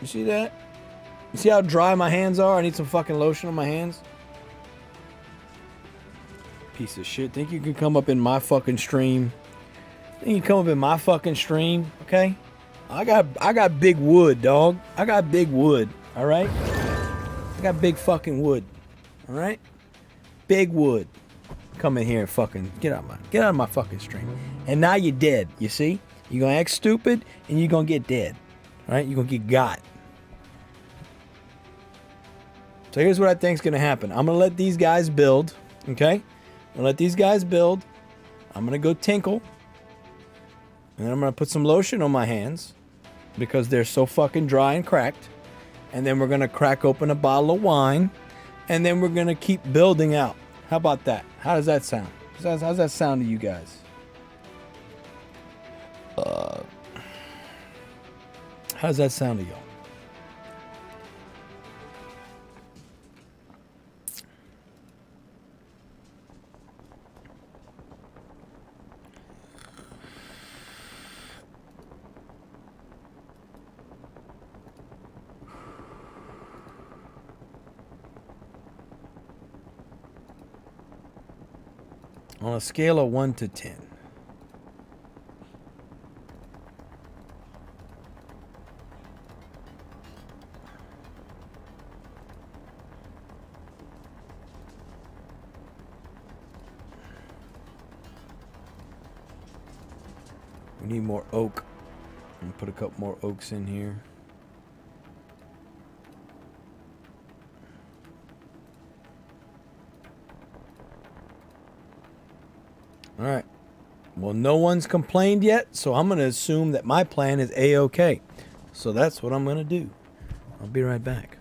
You see that? You see how dry my hands are? I need some fucking lotion on my hands. Piece of shit. Think you can come up in my fucking stream? Think you can come up in my fucking stream? Okay? I got big wood, dog. I got big wood. All right? I got big fucking wood. All right? Big wood. Come in here and fucking get out of my fucking stream. And now you're dead. You see? You're gonna act stupid and you're gonna get dead. All right? You're gonna get got. So here's what I think is gonna happen. I'm gonna let these guys build. Okay? I'm gonna let these guys build. I'm gonna go tinkle. And then I'm gonna put some lotion on my hands because they're so fucking dry and cracked. And then we're gonna crack open a bottle of wine. And then we're gonna keep building out. How about that? How does that sound? How's that sound to you guys? How does that sound to y'all? On a scale of 1 to 10. We need more oak. I'm gonna put a couple more oaks in here. All right. Well, no one's complained yet, so I'm going to assume that my plan is A-OK. So that's what I'm going to do. I'll be right back.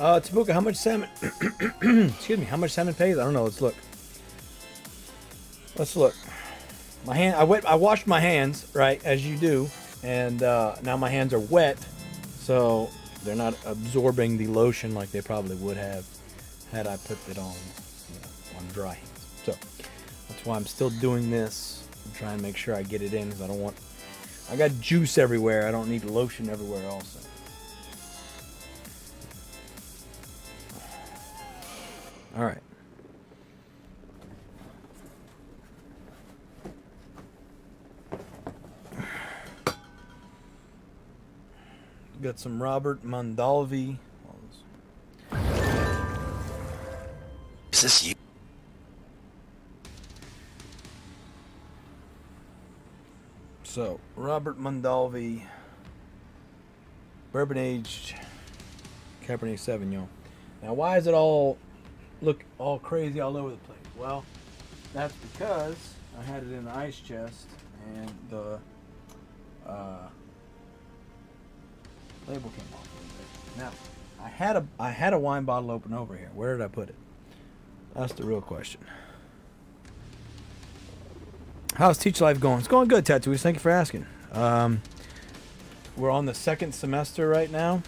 Tabuka, how much salmon? Excuse me. How much salmon pays? I don't know. Let's look. Let's look. My hand. I washed my hands, right, as you do, and now my hands are wet, so they're not absorbing the lotion like they probably would have had I put it on, on dry hands. So that's why I'm still doing this. I'm trying to make sure I get it in because I don't want. I got juice everywhere. I don't need lotion everywhere also. All right. Got some Robert Mondavi. Is this you? So, Robert Mondavi, bourbon aged Cabernet Sauvignon. Now, why is it all look all crazy all over the place? Well, that's because I had it in the ice chest and the label came off a little bit. Now, I had a wine bottle open over here. Where did I put it? That's the real question. How's teach life going? It's going good, Tattoos. Thank you for asking. We're on the second semester right now.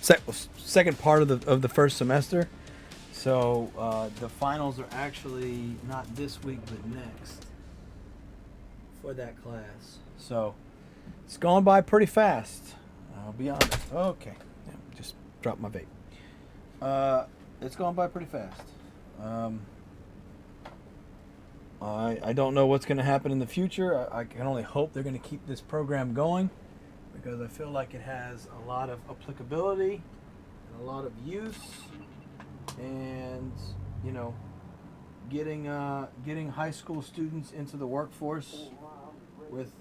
Second part of the first semester. So the finals are actually not this week but next for that class. So it's gone by pretty fast. I'll be honest. Okay, yeah, just dropped my vape. It's gone by pretty fast. I don't know what's going to happen in the future. I can only hope they're going to keep this program going because I feel like it has a lot of applicability and a lot of use, and you know, getting high school students into the workforce with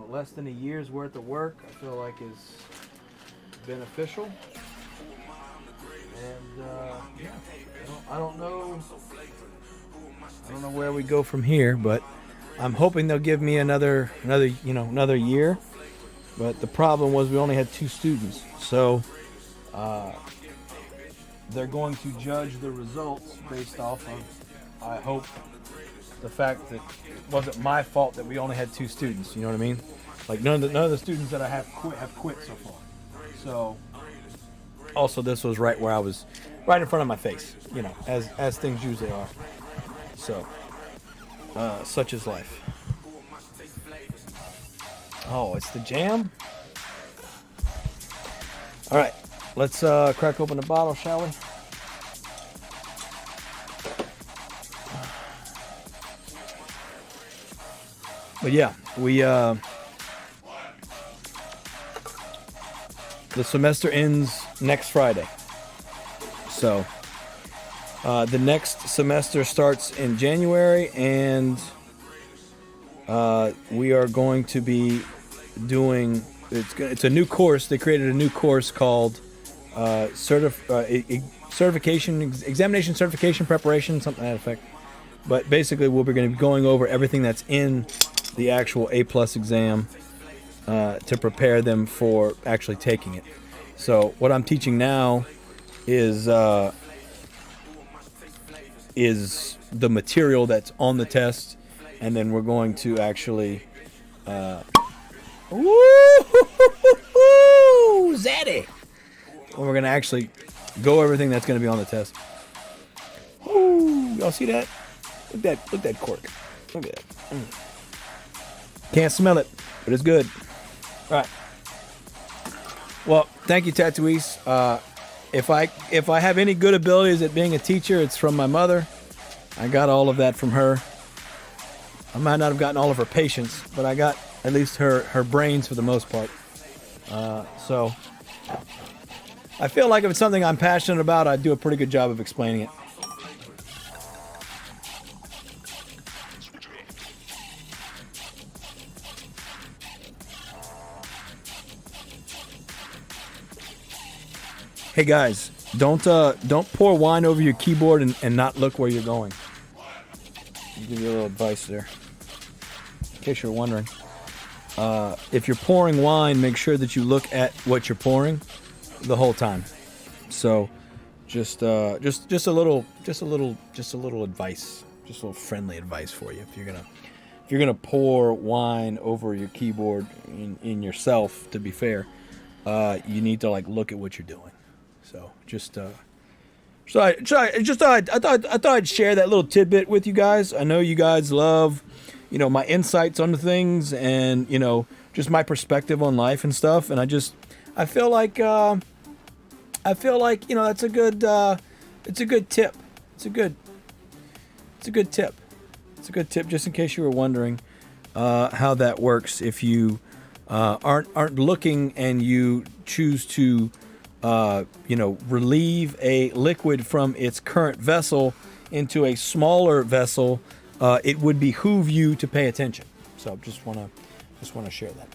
less than a year's worth of work, I feel like is beneficial. And yeah, I don't know where we go from here, but I'm hoping they'll give me another year. But the problem was we only had 2 students, so they're going to judge the results based off of, I hope, the fact that it wasn't my fault that we only had 2 students. You know what I mean? Like none of the students that I have quit so far. So also this was right where I was, right in front of my face. As things usually are. So such is life. Oh, it's the jam. All right, let's crack open the bottle, shall we? But yeah, we the semester ends next Friday. So the next semester starts in January, and we are going to be doing, it's a new course. They created a new course called examination certification preparation, something to that effect. But basically we're going to be going over everything that's in the actual A+ exam to prepare them for actually taking it. So what I'm teaching now is the material that's on the test, and then we're going to actually Zaddy! We're going to actually go everything that's going to be on the test. Ooh, y'all see that? Look at that cork. Look at that. Can't smell it, but it's good. All right. Well, thank you, Tattoos. If I have any good abilities at being a teacher, it's from my mother. I got all of that from her. I might not have gotten all of her patience, but I got at least her brains for the most part. So I feel like if it's something I'm passionate about, I do a pretty good job of explaining it. Hey guys, don't pour wine over your keyboard and not look where you're going. I'll give you a little advice there, in case you're wondering. If you're pouring wine, make sure that you look at what you're pouring. the whole time. So just a little advice, just a little friendly advice for you. If you're gonna pour wine over your keyboard in yourself, to be fair, you need to like look at what you're doing. So I thought I'd share that little tidbit with you guys. I know you guys love, my insights on the things and, just my perspective on life and stuff. And I feel like, that's a good, it's a good tip. It's a good tip. It's a good tip, just in case you were wondering, how that works. If you, aren't looking and you choose to, relieve a liquid from its current vessel into a smaller vessel, it would behoove you to pay attention. So just want to share that.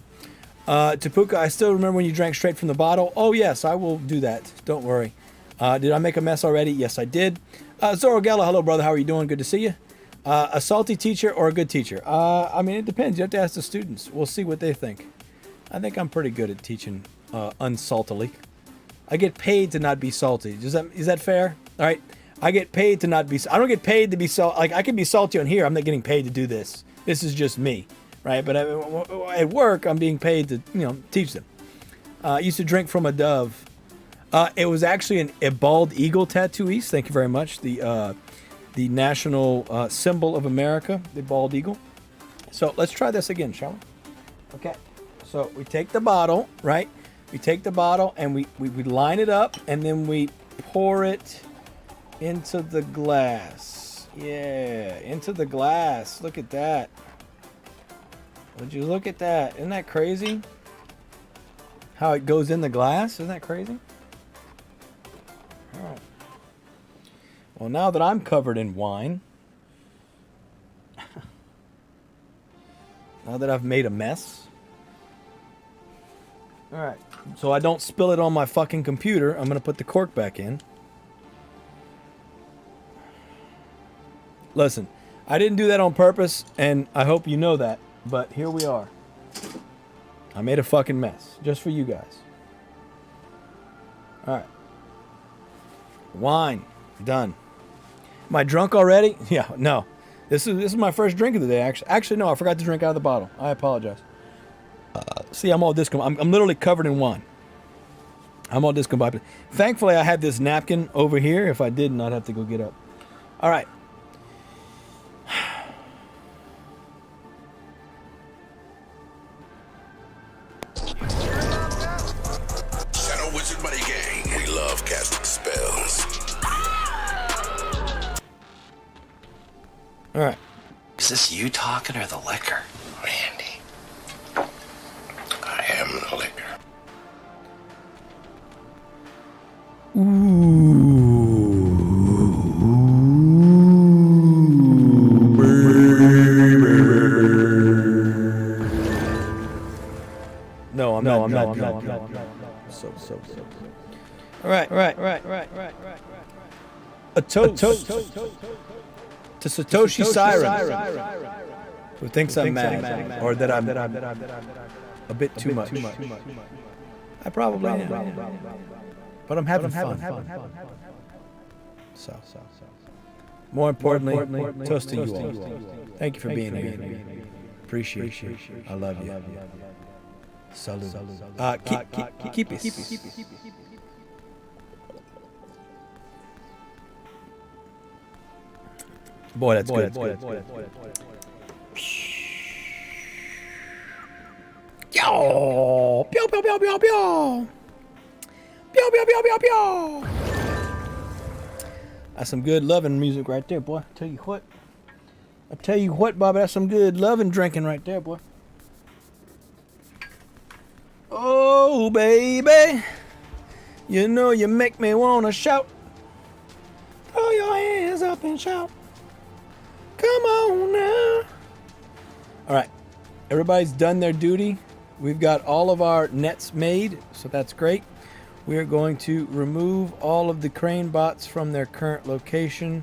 Tapuka, I still remember when you drank straight from the bottle. Oh yes, I will do that. Don't worry. Did I make a mess already? Yes, I did. Zorogella, hello brother. How are you doing? Good to see you. A salty teacher or a good teacher? I mean, it depends. You have to ask the students. We'll see what they think. I think I'm pretty good at teaching unsaltily. I get paid to not be salty. Is that fair? All right. I get paid to not be. I don't get paid to be salt. Like I can be salty on here. I'm not getting paid to do this. This is just me, right? But at work, I'm being paid to teach them. I used to drink from a dove. It was actually a bald eagle tattooist. Thank you very much. The national symbol of America, the bald eagle. So let's try this again, shall we? Okay. So we take the bottle, right? We take the bottle and we line it up and then we pour it into the glass. Yeah, into the glass. Look at that. Would you look at that? Isn't that crazy? How it goes in the glass? Isn't that crazy? All right. Well, now that I'm covered in wine, now that I've made a mess, all right, so I don't spill it on my fucking computer, I'm going to put the cork back in. Listen, I didn't do that on purpose, and I hope you know that, but here we are. I made a fucking mess, just for you guys. All right. Wine, done. Am I drunk already? Yeah, no. This is my first drink of the day, actually. Actually, no, I forgot to drink out of the bottle. I apologize. See, I'm all discombobulated. I'm literally covered in wine. I'm all discombobulated. Thankfully, I had this napkin over here. If I didn't, I'd have to go get up. All right. Shadow Wizard Money Gang. We love casting spells. All right. Is this you talking or the liquor? Randy. I am the liquor. No, I'm not. So. All right. A toast to Satoshi Siren, who thinks I'm mad, or that I'm a bit too much. I probably am, but I'm having fun. So. More importantly, toast to you all. Thank you for being here. Appreciate you. I love you. Salute. Keep it. Boy, that's good. Yo! Pew, pew, pew, pew, pew! Pew, pew, pew, pew, pew! That's some good loving music right there, boy. I tell you what, Bobby, that's some good loving drinking right there, boy. Oh, baby. You know you make me want to shout. Throw your hands up and shout. Come on now. All right. Everybody's done their duty. We've got all of our nets made, so that's great. We are going to remove all of the crane bots from their current location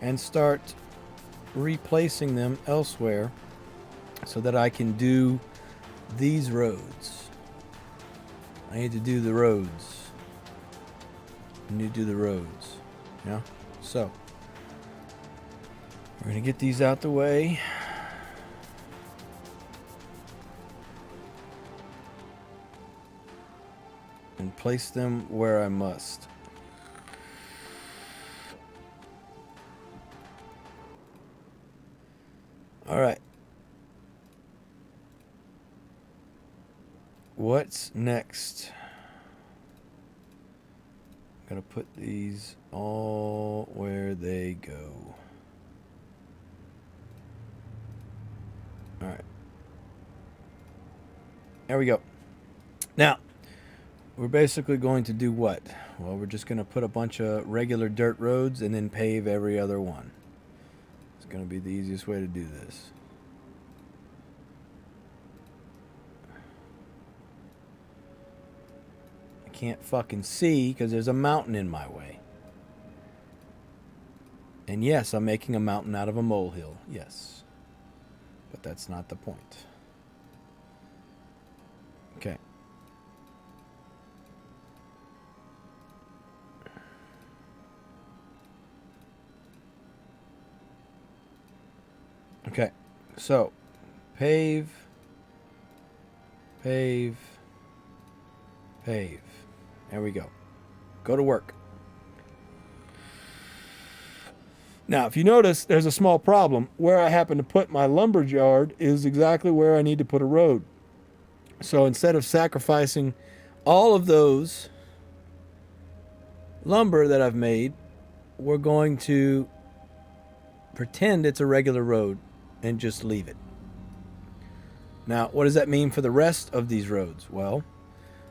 and start replacing them elsewhere so that I can do these roads. I need to do the roads. You need to do the roads. Yeah? So, we're going to get these out the way. And place them where I must. Alright. What's next? I'm going to put these all where they go. Alright. There we go. Now, we're basically going to do what? Well, we're just going to put a bunch of regular dirt roads and then pave every other one. It's going to be the easiest way to do this. I can't fucking see because there's a mountain in my way. And yes, I'm making a mountain out of a molehill. Yes. But that's not the point. Okay. Okay, so pave, pave, pave. There we go. Go to work. Now, if you notice, there's a small problem. Where I happen to put my lumber yard is exactly where I need to put a road. So instead of sacrificing all of those lumber that I've made, we're going to pretend it's a regular road and just leave it. Now, what does that mean for the rest of these roads? Well,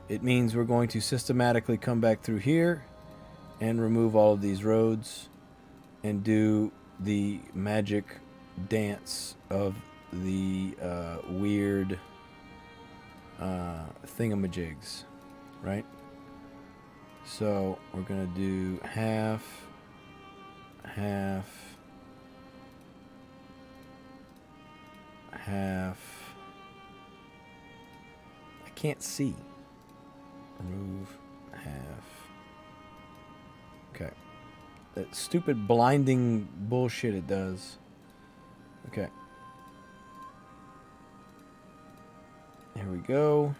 it means we're going to systematically come back through here and remove all of these roads and do the magic dance of the weird thingamajigs, right? So we're gonna do half, half, half. I can't see. Remove half. Okay. That stupid blinding bullshit it does. Okay. Here we go.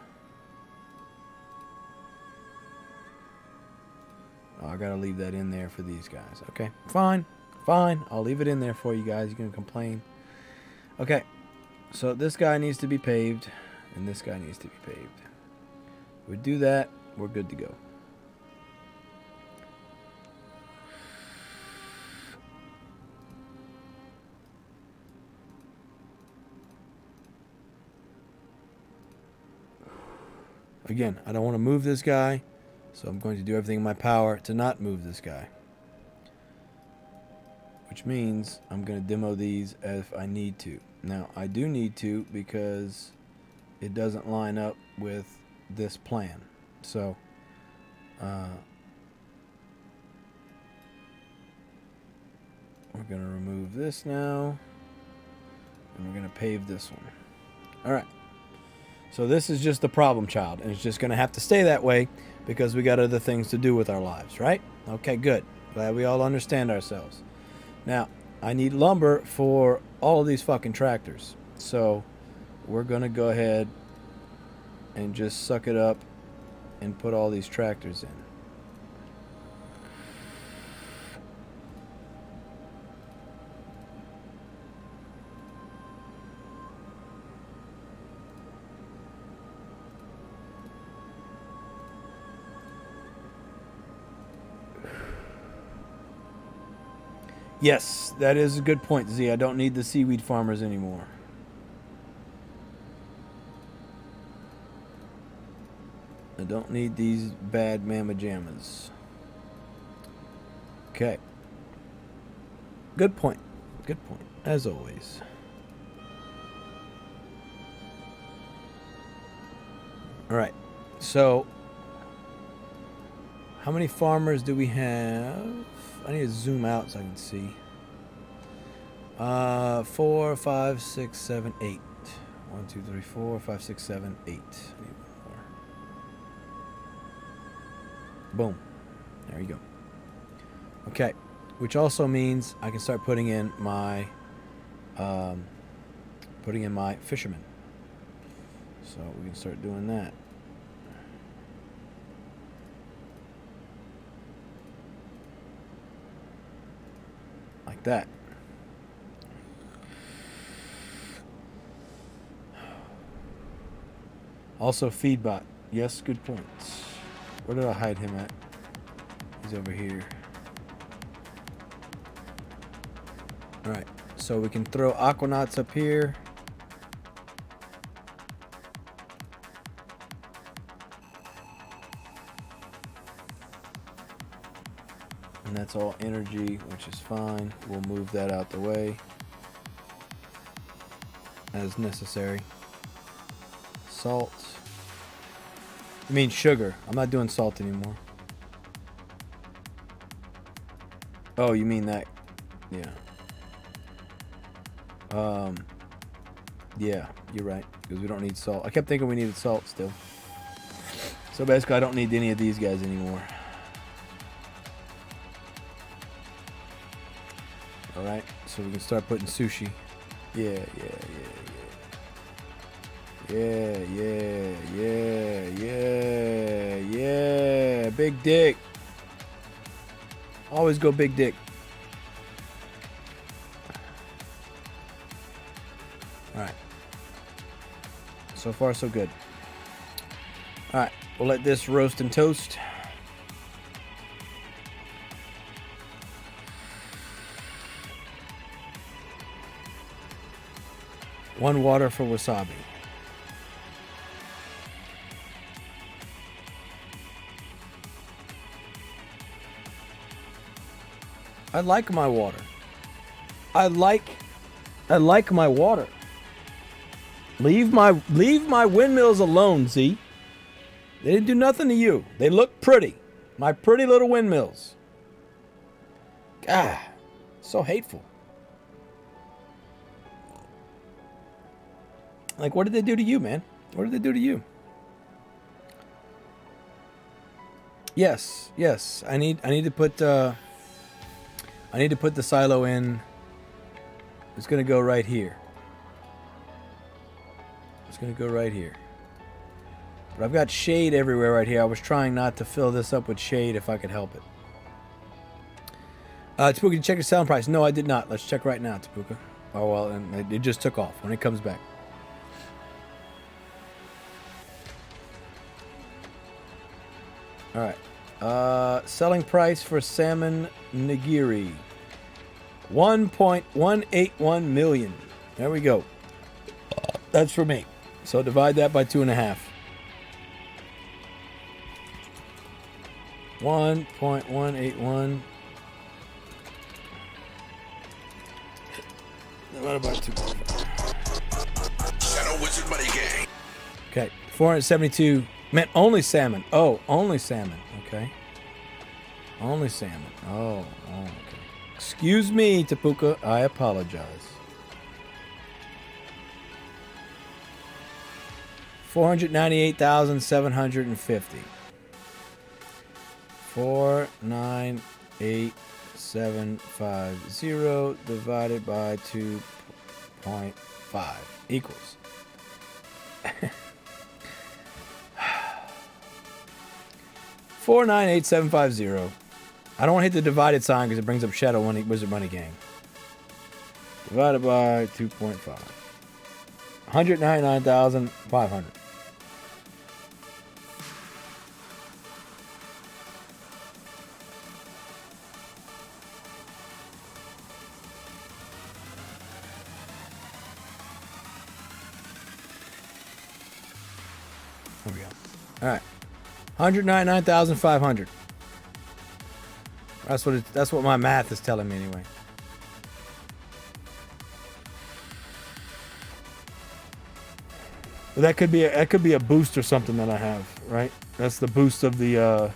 Oh, I gotta leave that in there for these guys. Okay, fine, fine. I'll leave it in there for you guys. You're gonna complain. Okay, so this guy needs to be paved, and this guy needs to be paved. We do that, we're good to go. Again, I don't want to move this guy, so I'm going to do everything in my power to not move this guy. Which means I'm going to demo these if I need to. Now, I do need to because it doesn't line up with this plan. So, we're going to remove this now, and we're going to pave this one. All right. So this is just the problem child, and it's just going to have to stay that way because we got other things to do with our lives, right? Okay, good. Glad we all understand ourselves. Now, I need lumber for all of these fucking tractors. So we're going to go ahead and just suck it up and put all these tractors in. Yes, that is a good point, Z. I don't need the seaweed farmers anymore. I don't need these bad mamma jammas. Okay. Good point. Good point, as always. Alright, so how many farmers do we have? I need to zoom out so I can see. 4, 5, 6, 7, 8. 1, 2, 3, 4, 5, 6, 7, 8. I need one more. Boom. There you go. Okay, which also means I can start putting in my fisherman. So we can start doing that. Like that. Also feedbot. Yes, good points. Where did I hide him at? He's over here. Alright, so we can throw aquanauts up here. And that's all energy, which is fine. We'll move that out the way as necessary. Salt. I mean sugar. I'm not doing salt anymore. Oh, you mean that? Yeah. Yeah, you're right. Because we don't need salt. I kept thinking we needed salt still. So basically, I don't need any of these guys anymore. Alright, so we can start putting sushi. Yeah. Big dick. Always go big dick. Alright. So far, so good. Alright, we'll let this roast and toast. One water for wasabi. I like my water. I like my water. Leave my windmills alone, Z. They didn't do nothing to you. They look pretty. My pretty little windmills. God, so hateful. Like, what did they do to you, man? What did they do to you? Yes. I need to put the silo in. It's gonna go right here. It's gonna go right here. But I've got shade everywhere right here. I was trying not to fill this up with shade if I could help it. Tapuka, did you check your selling price? No, I did not. Let's check right now, Tapuka. Oh well, and it just took off when it comes back. All right. Selling price for salmon nigiri. 1.181 million. There we go. That's for me. So divide that by 2.5. 1.181 divided by 2.5. Shadow Wizard Money Gang. Okay, 472. Meant only salmon. Oh, only salmon. Okay. Only salmon. Oh, okay. Excuse me, Tapuka. I apologize. 498,750. 498,750 divided by 2.5 equals. 498,750. I don't want to hit the divided sign because it brings up Shadow Wizard Money Gang. Divided by 2.5. 199,500. There we go. All right. 199,500. That's what my math is telling me anyway. But that could be a boost or something that I have, right? That's the boost of the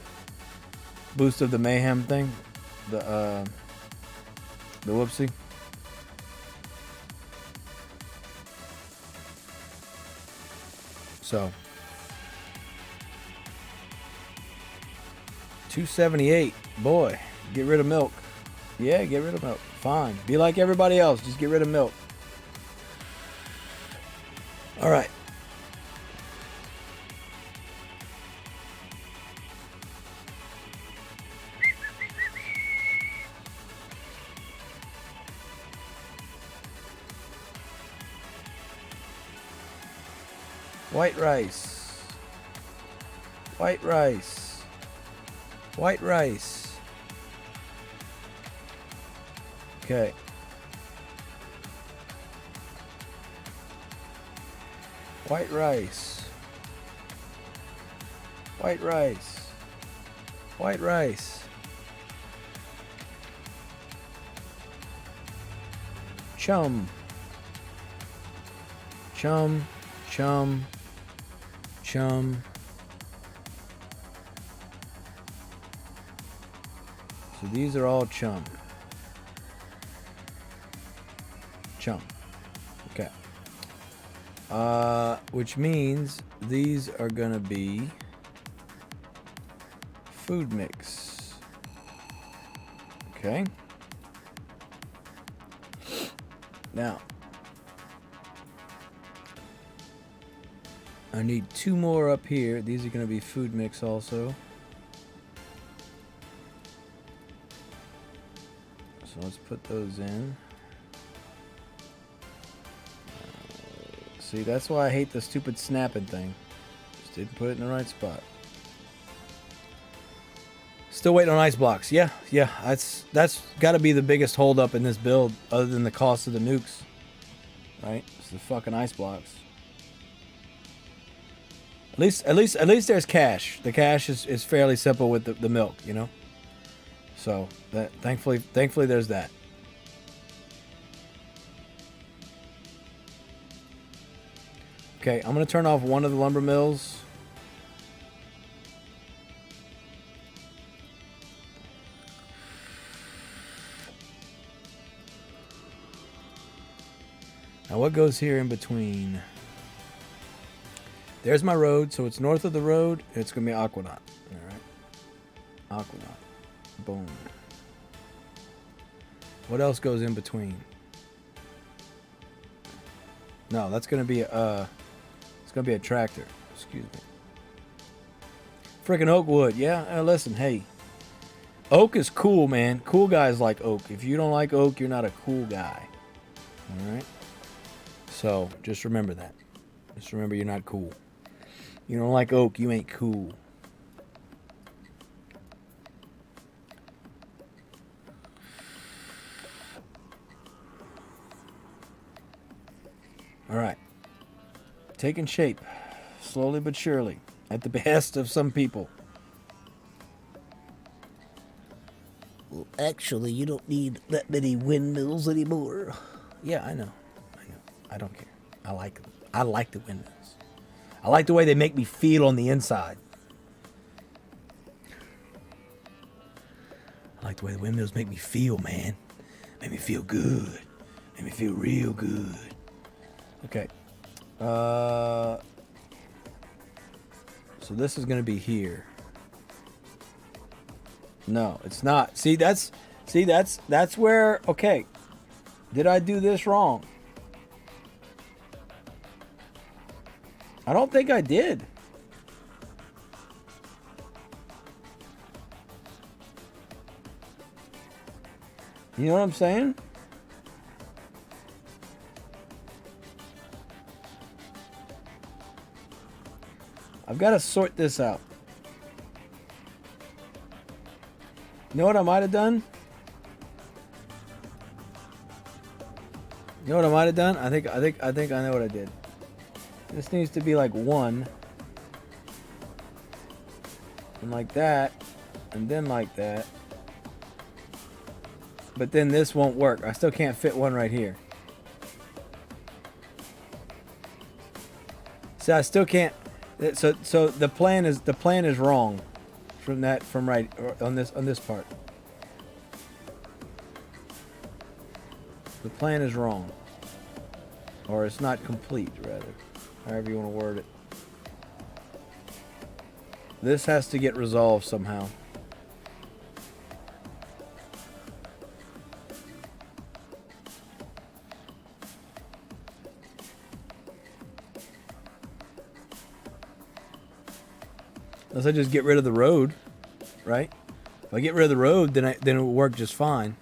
mayhem thing, the whoopsie. So 278, boy, Get rid of milk. Yeah, get rid of milk. Fine. Be like everybody else. Just get rid of milk. All right. White rice. White rice. White rice. Okay. White rice. White rice. White rice. Chum. Chum. Chum. Chum. So these are all chum. Chum. Okay. Which means these are gonna be food mix. Okay. Now, I need 2 more up here. These are going to be food mix also. So let's put those in. See, that's why I hate the stupid snapping thing. Just didn't put it in the right spot. Still waiting on ice blocks. Yeah. That's got to be the biggest holdup in this build, other than the cost of the nukes. Right? It's the fucking ice blocks. At least there's cash. The cash is fairly simple with the milk, you know. So that thankfully there's that. Okay, I'm gonna turn off one of the lumber mills. Now what goes here in between? There's my road, so it's north of the road. It's going to be Aquanaut. All right. Aquanaut. Boom. What else goes in between? No, that's going to be it's going to be a tractor. Excuse me. Freaking oak wood. Yeah, listen, hey. Oak is cool, man. Cool guys like oak. If you don't like oak, you're not a cool guy. All right? So, just remember that. Just remember you're not cool. You don't like oak, you ain't cool. All right. Taking shape, slowly but surely, at the behest of some people. Well, actually, you don't need that many windmills anymore. Yeah, I know. I don't care. I like them. I like the windmills. I like the way they make me feel on the inside. I like the way the windmills make me feel, man. Make me feel good. Make me feel real good. Okay. So this is going to be here. No, it's not. See, that's where, okay. Did I do this wrong? I don't think I did. You know what I'm saying? I've got to sort this out. You know what I might have done? You know what I might have done? I think I know what I did. This needs to be like 1. And like that. And then like that. But then this won't work. I still can't fit one right here. So I still can't. So the plan is wrong from right on this part. The plan is wrong. Or it's not complete, rather. However you want to word it. This has to get resolved somehow. Unless I just get rid of the road, right? If I get rid of the road, then it will work just fine.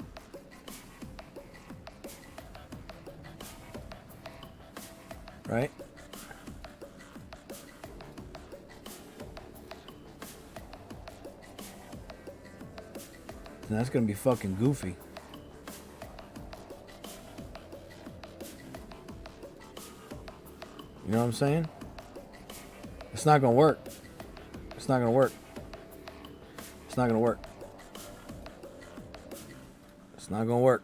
Right? And that's gonna be fucking goofy. You know what I'm saying? It's not gonna work. It's not gonna work. It's not gonna work. It's not gonna work.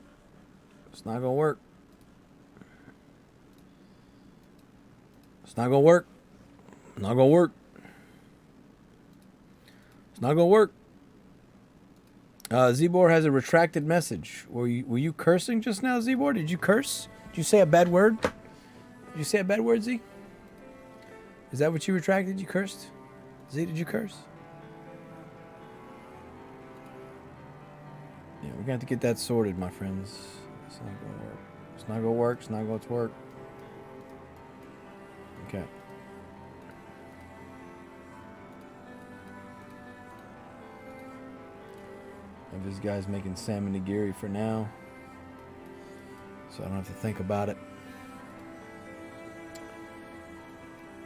It's not gonna work. It's not gonna work. It's not gonna work. It's not gonna work. Zbor has a retracted message. Were you cursing just now, Zbor? Did you curse? Did you say a bad word? Did you say a bad word, Z? Is that what you retracted? You cursed? Z, did you curse? Yeah, we're gonna have to get that sorted, my friends. It's not gonna work. It's not gonna work. It's not going to work. Okay. And this guy's making salmon nigiri for now, so I don't have to think about it.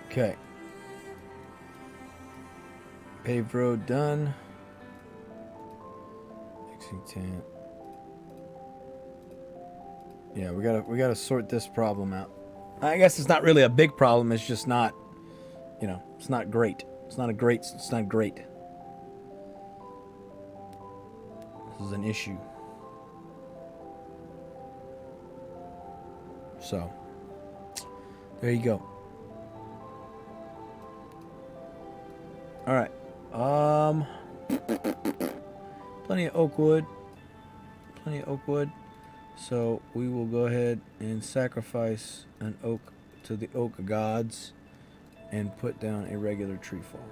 Okay. Paved road done. XC10. Yeah, we gotta sort this problem out. I guess it's not really a big problem. It's just not, you know, it's not great. It's not great. This is an issue. So, there you go. All right. Plenty of oak wood. So we will go ahead and sacrifice an oak to the oak gods and put down a regular tree farm.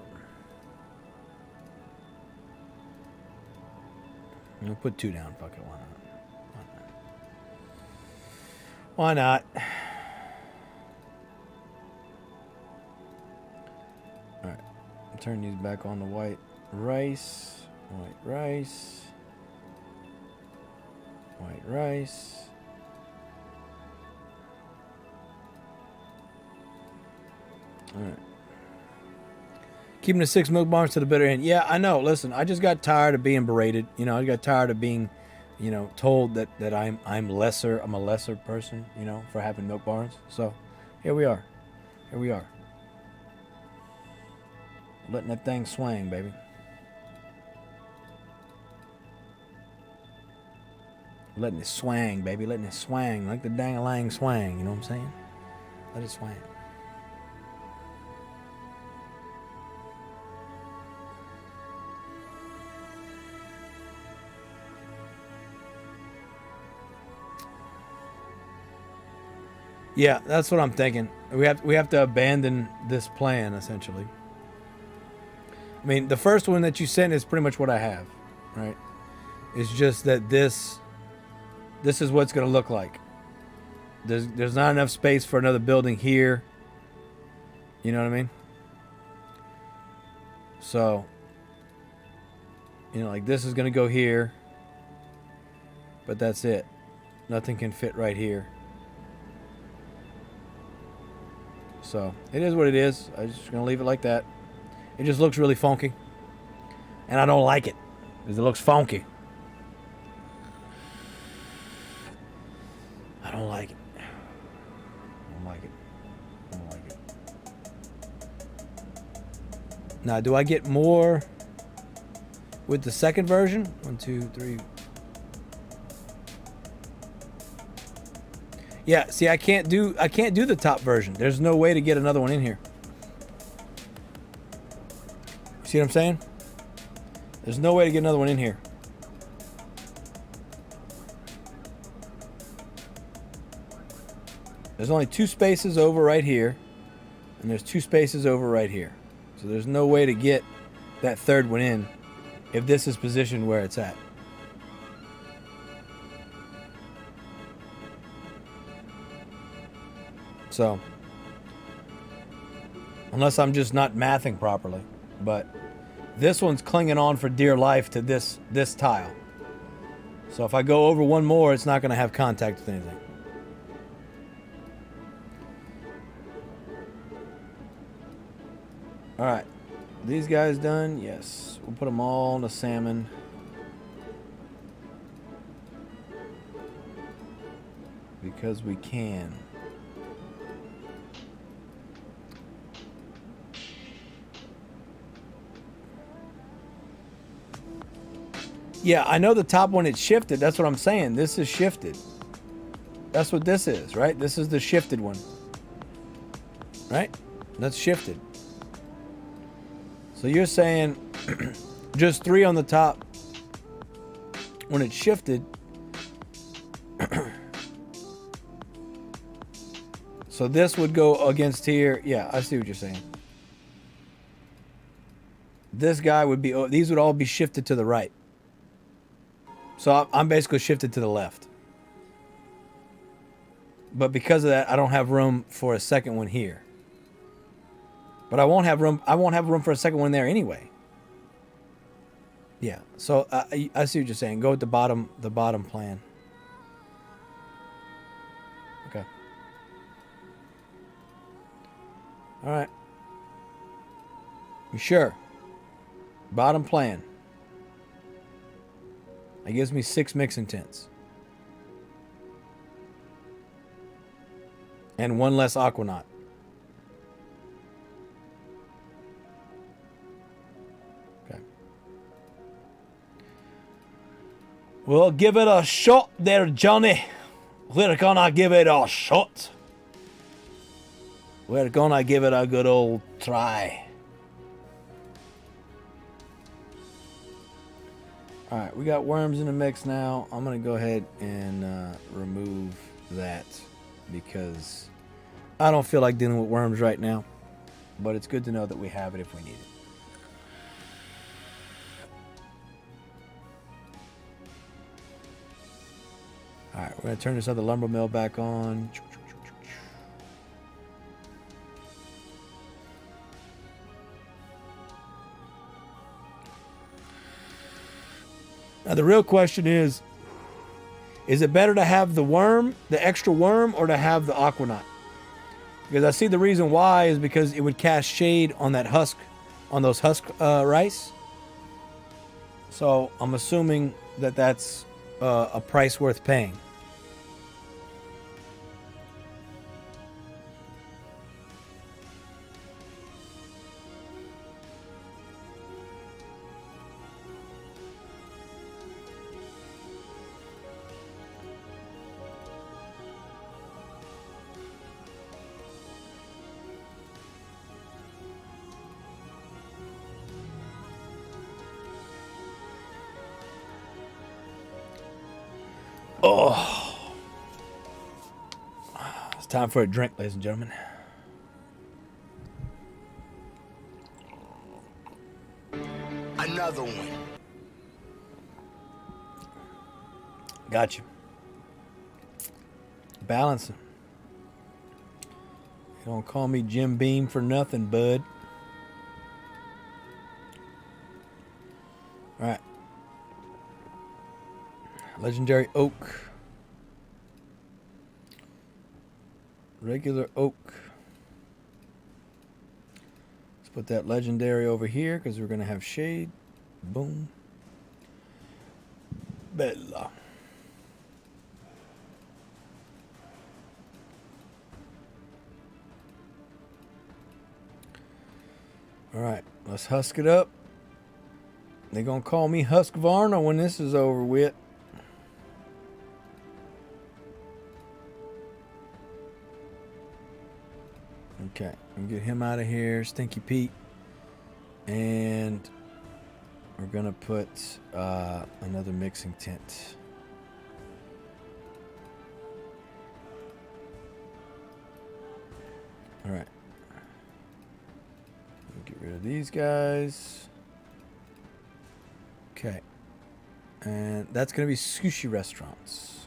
We'll put 2 down. Fuck it. Why not? All right. Turn these back on the white rice. White rice. White rice. All right. Keeping the 6 milk barns to the bitter end. Yeah, I know. Listen, I just got tired of being berated. You know, I got tired of being, you know, told that I'm lesser. I'm a lesser person, you know, for having milk barns. So, here we are. Here we are. Letting that thing swing, baby. Letting it swang, baby. Letting it swang like the dang-a-lang swang. You know what I'm saying? Let it swang. Yeah, that's what I'm thinking. We have to abandon this plan, essentially. I mean, the first one that you sent is pretty much what I have, right? It's just that this is what it's going to look like. There's not enough space for another building here. You know what I mean? So, you know, like this is going to go here. But that's it. Nothing can fit right here. So, it is what it is. I'm just going to leave it like that. It just looks really funky. And I don't like it. Because it looks funky. I don't like it. I don't like it. I don't like it. Now, do I get more with the second version? 1, 2, 3. Yeah, see, I can't do the top version. There's no way to get another one in here. See what I'm saying? There's no way to get another one in here. There's only 2 spaces over right here, and there's 2 spaces over right here. So there's no way to get that third one in if this is positioned where it's at. So, unless I'm just not mathing properly, but This one's clinging on for dear life to this tile. So if I go over one more, it's not going to have contact with anything. Alright. These guys done? Yes. We'll put them all on the salmon. Because we can. Yeah, I know the top one, it's shifted. That's what I'm saying. This is shifted. That's what this is, right? This is the shifted one. Right? That's shifted. So you're saying just 3 on the top when it's shifted. So this would go against here. Yeah, I see what you're saying. This guy would be, these would all be shifted to the right. So I'm basically shifted to the left. But because of that, I don't have room for a second one here. But I won't have room for a second one there anyway. Yeah. So I see what you're saying. Go with the bottom plan. Okay. All right. You sure? Bottom plan. That gives me 6 mixing tints. And 1 less aquanaut. Okay. We'll give it a shot there, Johnny. We're gonna give it a shot. We're gonna give it a good old try. Alright, we got worms in the mix now. I'm going to go ahead and remove that because I don't feel like dealing with worms right now. But it's good to know that we have it if we need it. Alright, we're going to turn this other lumber mill back on. Now the real question is it better to have the worm, the extra worm, or to have the aquanaut? Because I see the reason why is because it would cast shade on that husk, on those husk rice. So I'm assuming that that's a price worth paying. Oh, it's time for a drink, ladies and gentlemen. Another one. Got you. Balancing. You don't call me Jim Beam for nothing, bud. All right. Legendary oak. Regular oak. Let's put that legendary over here because we're going to have shade. Boom. Bella. All right, let's husk it up. They're going to call me Husqvarna when this is over with. Okay, I'm gonna get him out of here, Stinky Pete. And we're gonna put another mixing tint. All right. Get rid of these guys. Okay. And that's gonna be sushi restaurants.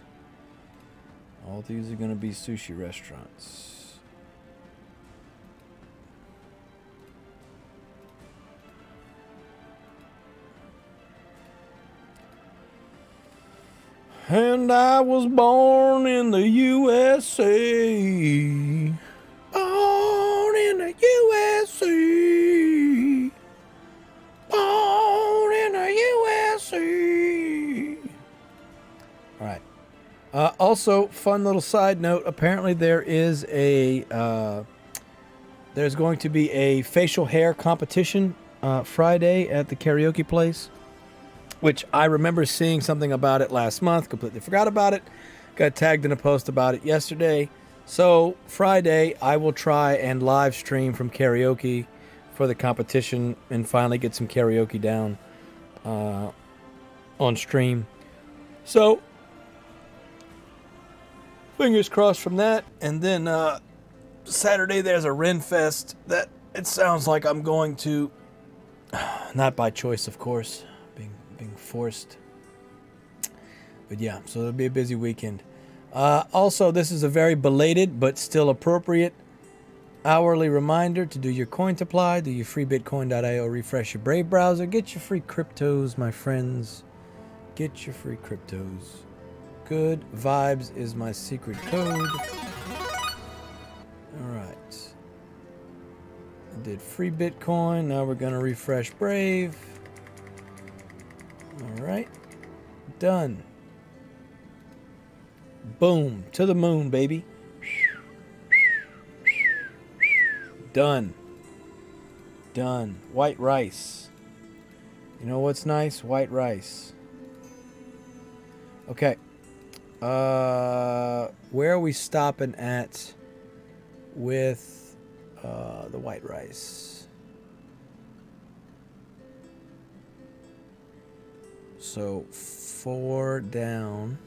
All these are gonna be sushi restaurants. And I was born in the USA. Born in the USA. Born in the USA. All right. Also, fun little side note. Apparently, there's going to be a facial hair competition Friday at the karaoke place, which I remember seeing something about it last month. Completely forgot about it. Got tagged in a post about it yesterday. So Friday, I will try and live stream from karaoke for the competition and finally get some karaoke down on stream. So fingers crossed from that. And then Saturday, there's a Ren Fest that it sounds like I'm going to, not by choice, of course, being forced. But yeah, so it'll be a busy weekend. Also, this is a very belated but still appropriate hourly reminder to do your coin supply, do your free bitcoin.io, refresh your Brave browser, get your free cryptos, my friends. Get your free cryptos. Good vibes is my secret code. Alright. I did free Bitcoin. Now we're going to refresh Brave. Alright. Done. Boom. To the moon, baby. Done. Done. White rice. You know what's nice? White rice. Okay. Where are we stopping at with the white rice? So 4 down.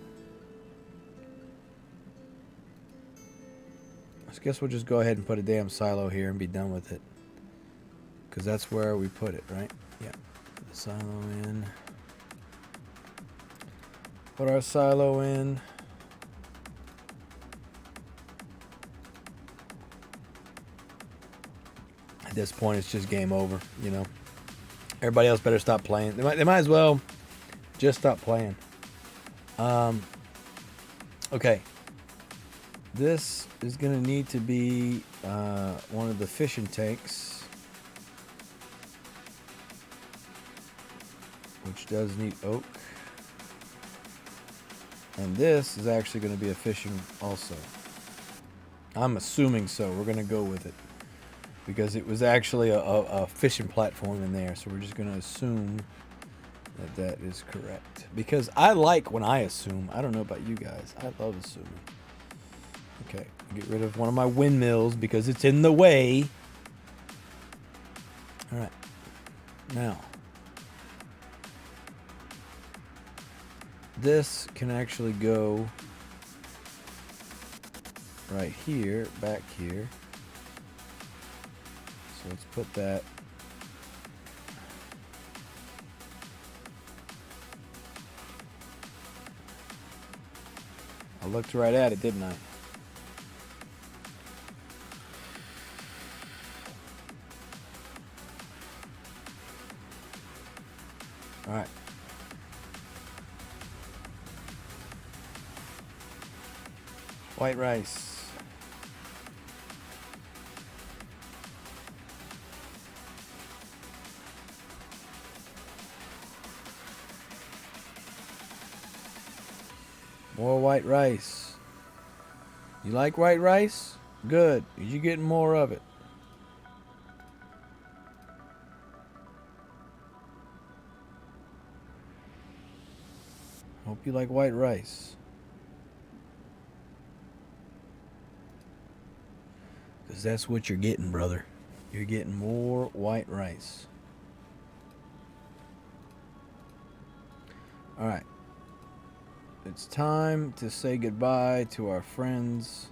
I guess we'll just go ahead and put a damn silo here and be done with it. Because that's where we put it, right? Yeah. Put the silo in. Put our silo in. At this point, it's just game over, you know. Everybody else better stop playing. They might as well just stop playing. Okay. This is going to need to be one of the fishing tanks, which does need oak. And this is actually going to be a fishing also. I'm assuming so. We're going to go with it because it was actually a fishing platform in there. So we're just going to assume that that is correct. Because I like when I assume. I don't know about you guys. I love assuming. Okay, get rid of one of my windmills because it's in the way. All right. Now, this can actually go right here, back here. So let's put that. I looked right at it, didn't I? All right. White rice. More white rice. You like white rice? Good. You're getting more of it. Hope you like white rice. Because that's what you're getting, brother. You're getting more white rice. All right. It's time to say goodbye to our friends.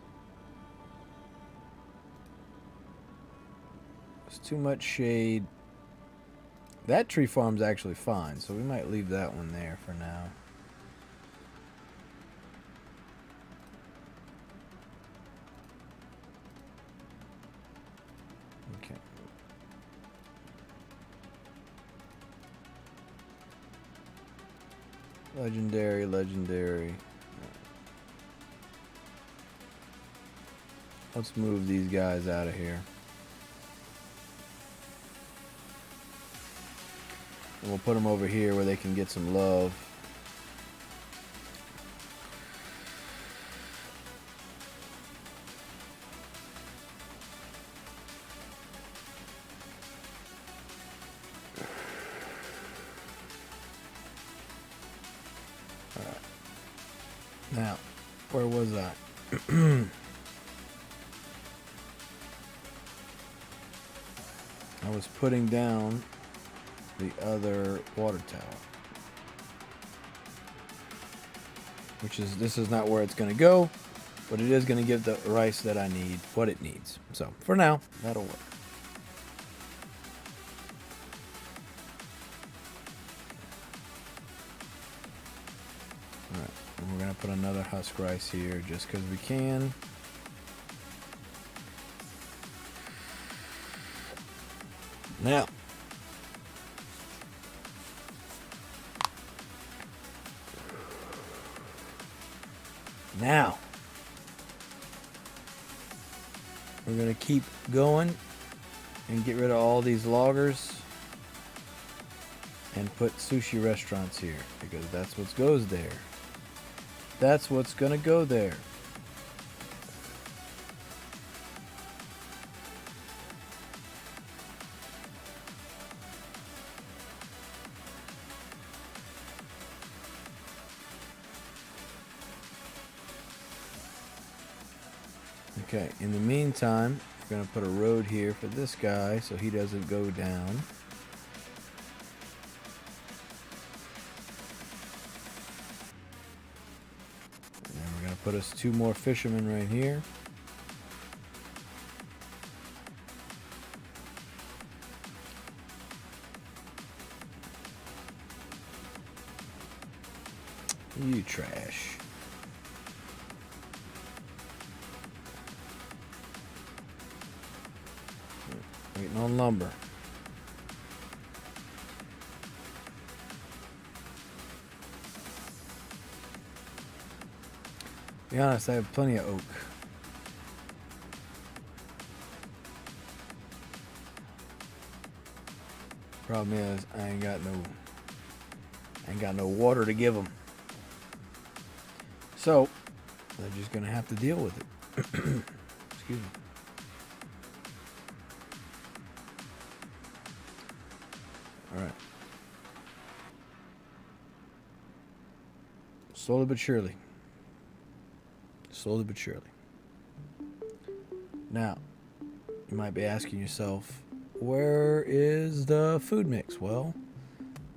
There's too much shade. That tree farm's actually fine, so we might leave that one there for now. Okay. Legendary, legendary. Let's move these guys out of here. And we'll put them over here where they can get some love. All right. Now, where was I? I was putting down the other water tower, which is, this is not where it's going to go, but it is going to give the rice that I need what it needs. So for now, that'll work. All right, and we're going to put another husk rice here just because we can. Now, we're going to keep going and get rid of all these loggers and put sushi restaurants here because that's what goes there. That's what's going to go there. Okay, in the meantime, we're going to put a road here for this guy so he doesn't go down. And then we're going to put us 2 more fishermen right here. You trash. Waiting on lumber. To be honest, I have plenty of oak. Problem is, I ain't got no water to give them. So, they're just gonna have to deal with it. Excuse me. All right. Slowly but surely. Slowly but surely. Now, you might be asking yourself, where is the food mix? Well,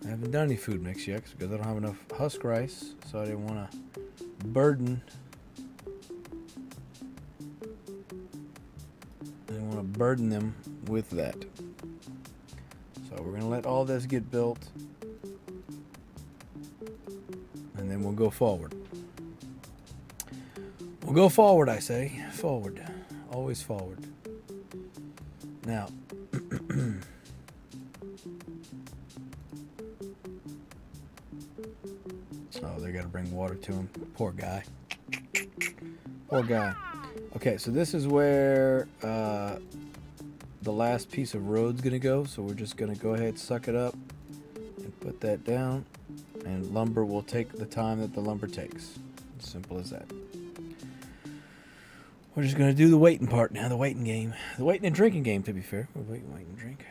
I haven't done any food mix yet because I don't have enough husk rice, so I didn't want to burden. I didn't want to burden them with that. So we're going to let all this get built, and then we'll go forward. We'll go forward, I say. Forward. Always forward. Now, oh, they got to bring water to him. Poor guy. Poor guy. Okay, so this is where the last piece of road's gonna go, so we're just gonna go ahead, suck it up and put that down, and lumber will take the time that the lumber takes. Simple as that. We're just gonna do the waiting part now, the waiting game, the waiting and drinking game, to be fair. We're wait and drink.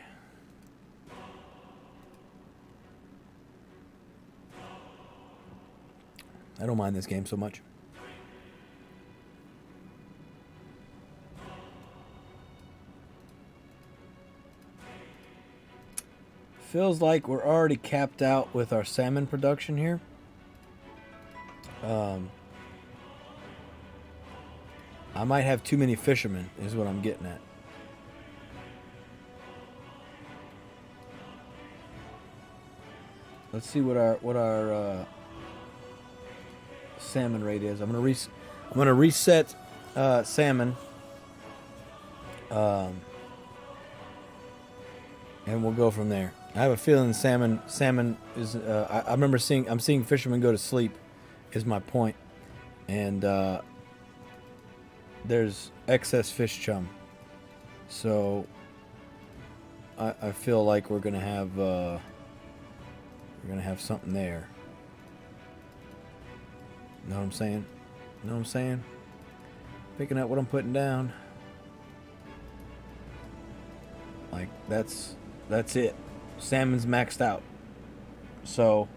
I don't mind this game so much. Feels like we're already capped out with our salmon production here. I might have too many fishermen, is what I'm getting at. Let's see what our salmon rate is. I'm gonna reset salmon, and we'll go from there. I have a feeling salmon is. I remember I'm seeing fishermen go to sleep. Is my point, and there's excess fish chum, so I feel like we're gonna have something there. Know what I'm saying? Know what I'm saying? Picking up what I'm putting down. Like that's it. Salmon's maxed out. So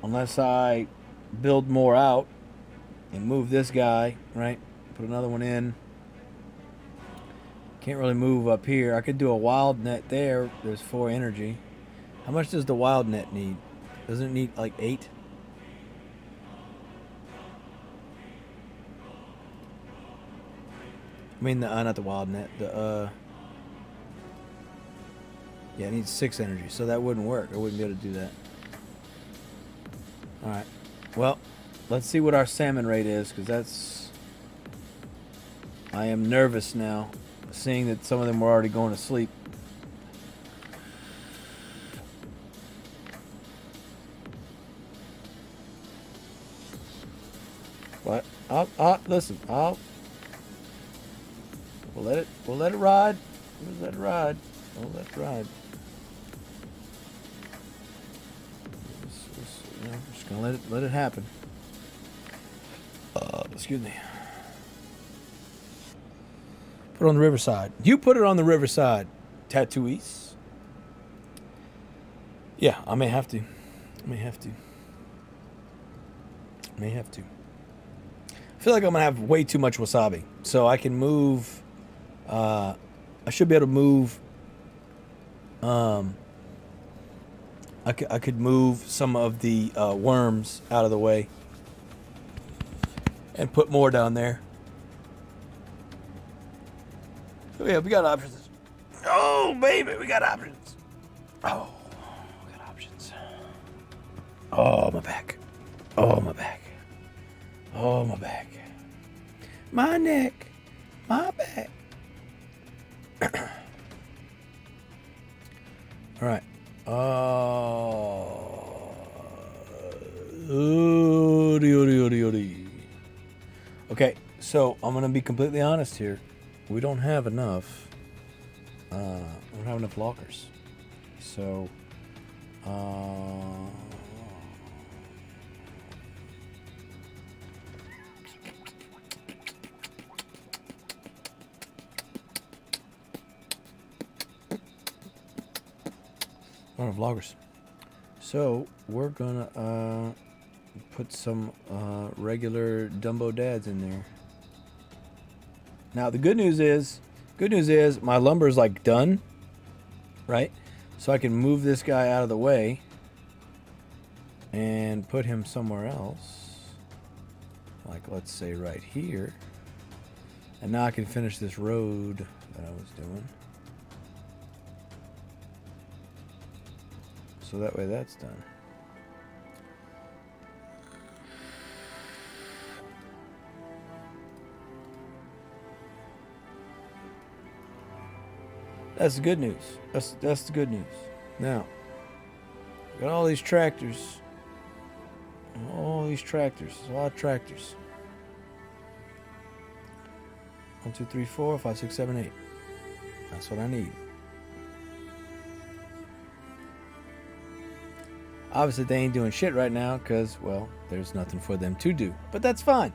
unless I build more out and move this guy, right? Put another one in. Can't really move up here. I could do a wild net there. There's 4 energy. How much does the wild net need? Doesn't it need like 8? I mean, not the wild net. Yeah, it needs 6 energy, so that wouldn't work. I wouldn't be able to do that. Alright. Well, let's see what our salmon rate is, because that's... I am nervous now, seeing that some of them were already going to sleep. What? Listen, we'll let it ride. We'll let it ride. We'll let it ride. Just gonna let it happen. Excuse me. Put it on the riverside. You put it on the riverside, Tattooist. Yeah, I may have to. I feel like I'm gonna have way too much wasabi, so I can move. I should be able to move. I could move some of the worms out of the way and put more down there. So yeah, we got options. Oh baby, we got options. Oh, we got options. Oh my back. Oh my back. Oh my back. My neck. My back. All right. Okay, so I'm gonna be completely honest here. We don't have enough. We don't have enough lockers. So, I don't have loggers. So we're gonna put some regular Dumbo dads in there. Now the good news is my lumber is like done, right? So I can move this guy out of the way and put him somewhere else. Like let's say right here. And now I can finish this road that I was doing. So that way that's done. That's the good news. That's the good news. Now, got all these tractors. All these tractors. There's a lot of tractors. 1, 2, 3, 4, 5, 6, 7, 8. That's what I need. Obviously, they ain't doing shit right now because, well, there's nothing for them to do. But that's fine.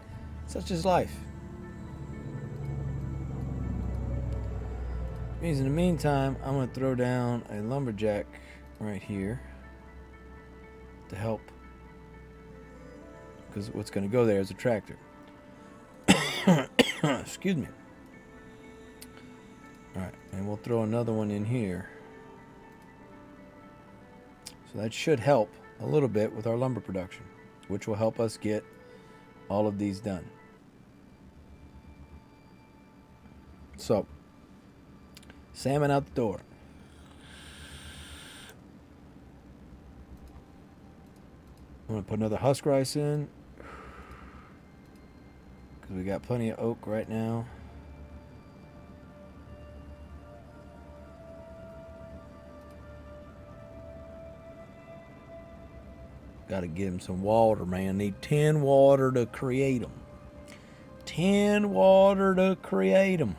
Such is life. Means in the meantime, I'm going to throw down a lumberjack right here to help. Because what's going to go there is a tractor. Excuse me. Alright, and we'll throw another one in here. So that should help a little bit with our lumber production, which will help us get all of these done. So, salmon out the door. I'm going to put another husk rice in, because we got plenty of oak right now. Got to get him some water, man. Need 10 water to create them. 10 water to create them.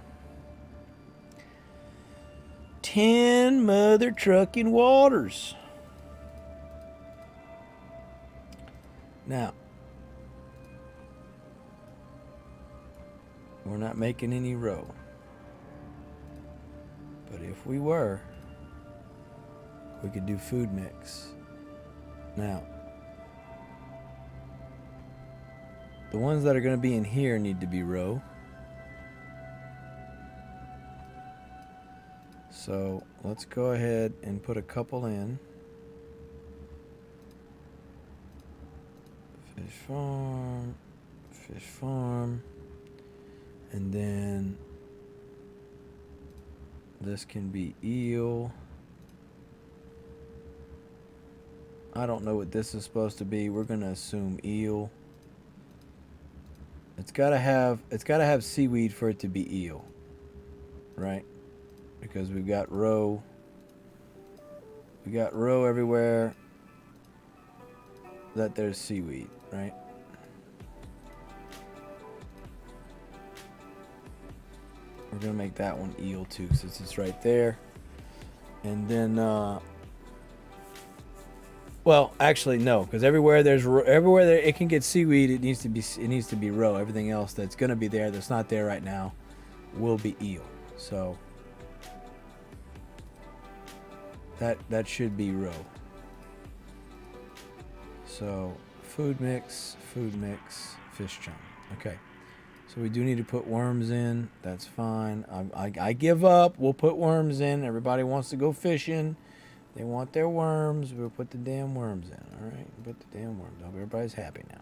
10 mother trucking waters. Now, we're not making any row. But if we were, we could do food mix. Now, the ones that are going to be in here need to be row. So let's go ahead and put a couple in. Fish farm, and then this can be eel. I don't know what this is supposed to be. We're gonna assume eel. It's gotta have seaweed for it to be eel, right? Because we've got roe. We got roe everywhere that there's seaweed, right? We're gonna make that one eel too, since it's right there. And then, well, actually no, because everywhere there it can get seaweed, it needs to be roe. Everything else that's gonna be there that's not there right now will be eel. So that should be roe. So food mix, fish chum. Okay. So we do need to put worms in. That's fine. I give up. We'll put worms in. Everybody wants to go fishing. They want their worms. We'll put the damn worms in. All right? Put the damn worms. Hope everybody's happy now.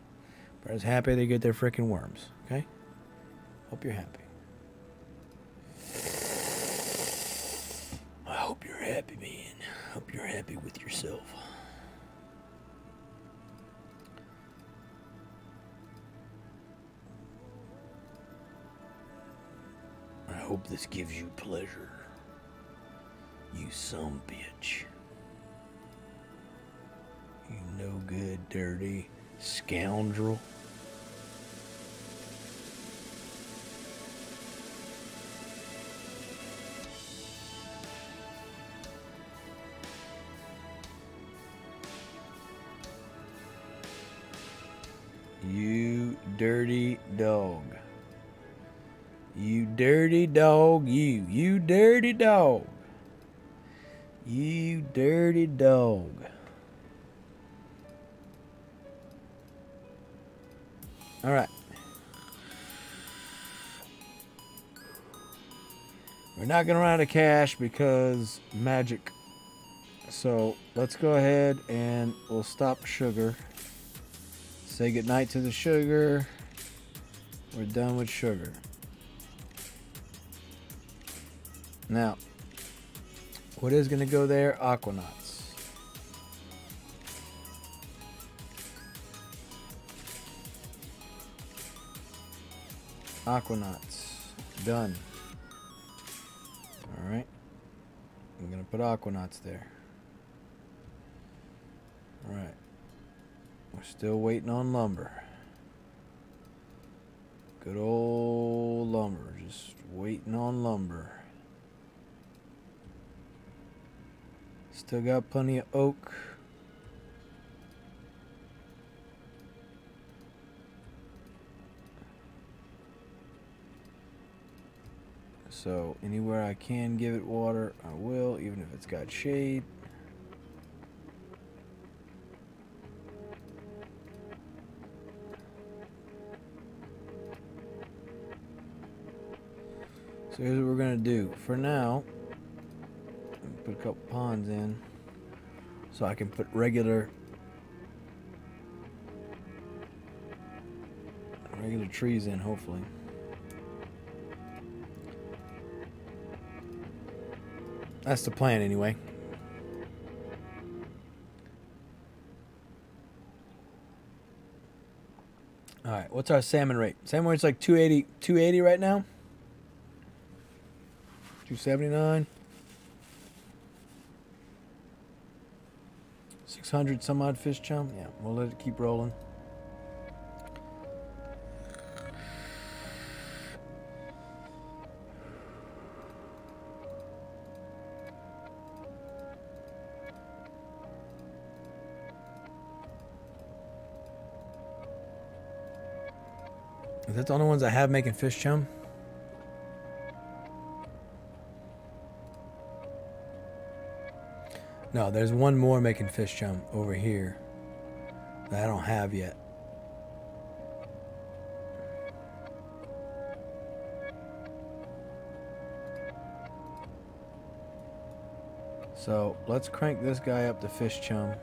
Everybody's happy they get their freaking worms. Okay? Hope you're happy. I hope you're happy, man. Hope you're happy with yourself. I hope this gives you pleasure, you some bitch. You no good, dirty scoundrel. You dirty dog. You dirty dog, you. You dirty dog. You dirty dog. All right. We're not going to run out of cash because magic. So let's go ahead and we'll stop sugar. Say goodnight to the sugar. We're done with sugar. Now, what is going to go there? Aquanauts. Aquanauts. Done. Alright. I'm going to put aquanauts there. Alright. We're still waiting on lumber. Good old lumber. Just waiting on lumber. Still got plenty of oak. So anywhere I can give it water, I will, even if it's got shade. So here's what we're gonna do. For now, put a couple ponds in so I can put regular trees in, hopefully. That's the plan anyway. All right, what's our salmon rate? Salmon rate's like 280 right now. 279. 600 some odd fish chum. Yeah, we'll let it keep rolling. Is that the only ones I have making fish chum? No, there's one more making fish chum over here that I don't have yet. So let's crank this guy up to fish chum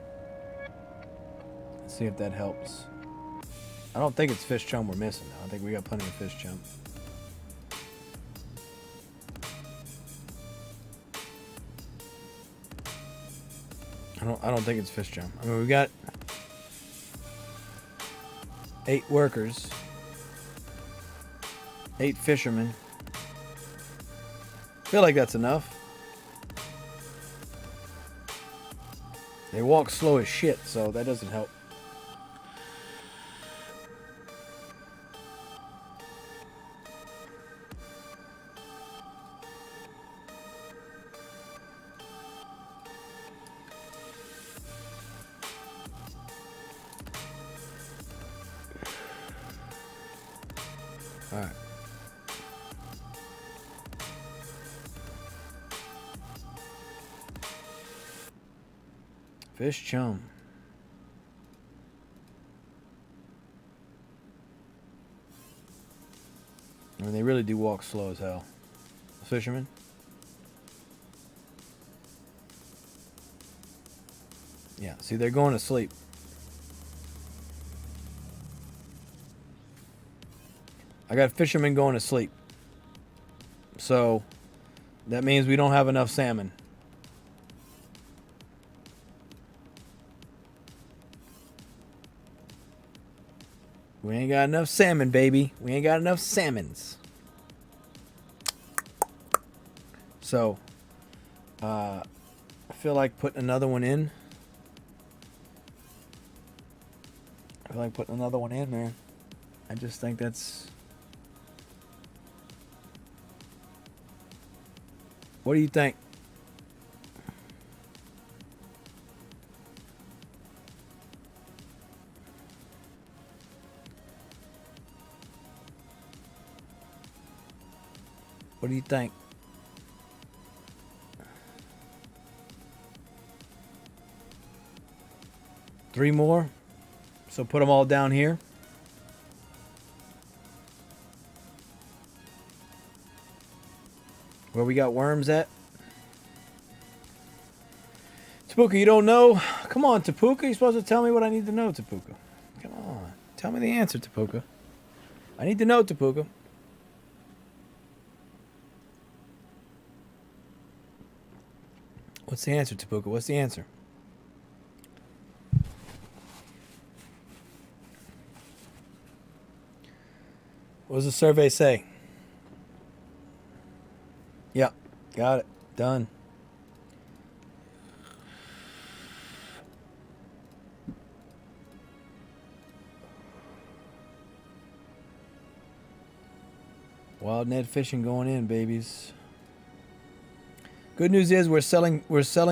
and see if that helps. I don't think it's fish chum we're missing now. I think we got plenty of fish chum. I don't think it's fish chum. I mean, we got 8 workers, 8 fishermen. I feel like that's enough. They walk slow as shit, so that doesn't help. All right. Fish chum. I mean, they really do walk slow as hell. The fishermen. Yeah, see, they're going to sleep. I got fishermen going to sleep. So that means we don't have enough salmon. We ain't got enough salmon, baby. We ain't got enough salmons. So I feel like putting another one in. I feel like putting another one in, man. I just think that's... What do you think? What do you think? Three more? So put them all down here. Where we got worms at? Tapuka, you don't know? Come on, Tapuka. You're supposed to tell me what I need to know, Tapuka. Come on. Tell me the answer, Tapuka. I need to know, Tapuka. What's the answer, Tapuka? What's the answer? What does the survey say? Yeah, got it. Done. Wild net fishing going in, babies. Good news is we're selling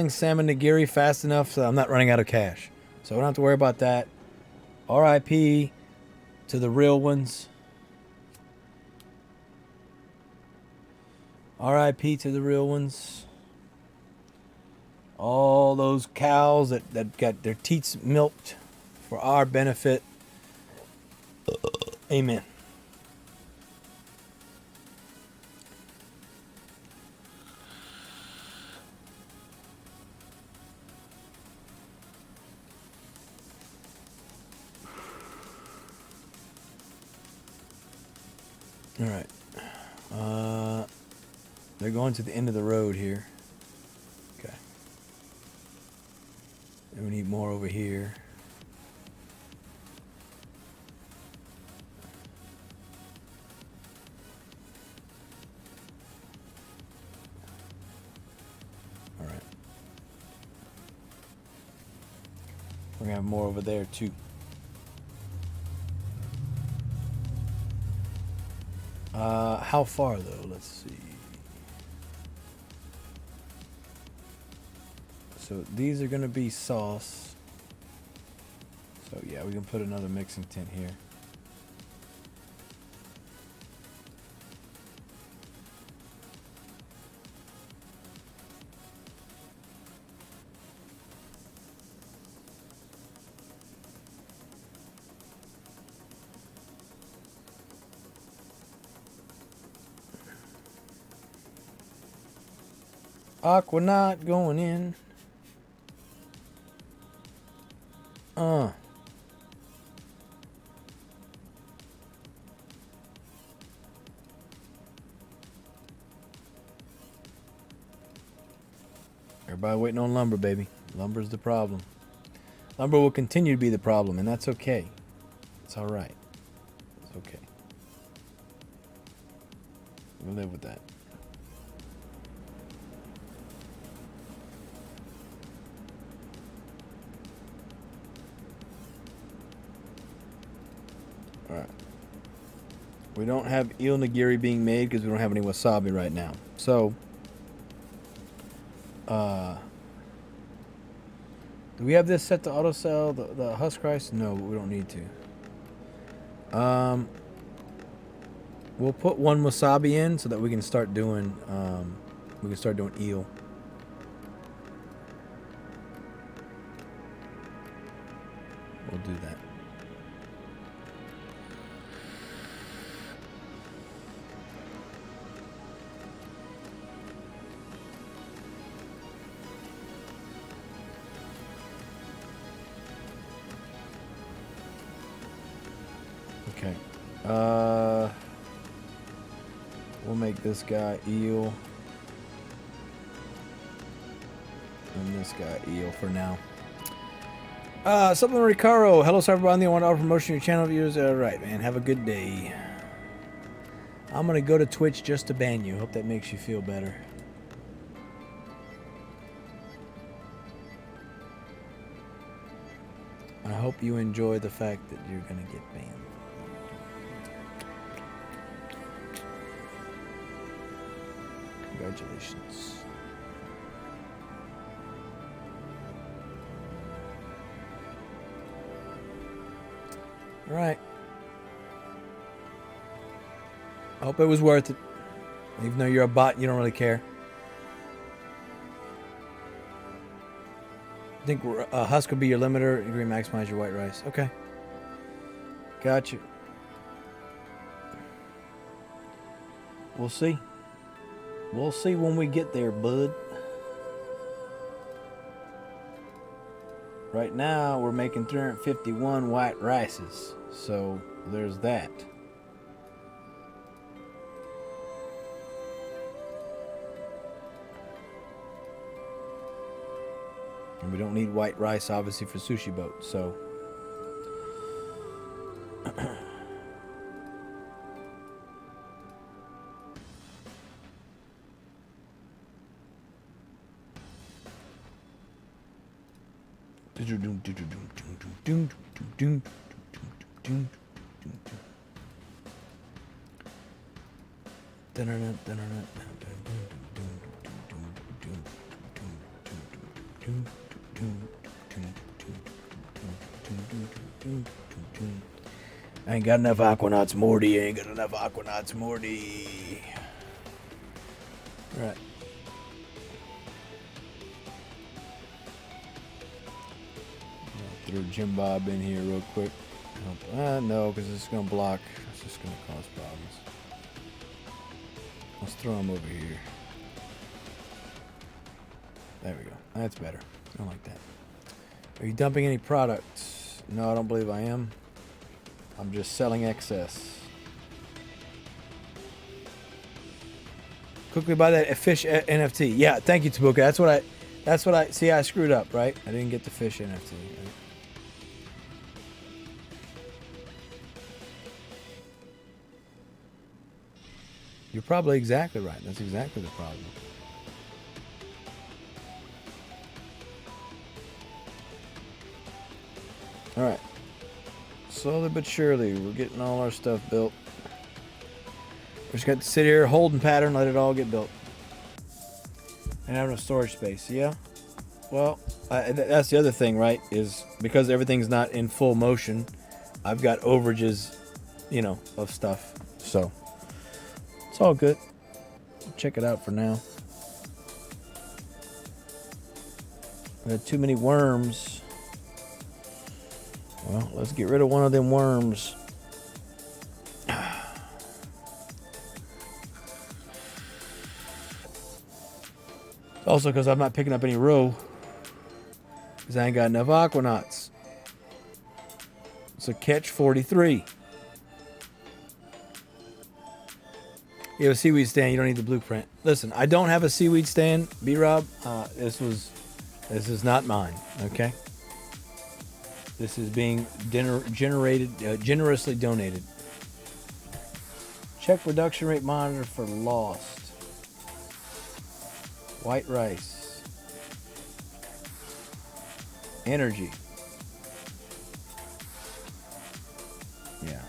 salmon nigiri fast enough so I'm not running out of cash. So we don't have to worry about that. RIP to the real ones. RIP to the real ones. All those cows that got their teats milked for our benefit. Amen. All right. They're going to the end of the road here. Okay. And we need more over here. All right. We're gonna have more over there too. How far though? Let's see. So these are gonna be sauce. So yeah, we can put another mixing tent here. Aquanaut going in. Everybody waiting on lumber, baby. Lumber's the problem. Lumber will continue to be the problem, and that's okay. It's all right. It's okay. We'll live with that. Alright. We don't have eel nigiri being made because we don't have any wasabi right now. So, do we have this set to auto sell the husk rice? No, we don't need to. We'll put one wasabi in so that we can start doing eel. We'll do that. Okay. We'll make this guy eel. And this guy eel for now. Something Ricaro. Hello, everybody. I want to offer promotion to your channel viewers. Alright, man. Have a good day. I'm going to go to Twitch just to ban you. Hope that makes you feel better. I hope you enjoy the fact that you're going to get banned. Congratulations. All right. I hope it was worth it. Even though you're a bot, you don't really care. I think husk will be your limiter. You're going to maximize your white rice. Okay. Got you. We'll see. We'll see when we get there, bud. Right now, we're making 351 white rices. So, there's that. And we don't need white rice, obviously, for sushi boat, so... I ain't got enough Aquanauts, Morty. I ain't got enough Aquanauts, Morty. All right. Throw Jim Bob in here real quick. No, because it's going to block. It's just going to cause problems. Let's throw him over here. There we go. That's better. I don't like that. Are you dumping any products? No, I don't believe I am. I'm just selling excess. Quickly buy that fish NFT. Yeah, thank you, Tabuka. That's what I see. I screwed up, right? I didn't get the fish NFT. Right? You're probably exactly right. That's exactly the problem. Alright. Slowly but surely, we're getting all our stuff built. We just got to sit here, holding pattern, let it all get built. And have no storage space, yeah? Well, that's the other thing, right? Is because everything's not in full motion, I've got overages, you know, of stuff. So, it's all good. Check it out for now. We had too many worms. Well, let's get rid of one of them worms. Also, because I'm not picking up any roe. Because I ain't got enough aquanauts. So catch 43. You have a seaweed stand, you don't need the blueprint. Listen, I don't have a seaweed stand, B-Rob. This is not mine, okay? This is being generously donated. Check production rate monitor for lost. White rice. Energy. Yeah.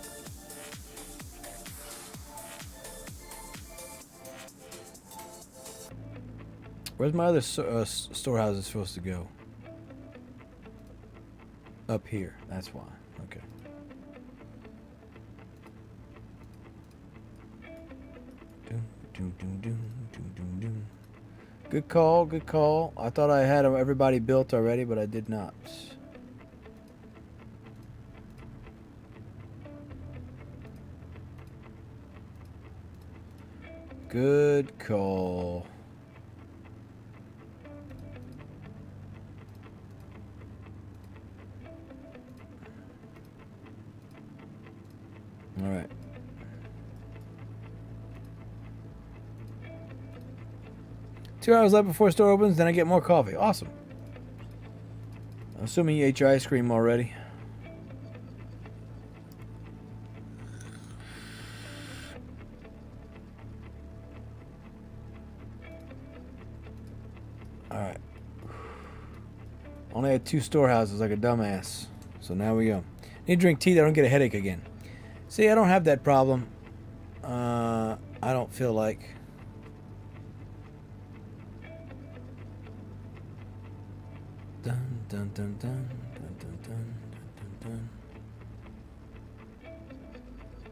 Where's my other storehouse supposed to go? Up here. That's why. Okay. Good call, good call. I thought I had everybody built already, but I did not. Good call. All right. Two hours left before store opens, then I get more coffee. Awesome. I'm assuming you ate your ice cream already. Alright. Only had 2 storehouses like a dumbass. So now we go. Need to drink tea that I don't get a headache again. See, I don't have that problem. I don't feel like. Dun, dun, dun, dun, dun, dun, dun, dun, dun.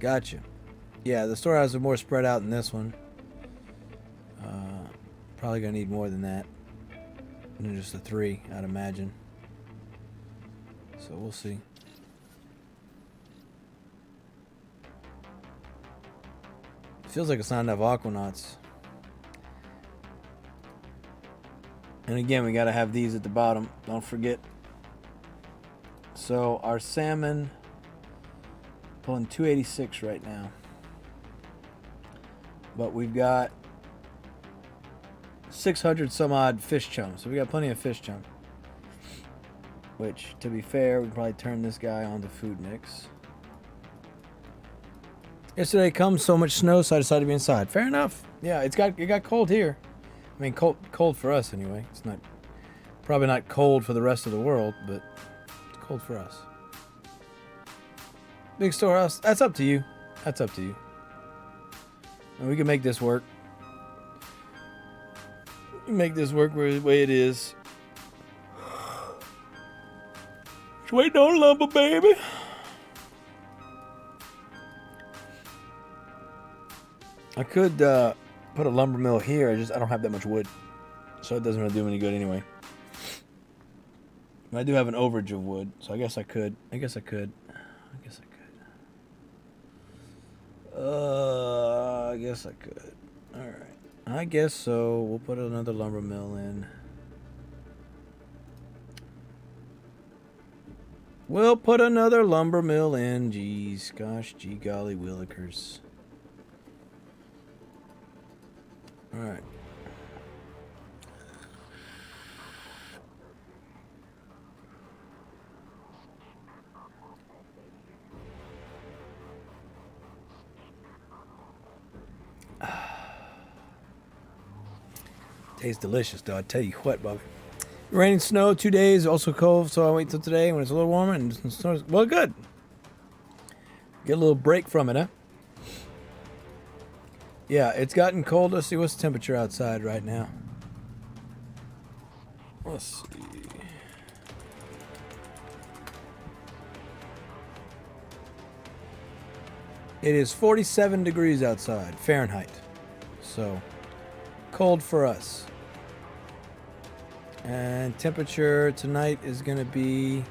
Gotcha. Yeah, the storehouses are more spread out than this one. Probably gonna need more than that. Than just the 3, I'd imagine. So we'll see. Feels like it's not enough aquanauts. And again, we got to have these at the bottom. Don't forget. So our salmon pulling 286 right now. But we've got 600 some odd fish chums. So we got plenty of fish chum. Which, to be fair, we can probably turn this guy onto food mix. Yesterday comes so much snow, so I decided to be inside. Fair enough. Yeah, it got cold here. I mean, cold for us anyway. It's not probably not cold for the rest of the world, but it's cold for us. Big storehouse. That's up to you. That's up to you. And we can make this work. Make this work the way it is. Just waiting on lumber, baby. I could put a lumber mill here. I don't have that much wood, so it doesn't really do me any good anyway. I do have an overage of wood, so I guess I could. I guess I could. All right. I guess so. We'll put another lumber mill in. We'll put another lumber mill in. Jeez, gosh, gee golly willikers. All right. Tastes delicious, though. I tell you what, Bobby. Rain and snow 2 days, also cold, so I wait till today when it's a little warmer and it snows. Well, good. Get a little break from it, huh? Yeah, it's gotten cold. Let's see what's the temperature outside right now. Let's see. It is 47 degrees outside, Fahrenheit. So, cold for us. And temperature tonight is going to be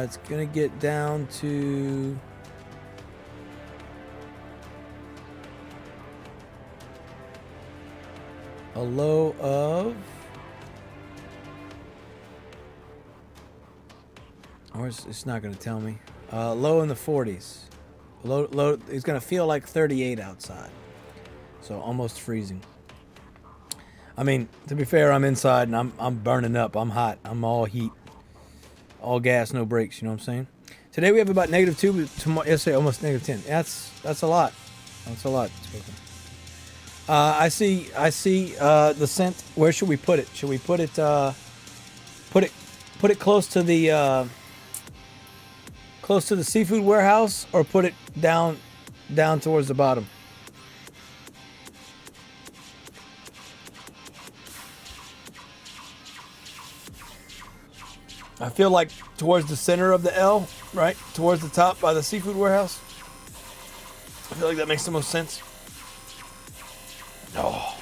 it's going to get down to a low of, or it's not going to tell me, low in the 40s. Low, it's going to feel like 38 outside. So almost freezing. I mean, to be fair, I'm inside and I'm burning up. I'm hot. I'm all heat. All gas, no brakes, you know what I'm saying? Today we have about -2, but tomorrow, yesterday almost -10. That's a lot. That's a lot. I see the scent. Where should we put it? Should we put it close to the seafood warehouse, or put it down towards the bottom? I feel like towards the center of the L, right? Towards the top by the seafood warehouse. I feel like that makes the most sense. Oh.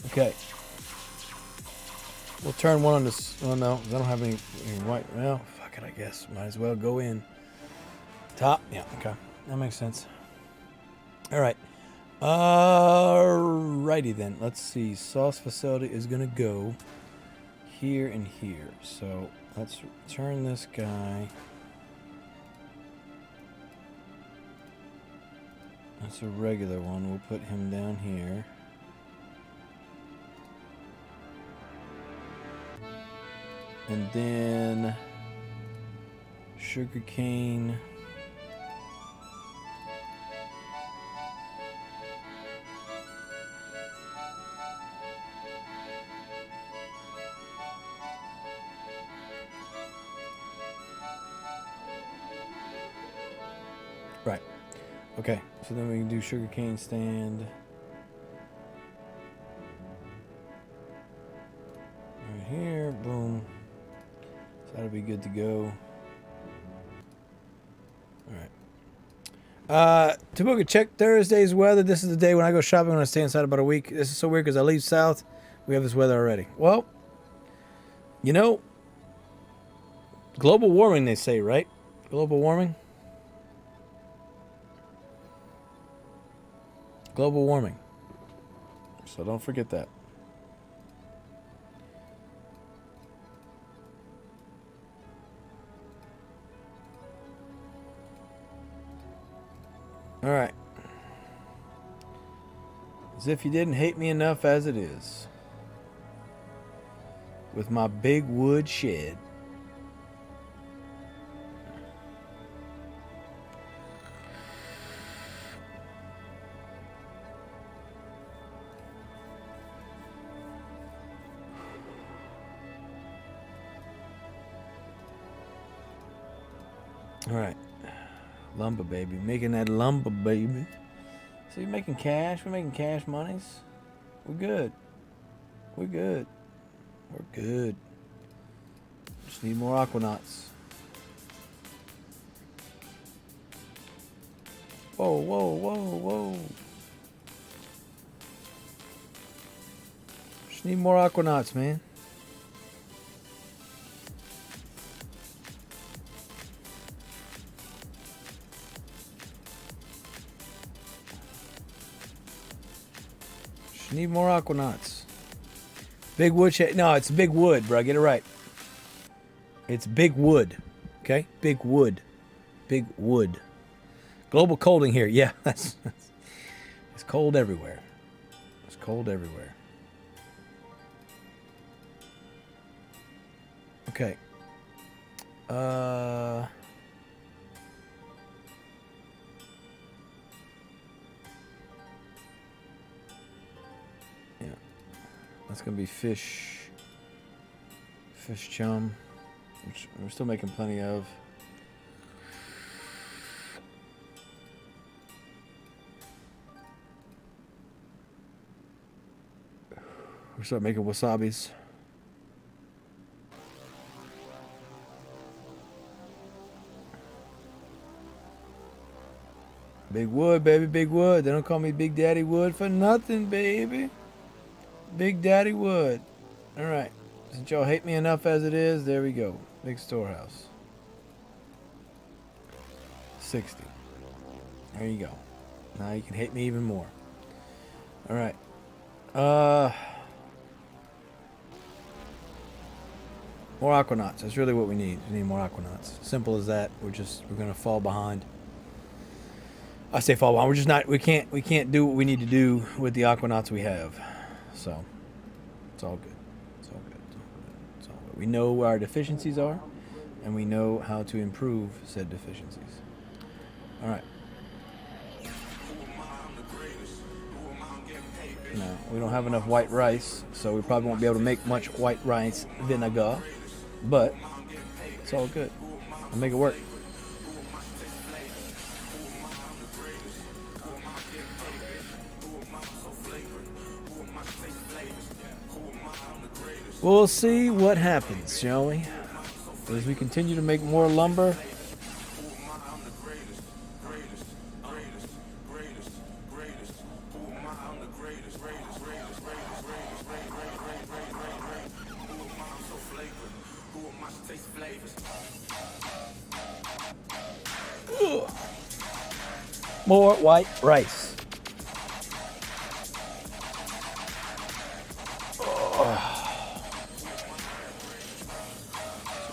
Okay. We'll turn one on this. Oh no, I don't have any white. Well, fuck it, I guess. Might as well go in. Top. Yeah, okay. That makes sense. All right. Alrighty then. Let's see. Sauce facility is going to go here and here. So let's turn this guy. That's a regular one. We'll put him down here. And then sugarcane. Right. Okay. So then we can do sugarcane stand. Right here. Boom. That'll be good to go. Alright. Tabuka, check Thursday's weather. This is the day when I go shopping when I stay inside about a week. This is so weird because I leave south. We have this weather already. Well, you know, global warming, they say, right? Global warming? Global warming. So don't forget that. All right. As if you didn't hate me enough as it is. With my big wood shed. All right. Lumber, baby. Making that lumber, baby. So you're making cash? We're making cash monies? We're good. We're good. We're good. Just need more aquanauts. Whoa, whoa, whoa, whoa. Just need more aquanauts, man. Need more aquanauts. Big wood shed. No, it's big wood, bro. Get it right. It's big wood. Okay? Big wood. Big wood. Global colding here. Yeah, that's it's cold everywhere. It's cold everywhere. Okay. Yeah. That's gonna be fish chum, which we're still making plenty of. We're starting making wasabis. Big Wood, baby, Big Wood. They don't call me Big Daddy Wood for nothing, baby. Big Daddy Wood. All right. Since y'all hate me enough as it is, there we go. Big storehouse. 60. There you go. Now you can hate me even more. All right. More aquanauts. That's really what we need. We need more aquanauts. Simple as that. We're gonna fall behind. I say fall behind. We're just not. We can't do what we need to do with the aquanauts we have. So it's all good. It's all good. It's all good. We know where our deficiencies are, and we know how to improve said deficiencies. All right. No, we don't have enough white rice, so we probably won't be able to make much white rice vinegar, but it's all good. I'll make it work. We'll see what happens, shall we? As we continue to make more lumber. More white rice.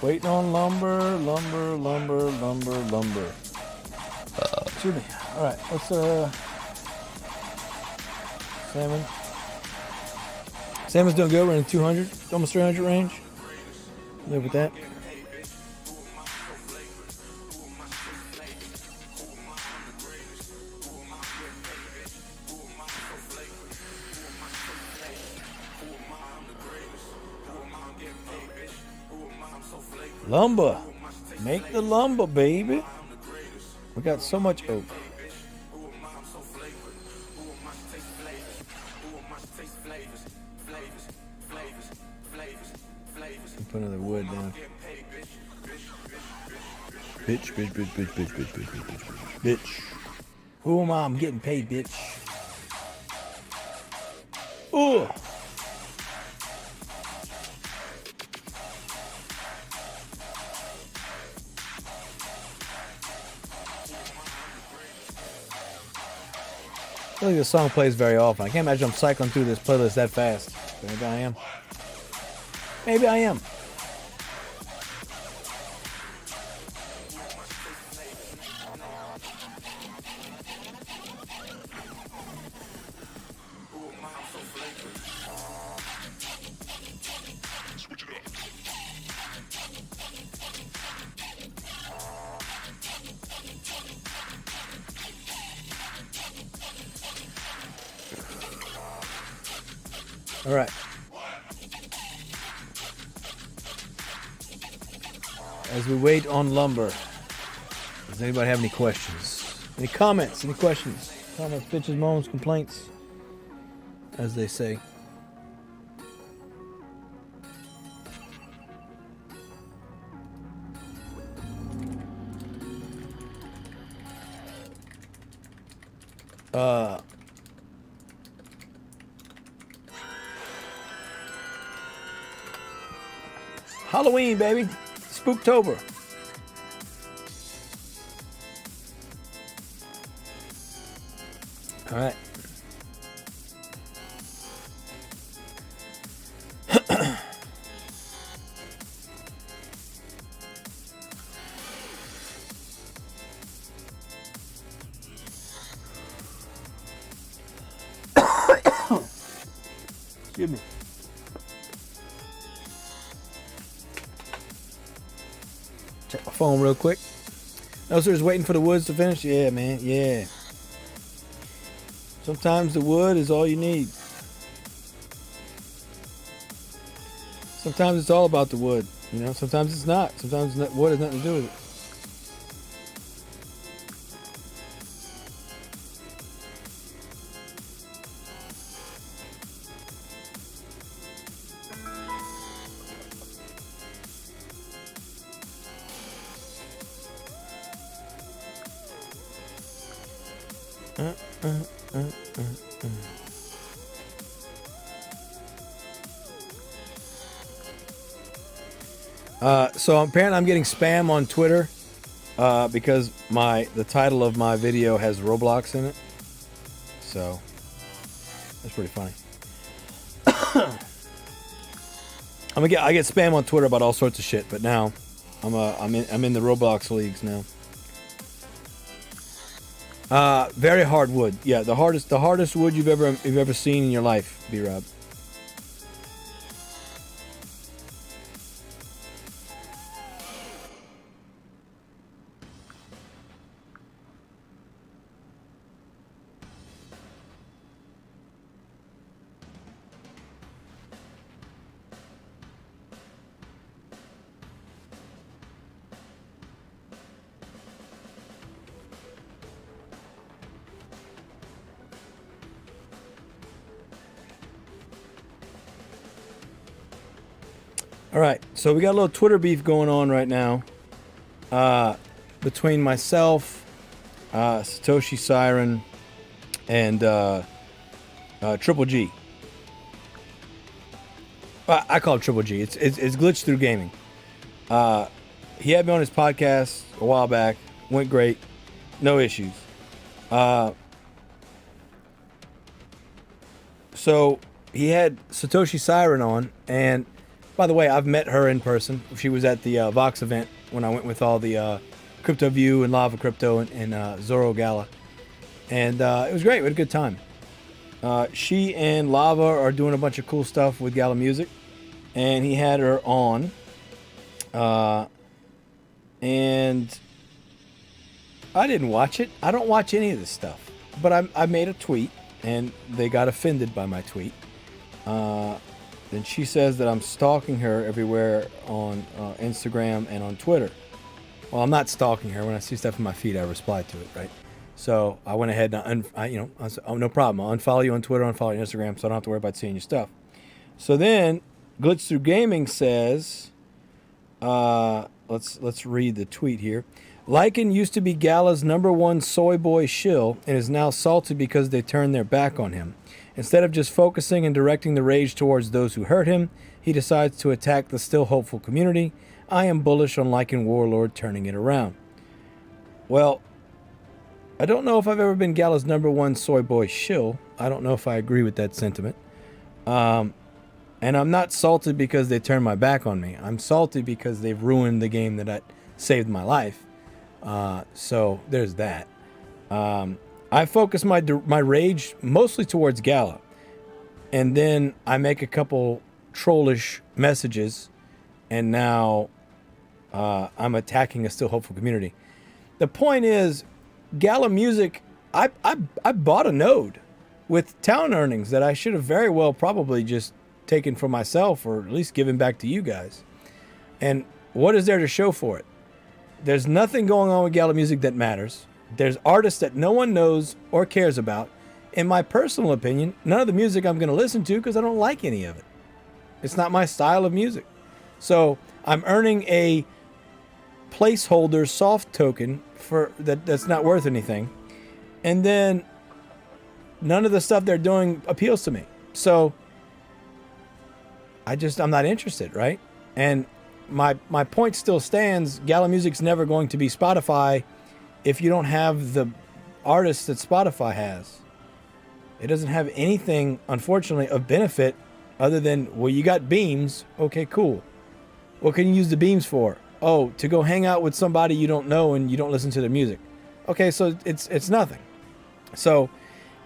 Waiting on lumber. Excuse me. All right, let's salmon. Salmon's doing good. We're in 200, almost 300 range. Live with that. Lumber. Make the lumber, baby. We got so much oak. Put another wood down. Bitch. Who am I? I'm getting paid, bitch. Ooh. I don't think this song plays very often. I can't imagine I'm cycling through this playlist that fast. Maybe I am. Maybe I am. All right. As we wait on lumber, does anybody have any questions? Any comments? Any questions? Comments, bitches, moans, complaints, as they say. Halloween, baby. Spooktober. All right. Excuse me. Check my phone real quick. No, sir, just waiting for the woods to finish. Yeah, man. Yeah. Sometimes the wood is all you need. Sometimes it's all about the wood. You know, sometimes it's not. Sometimes wood has nothing to do with it. So apparently I'm getting spam on Twitter because the title of my video has Roblox in it. So that's pretty funny. I get spam on Twitter about all sorts of shit, but now I'm in the Roblox leagues now. Very hard wood. Yeah, the hardest wood you've ever seen in your life, B-Rob. All right, so we got a little Twitter beef going on right now between myself, Satoshi Siren, and Triple G. I call it Triple G. It's Glitch Through Gaming. He had me on his podcast a while back. Went great. No issues. So he had Satoshi Siren on, and by the way, I've met her in person. She was at the Vox event when I went with all the Crypto View and Lava Crypto and Zoro Gala. And it was great. We had a good time. She and Lava are doing a bunch of cool stuff with Gala Music. And he had her on. And I didn't watch it. I don't watch any of this stuff. But I made a tweet, and they got offended by my tweet. Then she says that I'm stalking her everywhere on Instagram and on Twitter. Well, I'm not stalking her. When I see stuff in my feed, I reply to it, right? So I went ahead and I said, oh, no problem. I'll unfollow you on Twitter, unfollow you on Instagram, so I don't have to worry about seeing your stuff. So then Glitch Through Gaming says, let's read the tweet here. Lycan used to be Gala's #1 soy boy shill and is now salty because they turned their back on him. Instead of just focusing and directing the rage towards those who hurt him, he decides to attack the still hopeful community. I am bullish on Lycan Warlord turning it around. Well, I don't know if I've ever been Gala's #1 soy boy shill. I don't know if I agree with that sentiment. And I'm not salty because they turned my back on me. I'm salty because they've ruined the game that saved my life. So there's that. I focus my rage mostly towards Gala, and then I make a couple trollish messages, and now I'm attacking a still hopeful community. The point is, Gala Music, I bought a node with town earnings that I should have very well probably just taken for myself, or at least given back to you guys. And what is there to show for it? There's nothing going on with Gala Music that matters. There's artists that no one knows or cares about. In my personal opinion, none of the music I'm going to listen to because I don't like any of it. It's not my style of music. So I'm earning a placeholder soft token for that's not worth anything. And then none of the stuff they're doing appeals to me. So I'm not interested, right? And my point still stands. Gala Music's never going to be Spotify if you don't have the artists that Spotify has. It doesn't have anything, unfortunately, of benefit other than, well, you got beams. Okay, cool. What can you use the beams for? Oh, to go hang out with somebody you don't know and you don't listen to their music. Okay, so it's nothing. So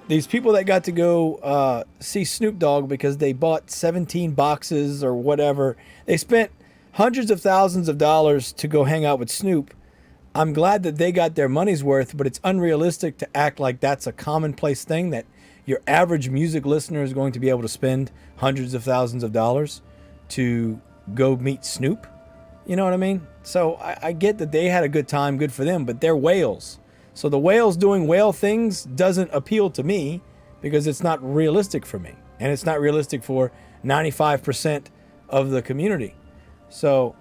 these people that got to go see Snoop Dogg because they bought 17 boxes or whatever, they spent hundreds of thousands of dollars to go hang out with Snoop. I'm glad that they got their money's worth, but it's unrealistic to act like that's a commonplace thing, that your average music listener is going to be able to spend hundreds of thousands of dollars to go meet Snoop. You know what I mean? So I get that they had a good time, good for them, but they're whales. So the whales doing whale things doesn't appeal to me because it's not realistic for me. And it's not realistic for 95% of the community. So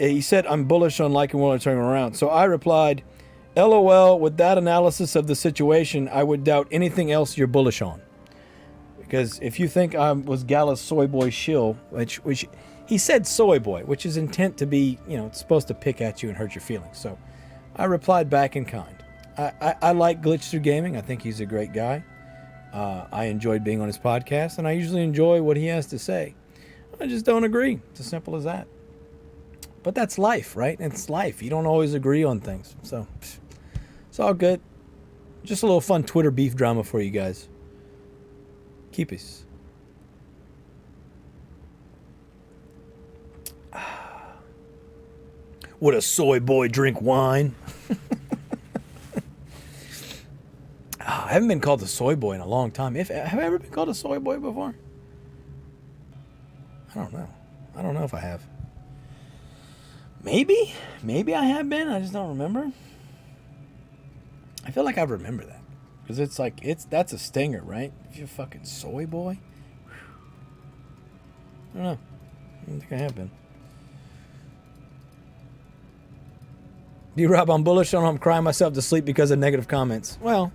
he said, I'm bullish on liking world turning around. So I replied, LOL, with that analysis of the situation, I would doubt anything else you're bullish on. Because if you think I was Gallus soy boy shill, which he said soy boy, which is intent to be, you know, it's supposed to pick at you and hurt your feelings. So I replied back in kind. I like Glitch Through Gaming. I think he's a great guy. I enjoyed being on his podcast, and I usually enjoy what he has to say. I just don't agree. It's as simple as that. But that's life, right? It's life. You don't always agree on things. So it's all good. Just a little fun Twitter beef drama for you guys. Keep us. Would a soy boy drink wine? I haven't been called a soy boy in a long time. Have I ever been called a soy boy before? I don't know. I don't know if I have. Maybe I have been. I just don't remember. I feel like I remember that because it's like that's a stinger, right? If you're a fucking soy boy, I don't know. I don't think I have been. D-Rob, I'm bullish on. I'm crying myself to sleep because of negative comments. Well,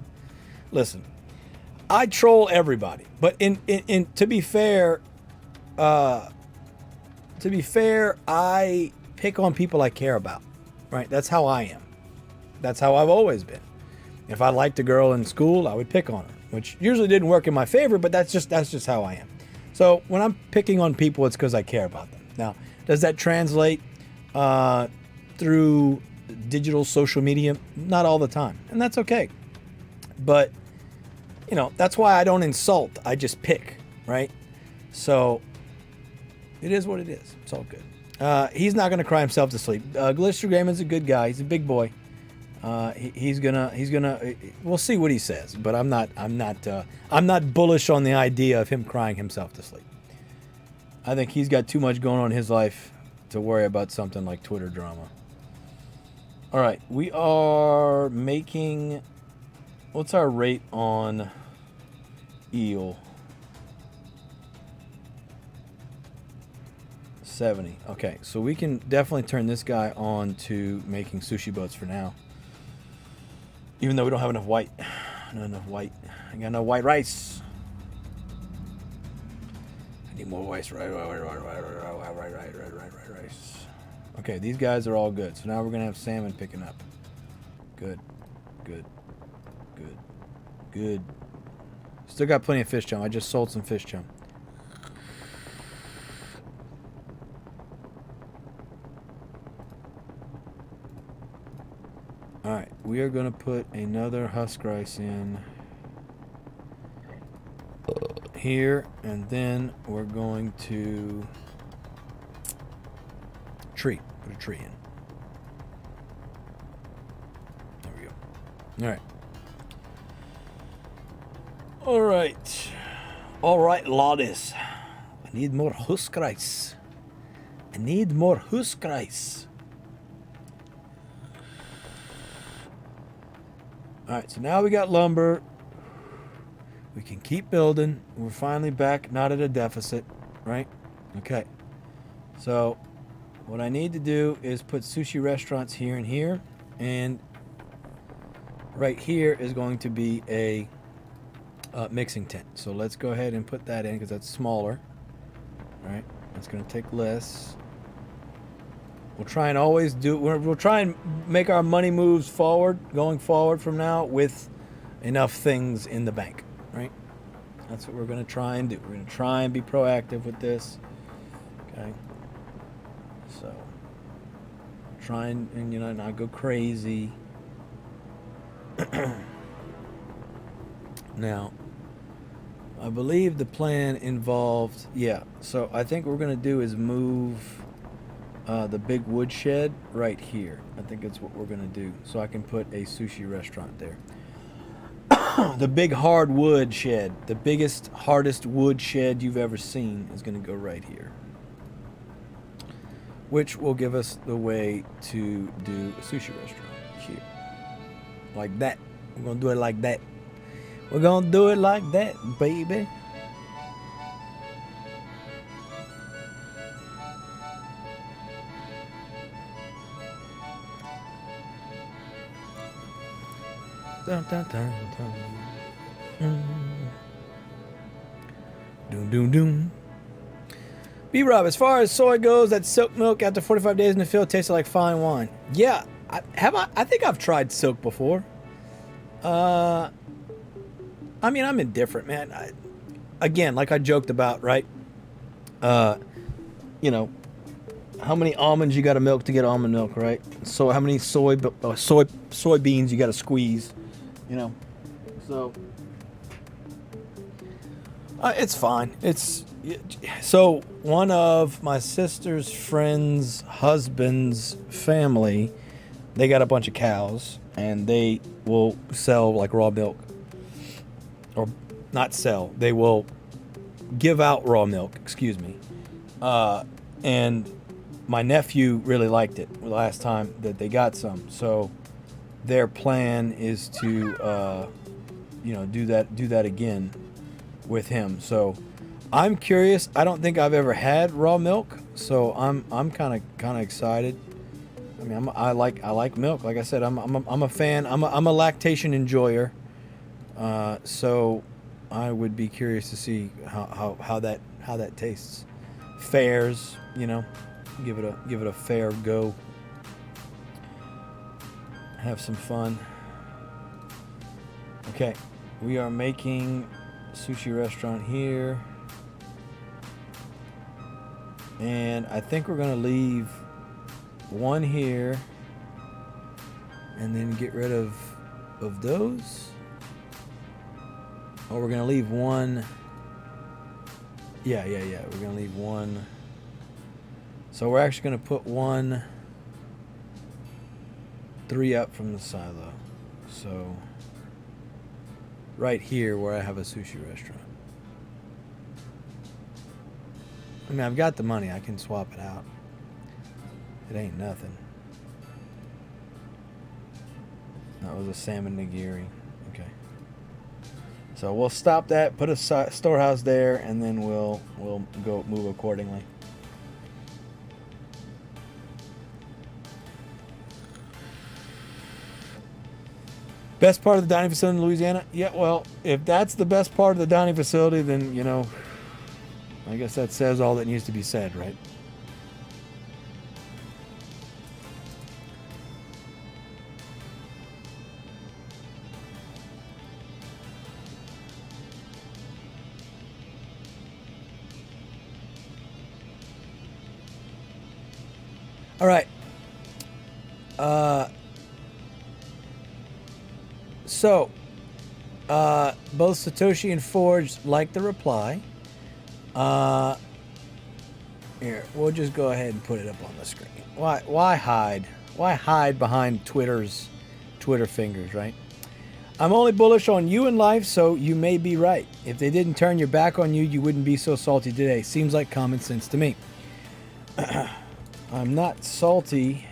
listen, I troll everybody, but in to be fair, I pick on people I care about, right? That's how I am. That's how I've always been. If I liked a girl in school, I would pick on her, which usually didn't work in my favor, but that's just how I am. So when I'm picking on people, it's because I care about them. Now, does that translate through digital social media? Not all the time, and that's okay. But, you know, that's why I don't insult. I just pick, right? So it is what it is. It's all good. He's not going to cry himself to sleep. Glister Gaiman's a good guy. He's a big boy. He's gonna. We'll see what he says, but I'm not bullish on the idea of him crying himself to sleep. I think he's got too much going on in his life to worry about something like Twitter drama. All right, we are making. What's our rate on eel? 70. Okay, so we can definitely turn this guy on to making sushi boats for now. Even though we don't have enough white. Not enough white. I got no white rice. I need more rice. Right. Okay, these guys are all good. So now we're going to have salmon picking up. Good. Still got plenty of fish chum. I just sold some fish chum. Alright, we are going to put another husk rice in here, and then we're going to put a tree in. There we go. Alright, Lodis. I need more husk rice. Alright, so now we got lumber. We can keep building. We're finally back, not at a deficit, right? Okay. So, what I need to do is put sushi restaurants here and here. And right here is going to be a mixing tent. So let's go ahead and put that in because that's smaller. Alright, that's going to take less. We'll try and always do. We'll try and make our money moves going forward from now with enough things in the bank, right? That's what we're going to try and do. We're going to try and be proactive with this. Okay. So, try and you know, not go crazy. Now, I believe the plan involved, yeah. So I think what we're gonna do is move the big wood shed right here. I think that's what we're gonna do. So I can put a sushi restaurant there. The big hard wood shed, the biggest, hardest wood shed you've ever seen, is gonna go right here. Which will give us the way to do a sushi restaurant here. Like that. We're gonna do it like that. We're gonna do it like that, baby. Dun, dun, dun, dun. Doom, doom, doom. B-Rob, as far as soy goes, that silk milk after 45 days in the field tasted like fine wine. Yeah, I think I've tried silk before. I mean, I'm indifferent, man. Again, like I joked about, right? You know, how many almonds you got to milk to get almond milk, right? So how many soybeans you got to squeeze, you know? So it's fine. So one of my sister's friend's husband's family, they got a bunch of cows, and they will sell like raw milk. Or not sell, they will give out raw milk, excuse me. And my nephew really liked it the last time that they got some. So their plan is to you know, do that again with him. So I'm curious. I don't think I've ever had raw milk, so I'm kind of excited. I mean, I like milk. Like I said, I'm a fan. I'm a lactation enjoyer. So I would be curious to see how that tastes. Fares, you know, give it a fair go. Have some fun. Okay, we are making a sushi restaurant here. And I think we're gonna leave one here and then get rid of those. Oh, we're gonna leave one. Yeah. We're gonna leave one. So we're actually gonna put 3 up from the silo. So right here where I have a sushi restaurant. I mean, I've got the money. I can swap it out. It ain't nothing. That was a salmon nigiri. Okay. So we'll stop that, put a storehouse there, and then we'll go move accordingly. Best part of the dining facility in Louisiana? Yeah, well, if that's the best part of the dining facility, then, you know, I guess that says all that needs to be said, right? All right. So, both Satoshi and Forge like the reply. Here, we'll just go ahead and put it up on the screen. Why hide? Why hide behind Twitter fingers, right? I'm only bullish on you in life, so you may be right. If they didn't turn your back on you, you wouldn't be so salty today. Seems like common sense to me. I'm not salty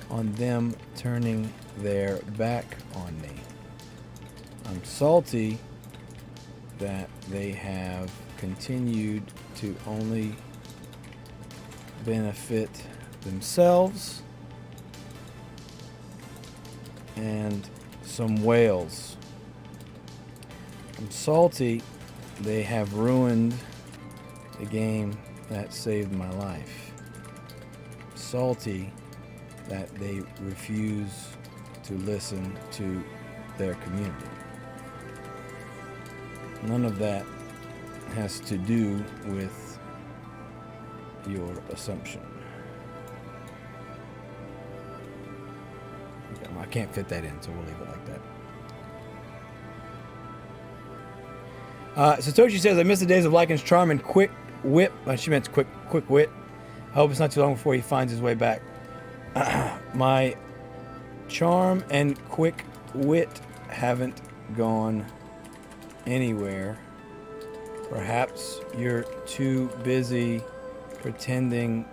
on them turning their back on me. I'm salty that they have continued to only benefit themselves and some whales. I'm salty they have ruined the game that saved my life. Salty that they refuse to listen to their community. None of that has to do with your assumption. Okay, I can't fit that in, so we'll leave it like that. Satoshi says, I miss the days of Lycan's charm and quick whip. She meant quick wit. I hope it's not too long before he finds his way back. My charm and quick wit haven't gone anywhere. Perhaps you're too busy pretending.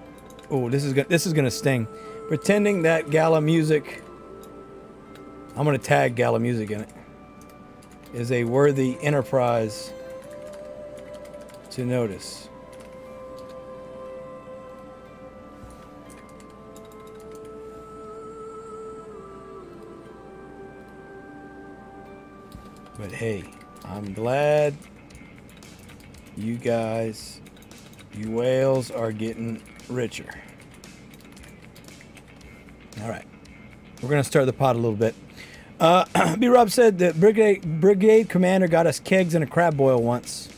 Oh, this is gonna sting. Pretending that Gala Music. I'm gonna tag Gala Music in it. Is a worthy enterprise to notice. But hey, I'm glad you guys, you whales, are getting richer. All right, we're gonna start the pot a little bit. B. Rob said that brigade commander got us kegs and a crab boil once.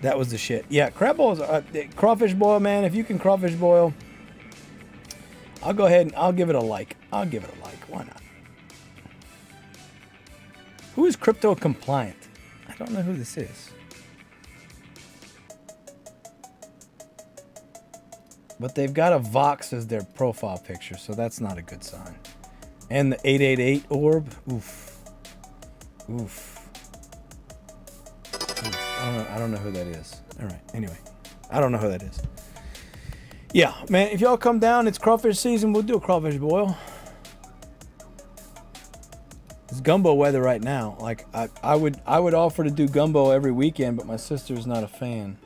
That was the shit. Yeah, crab boils, crawfish boil, man. If you can crawfish boil, I'll go ahead and I'll give it a like. I'll give it a like. Why not? Who is crypto compliant? I don't know who this is. But they've got a Vox as their profile picture, so that's not a good sign. And the 888 orb. Oof. Oof. I don't know who that is. All right. Anyway, I don't know who that is. Yeah, man. If y'all come down, it's crawfish season. We'll do a crawfish boil. It's gumbo weather right now. Like I would offer to do gumbo every weekend, but my sister's not a fan.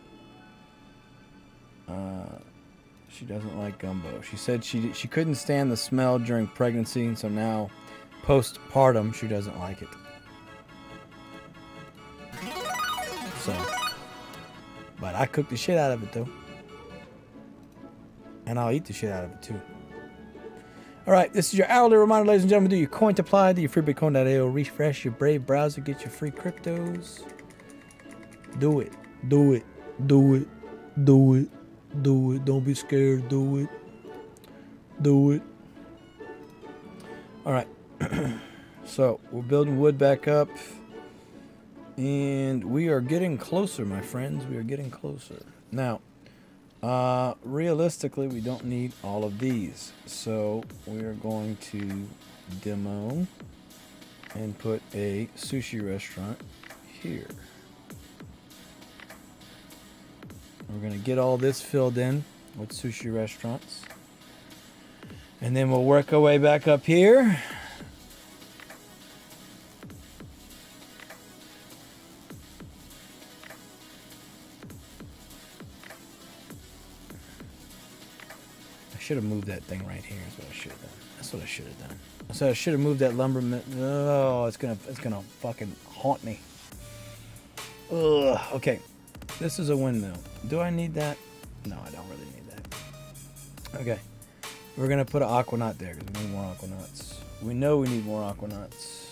She doesn't like gumbo. She said she couldn't stand the smell during pregnancy, and so now, postpartum, she doesn't like it. So, but I cook the shit out of it though, and I'll eat the shit out of it too. All right, this is your hourly reminder, ladies and gentlemen. Do your coin to apply. Do your free Bitcoin.io. Refresh your Brave browser. Get your free cryptos. Do it. Do it. Do it. Do it. Do it. Don't be scared. Do it. Do it. All right. So we're building wood back up. And we are getting closer, my friends. We are getting closer. Now, realistically, we don't need all of these. So we are going to demo and put a sushi restaurant here. We're going to get all this filled in with sushi restaurants. And then we'll work our way back up here. I should have moved that thing right here is what I should have done. That's what I should have done. So I should have moved that lumber. Oh, it's gonna fucking haunt me. Ugh. Okay. This is a windmill. Do I need that? No, I don't really need that. Okay. We're going to put an aquanaut there because we need more aquanauts. We know we need more aquanauts.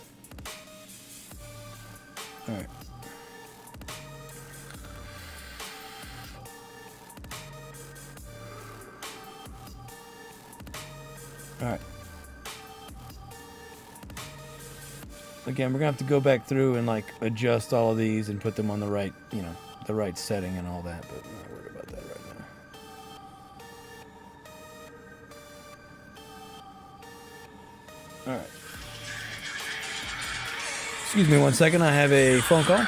Alright. Alright. Again, we're going to have to go back through and like adjust all of these and put them on the right, you know, the right setting and all that, but I'm not worried about that right now. Alright. Excuse me one second, I have a phone call.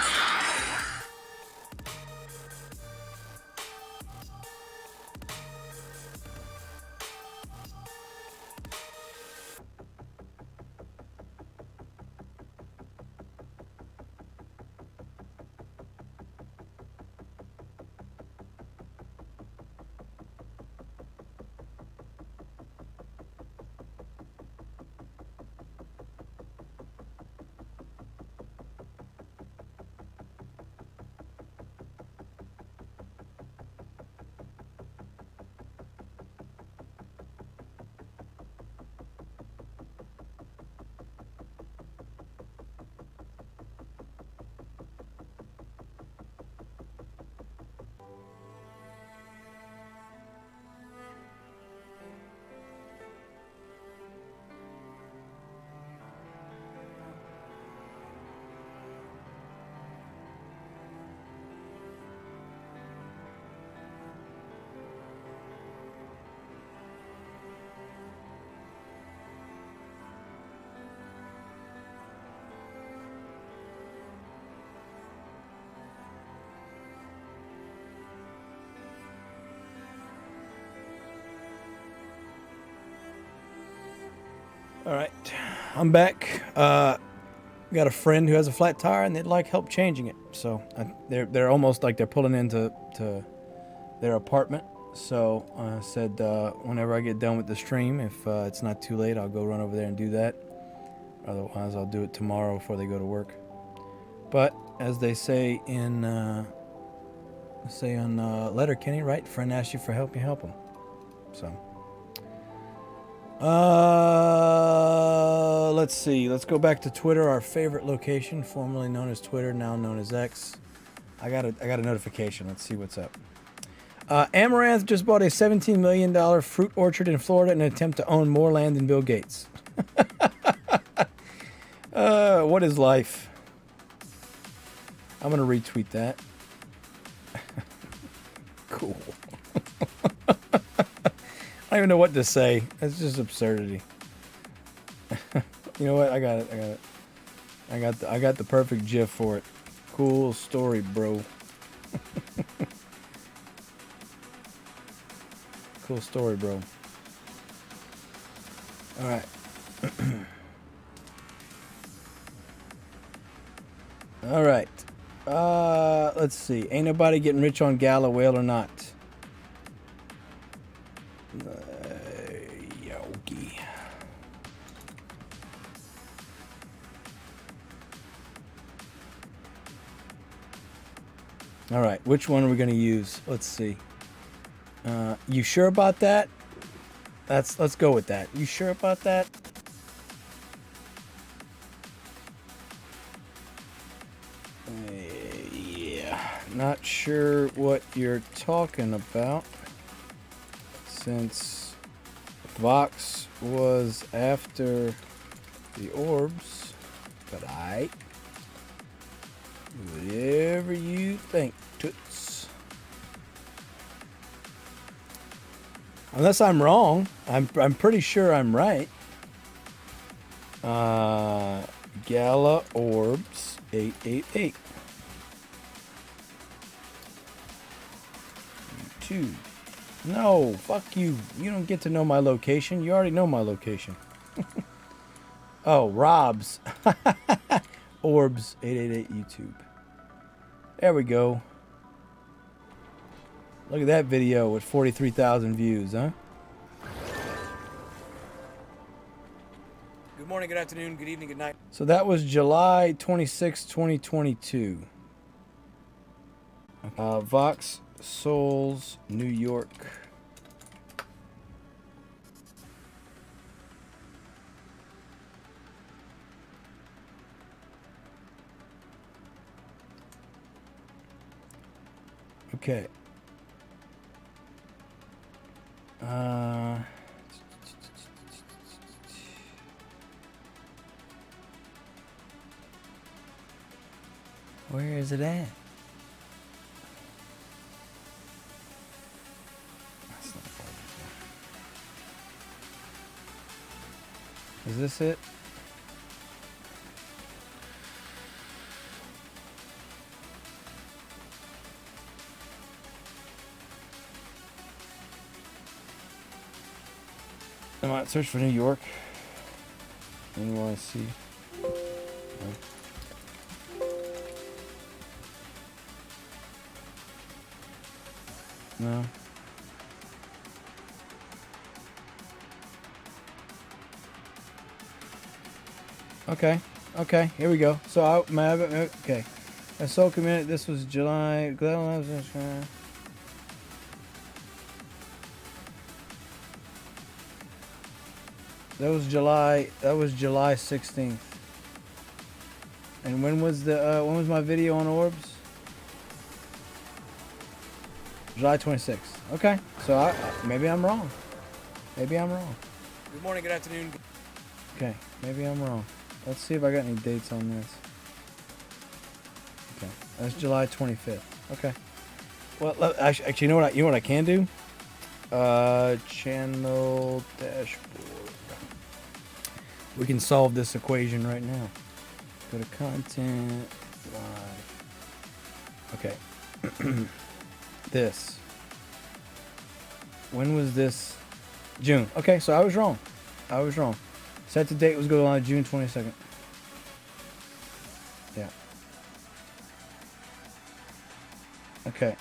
All right, I'm back. Got a friend who has a flat tire, and they'd like help changing it. So they're almost like they're pulling into their apartment. So I said whenever I get done with the stream, if it's not too late, I'll go run over there and do that. Otherwise, I'll do it tomorrow before they go to work. But as they say in Letterkenny, right? Friend asks you for help, you help them. So. Let's see. Let's go back to Twitter, our favorite location, formerly known as Twitter, now known as X. I got a notification. Let's see what's up. Amaranth just bought a $17 million fruit orchard in Florida in an attempt to own more land than Bill Gates. What is life? I'm gonna retweet that. Cool. I don't even know what to say. It's just absurdity. You know what? I got it. I got the perfect GIF for it. Cool story, bro. Cool story, bro. All right. All right. Let's see. Ain't nobody getting rich on Gala Whale or not? Yogi. All right, which one are we going to use? Let's see. You sure about that? Let's go with that. You sure about that? Yeah, not sure what you're talking about. Since Vox was after the orbs, but whatever you think, toots. Unless I'm wrong, I'm pretty sure I'm right. Gala orbs 888. YouTube. No, fuck you. You don't get to know my location. You already know my location. Oh, Rob's. Orbs 888 YouTube. There we go. Look at that video with 43,000 views, huh? Good morning, good afternoon, good evening, good night. So that was July 26, 2022. Vox Souls, New York. Okay. Where is it at? That's not Is this it? I might search for New York. NYC. No. Okay. Okay. Here we go. So okay. I sold committed. This was July. That was July 16th. And when was my video on orbs? July 26th. Okay. So maybe I'm wrong. Maybe I'm wrong. Good morning, good afternoon. Okay, maybe I'm wrong. Let's see if I got any dates on this. Okay. That's July 25th. Okay. Well, actually, you know what I can do? Channel dashboard. We can solve this equation right now. Go to content, live. Okay. This. When was this? June. Okay, so I was wrong. Set to date was going on June 22nd. Yeah. Okay.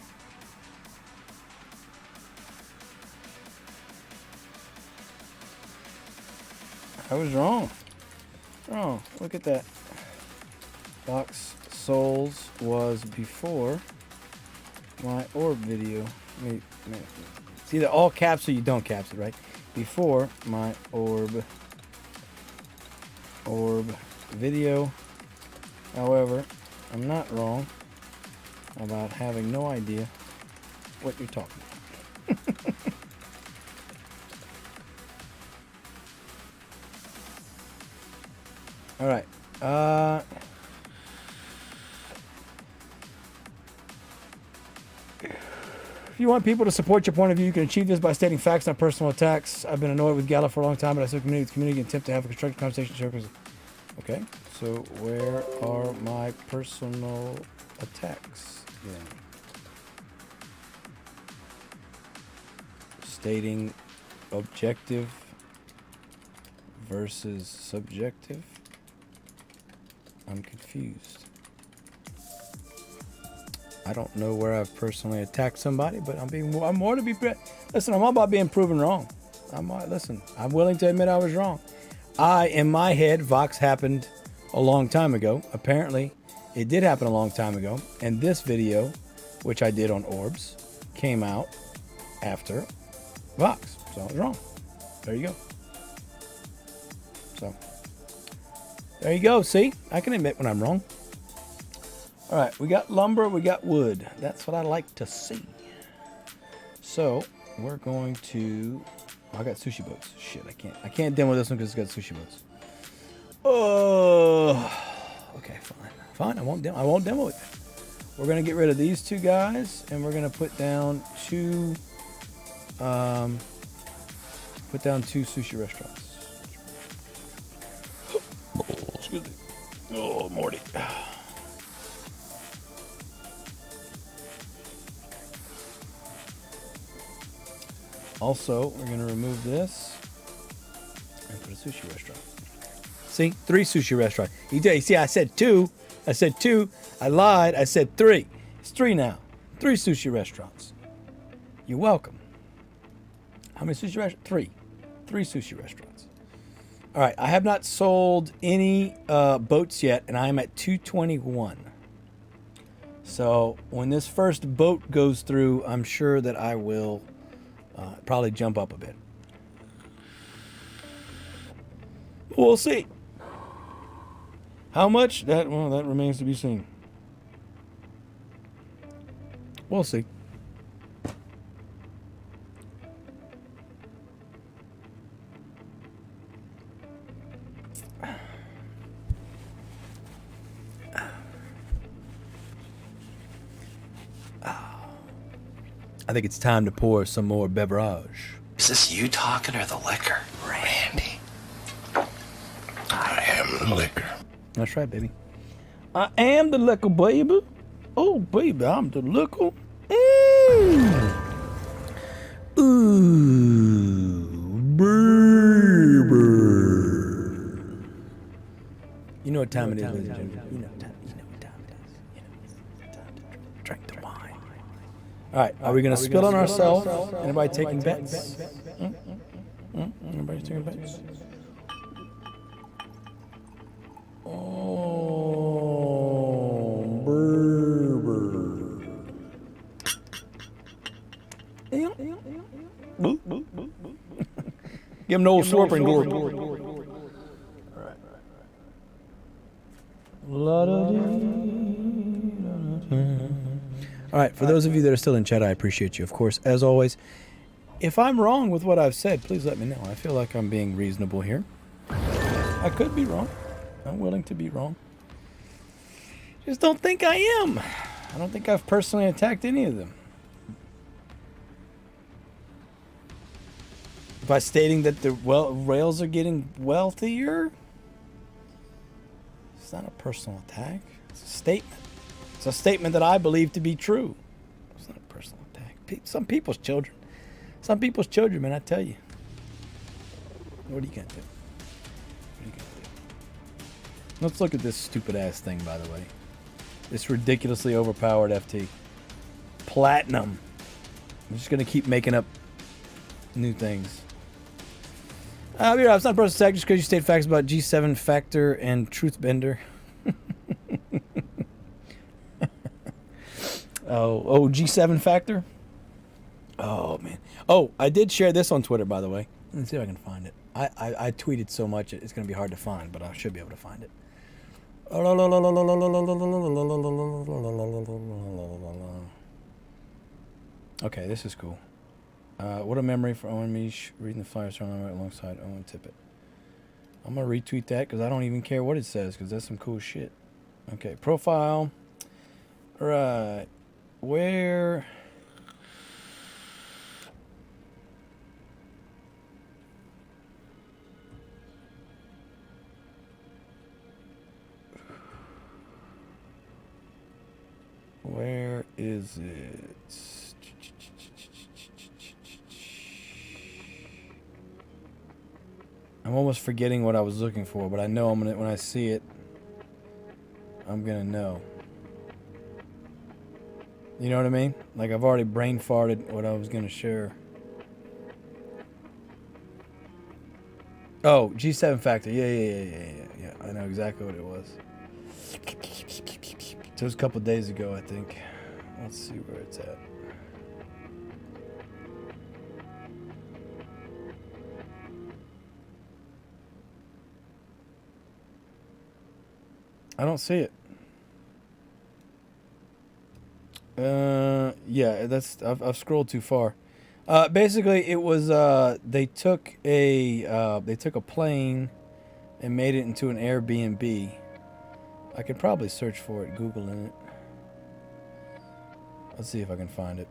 I was wrong. Oh, look at that. Box Souls was before my orb video. Wait. It's either all caps or you don't caps it, right? Before my orb video. However, I'm not wrong about having no idea what you're talking about. All right. If you want people to support your point of view, you can achieve this by stating facts, not personal attacks. I've been annoyed with Gala for a long time, but I still community with community and attempt to have a constructive conversation. Okay, so where are my personal attacks then? Stating objective versus subjective. I'm confused. I don't know where I've personally attacked somebody, but I'm more to be. Listen, I'm all about being proven wrong. I'm willing to admit I was wrong. In my head, Vox happened a long time ago. Apparently, it did happen a long time ago. And this video, which I did on orbs, came out after Vox. So I was wrong. There you go. So, there you go. See, I can admit when I'm wrong. All right, we got lumber, we got wood. That's what I like to see. So we're going to. Oh, I got sushi boats. Shit, I can't demo this one because it's got sushi boats. Oh, okay, fine. I won't demo it. We're gonna get rid of these two guys, and we're gonna put down two sushi restaurants. Excuse me. Oh, Morty. Also, we're going to remove this and put a sushi restaurant. See? 3 sushi restaurants. You see, I said 2. I lied. I said 3. It's 3 now. 3 sushi restaurants. You're welcome. How many sushi restaurants? 3. 3 sushi restaurants. All right. I have not sold any boats yet, and I am at 221. So when this first boat goes through, I'm sure that I will... probably jump up a bit. We'll see. How much? That remains to be seen. We'll see. I think it's time to pour some more beverage. Is this you talking or the liquor? Randy. I am the liquor. That's right, baby. I am the liquor, baby. Oh, baby, I'm the liquor. Ooh, baby. You know what time it is, ladies and gentlemen. You know what time it is. It's time to drink the wine. All right, are we going to spill on ourselves? Anybody taking bets? Anybody taking bets? Oh, brr. Give him the old slurp and gorp. All right, for those of you that are still in chat, I appreciate you. Of course, as always, if I'm wrong with what I've said, please let me know. I feel like I'm being reasonable here. I could be wrong. I'm willing to be wrong. Just don't think I am. I don't think I've personally attacked any of them. By stating that the rails are getting wealthier, it's not a personal attack. It's a statement. It's a statement that I believe to be true. It's not a personal attack. Some people's children, man, I tell you. What are you going to do? Let's look at this stupid ass thing, by the way. This ridiculously overpowered FT. Platinum. I'm just gonna keep making up new things. Yeah, it's not a personal attack just because you state facts about G7 Factor and Truthbender. oh, G7 Factor? Oh, man. Oh, I did share this on Twitter, by the way. Let's see if I can find it. I tweeted so much it's going to be hard to find, but I should be able to find it. Okay, this is cool. What a memory for Owen Mish reading the flyer song right alongside Owen Tippett. I'm going to retweet that because I don't even care what it says because that's some cool shit. Okay, profile. All right. Where... Where is it? I'm almost forgetting what I was looking for, but I know I'm gonna, when I see it, I'm gonna know. You know what I mean? Like I've already brain farted what I was gonna share. Oh, G7 Factor. Yeah. I know exactly what it was. It was a couple days ago, I think. Let's see where it's at. I don't see it. Yeah, that's I've scrolled too far. Basically, it was they took a plane and made it into an Airbnb. I could probably search for it, Googling it. Let's see if I can find it.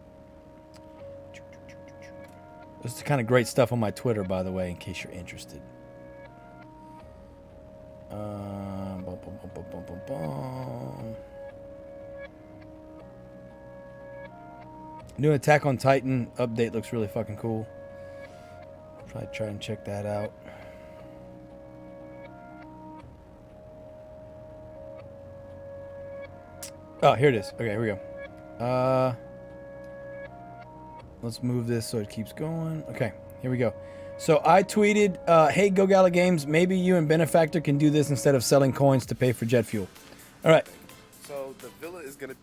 This is the kind of great stuff on my Twitter, by the way, in case you're interested. New Attack on Titan update looks really fucking cool. Probably try and check that out. Oh, here it is. Okay, here we go. Let's move this so it keeps going. Okay, here we go. So I tweeted, hey, Go Gala Games, maybe you and Benefactor can do this instead of selling coins to pay for jet fuel. All right. So the villa is going to...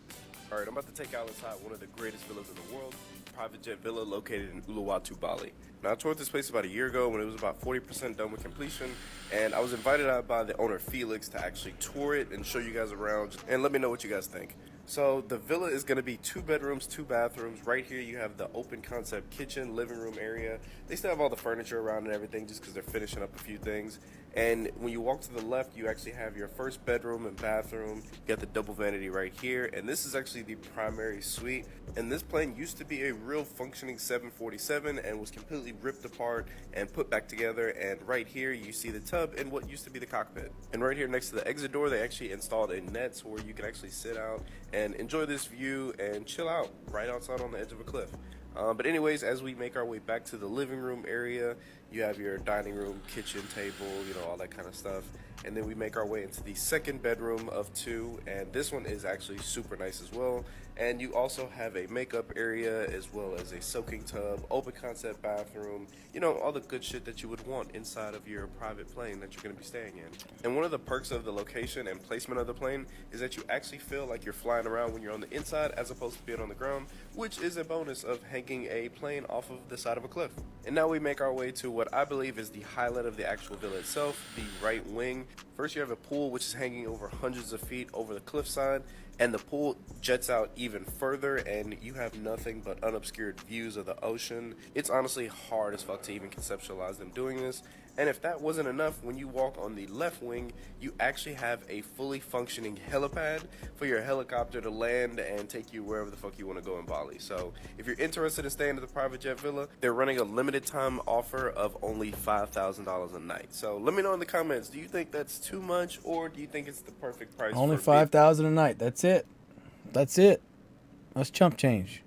All right, I'm about to take Alice Hot, one of the greatest villas in the world. Private jet villa located in Uluwatu, Bali. Now, I toured this place about a year ago when it was about 40% done with completion, and I was invited out by the owner, Felix, to actually tour it and show you guys around, and let me know what you guys think. So the villa is going to be 2 bedrooms, 2 bathrooms. Right here you have the open concept kitchen, living room area. They still have all the furniture around and everything just because they're finishing up a few things. And when you walk to the left, you actually have your first bedroom and bathroom. You got the double vanity right here, and this is actually the primary suite. And this plane used to be a real functioning 747 and was completely ripped apart and put back together. And right here you see the tub and what used to be the cockpit. And right here next to the exit door, they actually installed a net so where you can actually sit out and enjoy this view and chill out right outside on the edge of a cliff. But anyways, as we make our way back to the living room area, you have your dining room, kitchen table, you know, all that kind of stuff. And then we make our way into the second bedroom of 2, and this one is actually super nice as well. And you also have a makeup area as well as a soaking tub, open concept bathroom, you know, all the good shit that you would want inside of your private plane that you're going to be staying in. And one of the perks of the location and placement of the plane is that you actually feel like you're flying around when you're on the inside as opposed to being on the ground, which is a bonus of hanging a plane off of the side of a cliff. And now we make our way to what I believe is the highlight of the actual villa itself, the right wing. First you have a pool which is hanging over hundreds of feet over the cliffside, and the pool jets out even further and you have nothing but unobscured views of the ocean. It's honestly hard as fuck to even conceptualize them doing this. And if that wasn't enough, when you walk on the left wing, you actually have a fully functioning helipad for your helicopter to land and take you wherever the fuck you want to go in Bali. So if you're interested in staying at the private jet villa, they're running a limited time offer of only $5,000 a night. So let me know in the comments, do you think that's too much or do you think it's the perfect price? Only $5,000 a night. That's it. That's it. That's chump change.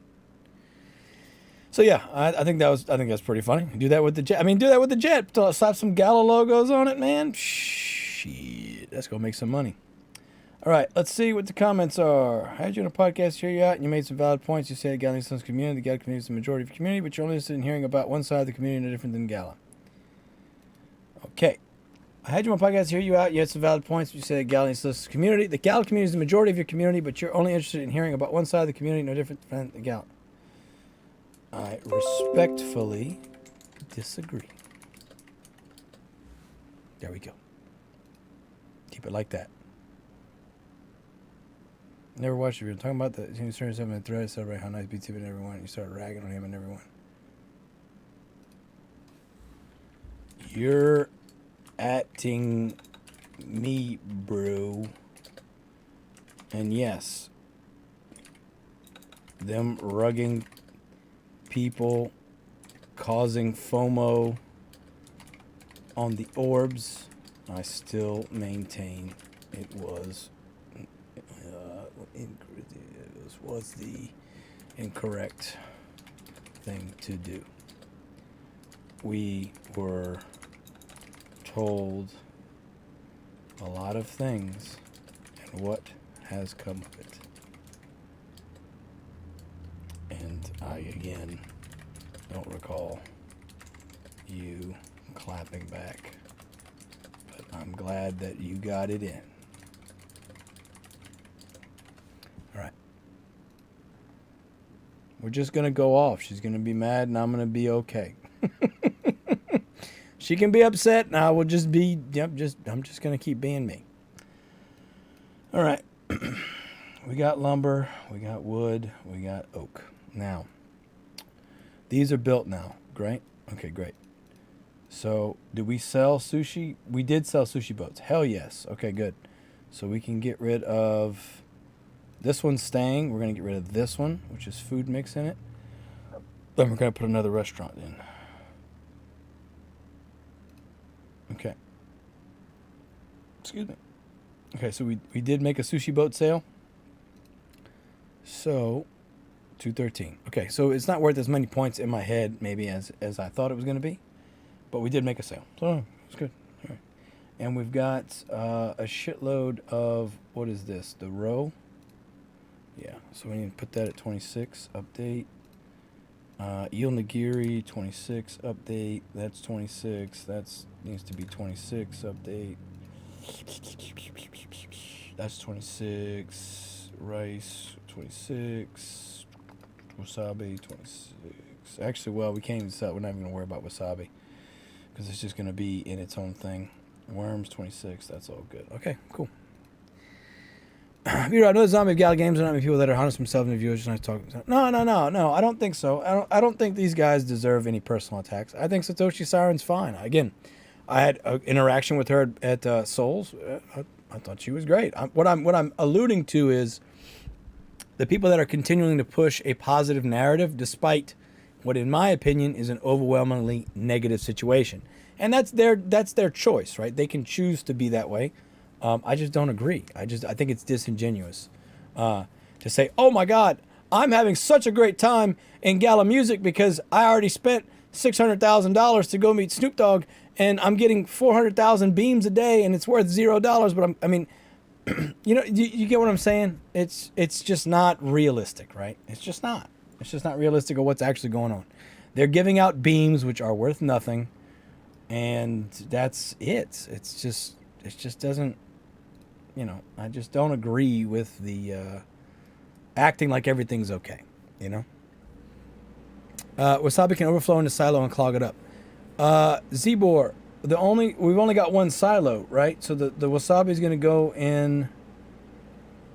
So yeah, I think that's pretty funny. Do that with the jet. I mean, do that with the jet. Slap some Gala logos on it, man. Shh. Shit, that's gonna make some money. All right, let's see what the comments are. I had you on a podcast, hear you out, and you made some valid points. You said Gala Sons community, the Gala community is the majority of your community, but you're only interested in hearing about one side of the community no different than Gala. Okay. I had you on a podcast, hear you out, you had some valid points. You said Gala Sons community, the Gala community is the majority of your community, but you're only interested in hearing about one side of the community no different than the Gala. I respectfully disagree. There we go. Keep it like that. Never watched it. We were talking about the he was turning something in the thread, celebrate how nice BT and everyone. You started ragging on him and everyone. You're acting me, bro. And yes, them rugging people causing FOMO on the orbs, I still maintain it was the incorrect thing to do. We were told a lot of things, and what has come of it. And I, again, don't recall you clapping back, but I'm glad that you got it in. All right. We're just going to go off. She's going to be mad, and I'm going to be okay. She can be upset, and I will just be, I'm just going to keep being me. All right. We got lumber, we got wood, we got oak. Now, these are built now. Great? Okay, great. So, did we sell sushi? We did sell sushi boats. Hell yes. Okay, good. So we can get rid of... This one's staying. We're going to get rid of this one, which is food mix in it. Then we're going to put another restaurant in. Okay. Excuse me. Okay, so we did make a sushi boat sale. So, 213. Okay, so it's not worth as many points in my head, maybe, as I thought it was going to be. But we did make a sale. So, it's good. All right. And we've got a shitload of, what is this? The row? Yeah, so we need to put that at 26. Update. Eel Nagiri, 26. Update. That's 26. That's needs to be 26. Update. That's 26. Rice, 26. Wasabi, 26. Actually, well, we can't even decide. We're not even going to worry about wasabi because it's just going to be in its own thing. Worms, 26. That's all good. Okay, cool. I know the zombie Gala games are not many people that are honest themselves and viewers just not talking. No. I don't think so. I don't think these guys deserve any personal attacks. I think Satoshi Siren's fine. Again, I had an interaction with her at Souls. I thought she was great. What I'm alluding to is the people that are continuing to push a positive narrative despite what, in my opinion, is an overwhelmingly negative situation. And that's their choice, right? They can choose to be that way. I just don't agree. I think it's disingenuous to say, oh my God, I'm having such a great time in Gala Music because I already spent $600,000 to go meet Snoop Dogg and I'm getting 400,000 beams a day and it's worth $0. But I mean, you get what I'm saying? It's just not realistic, right? It's just not realistic of what's actually going on. They're giving out beams which are worth nothing, and that's it. It just doesn't. I just don't agree with the acting like everything's okay, Wasabi can overflow into silo and clog it up. Zbor, we've only got one silo, right? So the wasabi is going to go in,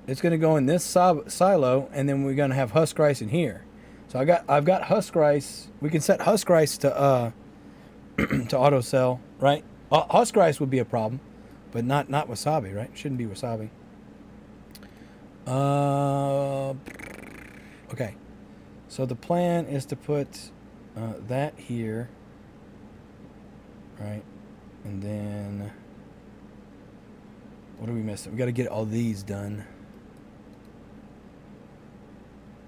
it's going to go in this silo, and then we're going to have husk rice in here. So I've got husk rice. We can set husk rice to to auto sell, right? Husk rice would be a problem. But not wasabi, right? Shouldn't be wasabi. Okay. So the plan is to put that here, right? And then what are we missing? We got to get all these done.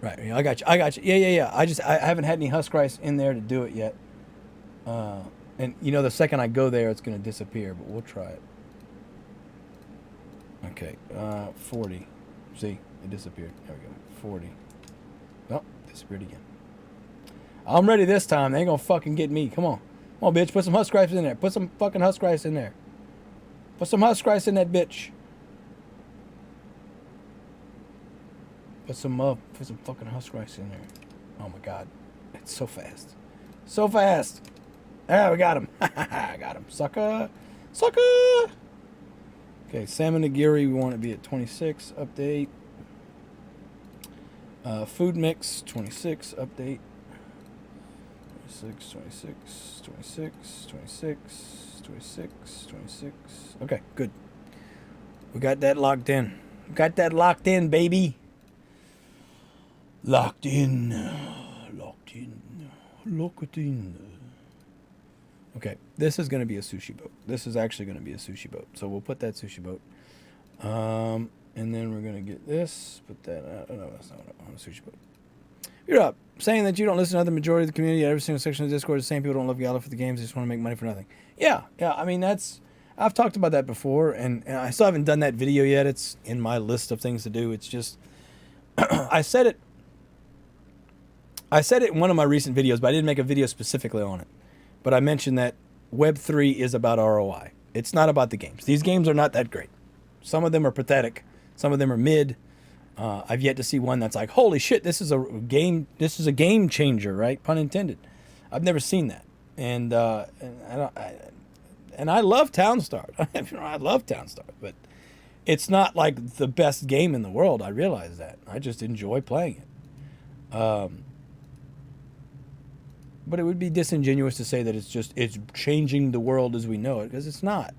Right. I got you. Yeah. I haven't had any husk rice in there to do it yet. And the second I go there, it's going to disappear. But we'll try it. Okay, 40. See, it disappeared. There we go. 40. Oh, disappeared again. I'm ready this time. They ain't gonna fucking get me. Come on. Come on, bitch. Put some husk rice in there. Put some fucking husk rice in there. Put some husk rice in that bitch. Put some fucking husk rice in there. Oh my god. It's so fast. So fast. Ah, we got him. I got him. Sucker. Sucker. Okay, salmon nigiri, we want to be at 26. Update. Food mix, 26. Update. 26, 26, 26, 26, 26, 26. Okay, good. We got that locked in. We got that locked in, baby. Locked in. Locked in. Locked in. Okay, this is going to be a sushi boat. This is actually going to be a sushi boat. So we'll put that sushi boat. And then we're going to get this. Put that. No, that's not what I want. A sushi boat. You're up. Saying that you don't listen to the majority of the community. Every single section of the Discord, the same people don't love Gala for the games. They just want to make money for nothing. Yeah. I mean, I've talked about that before, and I still haven't done that video yet. It's in my list of things to do. It's just, I said it in one of my recent videos, but I didn't make a video specifically on it. But I mentioned that Web3 is about ROI. It's not about the games. These games are not that great. Some of them are pathetic. Some of them are mid. I've yet to see one that's like, holy shit, this is a game changer, right? Pun intended. I've never seen that. And I love Townstar. I love Townstar, but it's not like the best game in the world. I realize that. I just enjoy playing it. But it would be disingenuous to say that it's changing the world as we know it, because it's not.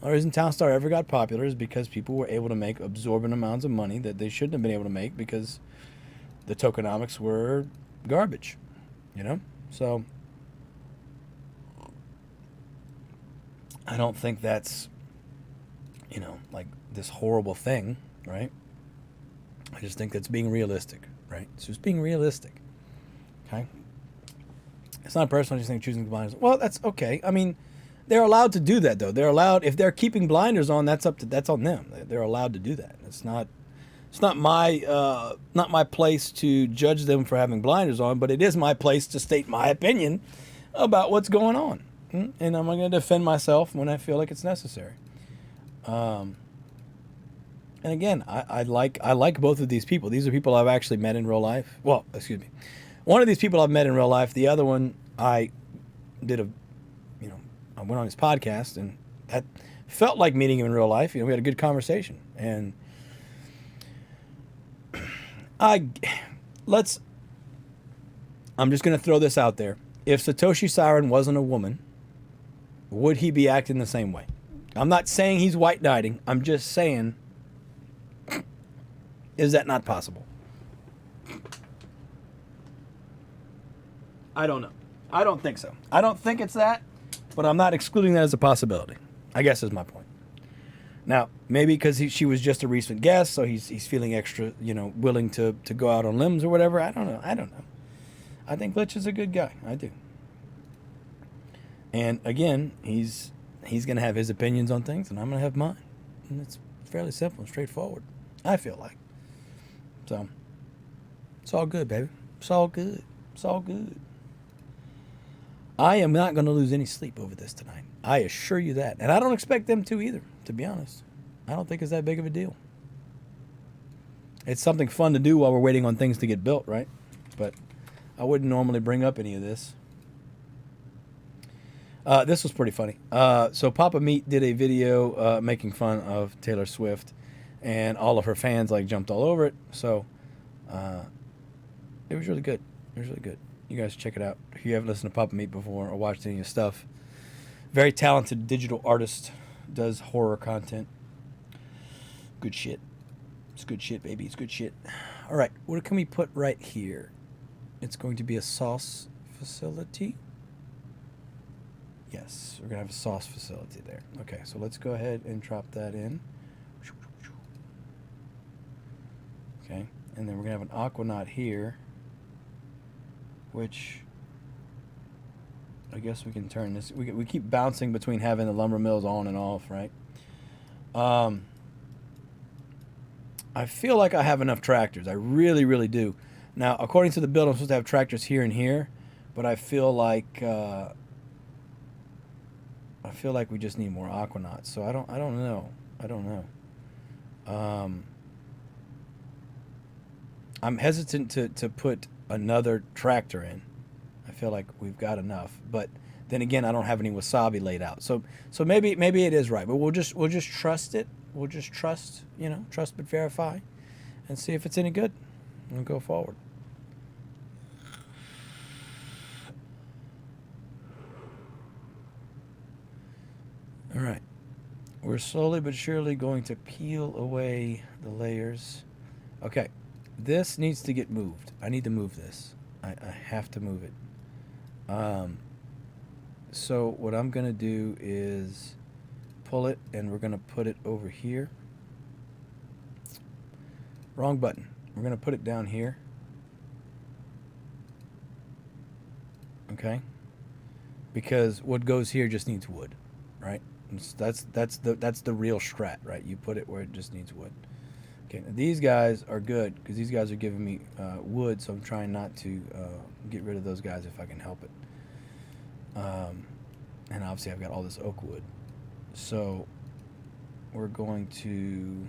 The reason Townstar ever got popular is because people were able to make absorbent amounts of money that they shouldn't have been able to make because the tokenomics were garbage, you know? So I don't think that's, like this horrible thing, right? I just think that's being realistic, right? It's just being realistic, okay? It's not personal. I just think choosing blinders. Well, that's okay. I mean, they're allowed to do that, though. They're allowed, if they're keeping blinders on, that's on them. They're allowed to do that. It's not my place to judge them for having blinders on, but it is my place to state my opinion about what's going on, and I'm going to defend myself when I feel like it's necessary. And again, I like both of these people. These are people I've actually met in real life. Well, excuse me. One of these people I've met in real life. The other one, I went on his podcast, and that felt like meeting him in real life. We had a good conversation, and I'm just going to throw this out there. If Satoshi Siren wasn't a woman, would he be acting the same way? I'm not saying he's white knighting. I'm just saying, is that not possible? I don't know. I don't think so. I don't think it's that, but I'm not excluding that as a possibility, I guess is my point. Now, maybe because she was just a recent guest, so he's feeling extra, willing to go out on limbs or whatever. I don't know. I think Glitch is a good guy. I do. And again, he's going to have his opinions on things, and I'm going to have mine. And it's fairly simple and straightforward, I feel like. So, it's all good, baby. It's all good. It's all good. I am not going to lose any sleep over this tonight. I assure you that. And I don't expect them to either, to be honest. I don't think it's that big of a deal. It's something fun to do while we're waiting on things to get built, right? But I wouldn't normally bring up any of this. This was pretty funny. So Papa Meat did a video making fun of Taylor Swift, and all of her fans jumped all over it. So it was really good. It was really good. You guys check it out if you haven't listened to Papa Meat before or watched any of his stuff. Very talented digital artist, does horror content. Good shit. It's good shit, baby. It's good shit. All right, what can we put right here? It's going to be a sauce facility. Yes, we're going to have a sauce facility there. Okay, so let's go ahead and drop that in. Okay, and then we're going to have an aquanaut here, which I guess we can turn this. We keep bouncing between having the lumber mills on and off, right? I feel like I have enough tractors. I really, really do. Now, according to the build, I'm supposed to have tractors here and here, but I feel like we just need more Aquanauts. So I don't know. I don't know. I'm hesitant to put another tractor in. I feel like we've got enough, but then again, I don't have any wasabi laid out. So maybe it is right, but we'll just trust it. We'll just trust, you know, trust but verify, and see if it's any good, and go forward. All right, we're slowly but surely going to peel away the layers. Okay, this needs to get moved. I need to move this. I have to move it. So what I'm gonna do is pull it, and we're gonna put it over here. Wrong button. We're gonna put it down here. Okay, because what goes here just needs wood, right? That's the real strat, right? You put it where it just needs wood. Okay, now these guys are good because these guys are giving me wood, so I'm trying not to get rid of those guys if I can help it. And obviously I've got all this oak wood, so we're going to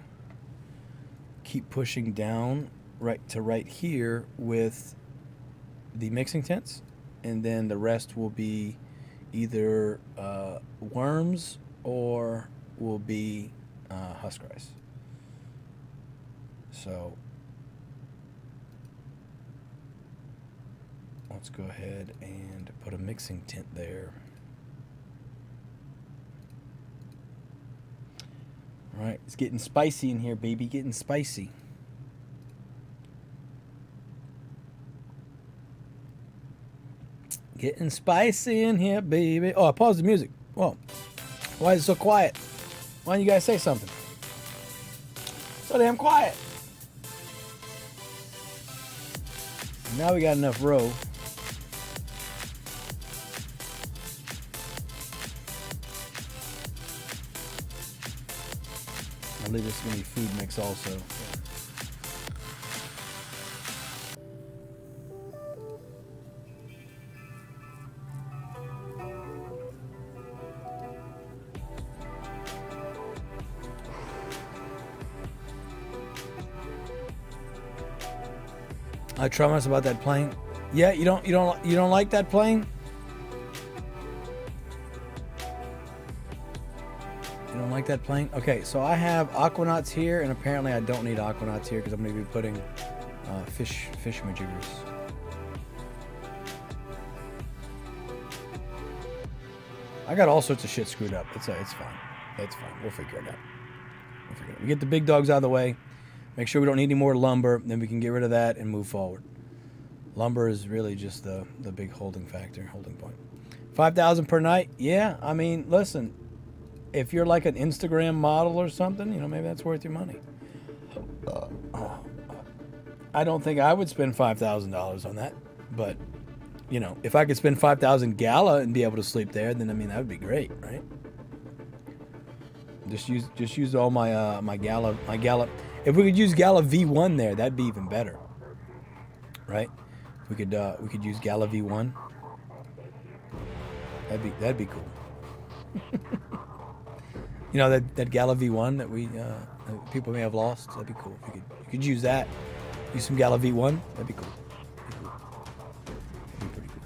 keep pushing down right here with the mixing tents, and then the rest will be either worms or will be husk rice. So let's go ahead and put a mixing tent there. All right, it's getting spicy in here, baby, getting spicy. Getting spicy in here, baby. Oh, I paused the music. Whoa. Why is it so quiet? Why don't you guys say something? So damn quiet. Now we got enough roe. I believe this is going to be food mix also. I traumatized about that plane. Yeah, you don't like that plane? You don't like that plane? Okay, so I have aquanauts here, and apparently I don't need aquanauts here because I'm going to be putting fish majiggers. I got all sorts of shit screwed up. It's fine. It's fine. We'll figure it out. We get the big dogs out of the way. Make sure we don't need any more lumber. Then we can get rid of that and move forward. Lumber is really just the big holding factor, holding point. 5,000 per night? Yeah, I mean, listen. If you're like an Instagram model or something, you know, maybe that's worth your money. I don't think I would spend $5,000 on that, but you know, if I could spend 5,000 gala and be able to sleep there, then I mean that would be great, right? Just use all my my gala. If we could use gala V1 there, that'd be even better, right? We could use gala V1. That'd be cool. You know, that Gala V1 that we people may have lost. That'd be cool. You could use that. Use some Gala V1. That'd be cool. That'd be pretty cool.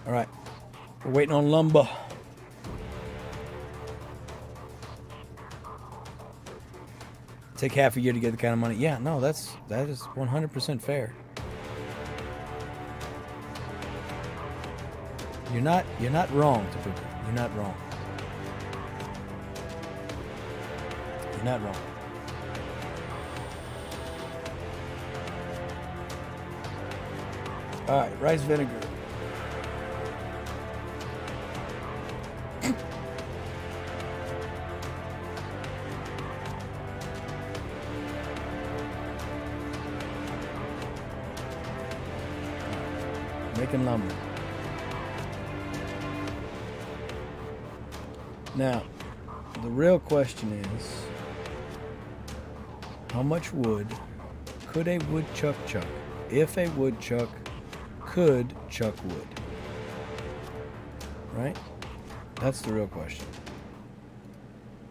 All right, we're waiting on lumber. Take half a year to get the kind of money. Yeah, no, that is 100% fair. You're not wrong, Tapuka. You're not wrong. You're not wrong. All right, rice vinegar. Making lumber. Now, the real question is, How much wood could a woodchuck chuck if a woodchuck could chuck wood? Right? That's the real question.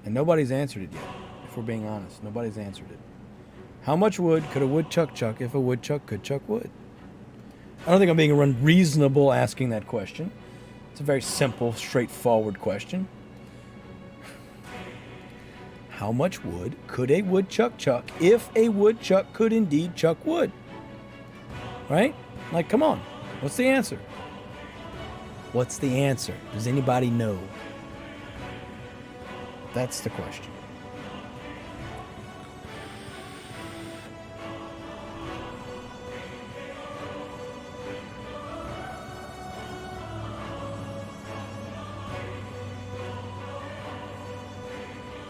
And nobody's answered it yet. If we're being honest, nobody's answered it. How much wood could a woodchuck chuck if a woodchuck could chuck wood? I don't think I'm being unreasonable asking that question. It's a very simple, straightforward question. How much wood could a woodchuck chuck if a woodchuck could indeed chuck wood? Right? Like, come on. What's the answer? What's the answer? Does anybody know? That's the question.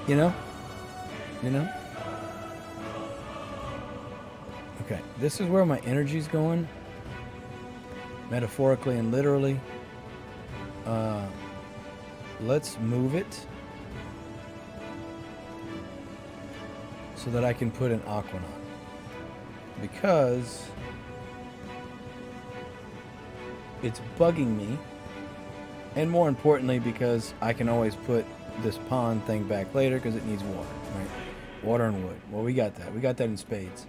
You know? You know? Okay, this is where my energy's going. Metaphorically and literally. Let's move it so that I can put an aquanaut. Because it's bugging me. And more importantly, because I can always put this pond thing back later because it needs water, right? Water and wood. Well, we got that. We got that in spades.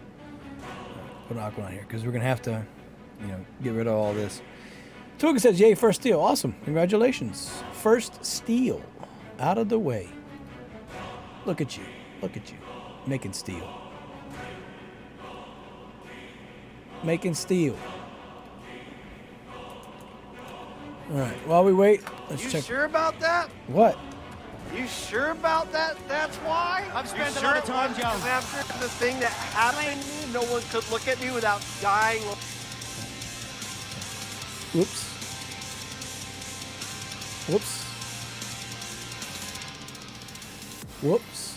Put an aquanaut here because we're going to have to, get rid of all this. Tuga says, yay, first steal. Awesome. Congratulations. First steal. Out of the way. Look at you. Look at you. Making steel. Making steel. All right. While we wait, let's check. You sure about that? What? You sure about that? That's why? I've spent a lot of time, Joe. After the thing that happened, no one could look at me without dying. Whoops. Whoops. Whoops.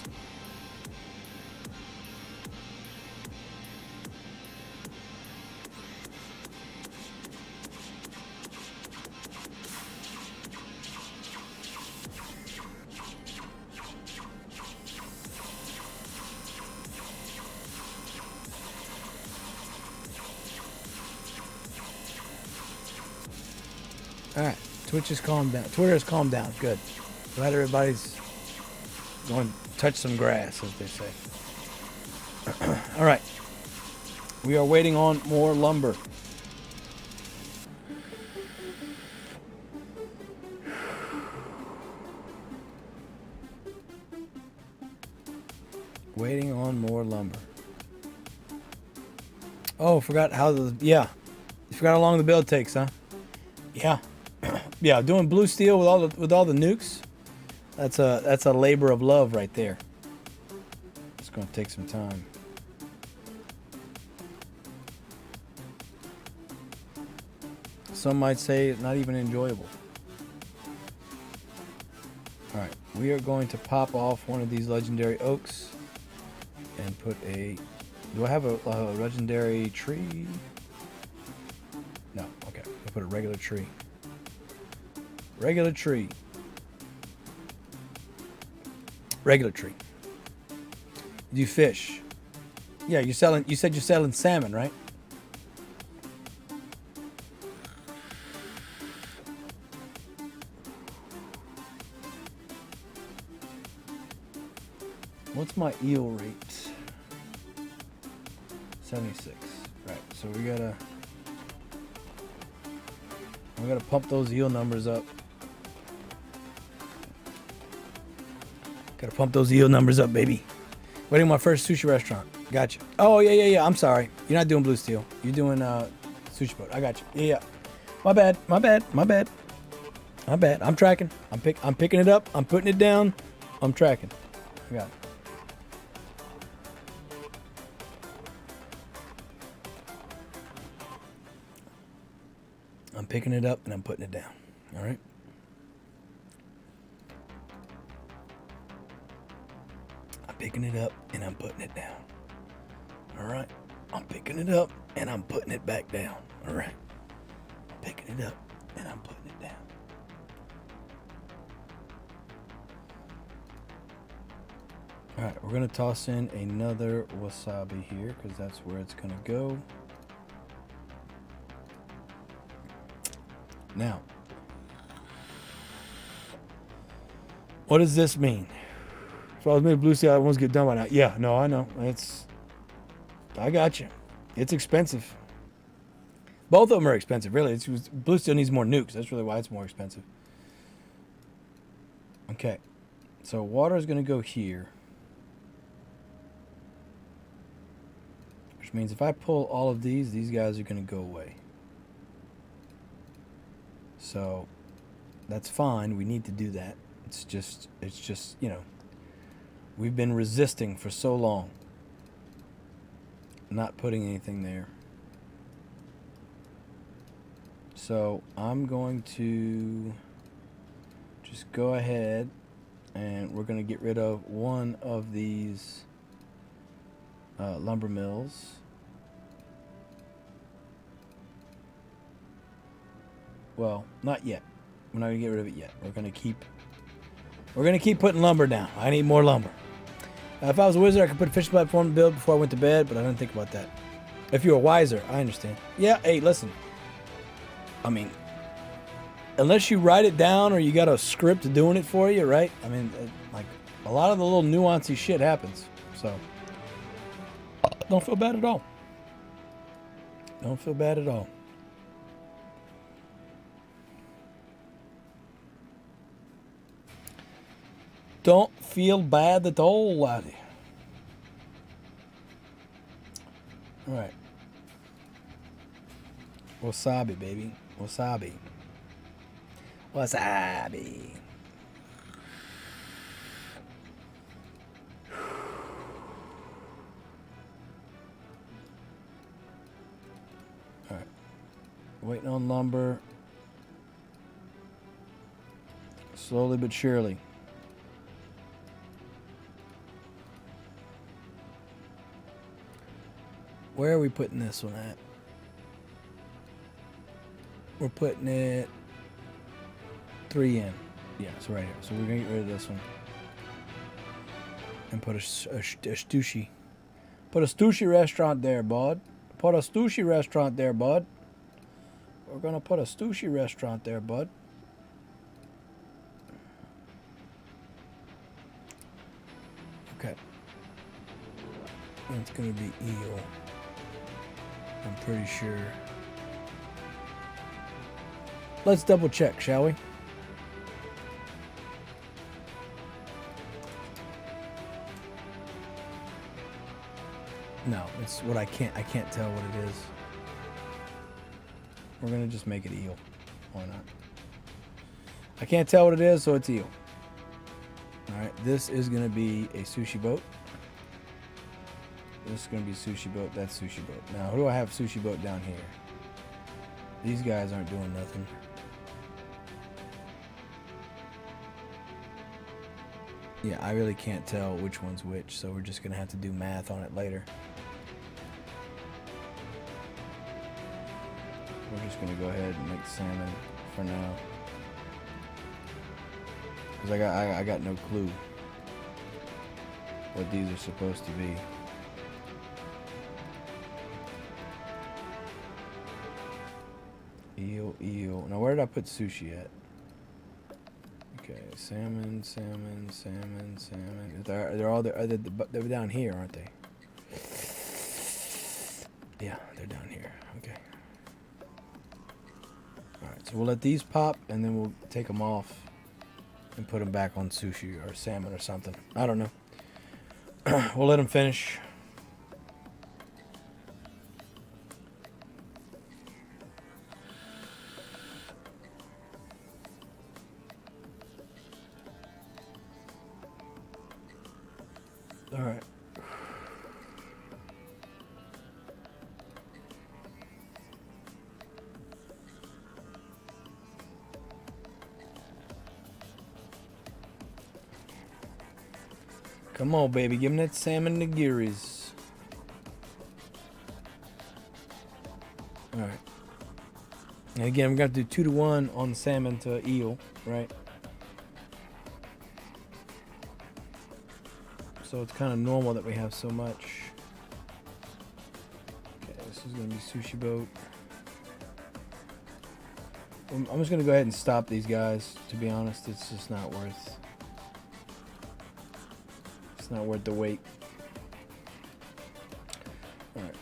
All right, Twitch has calmed down. Twitter has calmed down. Good. Glad everybody's going to touch some grass, as they say. All right. We are waiting on more lumber. Waiting on more lumber. Oh, forgot how the... Yeah. You forgot how long the build takes, huh? Yeah. Yeah, doing blue steel with all the nukes. That's a labor of love right there. It's going to take some time. Some might say not even enjoyable. All right, we are going to pop off one of these legendary oaks and put a... Do I have a legendary tree? No, okay. I'll put a regular tree. Regular tree. Regular tree. Do you fish? Yeah, you said you're selling salmon, right? What's my eel rate? 76. Right, so we gotta pump those eel numbers up. Gotta pump those eel numbers up, baby. Waiting on my first sushi restaurant. Gotcha. Oh, yeah. I'm sorry. You're not doing blue steel. You're doing sushi boat. I got you. Yeah. My bad. I'm tracking. I'm picking it up. I'm putting it down. I'm tracking. I got it. I'm picking it up and I'm putting it down. All right. I'm picking it up and I'm putting it down. All right. I'm picking it up and I'm putting it back down. All right. I'm picking it up and I'm putting it down. Alright, we're going to toss in another wasabi here because that's where it's going to go. Now, what does this mean? If I was made blue steel, I won't get done by now. Yeah, no, I know. I got you. It's expensive. Both of them are expensive, really. Blue steel needs more nukes. That's really why it's more expensive. Okay, so water is going to go here. Which means if I pull all of these guys are going to go away. So that's fine. We need to do that. It's just, you know, we've been resisting for so long. Not putting anything there. So I'm going to just go ahead and we're going to get rid of one of these lumber mills. Well, not yet. We're not going to get rid of it yet. We're going to keep putting lumber down. I need more lumber. If I was a wizard, I could put a fish platform to build before I went to bed, but I didn't think about that. If you were wiser, I understand. Yeah, hey, listen. I mean, unless you write it down or you got a script doing it for you, right? I mean, like, a lot of the little nuancy shit happens. So, don't feel bad at all. Don't feel bad at all. Don't feel bad at all, laddie. All right. Wasabi, baby. Wasabi. Wasabi. All right. Waiting on lumber. Slowly but surely. Where are we putting this one at? We're putting it 3 in. Yeah, it's right here. So we're going to get rid of this one. And put a sushi. Put a sushi restaurant there, bud. Put a sushi restaurant there, bud. We're going to put a sushi restaurant there, bud. Okay. And it's going to be eel. I'm pretty sure. Let's double check, shall we? No, it's what I can't tell what it is. We're gonna just make it eel. Why not? I can't tell what it is, so it's eel. Alright, this is gonna be a sushi boat. This is going to be sushi boat. That's sushi boat. Now, who do I have sushi boat down here? These guys aren't doing nothing. Yeah, I really can't tell which one's which, so we're just going to have to do math on it later. We're just going to go ahead and make salmon for now. Because I got no clue what these are supposed to be. Eel. Now, where did I put sushi at? Okay, salmon. They're all there. They're down here, aren't they? Yeah, they're down here. Okay. All right, so we'll let these pop, and then we'll take them off and put them back on sushi or salmon or something. I don't know. We'll let them finish. All right. Come on, baby. Give me that salmon nigiris. All right. And again, we're going to do 2-to-1 on salmon to eel, right? So it's kind of normal that we have so much. Okay, this is going to be sushi boat. I'm just going to go ahead and stop these guys. To be honest, it's just not worth. It's not worth the wait. All right,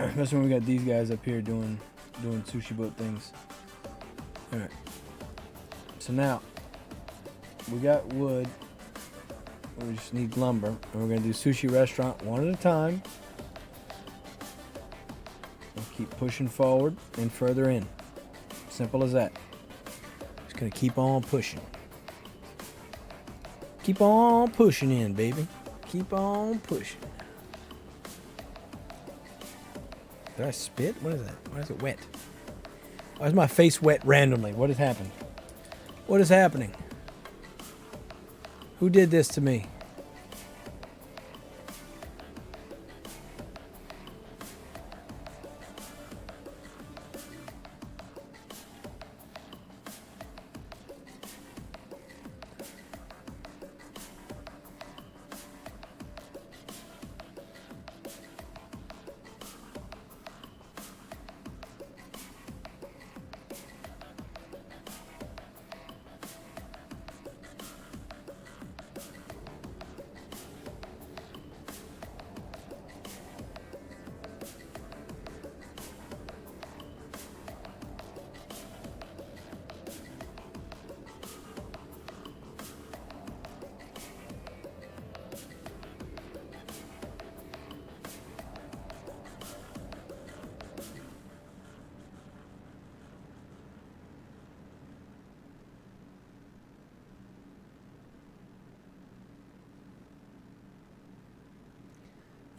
especially when we got these guys up here doing sushi boat things. All right. So now we got wood. We just need lumber, and we're gonna do sushi restaurant one at a time. And keep pushing forward and further in. Simple as that. Just gonna keep on pushing. Keep on pushing in, baby. Keep on pushing. Did I spit? What is that? Why is it wet? Why is my face wet randomly? What has happened? What is happening? Who did this to me?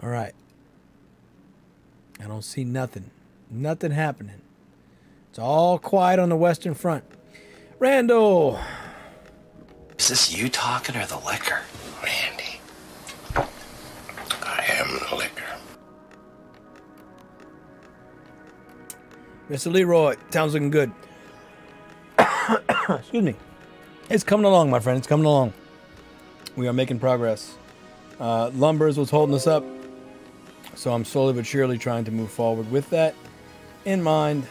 All right. I don't see nothing. Nothing happening. It's all quiet on the Western Front. Randall! Is this you talking or the liquor? Randy. I am the liquor. Mr. Leroy, town's looking good. Excuse me. It's coming along, my friend. It's coming along. We are making progress. Lumber is what's holding us up. So I'm slowly but surely trying to move forward with that in mind.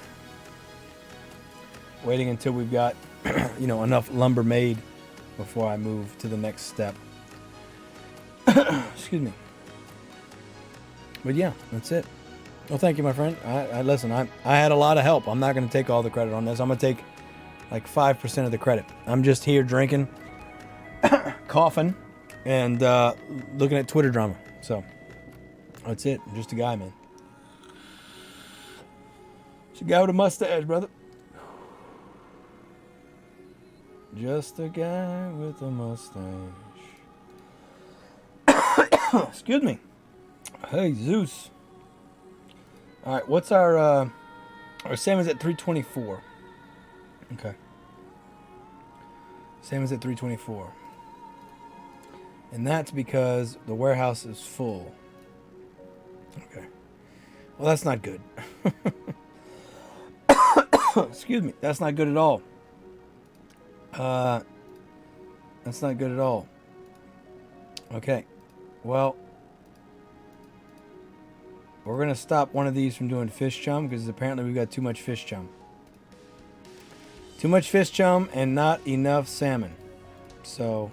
Waiting until we've got, enough lumber made before I move to the next step. Excuse me. But yeah, that's it. Well, thank you, my friend. Listen, I had a lot of help. I'm not going to take all the credit on this. I'm going to take like 5% of the credit. I'm just here drinking, coughing, and looking at Twitter drama. So that's it. I'm just a guy, man. Just a guy with a mustache, brother. Just a guy with a mustache. Excuse me. Hey, Zeus. All right, what's our SAM is at 324. Okay. SAM is at 324. And that's because the warehouse is full. Okay. Well, that's not good. Excuse me. That's not good at all. That's not good at all. Okay. Well, we're going to stop one of these from doing fish chum because apparently we've got too much fish chum. Too much fish chum and not enough salmon. So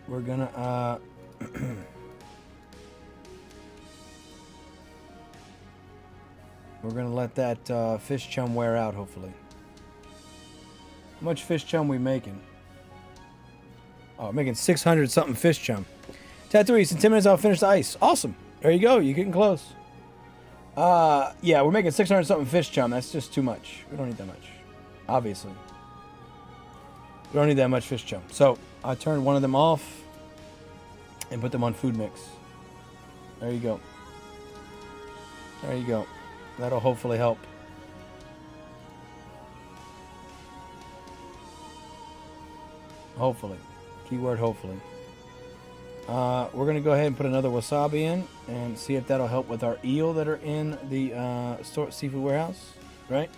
we're going to we're going to let that fish chum wear out, hopefully. How much fish chum we making? Oh, making 600 something fish chum. Tatooine, in 10 minutes I'll finish the ice. Awesome. There you go. You're getting close. Yeah, we're making 600 something fish chum. That's just too much. We don't need that much. Obviously. We don't need that much fish chum. So I turned one of them off and put them on food mix. There you go. There you go. That'll hopefully help. Hopefully. Keyword hopefully. We're going to go ahead and put another wasabi in and see if that'll help with our eel that are in the seafood warehouse. Right?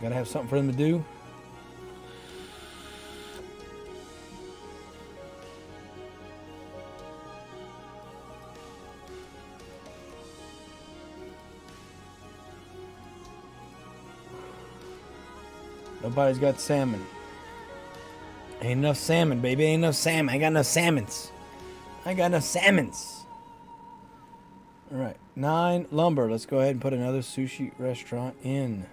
Got to have something for them to do. Nobody's got salmon. Ain't enough salmon, baby. Ain't enough salmon. I got enough salmons. I got enough salmons. Alright. 9 lumber. Let's go ahead and put another sushi restaurant in.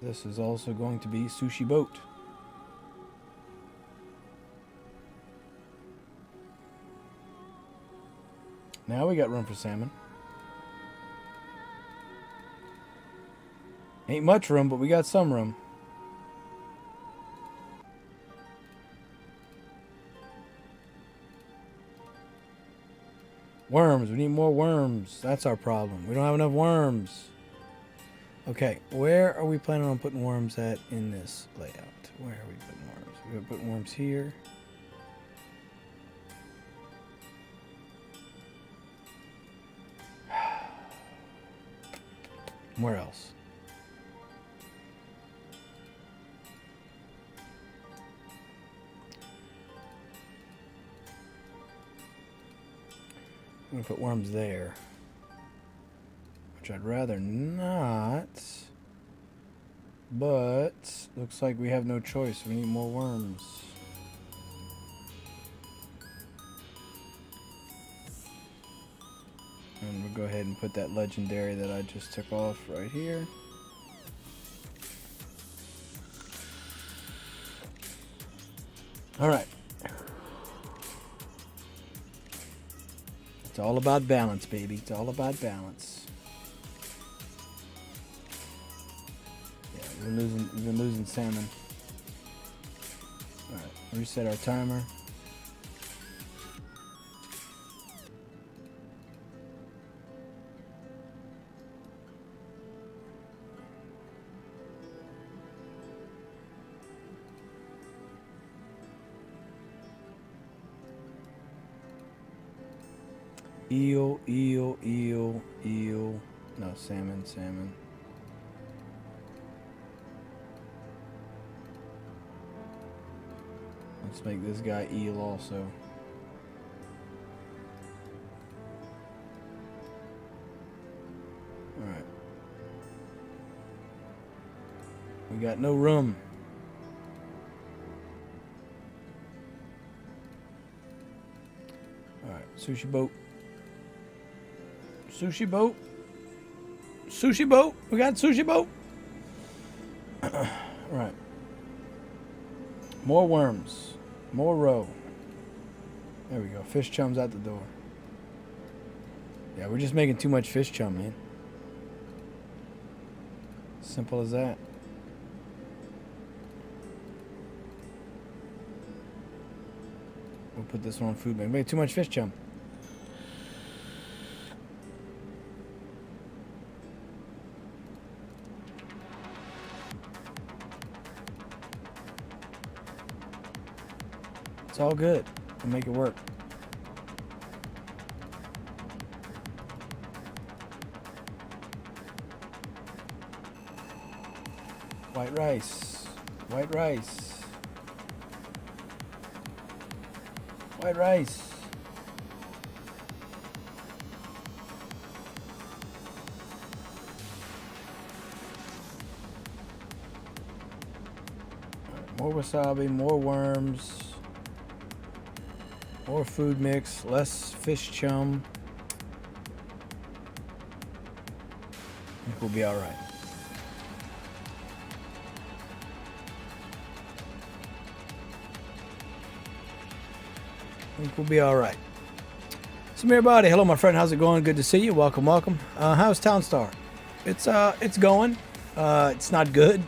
This is also going to be sushi boat. Now we got room for salmon. Ain't much room, but we got some room. Worms. We need more worms. That's our problem. We don't have enough worms. Okay, where are we planning on putting worms at in this layout? Where are we putting worms? We're going to put worms here. Where else? I'm going to put worms there. Which I'd rather not. But looks like we have no choice. We need more worms. And we'll go ahead and put that legendary that I just took off right here. Alright. It's all about balance, baby. It's all about balance. Yeah, we've been losing salmon. Alright, reset our timer. Eel, eel, eel, eel. No, salmon, salmon. Let's make this guy eel also. Alright. We got no room. Alright, sushi boat. Sushi boat. Sushi boat. We got sushi boat. Right. More worms. More roe. There we go. Fish chums out the door. Yeah, we're just making too much fish chum, man. Simple as that. We'll put this one on food bank. Made too much fish chum. It's all good. We'll make it work. White rice. White rice. White rice. More wasabi, more worms. More food mix, less fish chum. I think we'll be all right. I think we'll be all right. So, everybody, hello, my friend. How's it going? Good to see you. Welcome, welcome. How's Townstar? It's going. It's not good.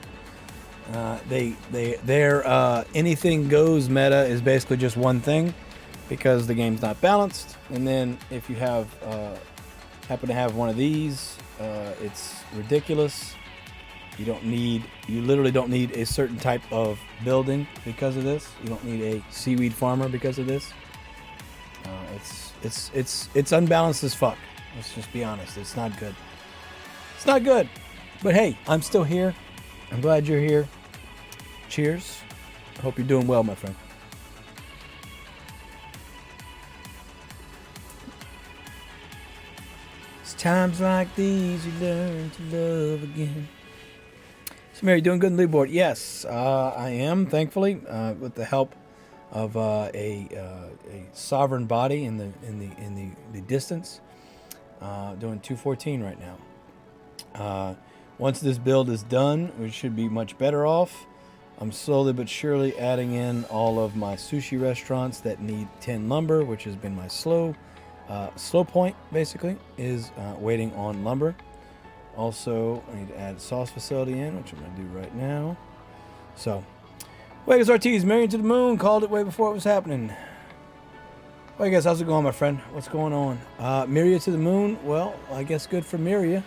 Their anything goes meta is basically just one thing. Because the game's not balanced, and then if you have happen to have one of these, it's ridiculous. You literally don't need a certain type of building because of this. You don't need a seaweed farmer because of this. It's unbalanced as fuck. Let's just be honest. It's not good. It's not good. But hey, I'm still here. I'm glad you're here. Cheers. I hope you're doing well, my friend. It's times like these you learn to love again. So, Mary, doing good on the leaderboard? Yes, I am, thankfully, with the help of a sovereign body in the distance. Doing 214 right now. Once this build is done, we should be much better off. I'm slowly but surely adding in all of my sushi restaurants that need 10 lumber, which has been my slow point, basically, is waiting on lumber. Also, I need to add a sauce facility in, which I'm going to do right now. So, Vegas Ortiz, Married to the Moon, called it way before it was happening. Well, I guess, how's it going, my friend? What's going on? Myria to the Moon, well, I guess good for Myria.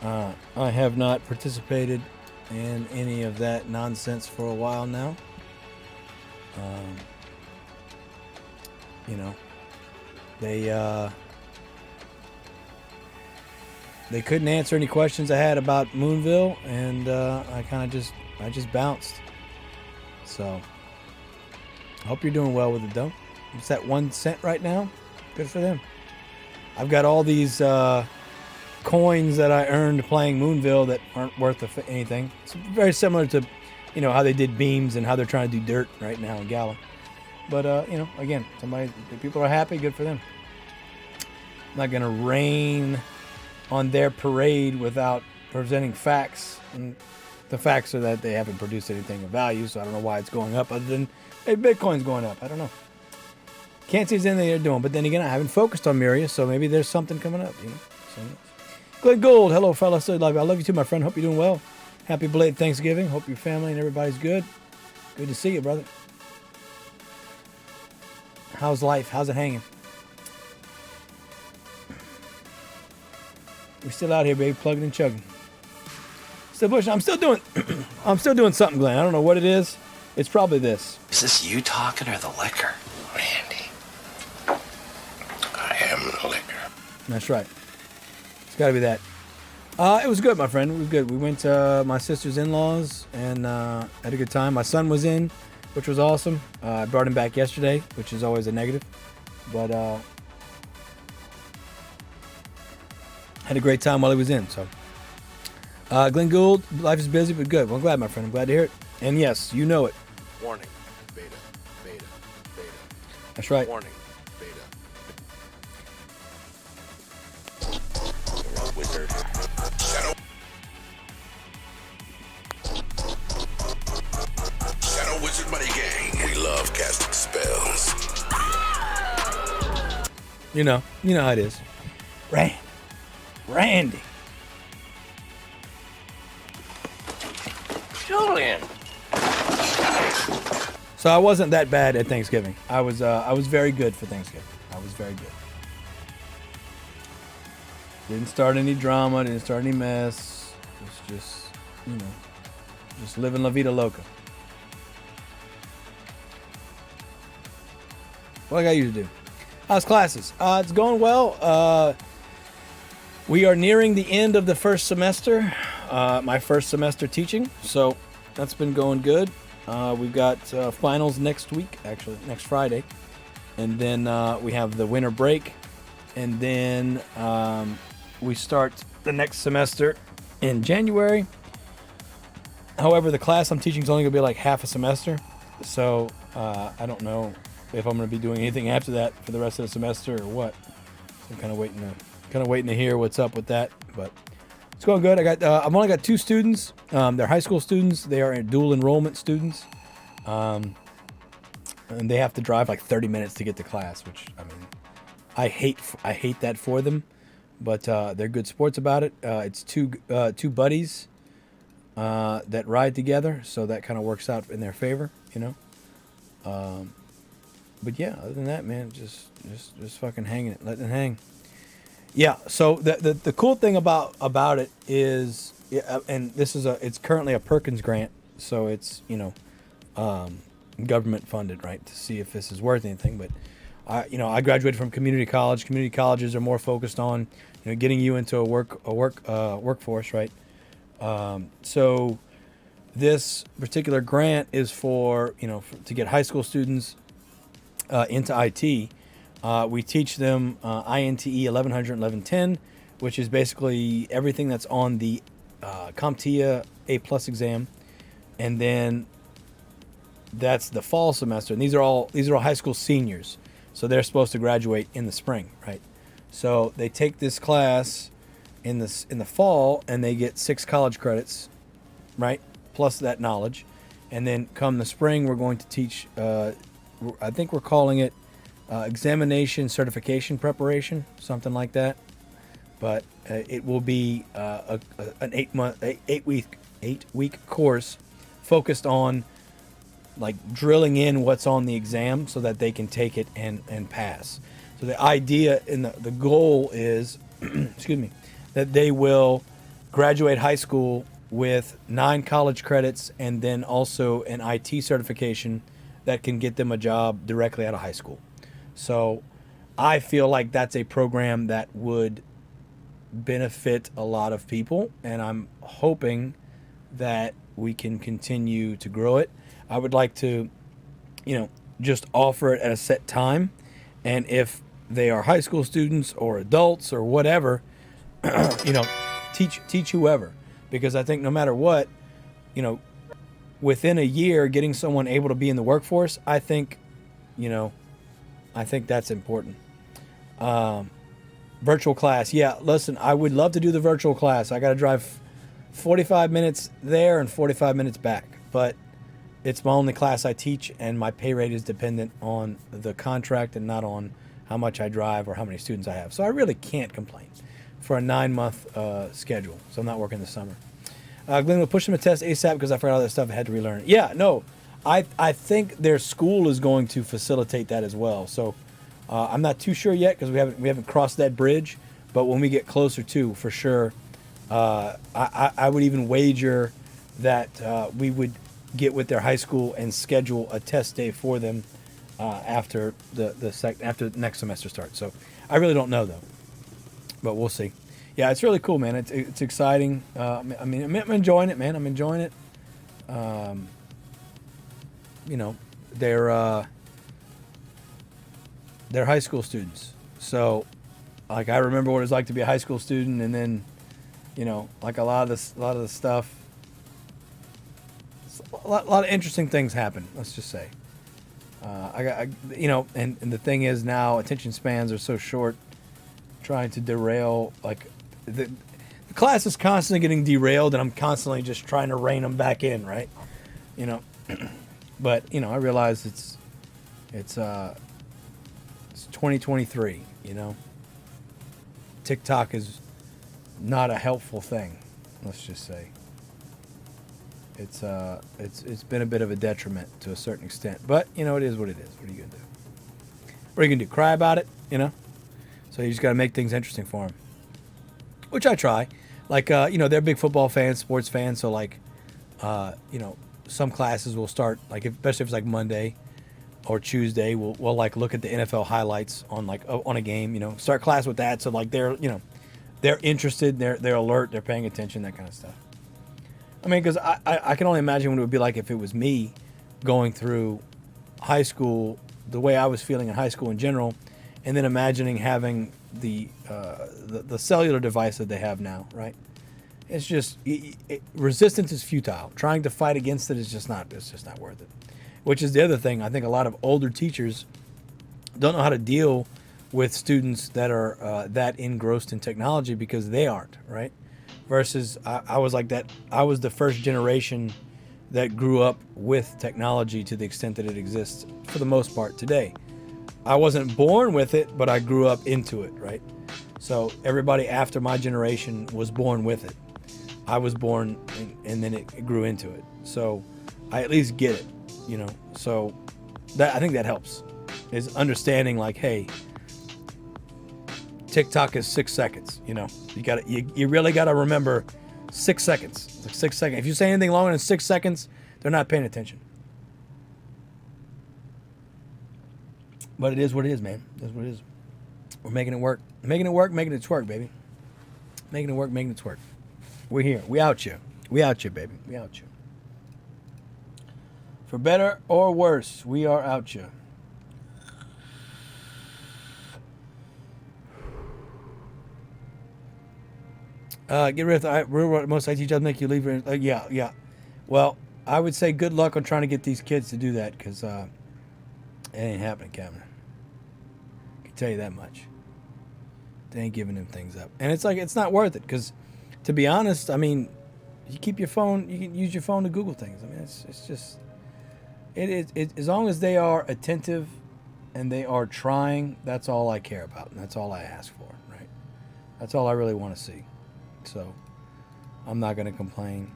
I have not participated in any of that nonsense for a while now. You know, they couldn't answer any questions I had about Moonville, and I just bounced. So, I hope you're doing well with it, though. It's at 1 cent right now. Good for them. I've got all these coins that I earned playing Moonville that aren't worth anything. It's very similar to, you know, how they did beams and how they're trying to do dirt right now in Gala. But you know, again, people are happy. Good for them. I'm not gonna rain on their parade without presenting facts, and the facts are that they haven't produced anything of value. So I don't know why it's going up, other than hey, Bitcoin's going up. I don't know. Can't see anything they're doing, but then again, I haven't focused on Myria, so maybe there's something coming up. You know. So, Glenn Gold, hello, fella. Still love you. I love you too, my friend. Hope you're doing well. Happy belated Thanksgiving. Hope your family and everybody's good. Good to see you, brother. How's life? How's it hanging? We're still out here, baby, plugging and chugging. Still pushing. I'm still doing something, Glenn. I don't know what it is. It's probably this. Is this you talking or the liquor? Randy, I am the liquor. That's right. It's got to be that. It was good, my friend. It was good. We went to my sister's in-laws and had a good time. My son was in, which was awesome. I brought him back yesterday, which is always a negative. But had a great time while he was in. So, Glenn Gould, life is busy but good. Well, I'm glad, my friend. I'm glad to hear it. And yes, you know it. Warning. Beta. Beta. Beta. That's right. Warning. Beta. Wizard. Shadow Wizard Money Gang. We love casting spells. You know how it is. Randy. Julian. So I wasn't that bad at Thanksgiving. I was very good for Thanksgiving. I was very good. Didn't start any drama. Didn't start any mess. It was just, you know, just living La Vida Loca. What I got you to do? How's classes? It's going well. We are nearing the end of the first semester. My first semester teaching. So that's been going good. We've got finals next week, actually, next Friday. And then we have the winter break. And then we start the next semester in January. However, the class I'm teaching is only going to be like half a semester. So I don't know if I'm going to be doing anything after that for the rest of the semester or what. So I'm kind of waiting to hear what's up with that. But it's going good. I've only got 2 students. They're high school students. They are dual enrollment students. And they have to drive like 30 minutes to get to class, which, I mean, I hate that for them, but they're good sports about it. It's two buddies that ride together, so that kind of works out in their favor, you know. But yeah, other than that, man, just fucking hanging it, letting it hang. Yeah. So the cool thing about it is, and it's currently a Perkins grant, so it's, you know, government funded, right, to see if this is worth anything. But I graduated from community college. Community colleges are more focused on, you know, getting you into a workforce, right? So this particular grant is for, you know, to get high school students into IT. We teach them INTE 1100 and 1110, which is basically everything that's on the CompTIA A+ exam, and then that's the fall semester. And these are all high school seniors, so they're supposed to graduate in the spring, right? So they take this class in the fall, and they get 6 college credits, right? Plus that knowledge, and then come the spring, we're going to teach. I think we're calling it examination certification preparation, something like that. But it will be an 8-week course focused on like drilling in what's on the exam so that they can take it and pass. So the idea and the goal is, excuse me, that they will graduate high school with 9 college credits and then also an IT certification that can get them a job directly out of high school. So I feel like that's a program that would benefit a lot of people, and I'm hoping that we can continue to grow it. I would like to, just offer it at a set time, and if they are high school students or adults or whatever, teach whoever, because I think no matter what, within a year, getting someone able to be in the workforce, I think that's important. Virtual class. Yeah, listen, I would love to do the virtual class. I got to drive 45 minutes there and 45 minutes back, but it's my only class I teach, and my pay rate is dependent on the contract and not on how much I drive or how many students I have. So I really can't complain for a 9-month schedule. So I'm not working this summer. Glenn will push them to test ASAP because I forgot all that stuff I had to relearn. Yeah, no, I think their school is going to facilitate that as well. So I'm not too sure yet because we haven't crossed that bridge. But when we get closer to, for sure, I would even wager that we would get with their high school and schedule a test day for them after after next semester starts. So I really don't know though, but we'll see. Yeah, it's really cool, man. It's exciting. I'm enjoying it, man. I'm enjoying it. They're high school students, so like I remember what it's like to be a high school student, and then like a lot of the stuff. A lot of interesting things happen. Let's just say, and the thing is now attention spans are so short. Trying to derail, like the class is constantly getting derailed, and I'm constantly just trying to rein them back in, right? But I realize it's 2023. TikTok is not a helpful thing. Let's just say. It's been a bit of a detriment to a certain extent, but it is what it is. What are you gonna do? What are you gonna do? Cry about it? So you just gotta make things interesting for them, which I try. Like they're big football fans, sports fans, so like some classes will start especially if it's like Monday or Tuesday, we'll like look at the NFL highlights on on a game. Start class with that, so like they're interested, they're alert, they're paying attention, that kind of stuff. I mean, because I can only imagine what it would be like if it was me going through high school the way I was feeling in high school in general, and then imagining having the cellular device that they have now, right? It's just resistance is futile. Trying to fight against it is just not worth it. Which is the other thing. I think a lot of older teachers don't know how to deal with students that are that engrossed in technology because they aren't, right? Versus I was like that. I was the first generation that grew up with technology to the extent that it exists for the most part today. I wasn't born with it, but I grew up into it, right? So everybody after my generation was born with it. I was born and then it grew into it. So I at least get it, So that I think that helps, is understanding like, hey, TikTok is 6 seconds. You really gotta remember 6 seconds. It's like 6 seconds. If you say anything longer than 6 seconds, they're not paying attention. But it is what it is, man. That's what it is. We're making it work. Making it work, making it twerk, baby. Making it work, making it twerk. We're here. We out here. We out here, baby. We out here. For better or worse, we are out here. Get rid of most IT jobs make you leave. Yeah. Well, I would say good luck on trying to get these kids to do that, because it ain't happening, Kevin. I can tell you that much. They ain't giving them things up. And it's like, it's not worth it, because to be honest, I mean, you keep your phone, you can use your phone to Google things. I mean, it's just, as long as they are attentive and they are trying, that's all I care about. And that's all I ask for, right? That's all I really want to see. So I'm not going to complain.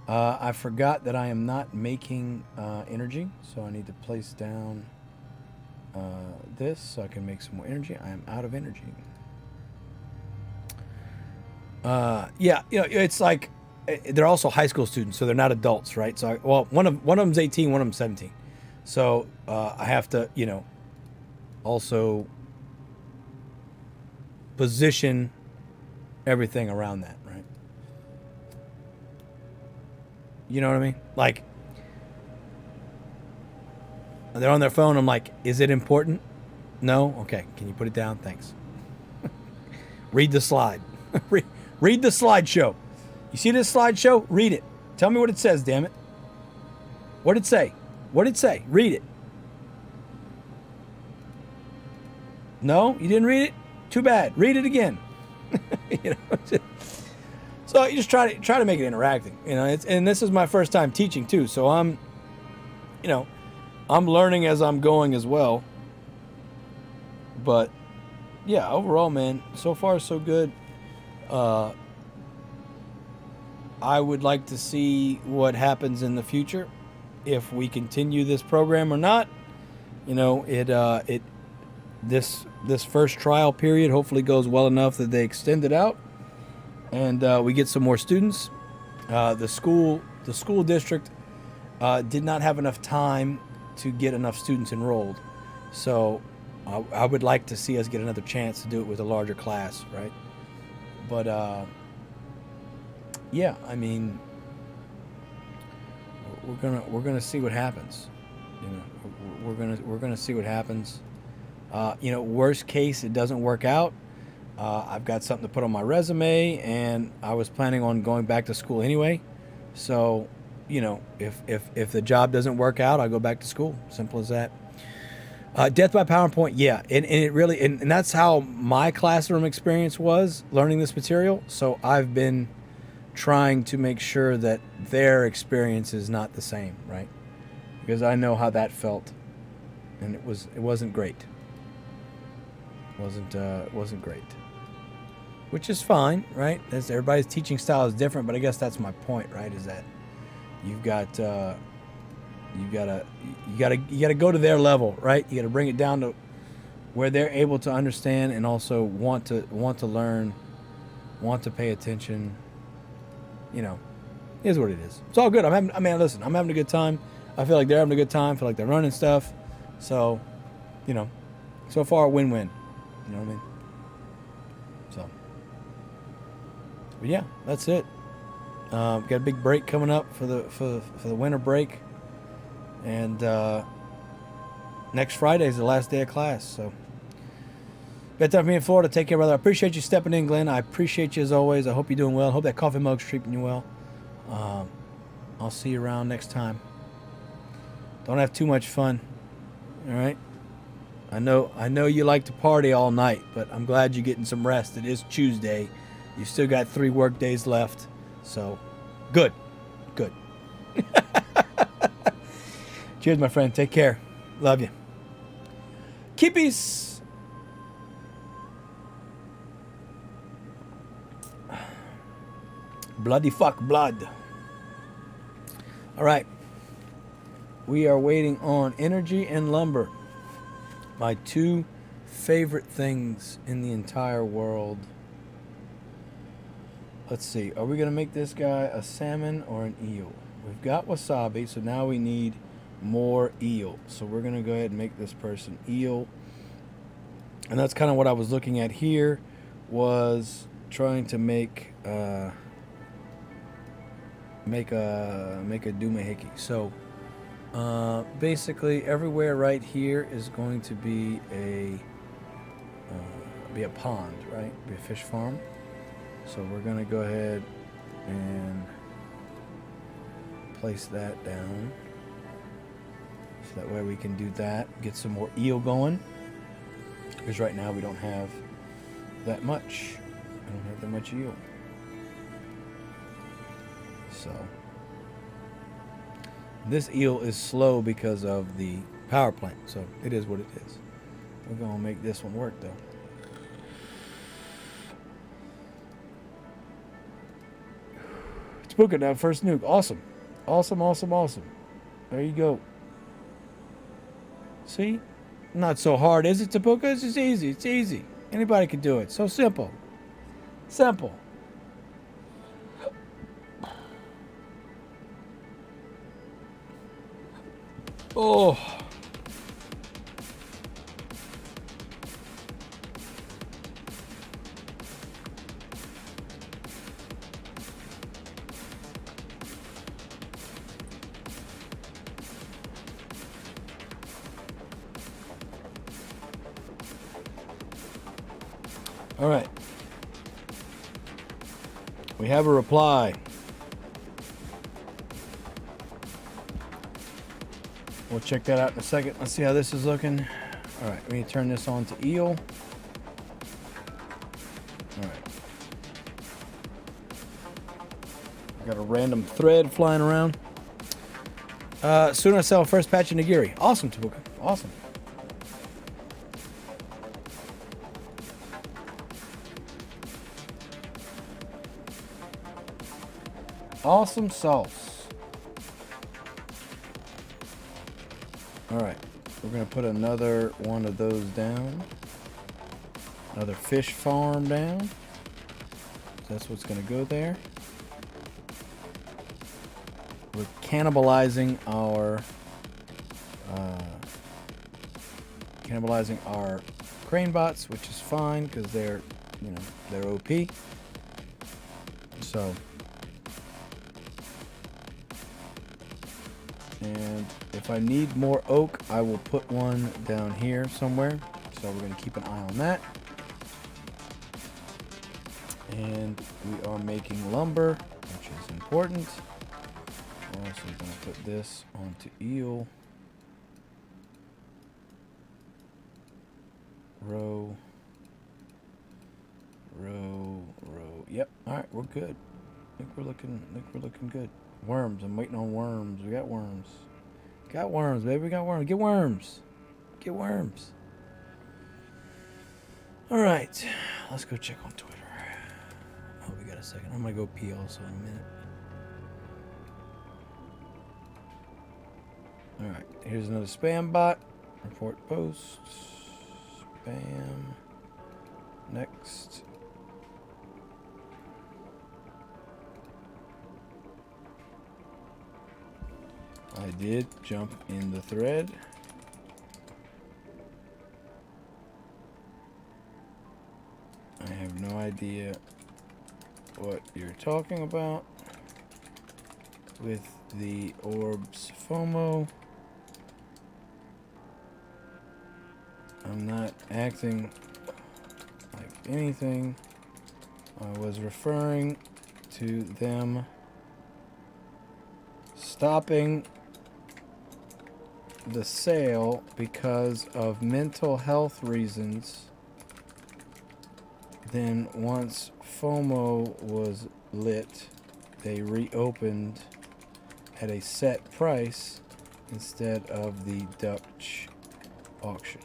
I forgot that I am not making energy, so I need to place down this so I can make some more energy. I am out of energy. Yeah, you know, it's like they're also high school students, so they're not adults, right? So, one of them's 18, one of them's 17. So I have to, you know, also position everything around that, right? You know what I mean? Like, they're on their phone. I'm like, is it important? No? Okay. Can you put it down? Thanks. Read the slide. Read the slideshow. You see this slideshow? Read it. Tell me what it says, damn it. What'd it say? What'd it say? Read it. No? You didn't read it? Too bad. Read it again. You know, so you just try to make it interactive. You know, and this is my first time teaching too, so I'm learning as I'm going as well. But yeah, overall, man, so far so good. I would like to see what happens in the future, if we continue this program or not. You know, this first trial period hopefully goes well enough that they extend it out, and we get some more students. The school district did not have enough time to get enough students enrolled, so I would like to see us get another chance to do it with a larger class, right? But yeah, I mean, we're gonna see what happens. You know, we're gonna see what happens. You know, worst case, it doesn't work out. I've got something to put on my resume, and I was planning on going back to school anyway. So, you know, if the job doesn't work out, I'll go back to school. Simple as that. Death by PowerPoint, yeah, and it really, and that's how my classroom experience was learning this material. So I've been trying to make sure that their experience is not the same, right? Because I know how that felt, and it wasn't great. It wasn't great, which is fine, right? As everybody's teaching style is different, but I guess that's my point, right? Is that you gotta go to their level, right? You gotta bring it down to where they're able to understand and also want to learn, want to pay attention. You know, it is what it is. It's all good. I'm having a good time. I feel like they're having a good time. I feel like they're running stuff. So, you know, so far win-win. You know what I mean? So, but yeah, that's it. Got a big break coming up for the winter break, and next Friday is the last day of class. So, got time for me in Florida. Take care, brother. I appreciate you stepping in, Glenn. I appreciate you as always. I hope you're doing well. Hope that coffee mug's treating you well. I'll see you around next time. Don't have too much fun. All right. I know you like to party all night, but I'm glad you're getting some rest. It is Tuesday. You still got 3 work days left. So, good. Cheers, my friend. Take care. Love you. Kippies. Bloody fuck blood. All right. We are waiting on energy and lumber. My 2 favorite things in the entire world. Let's see. Are we going to make this guy a salmon or an eel? We've got wasabi, so now we need more eel. So we're going to go ahead and make this person eel. And that's kind of what I was looking at here, was trying to make a doohickey. So basically everywhere right here is going to be a pond, right? Be a fish farm. So we're going to go ahead and place that down. So that way we can do that. Get some more eel going. Because right now we don't have that much. I don't have that much eel. So this eel is slow because of the power plant. So it is what it is. We're going to make this one work though. Spook it now. First nuke. Awesome. Awesome, awesome, awesome. There you go. See? Not so hard, is it, Tapuka? It's just easy. It's easy. Anybody can do it. So simple. Simple. Oh. All right. We have a reply. We'll check that out in a second. Let's see how this is looking. All right, we need to turn this on to eel. All right. Got a random thread flying around. Soon I sell first patch of Nigiri. Awesome, Tabuka. Awesome. Awesome sauce. All right, we're gonna put another one of those down. Another fish farm down. That's what's gonna go there. We're cannibalizing our crane bots, which is fine because they're, you know, they're OP. So. And if I need more oak, I will put one down here somewhere. So we're going to keep an eye on that. And we are making lumber, which is important. We're also going to put this onto eel. Row. Yep. All right, we're good. I think we're looking good. Worms. I'm waiting on worms. We got worms. Got worms, baby. We got worms. Get worms. Get worms. All right. Let's go check on Twitter. Oh, we got a second. I'm going to go pee also in a minute. All right. Here's another spam bot. Report posts. Spam. Next. I did jump in the thread. I have no idea what you're talking about with the orbs FOMO. I'm not acting like anything. I was referring to them stopping the sale because of mental health reasons. Then once FOMO was lit, they reopened at a set price instead of the Dutch auction.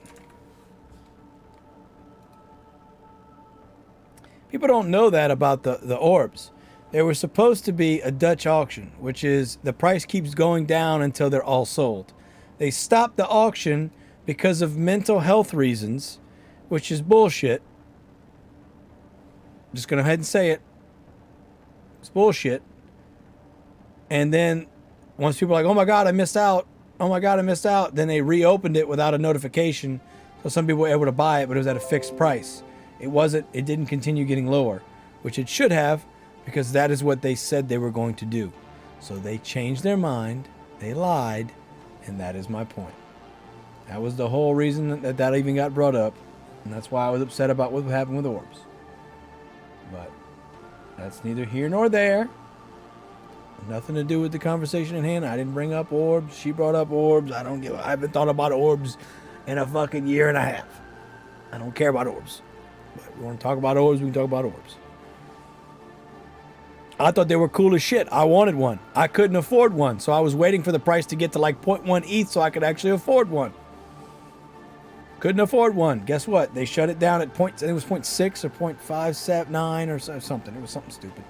People don't know that about the orbs. They were supposed to be a Dutch auction, which is the price keeps going down until they're all sold. They stopped the auction because of mental health reasons, which is bullshit. I'm just going to go ahead and say it. It's bullshit. And then once people are like, oh my God, I missed out. Oh my God, I missed out. Then they reopened it without a notification. So some people were able to buy it, but it was at a fixed price. It didn't continue getting lower, which it should have, because that is what they said they were going to do. So they changed their mind. They lied. And that is my point. That was the whole reason that even got brought up. And that's why I was upset about what happened with orbs. But That's neither here nor there. Nothing to do with the conversation at hand. I didn't bring up orbs. She brought up orbs. I haven't thought about orbs in a fucking year and a half. I don't care about orbs. But if we want to talk about orbs, we can talk about orbs. I thought they were cool as shit. I wanted one. I couldn't afford one, so I was waiting for the price to get to like 0.1 ETH so I could actually afford one. Couldn't afford one. Guess what? They shut it down at I think it was 0.6 or 0.579 or something. It was something stupid.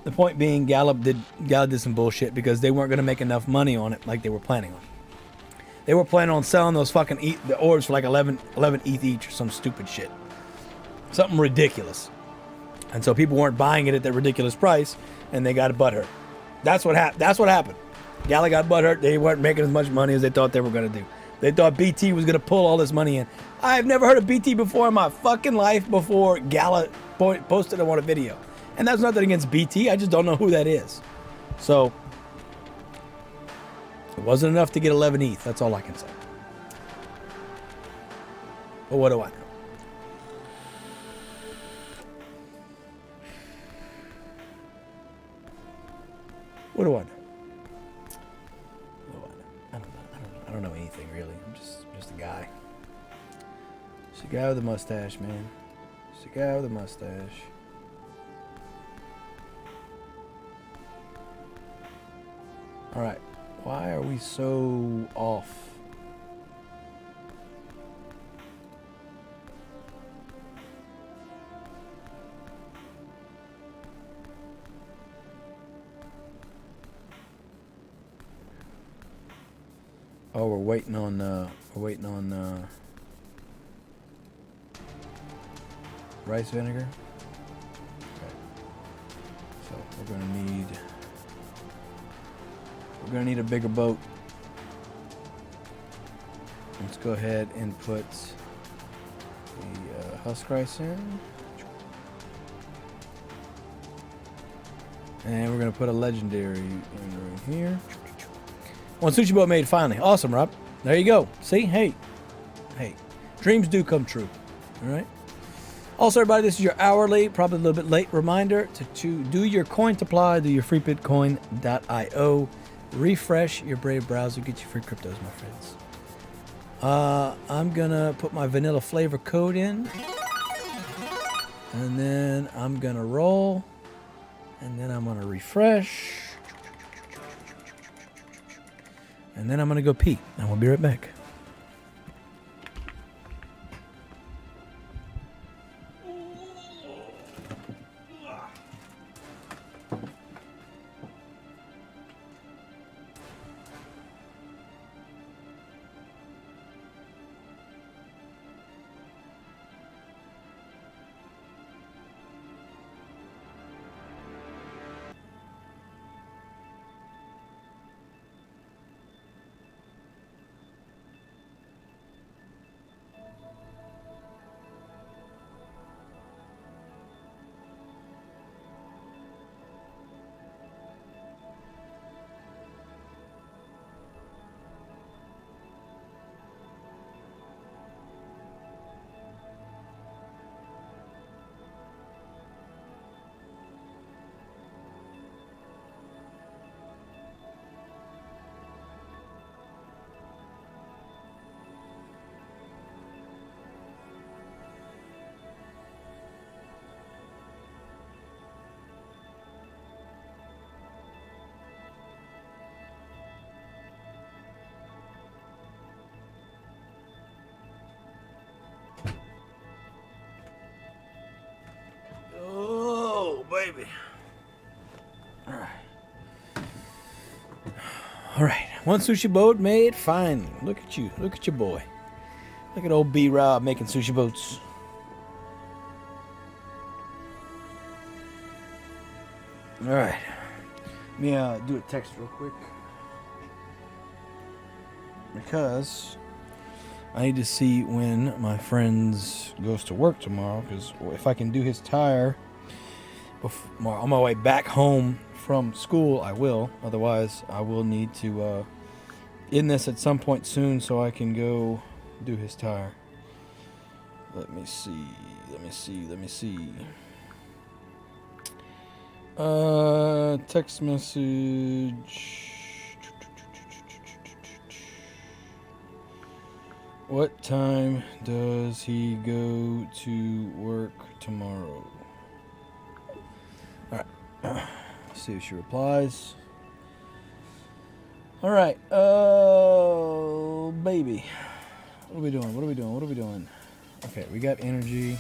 The point being, Gala did some bullshit because they weren't going to make enough money on it like they were planning on. They were planning on selling those fucking the orbs for like 11 ETH each or some stupid shit. Something ridiculous. And so people weren't buying it at that ridiculous price, and they got butthurt. That's what happened. Gala got butthurt. They weren't making as much money as they thought they were going to do. They thought BT was going to pull all this money in. I've never heard of BT before in my fucking life before Gala posted it on a video. And that's nothing against BT. I just don't know who that is. So, it wasn't enough to get 11 ETH. That's all I can say. But what do I know? What do I know? I don't know anything really. I'm just a guy. Just a guy with a mustache, man. Just a guy with a mustache. All right. Why are we so off? Oh, we're waiting on rice vinegar. Okay. So we're gonna need a bigger boat. Let's go ahead and put the husk rice in. And we're gonna put a legendary in right here. One sushi boat made finally. Awesome, Rob. There you go. See? Hey. Dreams do come true. All right. Also, everybody, this is your hourly, probably a little bit late reminder to do your coin supply, do your freebitcoin.io. Refresh your Brave browser, get your free cryptos, my friends. I'm gonna put my vanilla flavor code in, and then I'm gonna roll, and then I'm gonna refresh, and then I'm gonna go pee, and we'll be right back. Baby. All right. One sushi boat made. Fine. Look at you. Look at your boy. Look at old B-Rob making sushi boats. All right. Let me do a text real quick. Because I need to see when my friend goes to work tomorrow. Because if I can do his tire on my way back home from school, I will. Otherwise, I will need to end this at some point soon so I can go do his tire. Let me see. Text message. What time does he go to work tomorrow? Alright. Let's see if she replies. Alright. Oh, baby. What are we doing? Okay, we got energy.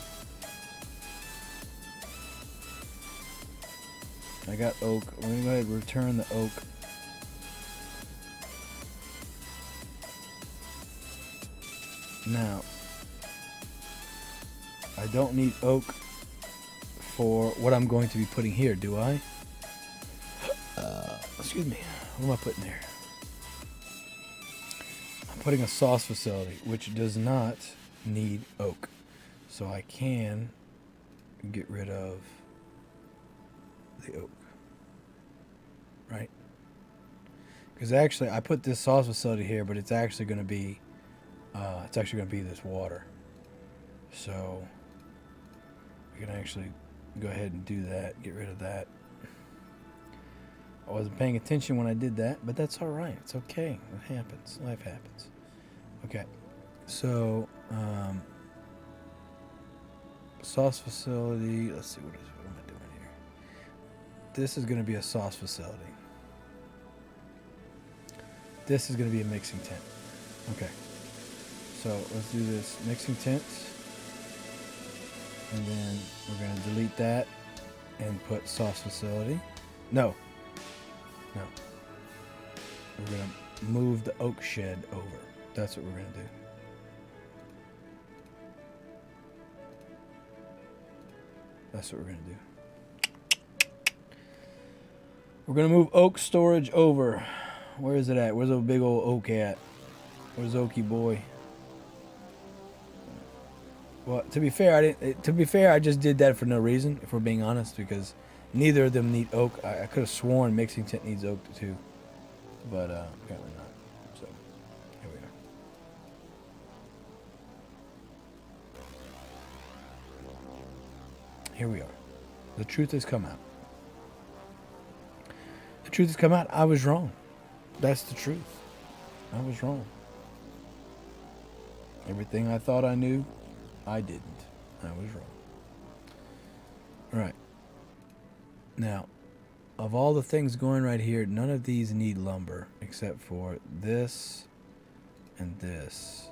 I got oak. We're going to go ahead and return the oak. Now, I don't need oak for what I'm going to be putting here, do I? Excuse me. What am I putting there? I'm putting a sauce facility, which does not need oak. So I can get rid of the oak. Right? Because actually, I put this sauce facility here, but it's actually going to be this water. So we can actually go ahead and do that, get rid of that. I wasn't paying attention when I did that, but that's all right. It's okay. It happens. Life happens. Okay. So, sauce facility. Let's see, what am I doing here? This is going to be a sauce facility. This is going to be a mixing tent. Okay. So let's do this mixing tent, and then we're going to delete that and put sauce facility. No. We're going to move the oak shed over. That's what we're going to do. That's what we're going to do. We're going to move oak storage over. Where is it at? Where's the big old oak at? Where's Oaky boy? Well, to be fair, I just did that for no reason, if we're being honest, because neither of them need oak. I could have sworn mixing tent needs oak too, but apparently not. So here we are. Here we are. The truth has come out. The truth has come out. I was wrong. That's the truth. I was wrong. Everything I thought I knew, I didn't. I was wrong. All right. Now, of all the things going right here, none of these need lumber except for this and this.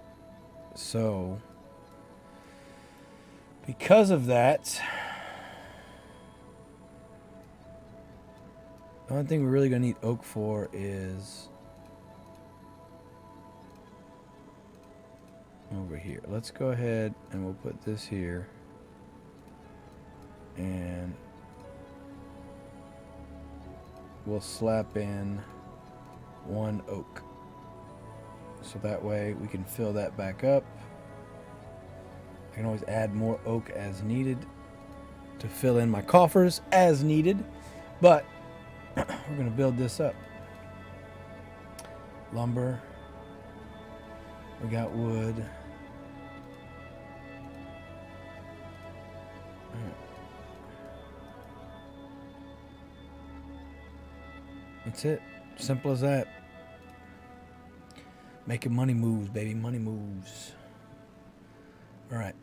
So, because of that, the only thing we're really going to need oak for is over here. Let's go ahead and we'll put this here, and we'll slap in one oak, so that way we can fill that back up. I can always add more oak as needed to fill in my coffers as needed, but we're going to build this up. Lumber, we got wood. That's it. Simple as that. Making money moves, baby. Money moves. All right.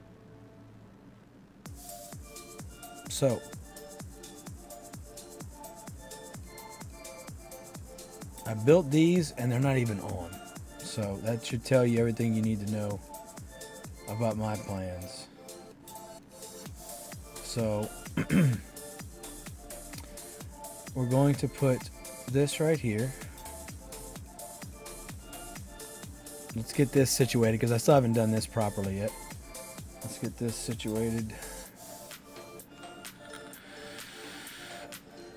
So, I built these and they're not even on. So that should tell you everything you need to know about my plans. So we're going to put this right here. Let's get this situated because I still haven't done this properly yet. Let's get this situated.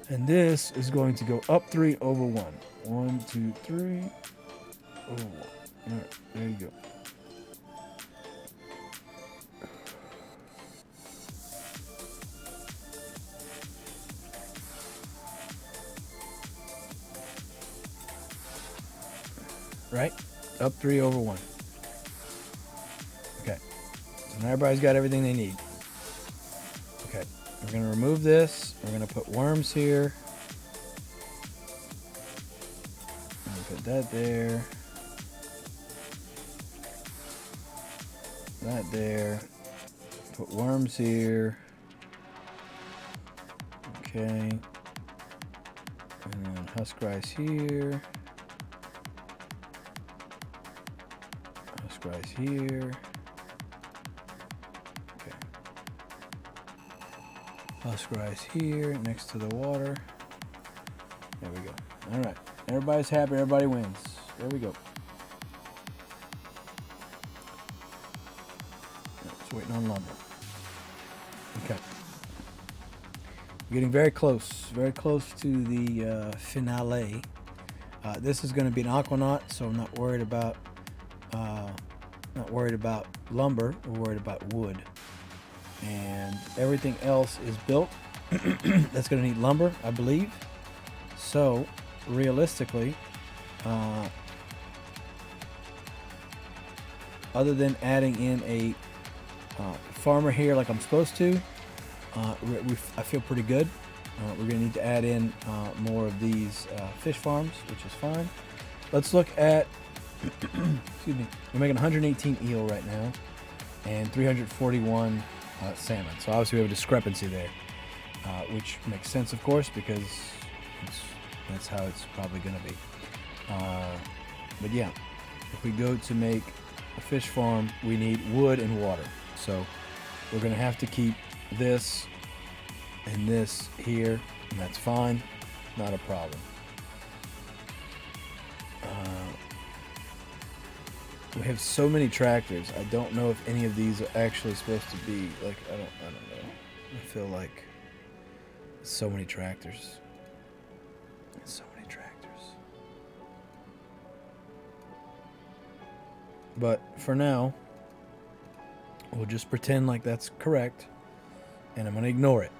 And this is going to go up 3 over 1. 1, 2, 3 over 1. All right, there you go. Right? Up 3 over 1. Okay. So And everybody's got everything they need. Okay, we're going to remove this. We're going to put worms here. I'm going to put that there. That there. Put worms here. Okay. And then husk rice here. Husk rice here. Okay. Husk rice here next to the water. There we go. All right. Everybody's happy. Everybody wins. There we go. Just waiting on lumber. Okay. We're getting very close to the finale. This is going to be an aquanaut, so I'm not worried about lumber. We're worried about wood, and everything else is built. That's going to need lumber, I believe. So, realistically, other than adding in a farmer here like I'm supposed to, I feel pretty good. We're going to need to add in more of these fish farms, which is fine. Let's look at, excuse me, we're making 118 eel right now and 341 salmon. So obviously we have a discrepancy there, which makes sense, of course, because that's how it's probably going to be. But yeah, if we go to make a fish farm, we need wood and water. So we're going to have to keep this and this here, and that's fine, not a problem. We have so many tractors. I don't know if any of these are actually supposed to be like, I don't know. I feel like so many tractors. So many tractors. But for now, we'll just pretend like that's correct, and I'm going to ignore it.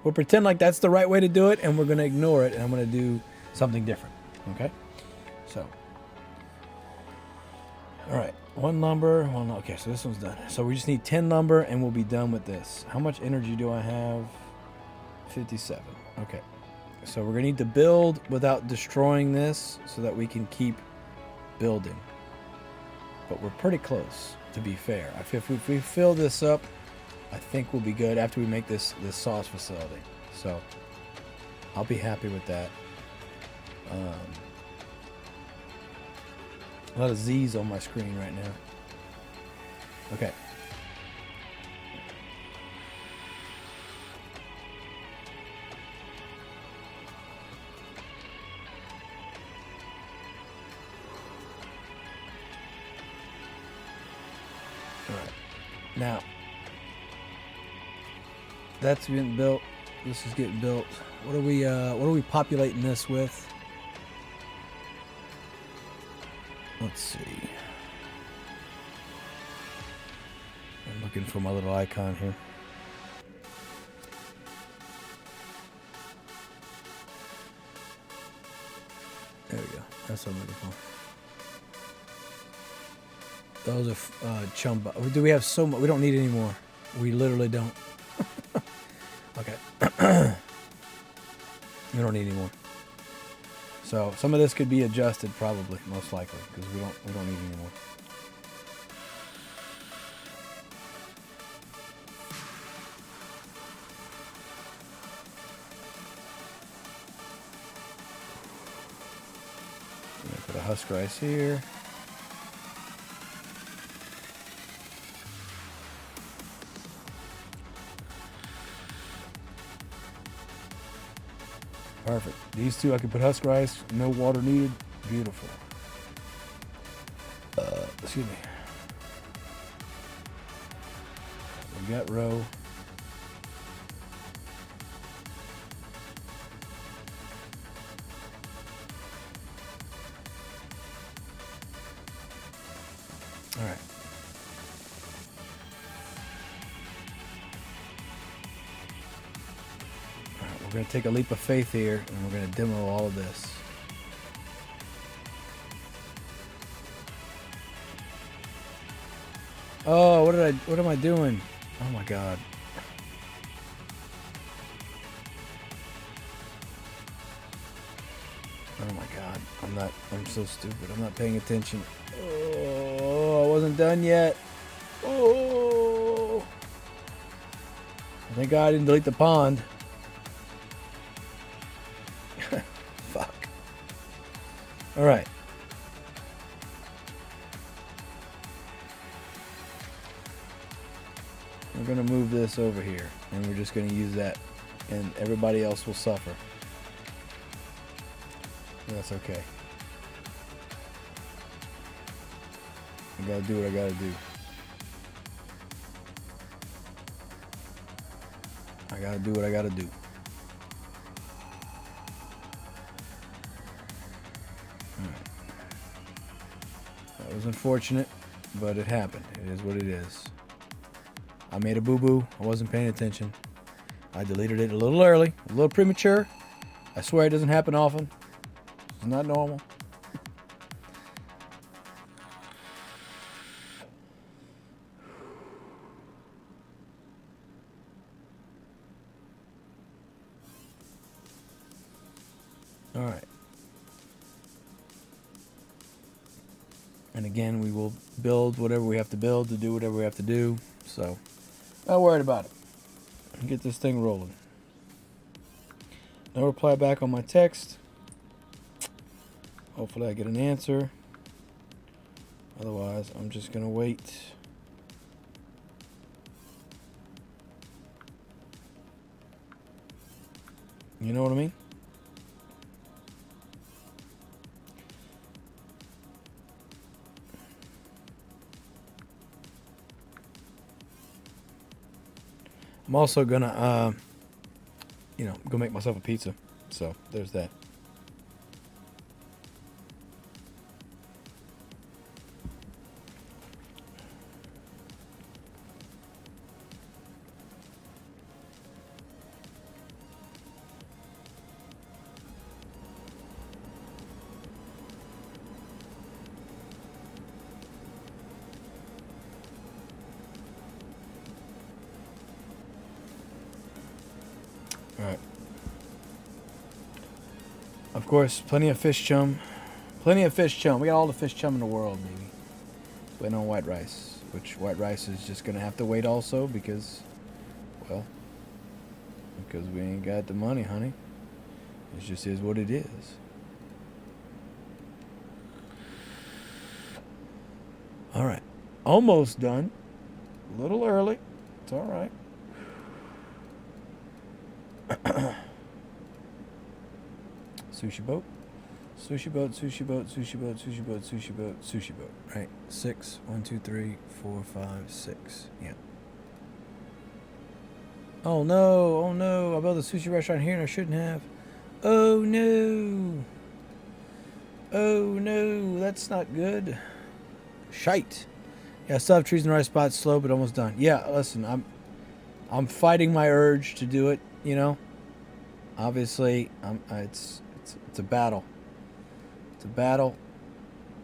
We'll pretend like that's the right way to do it, and we're going to ignore it, and I'm going to do something different. Okay? So. Alright. 1 lumber. Okay, so this one's done. So we just need 10 lumber, and we'll be done with this. How much energy do I have? 57. Okay. So we're going to need to build without destroying this so that we can keep building. But we're pretty close, to be fair. If we fill this up, I think we'll be good after we make this sauce facility. So I'll be happy with that. A lot of Z's on my screen right now. Okay. All right. Now, that's getting built. This is getting built. What are we populating this with? Let's see. I'm looking for my little icon here. There we go. That's what I'm looking for. Those are chumba. Do we have so much? We don't need any more. We literally don't. Okay. We don't need any more. So some of this could be adjusted, probably, most likely, because we don't need any more. I'm gonna put a husk rice here. Perfect. These two I can put husk rice, no water needed. Beautiful. Excuse me. We got row. All right. We're going to take a leap of faith here, and we're going to demo all of this. Oh, what am I doing? Oh my god. Oh my god. I'm so stupid. I'm not paying attention. Oh, I wasn't done yet. Oh. Thank God I didn't delete the pond. Fuck. Alright. We're going to move this over here. And we're just going to use that. And everybody else will suffer. That's okay. I gotta do what I gotta do. I gotta do what I gotta do. Alright. That was unfortunate, but it happened. It is what it is. I made a boo-boo. I wasn't paying attention. I deleted it a little early, a little premature. I swear it doesn't happen often. It's not normal. All right. And again, we will build whatever we have to build to do whatever we have to do. So, not worried about it. Get this thing rolling. No reply back on my text. Hopefully I get an answer. Otherwise, I'm just going to wait. You know what I mean? I'm also gonna, go make myself a pizza. So there's that. Alright. Of course, plenty of fish chum. Plenty of fish chum. We got all the fish chum in the world, baby. Waiting on white rice. Which white rice is just going to have to wait also because, well, because we ain't got the money, honey. It just is what it is. Alright. Almost done. A little early. It's alright. Sushi boat, sushi boat, sushi boat, sushi boat, sushi boat, sushi boat, sushi boat. Right, 6, 1, 2, 3, 4, 5, 6. Yeah. Oh no! I built a sushi restaurant here and I shouldn't have. Oh no! Oh no! That's not good. Shite. Yeah, I still have trees in the right spot. Slow, but almost done. Yeah, listen, I'm fighting my urge to do it. You know. Obviously, it's a battle. It's a battle.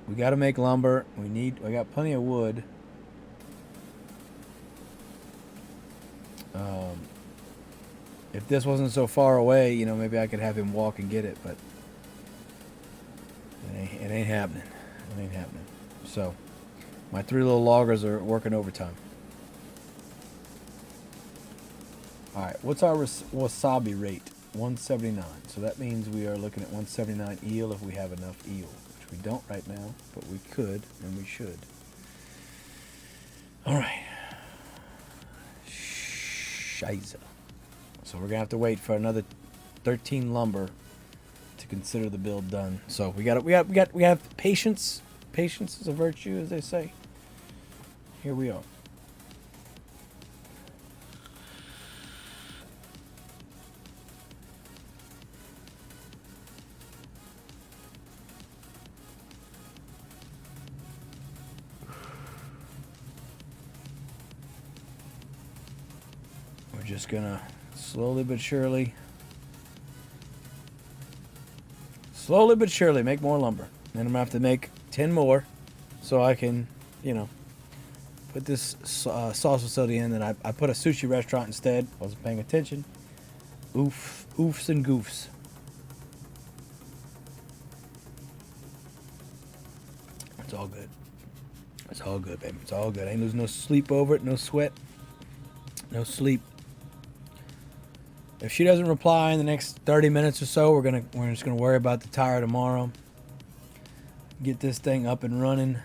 We got to make lumber. I got plenty of wood. If this wasn't so far away, maybe I could have him walk and get it, but it ain't happening. It ain't happening. So, my 3 little loggers are working overtime. All right, what's our wasabi rate? 179. So that means we are looking at 179 eel if we have enough eel, which we don't right now, but we could and we should. All right. Shiza. So we're gonna have to wait for another 13 lumber to consider the build done. So we have patience. Patience is a virtue, as they say. Here we are. We're just gonna slowly but surely make more lumber. Then I'm gonna have to make 10 more so I can, put this sauce facility in, and I put a sushi restaurant instead. Wasn't paying attention. Oofs and goofs. It's all good. It's all good, baby. It's all good. Ain't losing no sleep over it. No sweat. No sleep. If she doesn't reply in the next 30 minutes or so, we're just gonna worry about the tire tomorrow. Get this thing up and running,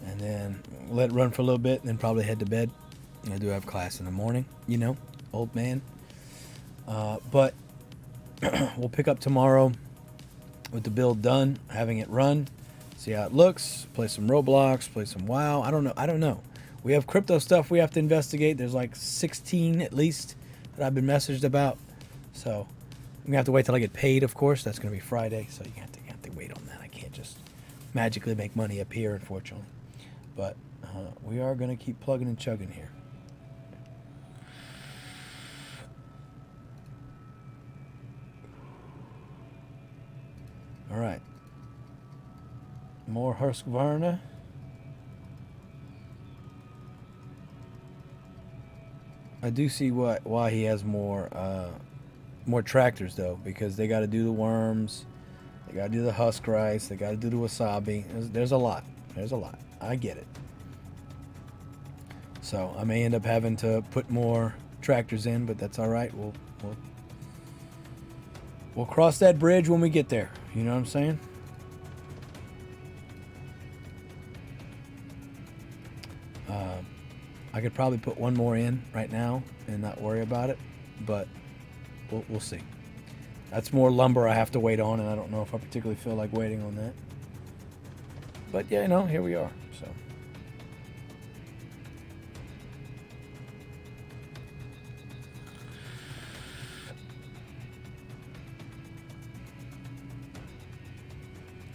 and then let it run for a little bit, and then probably head to bed. I do have class in the morning, you know, old man. But we'll pick up tomorrow with the build done, having it run, see how it looks, play some Roblox, play some WoW. I don't know. We have crypto stuff we have to investigate. There's like 16 at least that I've been messaged about. So I'm gonna have to wait till I get paid, of course. That's gonna be Friday, so you have to wait on that. I can't just magically make money appear, unfortunately. But we are gonna keep plugging and chugging here. All right. More HOGWARTS. I do see why he has more tractors though, because they got to do the worms, they got to do the husk rice, they got to do the wasabi. There's a lot. There's a lot. I get it. So I may end up having to put more tractors in, but that's all right. We'll cross that bridge when we get there. You know what I'm saying? I could probably put one more in right now and not worry about it, but we'll see. That's more lumber I have to wait on, and I don't know if I particularly feel like waiting on that. But yeah, you know, here we are. So.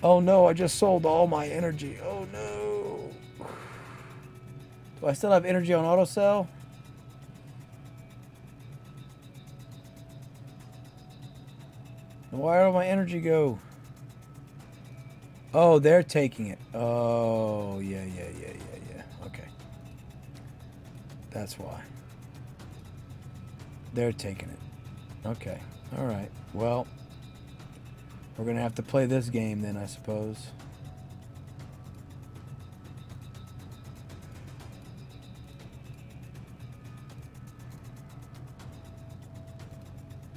Oh no, I just sold all my energy. Oh no. Do I still have energy on auto sell? Where did my energy go? Oh, they're taking it. Oh, yeah. Okay. That's why. They're taking it. Okay. All right. Well, we're going to have to play this game then, I suppose.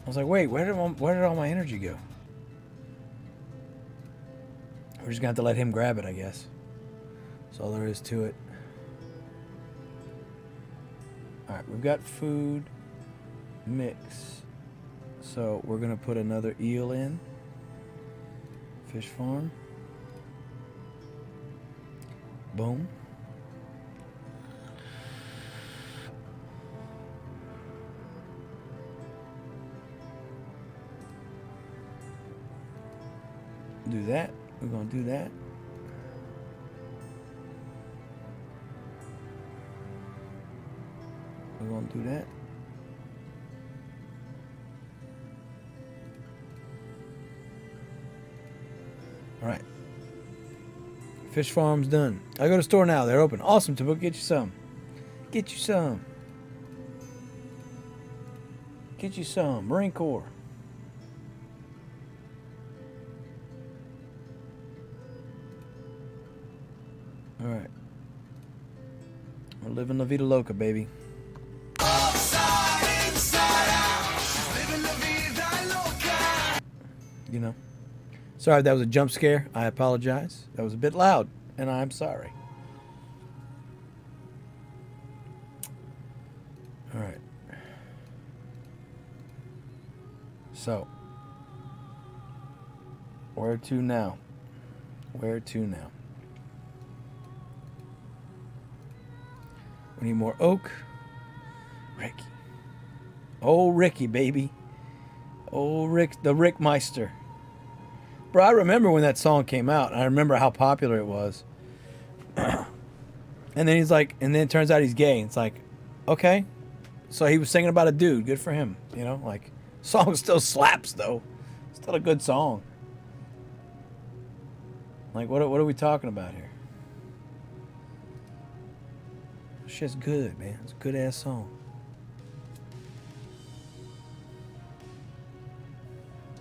I was like, wait, where did all my energy go? We're just gonna have to let him grab it, I guess. That's all there is to it. Alright, we've got food mix. So we're gonna put another eel in. Fish farm. Boom. Do that. We're gonna do that. We're gonna do that. All right. Fish farm's done. I go to the store now. They're open. Awesome, Tabuk. Get you some. Get you some. Get you some. Marine Corps. Alright. We're living La Vida Loca, baby. You know. Sorry if that was a jump scare. I apologize. That was a bit loud, and I'm sorry. Alright. So. Where to now? Where to now? We need more oak. Ricky. Oh, Ricky, baby. Oh, Rick, the Rickmeister. Bro, I remember when that song came out. And I remember how popular it was. And then he's like, and then it turns out he's gay. It's like, okay. So he was singing about a dude. Good for him. You know, like, song still slaps, though. Still a good song. Like, what are we talking about here? Shit's good, man. It's a good ass song.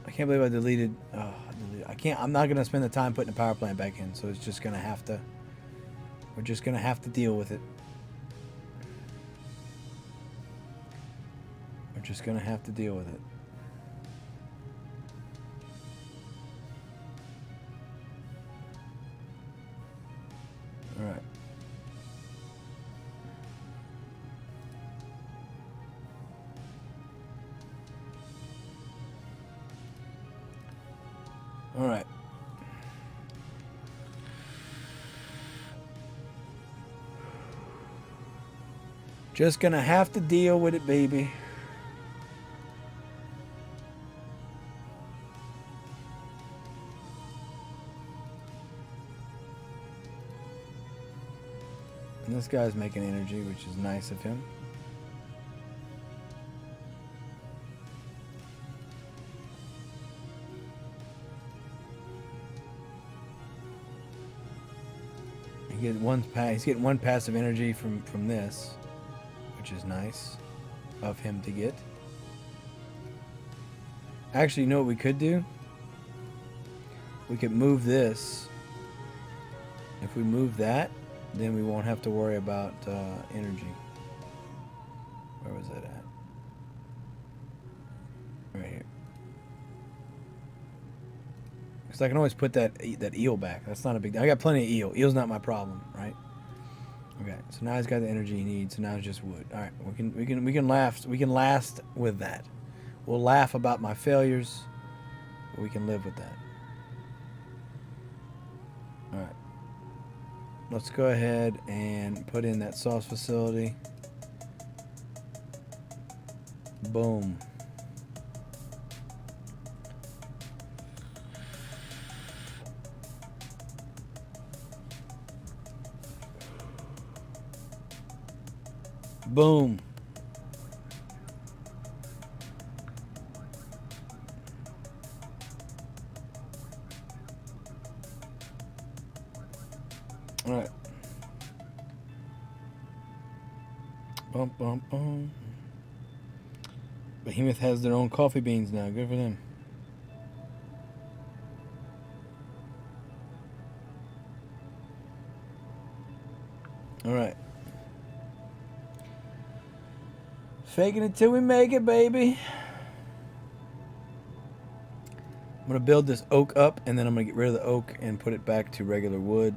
I can't believe I deleted. Oh, I can't. I'm not gonna spend the time putting the power plant back in. So it's just gonna have to. We're just gonna have to deal with it. We're just gonna have to deal with it. All right. All right. Just gonna have to deal with it, baby. And this guy's making energy, which is nice of him. He's getting one passive energy from this, which is nice of him to get. Actually, you know what we could do? We could move this. If we move that, then we won't have to worry about energy. Where was that at? Right here. Because I can always put that eel back. That's not a big deal. I got plenty of eel. Eel's not my problem, right? Okay, so now he's got the energy he needs. So now it's just wood. All right, we can last with that. We'll laugh about my failures, but we can live with that. All right. Let's go ahead and put in that sauce facility. Boom. Boom. All right. Bum, bum, bum. Behemoth has their own coffee beans now. Good for them. All right. Faking it till we make it, baby. I'm going to build this oak up, and then I'm going to get rid of the oak and put it back to regular wood,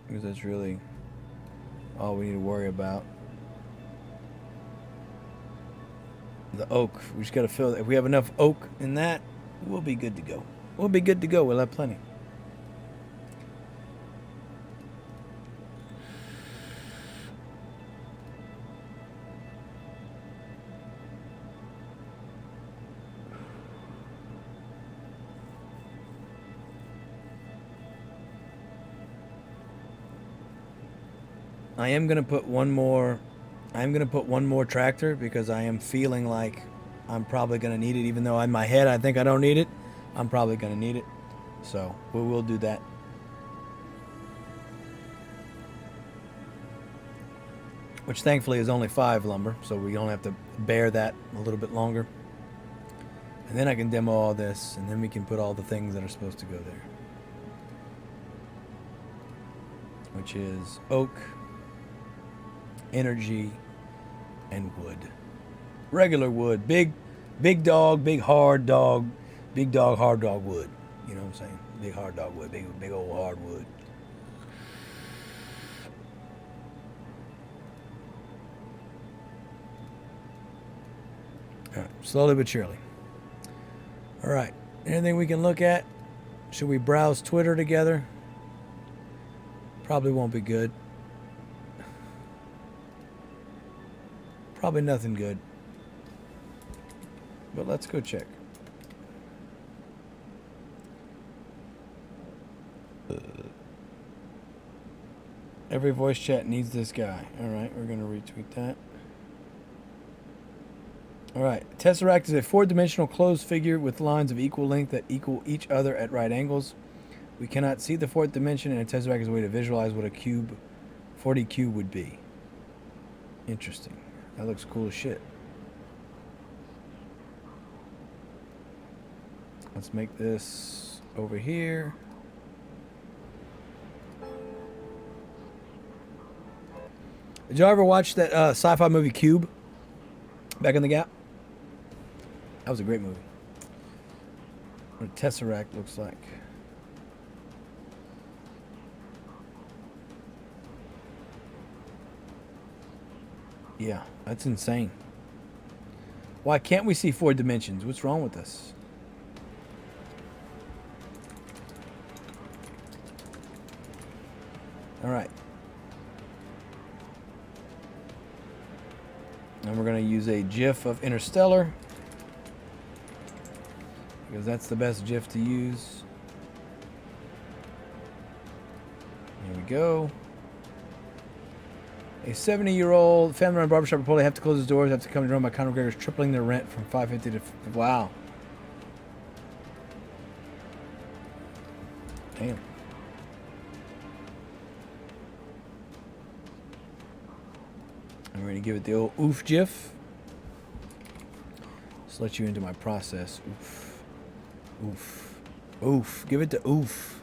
because that's really all we need to worry about. The oak, we just got to fill it. If we have enough oak in that, we'll be good to go. We'll be good to go. We'll have plenty. I am gonna put one more. I'm gonna put one more tractor because I am feeling like I'm probably gonna need it. Even though in my head I think I don't need it, I'm probably gonna need it. So we will do that. Which thankfully is only 5 lumber, so we don't have to bear that a little bit longer. And then I can demo all this, and then we can put all the things that are supposed to go there. Which is oak, energy, and wood. Regular wood. Big dog, big hard dog, hard dog wood. You know what I'm saying? Big hard dog wood, big old hard wood. All right, slowly but surely. All right, anything we can look at? Should we browse Twitter together? Probably won't be good. Probably nothing good. But let's go check. Every voice chat needs this guy. Alright, we're going to retweet that. Alright, Tesseract is a 4-dimensional closed figure with lines of equal length that equal each other at right angles. We cannot see the 4th dimension, and a Tesseract is a way to visualize what a cube, 40 cube would be. Interesting. That looks cool as shit. Let's make this over here. Did y'all ever watch that sci-fi movie Cube? Back in the Gap? That was a great movie. What a Tesseract looks like. Yeah, that's insane. Why can't we see 4 dimensions? What's wrong with us? All right. And we're going to use a GIF of Interstellar, because that's the best GIF to use. Here we go. A 70-year-old family-run barbershop reportedly have to close its doors after coming run by Conor McGregor's tripling their rent from $550 to wow. Damn. I'm ready to give it the old oof GIF. Just let you into my process. Oof. Oof. Oof. Give it the oof.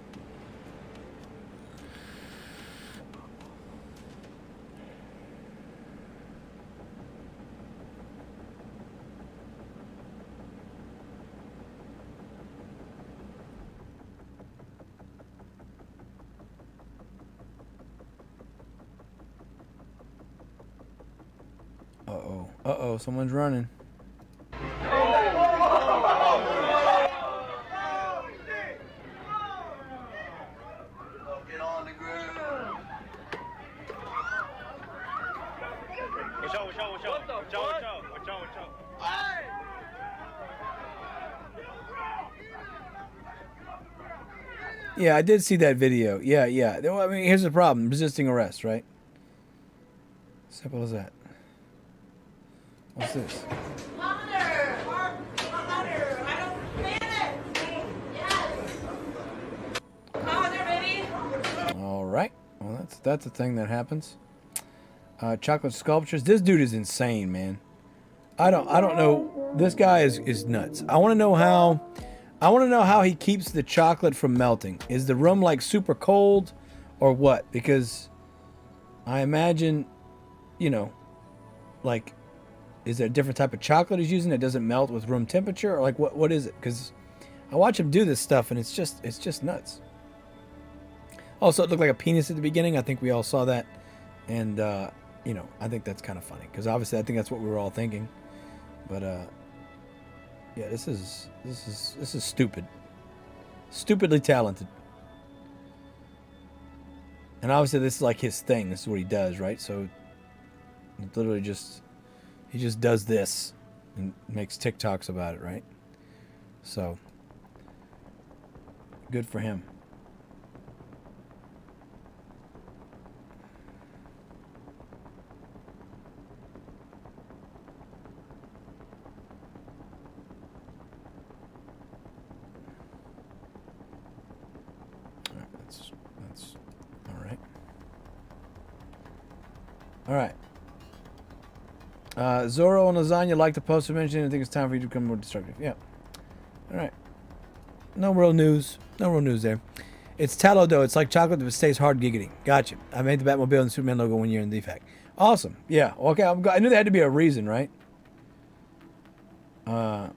Uh-oh. Uh-oh, someone's running. Yeah, I did see that video. Yeah, yeah. I mean, here's the problem. Resisting arrest, right? Simple as that. What's this? Hunter! Hunter! I don't panic! Yes! Hunter, baby! All right. Well, that's a thing that happens. Chocolate sculptures. This dude is insane, man. I don't know. This guy is nuts. I want to know how he keeps the chocolate from melting. Is the room like super cold or what? Because I imagine, you know, like, is there a different type of chocolate he's using that doesn't melt with room temperature, or like what is it? Because I watch him do this stuff and it's just nuts. Also, it looked like a penis at the beginning. I think we all saw that, and you know, I think that's kind of funny because obviously I think that's what we were all thinking. But yeah, this is stupid, stupidly talented, and obviously this is like his thing. This is what he does, right? So he literally he just does this and makes TikToks about it, right? So good for him. That's all right. All right. Zorro and Lasagna like the post mentioned. I think it's time for you to become more destructive. Yeah. All right. No real news. No real news there. It's tallow dough. It's like chocolate that stays hard giggity. Gotcha. I made the Batmobile and Superman logo 1 year in DFAC. Awesome. Yeah. Okay. I knew there had to be a reason, right? Taito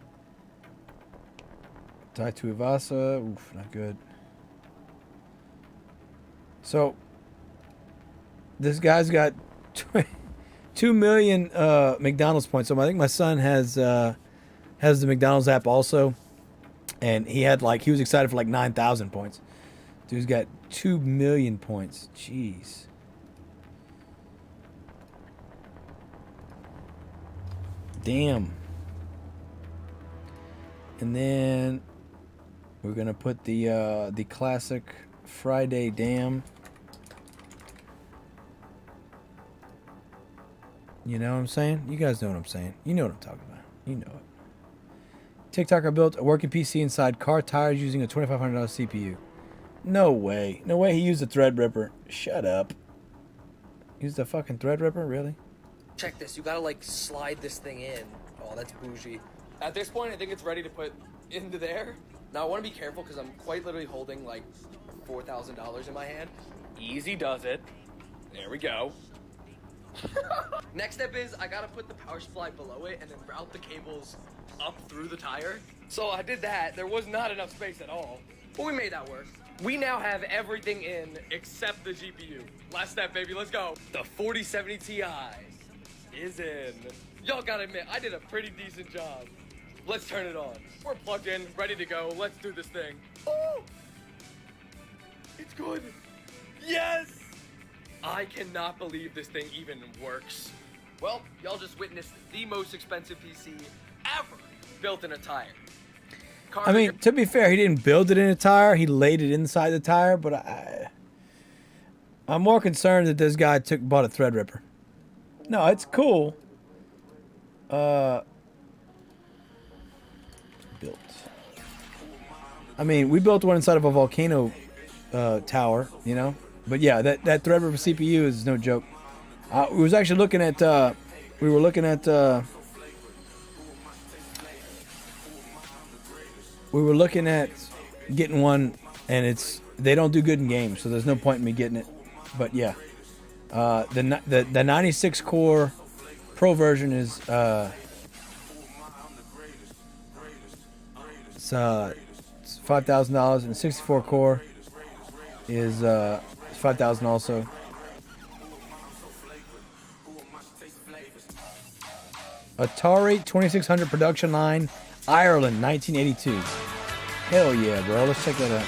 Ivasa. Oof, not good. So, this guy's got 2 million McDonald's points. So I think my son has the McDonald's app also, and he was excited for like 9,000 points. Dude's got 2 million points. Jeez. Damn. And then we're gonna put the classic Friday damn. You know what I'm saying? You guys know what I'm saying. You know what I'm talking about. You know it. TikToker built a working PC inside car tires using a $2,500 CPU. No way. No way he used a Threadripper. Shut up. Used a fucking Threadripper? Really? Check this. You gotta like slide this thing in. Oh, that's bougie. At this point, I think it's ready to put into there. Now I want to be careful because I'm quite literally holding like $4,000 in my hand. Easy does it. There we go. Next step is I gotta put the power supply below it and then route the cables up through the tire. So I did that. There was not enough space at all, but we made that work. We now have everything in except the GPU. Last step, baby, let's go. The 4070 Ti is in. Y'all gotta admit, I did a pretty decent job. Let's turn it on. We're plugged in, ready to go. Let's do this thing. Oh! It's good. Yes! I cannot believe this thing even works. Well, y'all just witnessed the most expensive PC ever built in a tire. I mean, to be fair, he didn't build it in a tire. He laid it inside the tire, but I'm more concerned that this guy bought a Threadripper. No, it's cool. Built. I mean, we built one inside of a volcano tower, you know? But yeah, that Threadripper CPU is no joke. We was actually looking at, we were looking at getting one, and they don't do good in games, so there's no point in me getting it. But yeah, the 96 core Pro version is it's $5,000, and 64 core is $5,000 also. Atari 2600 production line, Ireland, 1982. Hell yeah, bro. Let's check that out.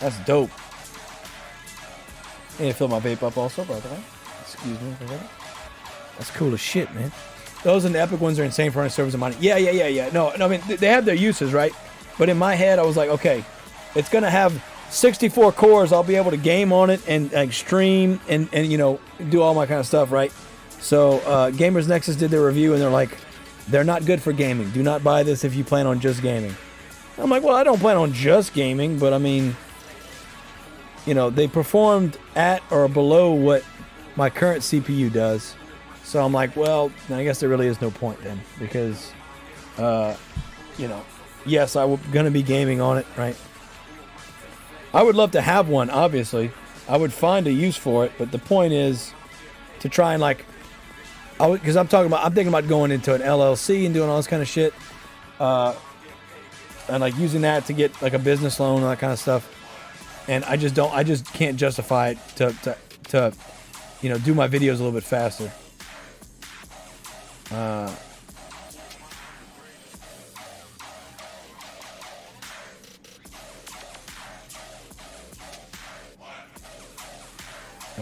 That's dope. I need to fill my vape up also, by the way. Excuse me for a second. That's cool as shit, man. Those and the Epic ones are insane for running servers and mining. Yeah. No, I mean, they have their uses, right? But in my head, I was like, okay, it's going to have 64 cores. I'll be able to game on it and like, stream and, you know, do all my kind of stuff, right? So Gamers Nexus did their review, and they're like, they're not good for gaming. Do not buy this if you plan on just gaming. I'm like, well, I don't plan on just gaming, but I mean, you know, they performed at or below what my current CPU does. So I'm like, well, I guess there really is no point then, because, you know, yes, I'm going to be gaming on it, right? I would love to have one, obviously. I would find a use for it, but the point is to try and like, because I'm thinking about going into an LLC and doing all this kind of shit, and like using that to get like a business loan and that kind of stuff. And I just can't justify it to you know, do my videos a little bit faster. All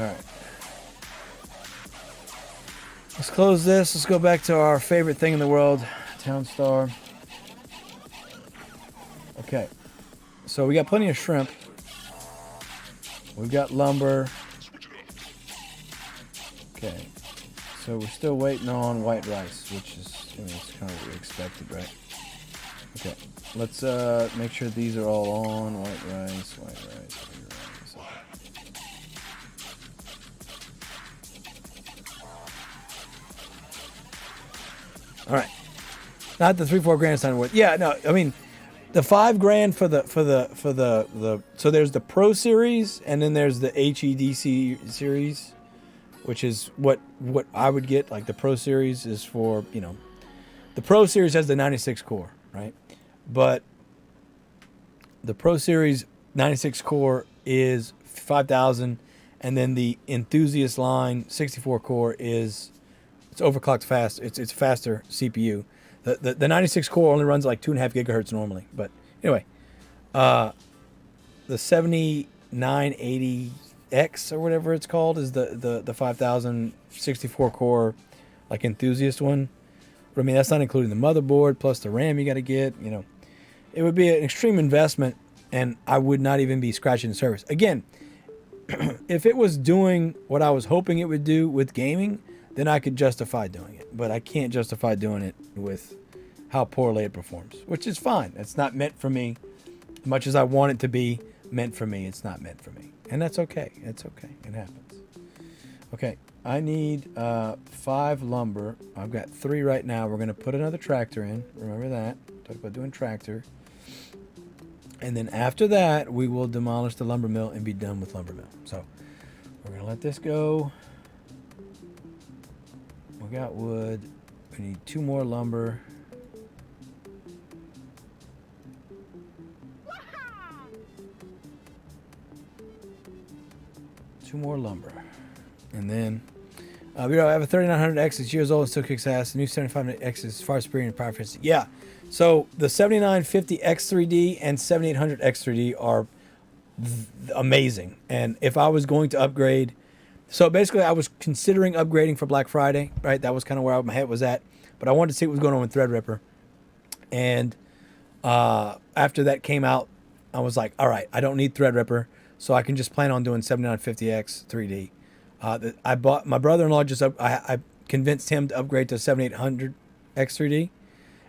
right. Let's close this. Let's go back to our favorite thing in the world, Townstar. Okay. So we got plenty of shrimp. We've got lumber. Okay. So we're still waiting on white rice, which is, you know, it's kind of what we expected, right? Okay. Let's make sure these are all on. White rice, white rice. All right, not the 3-4 grand sign worth. Yeah, no, I mean, the $5,000 for the so there's the Pro Series and then there's the HEDC series, which is what I would get. Like the Pro Series is for, you know, the Pro Series has the 96 core, right? But the Pro Series 96 core is $5,000, and then the Enthusiast line 64 core is. It's overclocked fast. It's faster CPU. The 96 core only runs like 2.5 gigahertz normally. But anyway, the 7980X or whatever it's called is the 5000 64 core like enthusiast one. But I mean, that's not including the motherboard plus the RAM you got to get. You know, it would be an extreme investment, and I would not even be scratching the surface. Again, if it was doing what I was hoping it would do with gaming, then I could justify doing it. But I can't justify doing it with how poorly it performs, which is fine. It's not meant for me. As much as I want it to be meant for me, it's not meant for me. And that's okay. It's okay. It happens. Okay, I need 5 lumber. I've got 3 right now. We're going to put another tractor in. Remember that. Talk about doing tractor. And then after that, we will demolish the lumber mill and be done with lumber mill. So we're going to let this go. We got wood. We need 2 more lumber. Two more lumber. And then I have a 3900X. It's years old and still kicks ass. The new 7500X is far superior in power efficiency. Yeah. So the 7950X3D and 7800X3D are amazing. And if I was going to upgrade, so basically I was considering upgrading for Black Friday, right? That was kind of where my head was at. But I wanted to see what was going on with Threadripper. And after that came out, I was like, all right, I don't need Threadripper. So I can just plan on doing 7950X 3D. I bought my brother-in-law I convinced him to upgrade to 7800X 3D,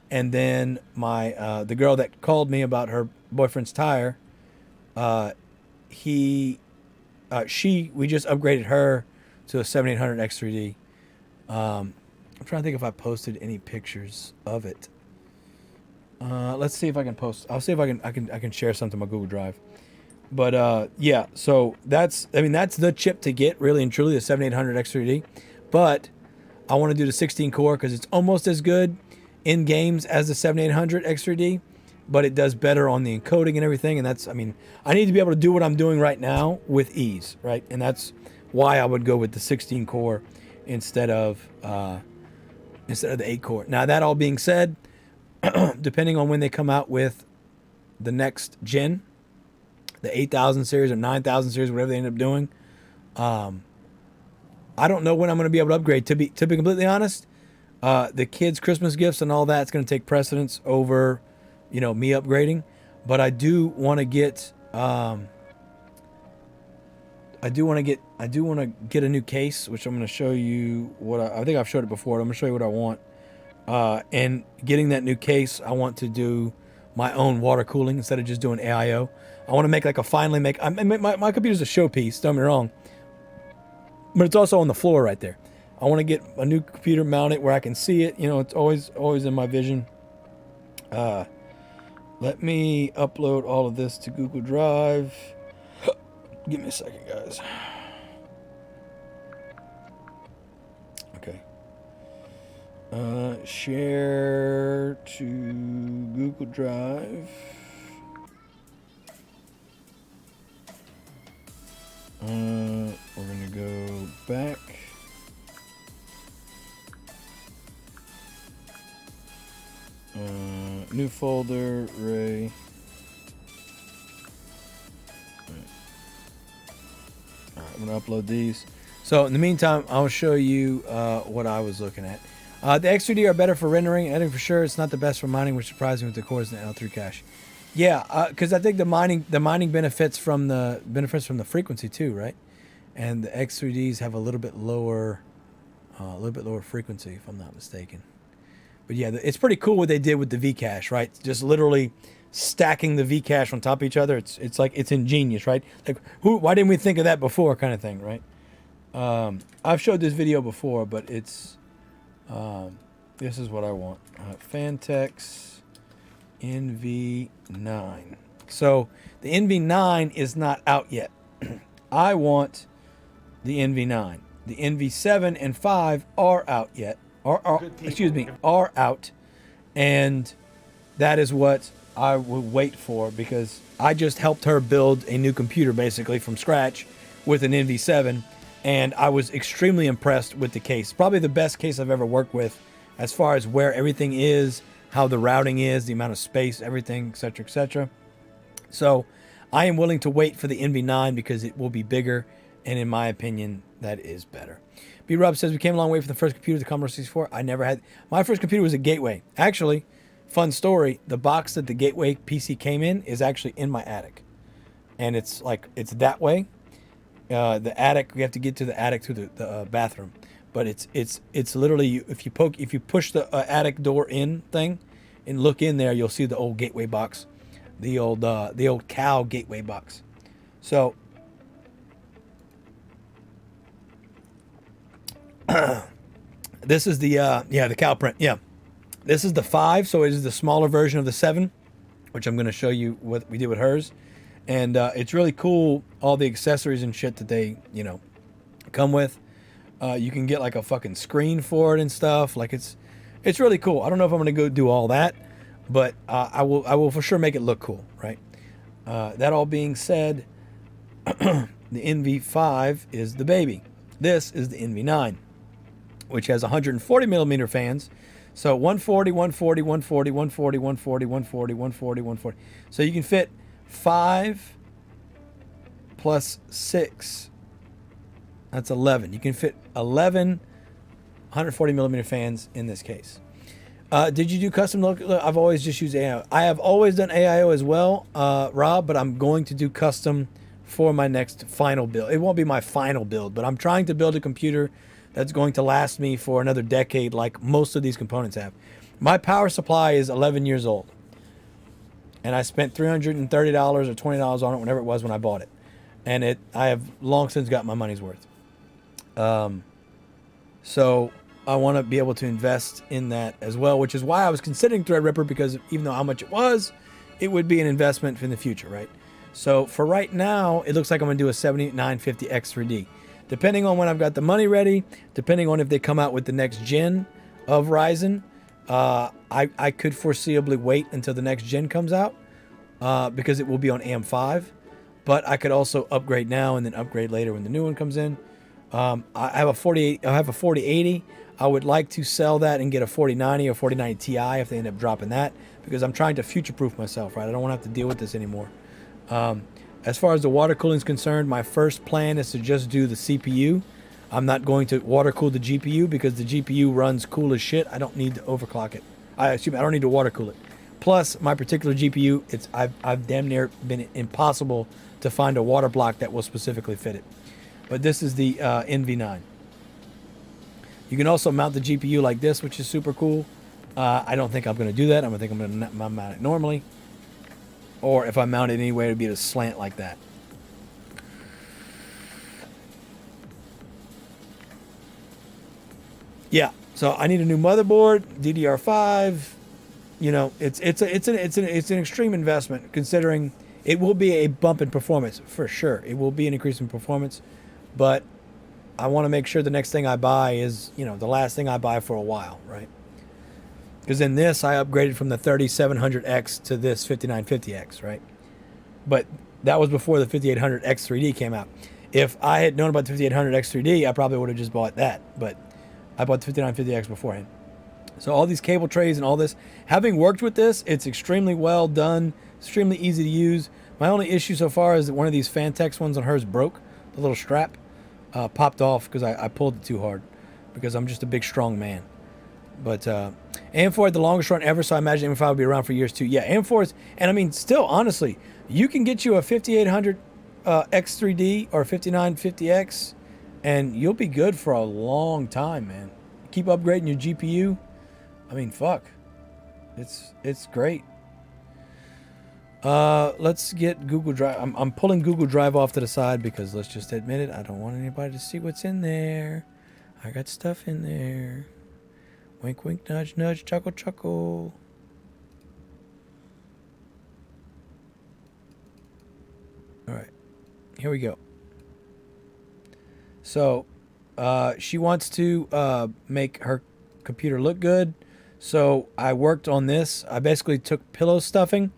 and then the girl that called me about her boyfriend's tire, we just upgraded her to a 7800X 3D. I'm trying to think if I posted any pictures of it. Let's see if I can post. I'll see if I can share something on my Google Drive. But yeah, so that's the chip to get, really and truly, the 7800X 3D. But I want to do the 16 core because it's almost as good in games as the 7800X 3D, but it does better on the encoding and everything. And that's, I need to be able to do what I'm doing right now with ease, right? And that's why I would go with the 16 core instead of the 8 core. Now, that all being said, depending on when they come out with the next gen, the 8000 series or 9000 series, whatever they end up doing, I don't know when I'm going to be able to upgrade. To be completely honest, the kids' Christmas gifts and all that's going to take precedence over, me upgrading. But I do want to get, I do want to get a new case, which I'm going to show you what I think I've showed it before. I'm going to show you what I want. And getting that new case, I want to do my own water cooling instead of just doing AIO. I want to make my computer's a showpiece, don't get me wrong, but it's also on the floor right there. I want to get a new computer mounted where I can see it. It's always in my vision. Let me upload all of this to Google Drive. Give me a second, guys. Okay. Share to Google Drive. We're gonna go back. New folder, Ray. Alright, I'm gonna upload these. So in the meantime, I'll show you what I was looking at. The X3D are better for rendering and editing for sure. It's not the best for mining, which surprised me with the cores in the L3 cache. Yeah, because I think the mining benefits from the frequency too, right? And the X3Ds have a little bit lower frequency, if I'm not mistaken. But yeah, it's pretty cool what they did with the V cache, right? Just literally stacking the V cache on top of each other. It's like it's ingenious, right? Like why didn't we think of that before, kind of thing, right? I've showed this video before, but it's this is what I want. Fantex NV9. So the NV9 is not out yet. I want the NV9. The NV7 and 5 are out yet. Are out. And that is what I will wait for, because I just helped her build a new computer basically from scratch with an NV7, and I was extremely impressed with the case. Probably the best case I've ever worked with as far as where everything is, how the routing is, the amount of space, everything, etc., etc. So I am willing to wait for the NV9 because it will be bigger, and in my opinion, that is better. B-Rob says, we came a long way from the first computer, the Commodore 64. I never had... My first computer was a Gateway. Actually, fun story, the box that the Gateway PC came in is actually in my attic. And it's that way. The attic, we have to get to the attic through the bathroom. But it's literally, if you push the attic door in thing and look in there, you'll see the old Gateway box, the old cow Gateway box. So This is the the cow print. Yeah, this is the 5, so it is the smaller version of the 7, which I'm going to show you what we did with hers. And it's really cool, all the accessories and shit that they, you know, come with. You can get like a fucking screen for it and stuff. Like it's really cool. I don't know if I'm going to go do all that, but I will for sure make it look cool, right? That all being said, the NV5 is the baby. This is the NV9, which has 140 millimeter fans. So 140, 140, 140, 140, 140, 140, 140, 140. So you can fit 5 plus 6. That's 11. You can fit 11 140 millimeter fans in this case. Did you do custom look? I've always just used AIO. I have always done AIO as well, Rob, but I'm going to do custom for my next final build. It won't be my final build, but I'm trying to build a computer that's going to last me for another decade like most of these components have. My power supply is 11 years old. And I spent $330 or $20 on it, whenever it was when I bought it. And I have long since got my money's worth. So I want to be able to invest in that as well, which is why I was considering Threadripper, because even though how much it was, it would be an investment in the future, right? So for right now, it looks like I'm going to do a 7950X3D. Depending on when I've got the money ready, depending on if they come out with the next gen of Ryzen, I could foreseeably wait until the next gen comes out because it will be on AM5. But I could also upgrade now and then upgrade later when the new one comes in. I have a 4080. I would like to sell that and get a 4090 or 4090 Ti if they end up dropping that, because I'm trying to future-proof myself, right? I don't want to have to deal with this anymore. As far as the water cooling is concerned, my first plan is to just do the CPU. I'm not going to water cool the GPU because the GPU runs cool as shit. I don't need to overclock it. I don't need to water cool it. Plus, my particular GPU, I've damn near been impossible to find a water block that will specifically fit it. But this is the NV9. You can also mount the GPU like this, which is super cool. I don't think I'm going to do that. I'm going to mount it normally. Or if I mount it anyway, it would be at a slant like that. Yeah, so I need a new motherboard, DDR5. You know, it's an extreme investment, considering it will be a bump in performance for sure. It will be an increase in performance, but I want to make sure the next thing I buy is, you know, the last thing I buy for a while, right? Because in this, I upgraded from the 3700X to this 5950X, right? But that was before the 5800X3D came out. If I had known about the 5800X3D, I probably would have just bought that. But I bought the 5950X beforehand. So all these cable trays and all this, having worked with this, it's extremely well done, extremely easy to use. My only issue so far is that one of these Fantex ones on hers broke. The little strap popped off because I pulled it too hard, because I'm just a big, strong man. But AM4 had the longest run ever, so I imagine AM5 will be around for years too. Yeah, AM4 is, and I mean, still, honestly, you can get you a 5800 X3D or 5950X, and you'll be good for a long time, man. Keep upgrading your GPU. I mean, fuck. It's great. Let's get Google Drive. I'm pulling Google Drive off to the side because, let's just admit it, I don't want anybody to see what's in there. I got stuff in there. Wink, wink, nudge, nudge, chuckle, chuckle. All right, here we go. So, she wants to make her computer look good. So I worked on this. I basically took pillow stuffing,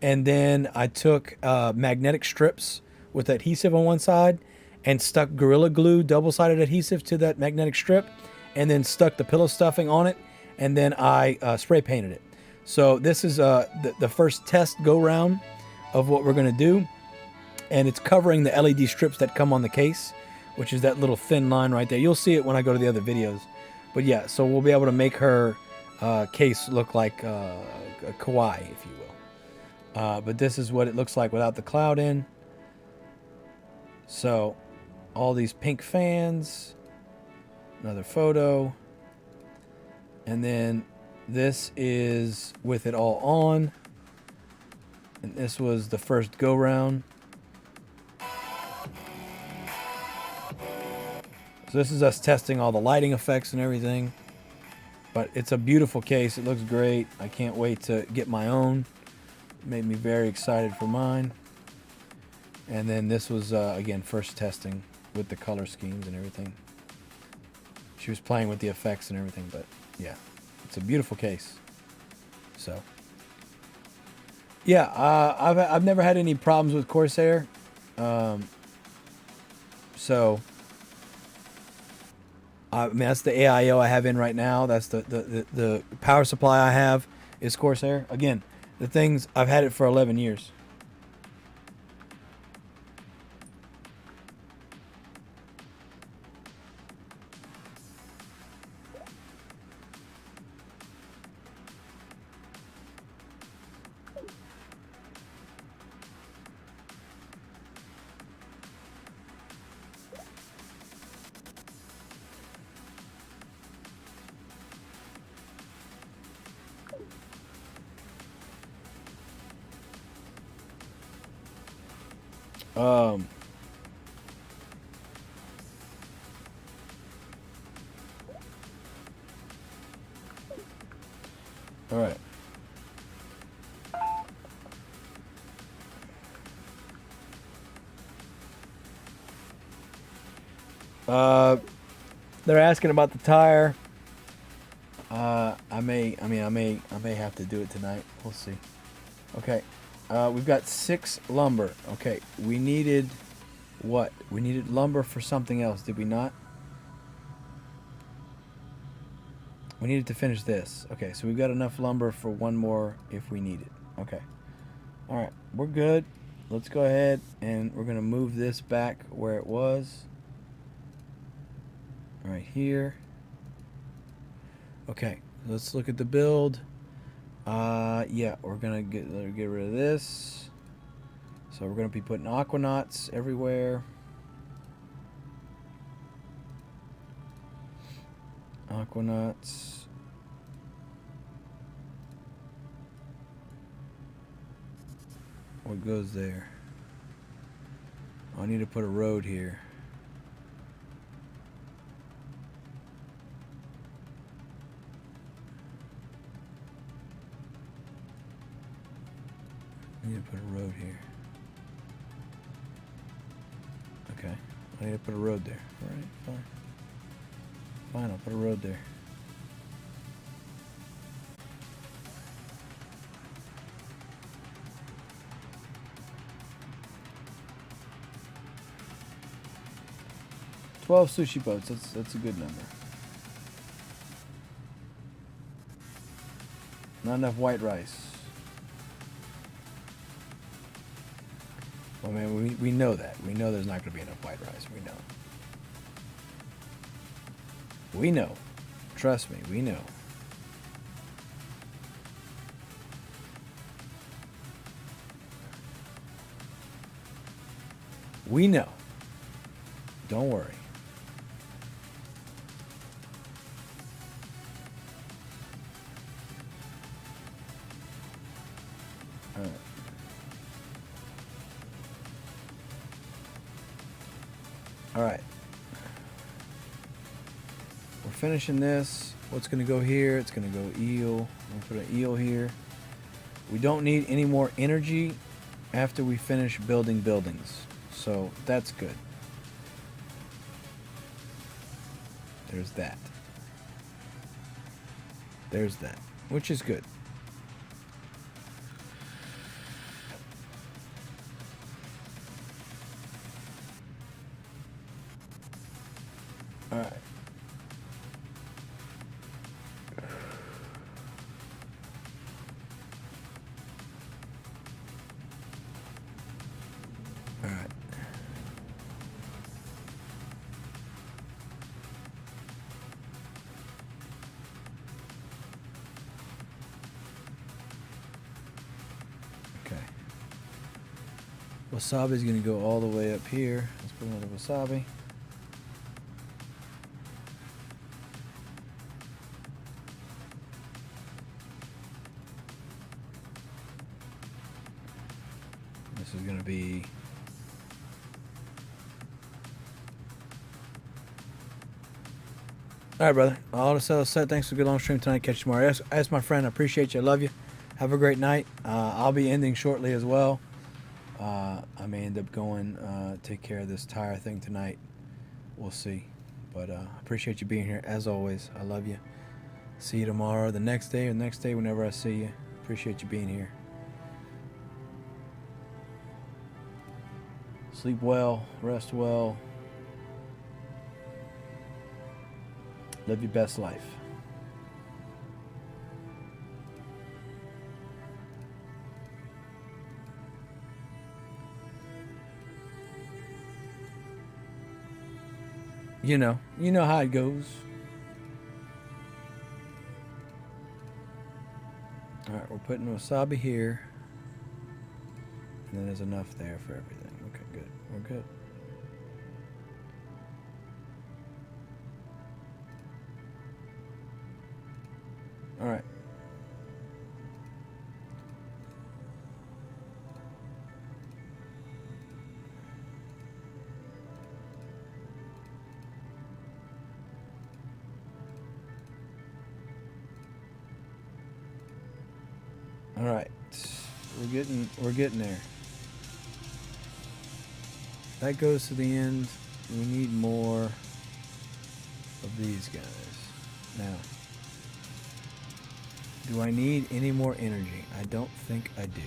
and then I took magnetic strips with adhesive on one side and stuck Gorilla Glue double-sided adhesive to that magnetic strip, and then stuck the pillow stuffing on it, and then I spray painted it. So this is the first test go-round of what we're going to do, and it's covering the LED strips that come on the case, which is that little thin line right there. You'll see it when I go to the other videos. But yeah, so we'll be able to make her case look like a kawaii, if you will. But this is what it looks like without the cloud in. So all these pink fans, another photo, and then this is with it all on, and this was the first go round. So this is us testing all the lighting effects and everything. But it's a beautiful case. It looks great. I can't wait to get my own. It made me very excited for mine. And then this was, again, first testing with the color schemes and everything. She was playing with the effects and everything, but yeah, it's a beautiful case. So, yeah, I've never had any problems with Corsair. So, I mean, that's the AIO I have in right now. That's the power supply I have is Corsair. Again, the things, I've had it for 11 years. All right. They're asking about the tire. I may have to do it tonight. We'll see. Okay. We've got 6 lumber. Okay. We needed what? We needed lumber for something else, did we not? We needed to finish this. Okay, so we've got enough lumber for one more if we need it. Okay. All right, we're good. Let's go ahead and we're going to move this back where it was. Right here. Okay, let's look at the build. Yeah, we're going to get rid of this. So we're going to be putting aquanauts everywhere. Aquanauts. What goes there? Oh, I need to put a road here. I need to put a road here. Okay. I need to put a road there. Alright, fine. Fine, I'll put a road there. $12 sushi boats, that's a good number. Not enough white rice. Well, man, we know that. We know there's not going to be enough white rice. We know. We know. Trust me, we know. We know. Don't worry. All right. All right. We're finishing this. What's going to go here? It's going to go eel. We'll put an eel here. We don't need any more energy after we finish building buildings. So that's good. There's that. There's that. Which is good. Alright. Alright. Okay. Wasabi is going to go all the way up here. Let's put another wasabi. This is going to be All right, brother. All the settled set. Thanks for a good long stream tonight. Catch you tomorrow. As my friend, I appreciate you. I love you. Have a great night. I'll be ending shortly as well. I may end up going take care of this tire thing tonight. We'll see. But I appreciate you being here as always. I love you. See you tomorrow, the next day, or the next day, whenever I see you. Appreciate you being here. Sleep well. Rest well. Live your best life. You know how it goes. All right, we're putting wasabi here. And then there's enough there for everything. Okay, good. We're good. All right. All right. We're getting there. That goes to the end. We need more of these guys. Now, do I need any more energy? I don't think I do.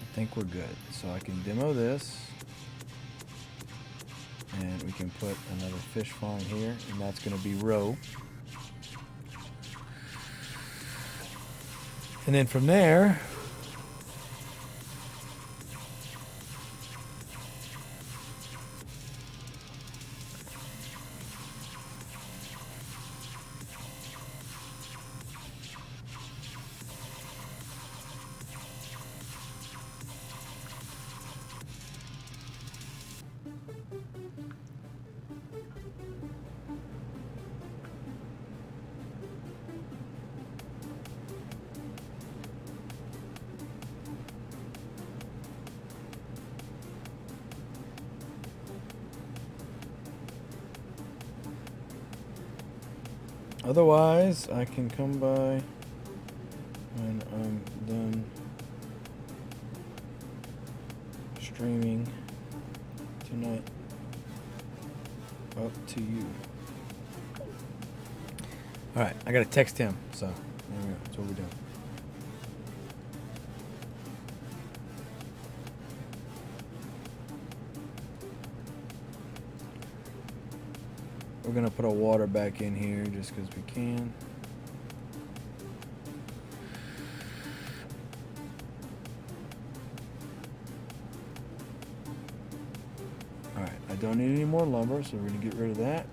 I think we're good. So I can demo this. And we can put another fish farm here. And that's going to be row. And then from there, otherwise, I can come by when I'm done streaming tonight. Up to you. Alright, I gotta text him, so there we go. That's what we're doing. We're gonna put our water back in here just because we can. Alright, I don't need any more lumber, so we're gonna get rid of that.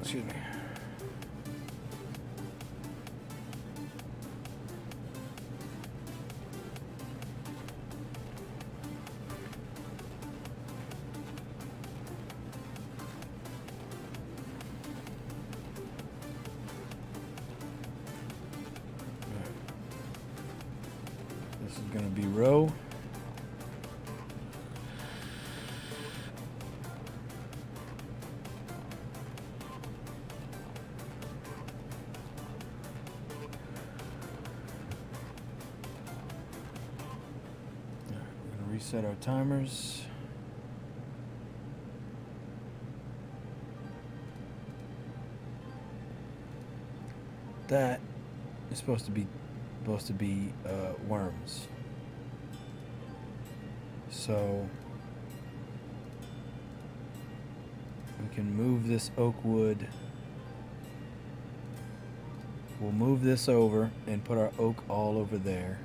Excuse me. This is going to be row. We're going to reset our timers. That is supposed to be worms. So we can move this oak wood. We'll move this over and put our oak all over there.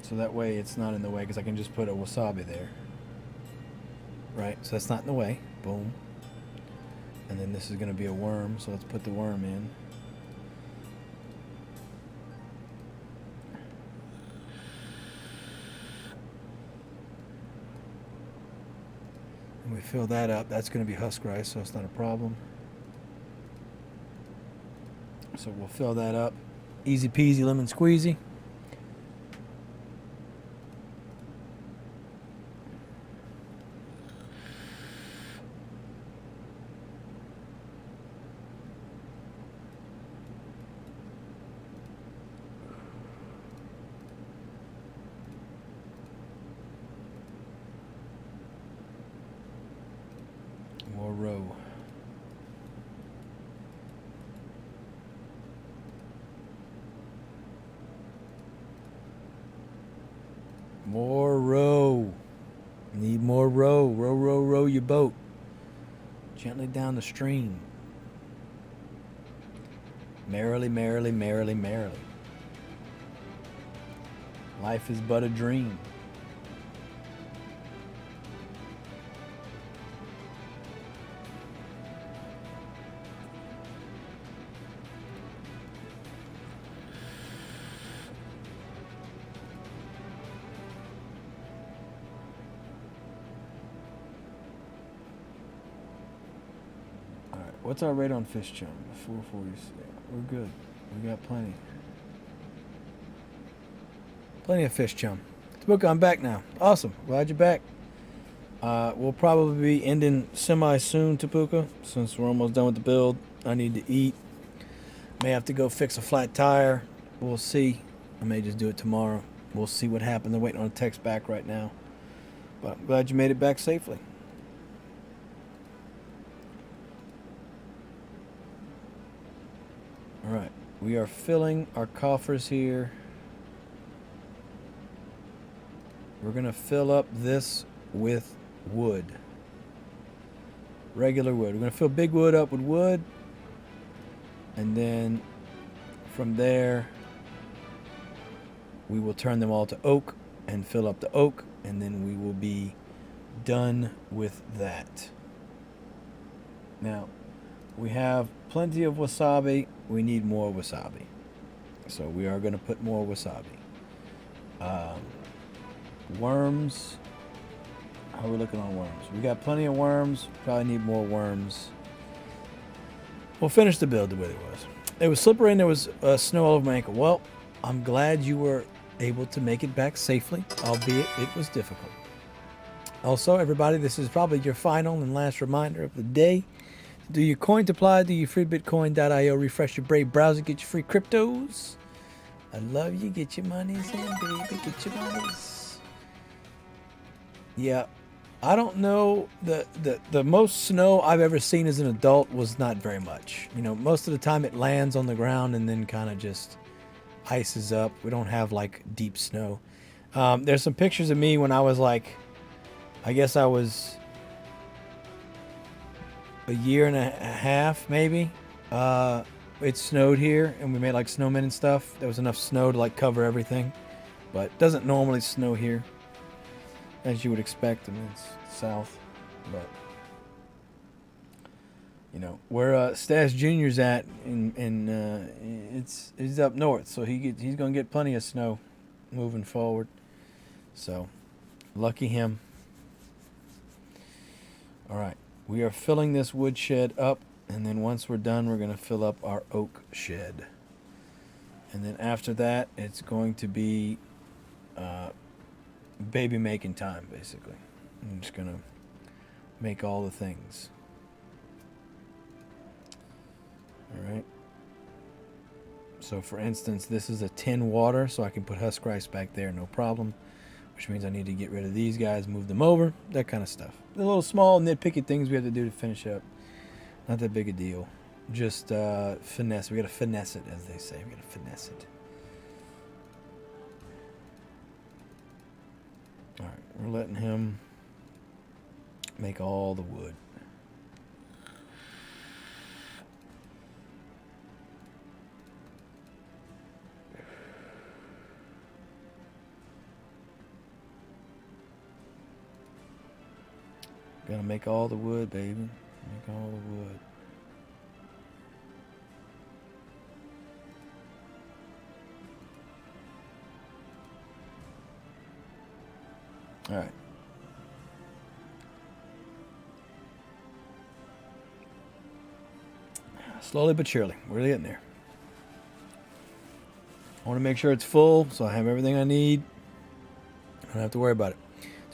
So that way it's not in the way, because I can just put a wasabi there. Right? So that's not in the way. Boom. And then this is going to be a worm, so let's put the worm in. And we fill that up. That's going to be husk rice, so it's not a problem. So we'll fill that up. Easy peasy lemon squeezy. roe. More row. Need more row. Row, row, row your boat. Gently down the stream. Merrily, merrily, merrily, merrily. Life is but a dream. What's our rate on fish chum? 440. We're good. We got plenty. Plenty of fish chum. Tabuka, I'm back now. Awesome. Glad you're back. We'll probably be ending semi soon, Tabuka, since we're almost done with the build. I need to eat. May have to go fix a flat tire. We'll see. I may just do it tomorrow. We'll see what happens. I'm waiting on a text back right now. But I'm glad you made it back safely. Alright, we are filling our coffers here. We're going to fill up this with wood. Regular wood. We're going to fill big wood up with wood. And then from there, we will turn them all to oak and fill up the oak. And then we will be done with that. Now, we have plenty of wasabi. We need more wasabi. So we are going to put more wasabi. Worms. How are we looking on worms? We got plenty of worms. Probably need more worms. We'll finish the build the way it was. It was slippery and there was snow all over my ankle. Well, I'm glad you were able to make it back safely, albeit it was difficult. Also, everybody, this is probably your final and last reminder of the day. Do your coin supply, do your free bitcoin.io, refresh your Brave browser, get your free cryptos. I love you, get your monies in, baby, get your monies. Yeah, I don't know, the most snow I've ever seen as an adult was not very much. You know, most of the time it lands on the ground and then kind of just ices up. We don't have like deep snow. There's some pictures of me when I was like, I guess I was a year and a half maybe. It snowed here and we made like snowmen and stuff. There was enough snow to like cover everything, but it doesn't normally snow here as you would expect. I mean, it's south, but you know where Stash Jr.'s at he's up north, so he's gonna get plenty of snow moving forward, so lucky him. All right, we are filling this wood shed up, and then once we're done, we're going to fill up our oak shed. And then after that, it's going to be baby making time, basically. I'm just going to make all the things. All right. So, for instance, this is a tin water, so I can put husk rice back there, no problem. Which means I need to get rid of these guys, move them over, that kind of stuff. The little small nitpicky things we have to do to finish up. Not that big a deal. Just finesse. We got to finesse it, as they say. We got to finesse it. All right, we're letting him make all the wood. Gotta make all the wood, baby. Make all the wood. All right. Slowly but surely, we're getting there. I want to make sure it's full, so I have everything I need. I don't have to worry about it.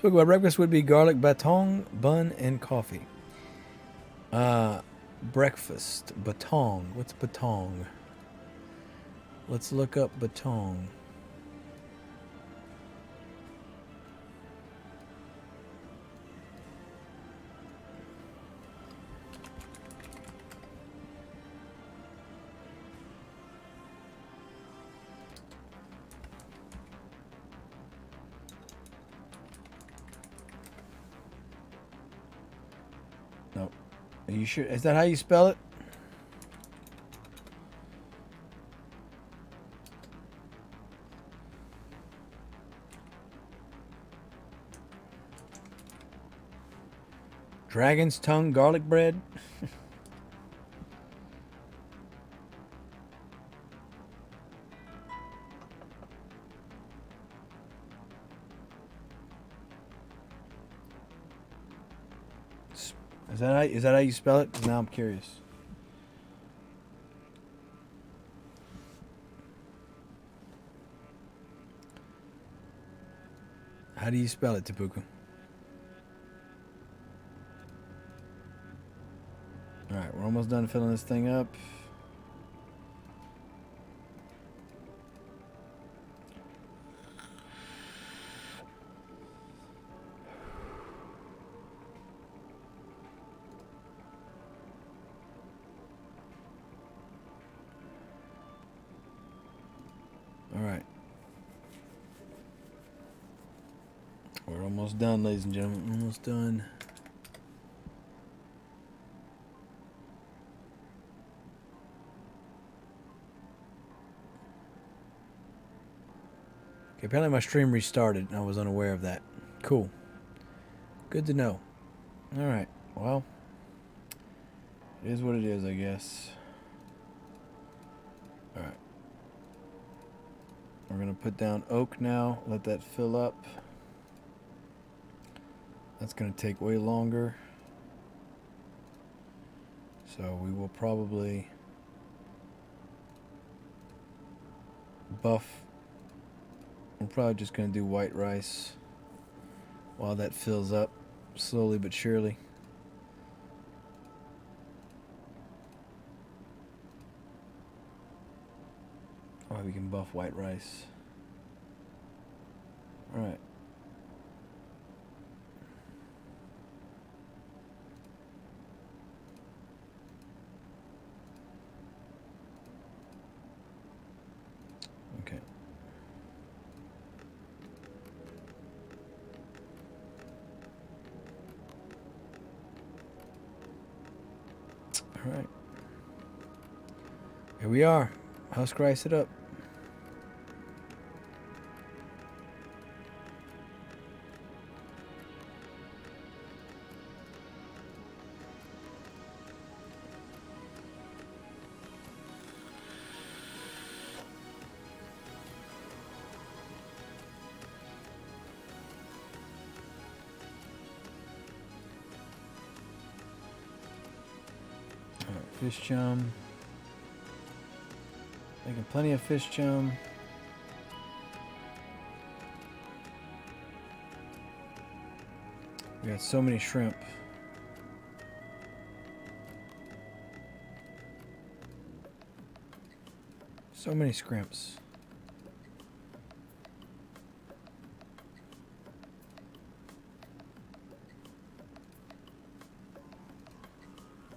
So my breakfast would be garlic baton, bun, and coffee. Breakfast. Baton. What's baton? Let's look up baton. Are you sure? Is that how you spell it? Dragon's tongue garlic bread? Is that how you spell it? 'Cause now I'm curious. How do you spell it, Tapuku? Alright, we're almost done filling this thing up. Alright. We're almost done, ladies and gentlemen. Almost done. Okay, apparently my stream restarted and I was unaware of that. Cool. Good to know. Alright, well. It is what it is, I guess. Alright. We're going to put down oak now. Let that fill up. That's going to take way longer. So we will probably buff. We're probably just going to do white rice while that fills up slowly but surely. Oh, we can buff white rice. All right. Okay. All right. Here we are. Husk rice it up. Fish chum. Making plenty of fish chum. We got so many shrimp. So many scrimps.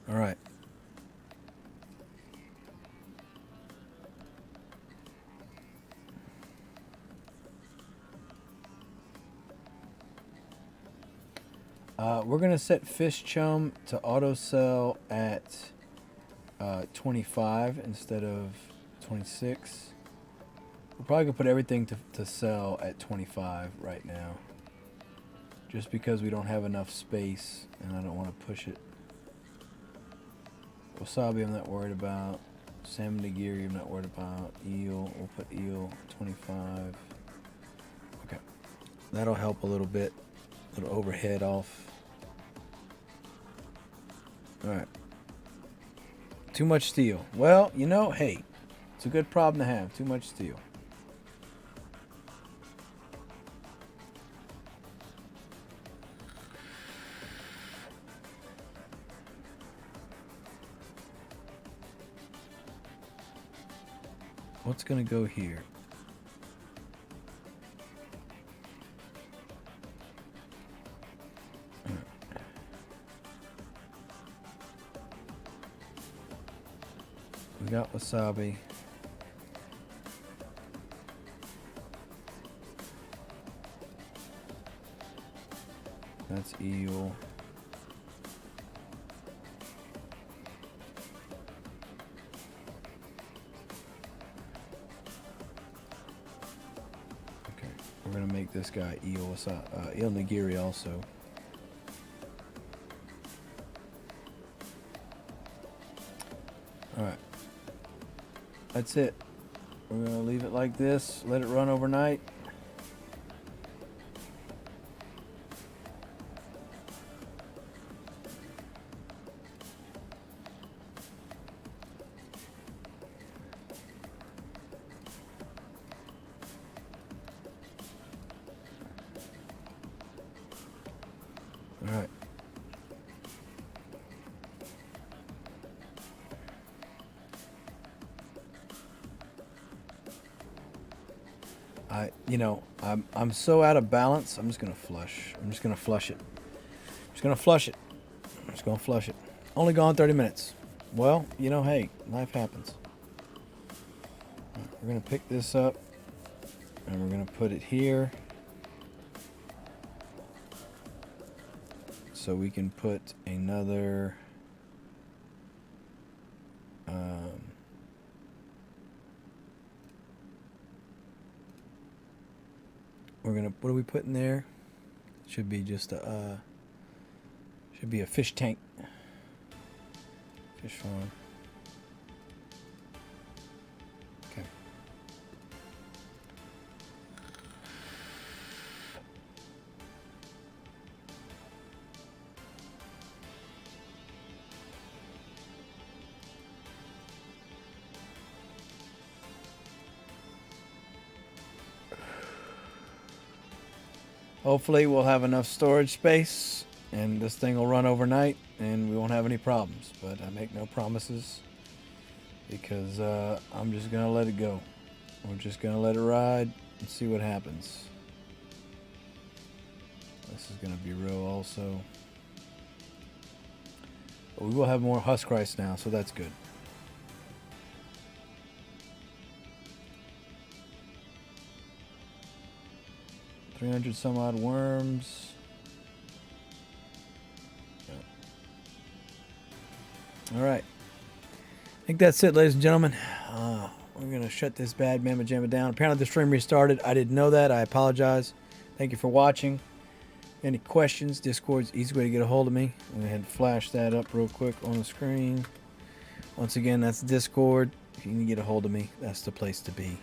All right. We're going to set fish chum to auto sell at 25 instead of 26. We're probably going to put everything to sell at 25 right now. Just because we don't have enough space and I don't want to push it. Wasabi I'm not worried about. Salmon nigiri I'm not worried about. Eel, we'll put eel 25. Okay. That'll help a little bit. A little overhead off. Alright. Too much steel. Well, you know, hey, it's a good problem to have. Too much steel. What's going to go here? We got wasabi. That's eel. make this guy Il Nigiri also. Alright. That's it. We're going to leave it like this. Let it run overnight. Alright. I'm so out of balance. I'm just gonna flush. I'm just gonna flush it. I'm just gonna flush it. I'm just gonna flush it. Only gone 30 minutes. Well, hey, life happens. We're gonna pick this up and we're gonna put it here so we can put another what are we putting there? Should be just a fish tank. Fish farm. Okay. Hopefully we'll have enough storage space and this thing will run overnight and we won't have any problems. But I make no promises because I'm just going to let it go. We're just going to let it ride and see what happens. This is going to be real also. But we will have more husk rice now, so that's good. $300 some odd worms. Yep. All right. I think that's it, ladies and gentlemen. We're going to shut this bad mamma jamma down. Apparently the stream restarted. I didn't know that. I apologize. Thank you for watching. Any questions? Discord's easy way to get a hold of me. I'm going to flash that up real quick on the screen. Once again, that's Discord. If you can get a hold of me, that's the place to be.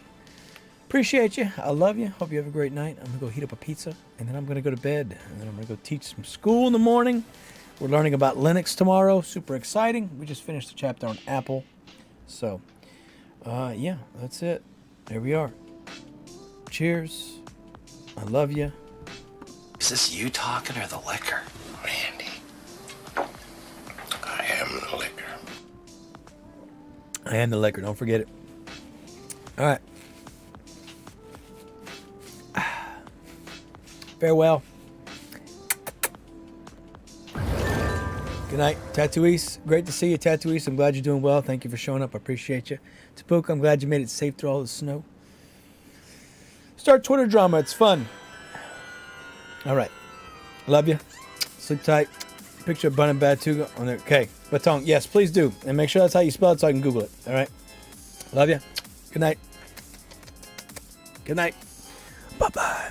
Appreciate you. I love you. Hope you have a great night. I'm going to go heat up a pizza, and then I'm going to go to bed. And then I'm going to go teach some school in the morning. We're learning about Linux tomorrow. Super exciting. We just finished a chapter on Apple. So, yeah, that's it. There we are. Cheers. I love you. Is this you talking or the liquor? Randy, I am the liquor. I am the liquor. Don't forget it. All right. Farewell. Good night, Tattooist. Great to see you, Tattooist. I'm glad you're doing well. Thank you for showing up. I appreciate you. Tapuka, I'm glad you made it safe through all the snow. Start Twitter drama. It's fun. All right. Love you. Sleep tight. Picture of Bun and Batuga on there. Okay. Batong. Yes, please do. And make sure that's how you spell it so I can Google it. All right. Love you. Good night. Good night. Bye-bye.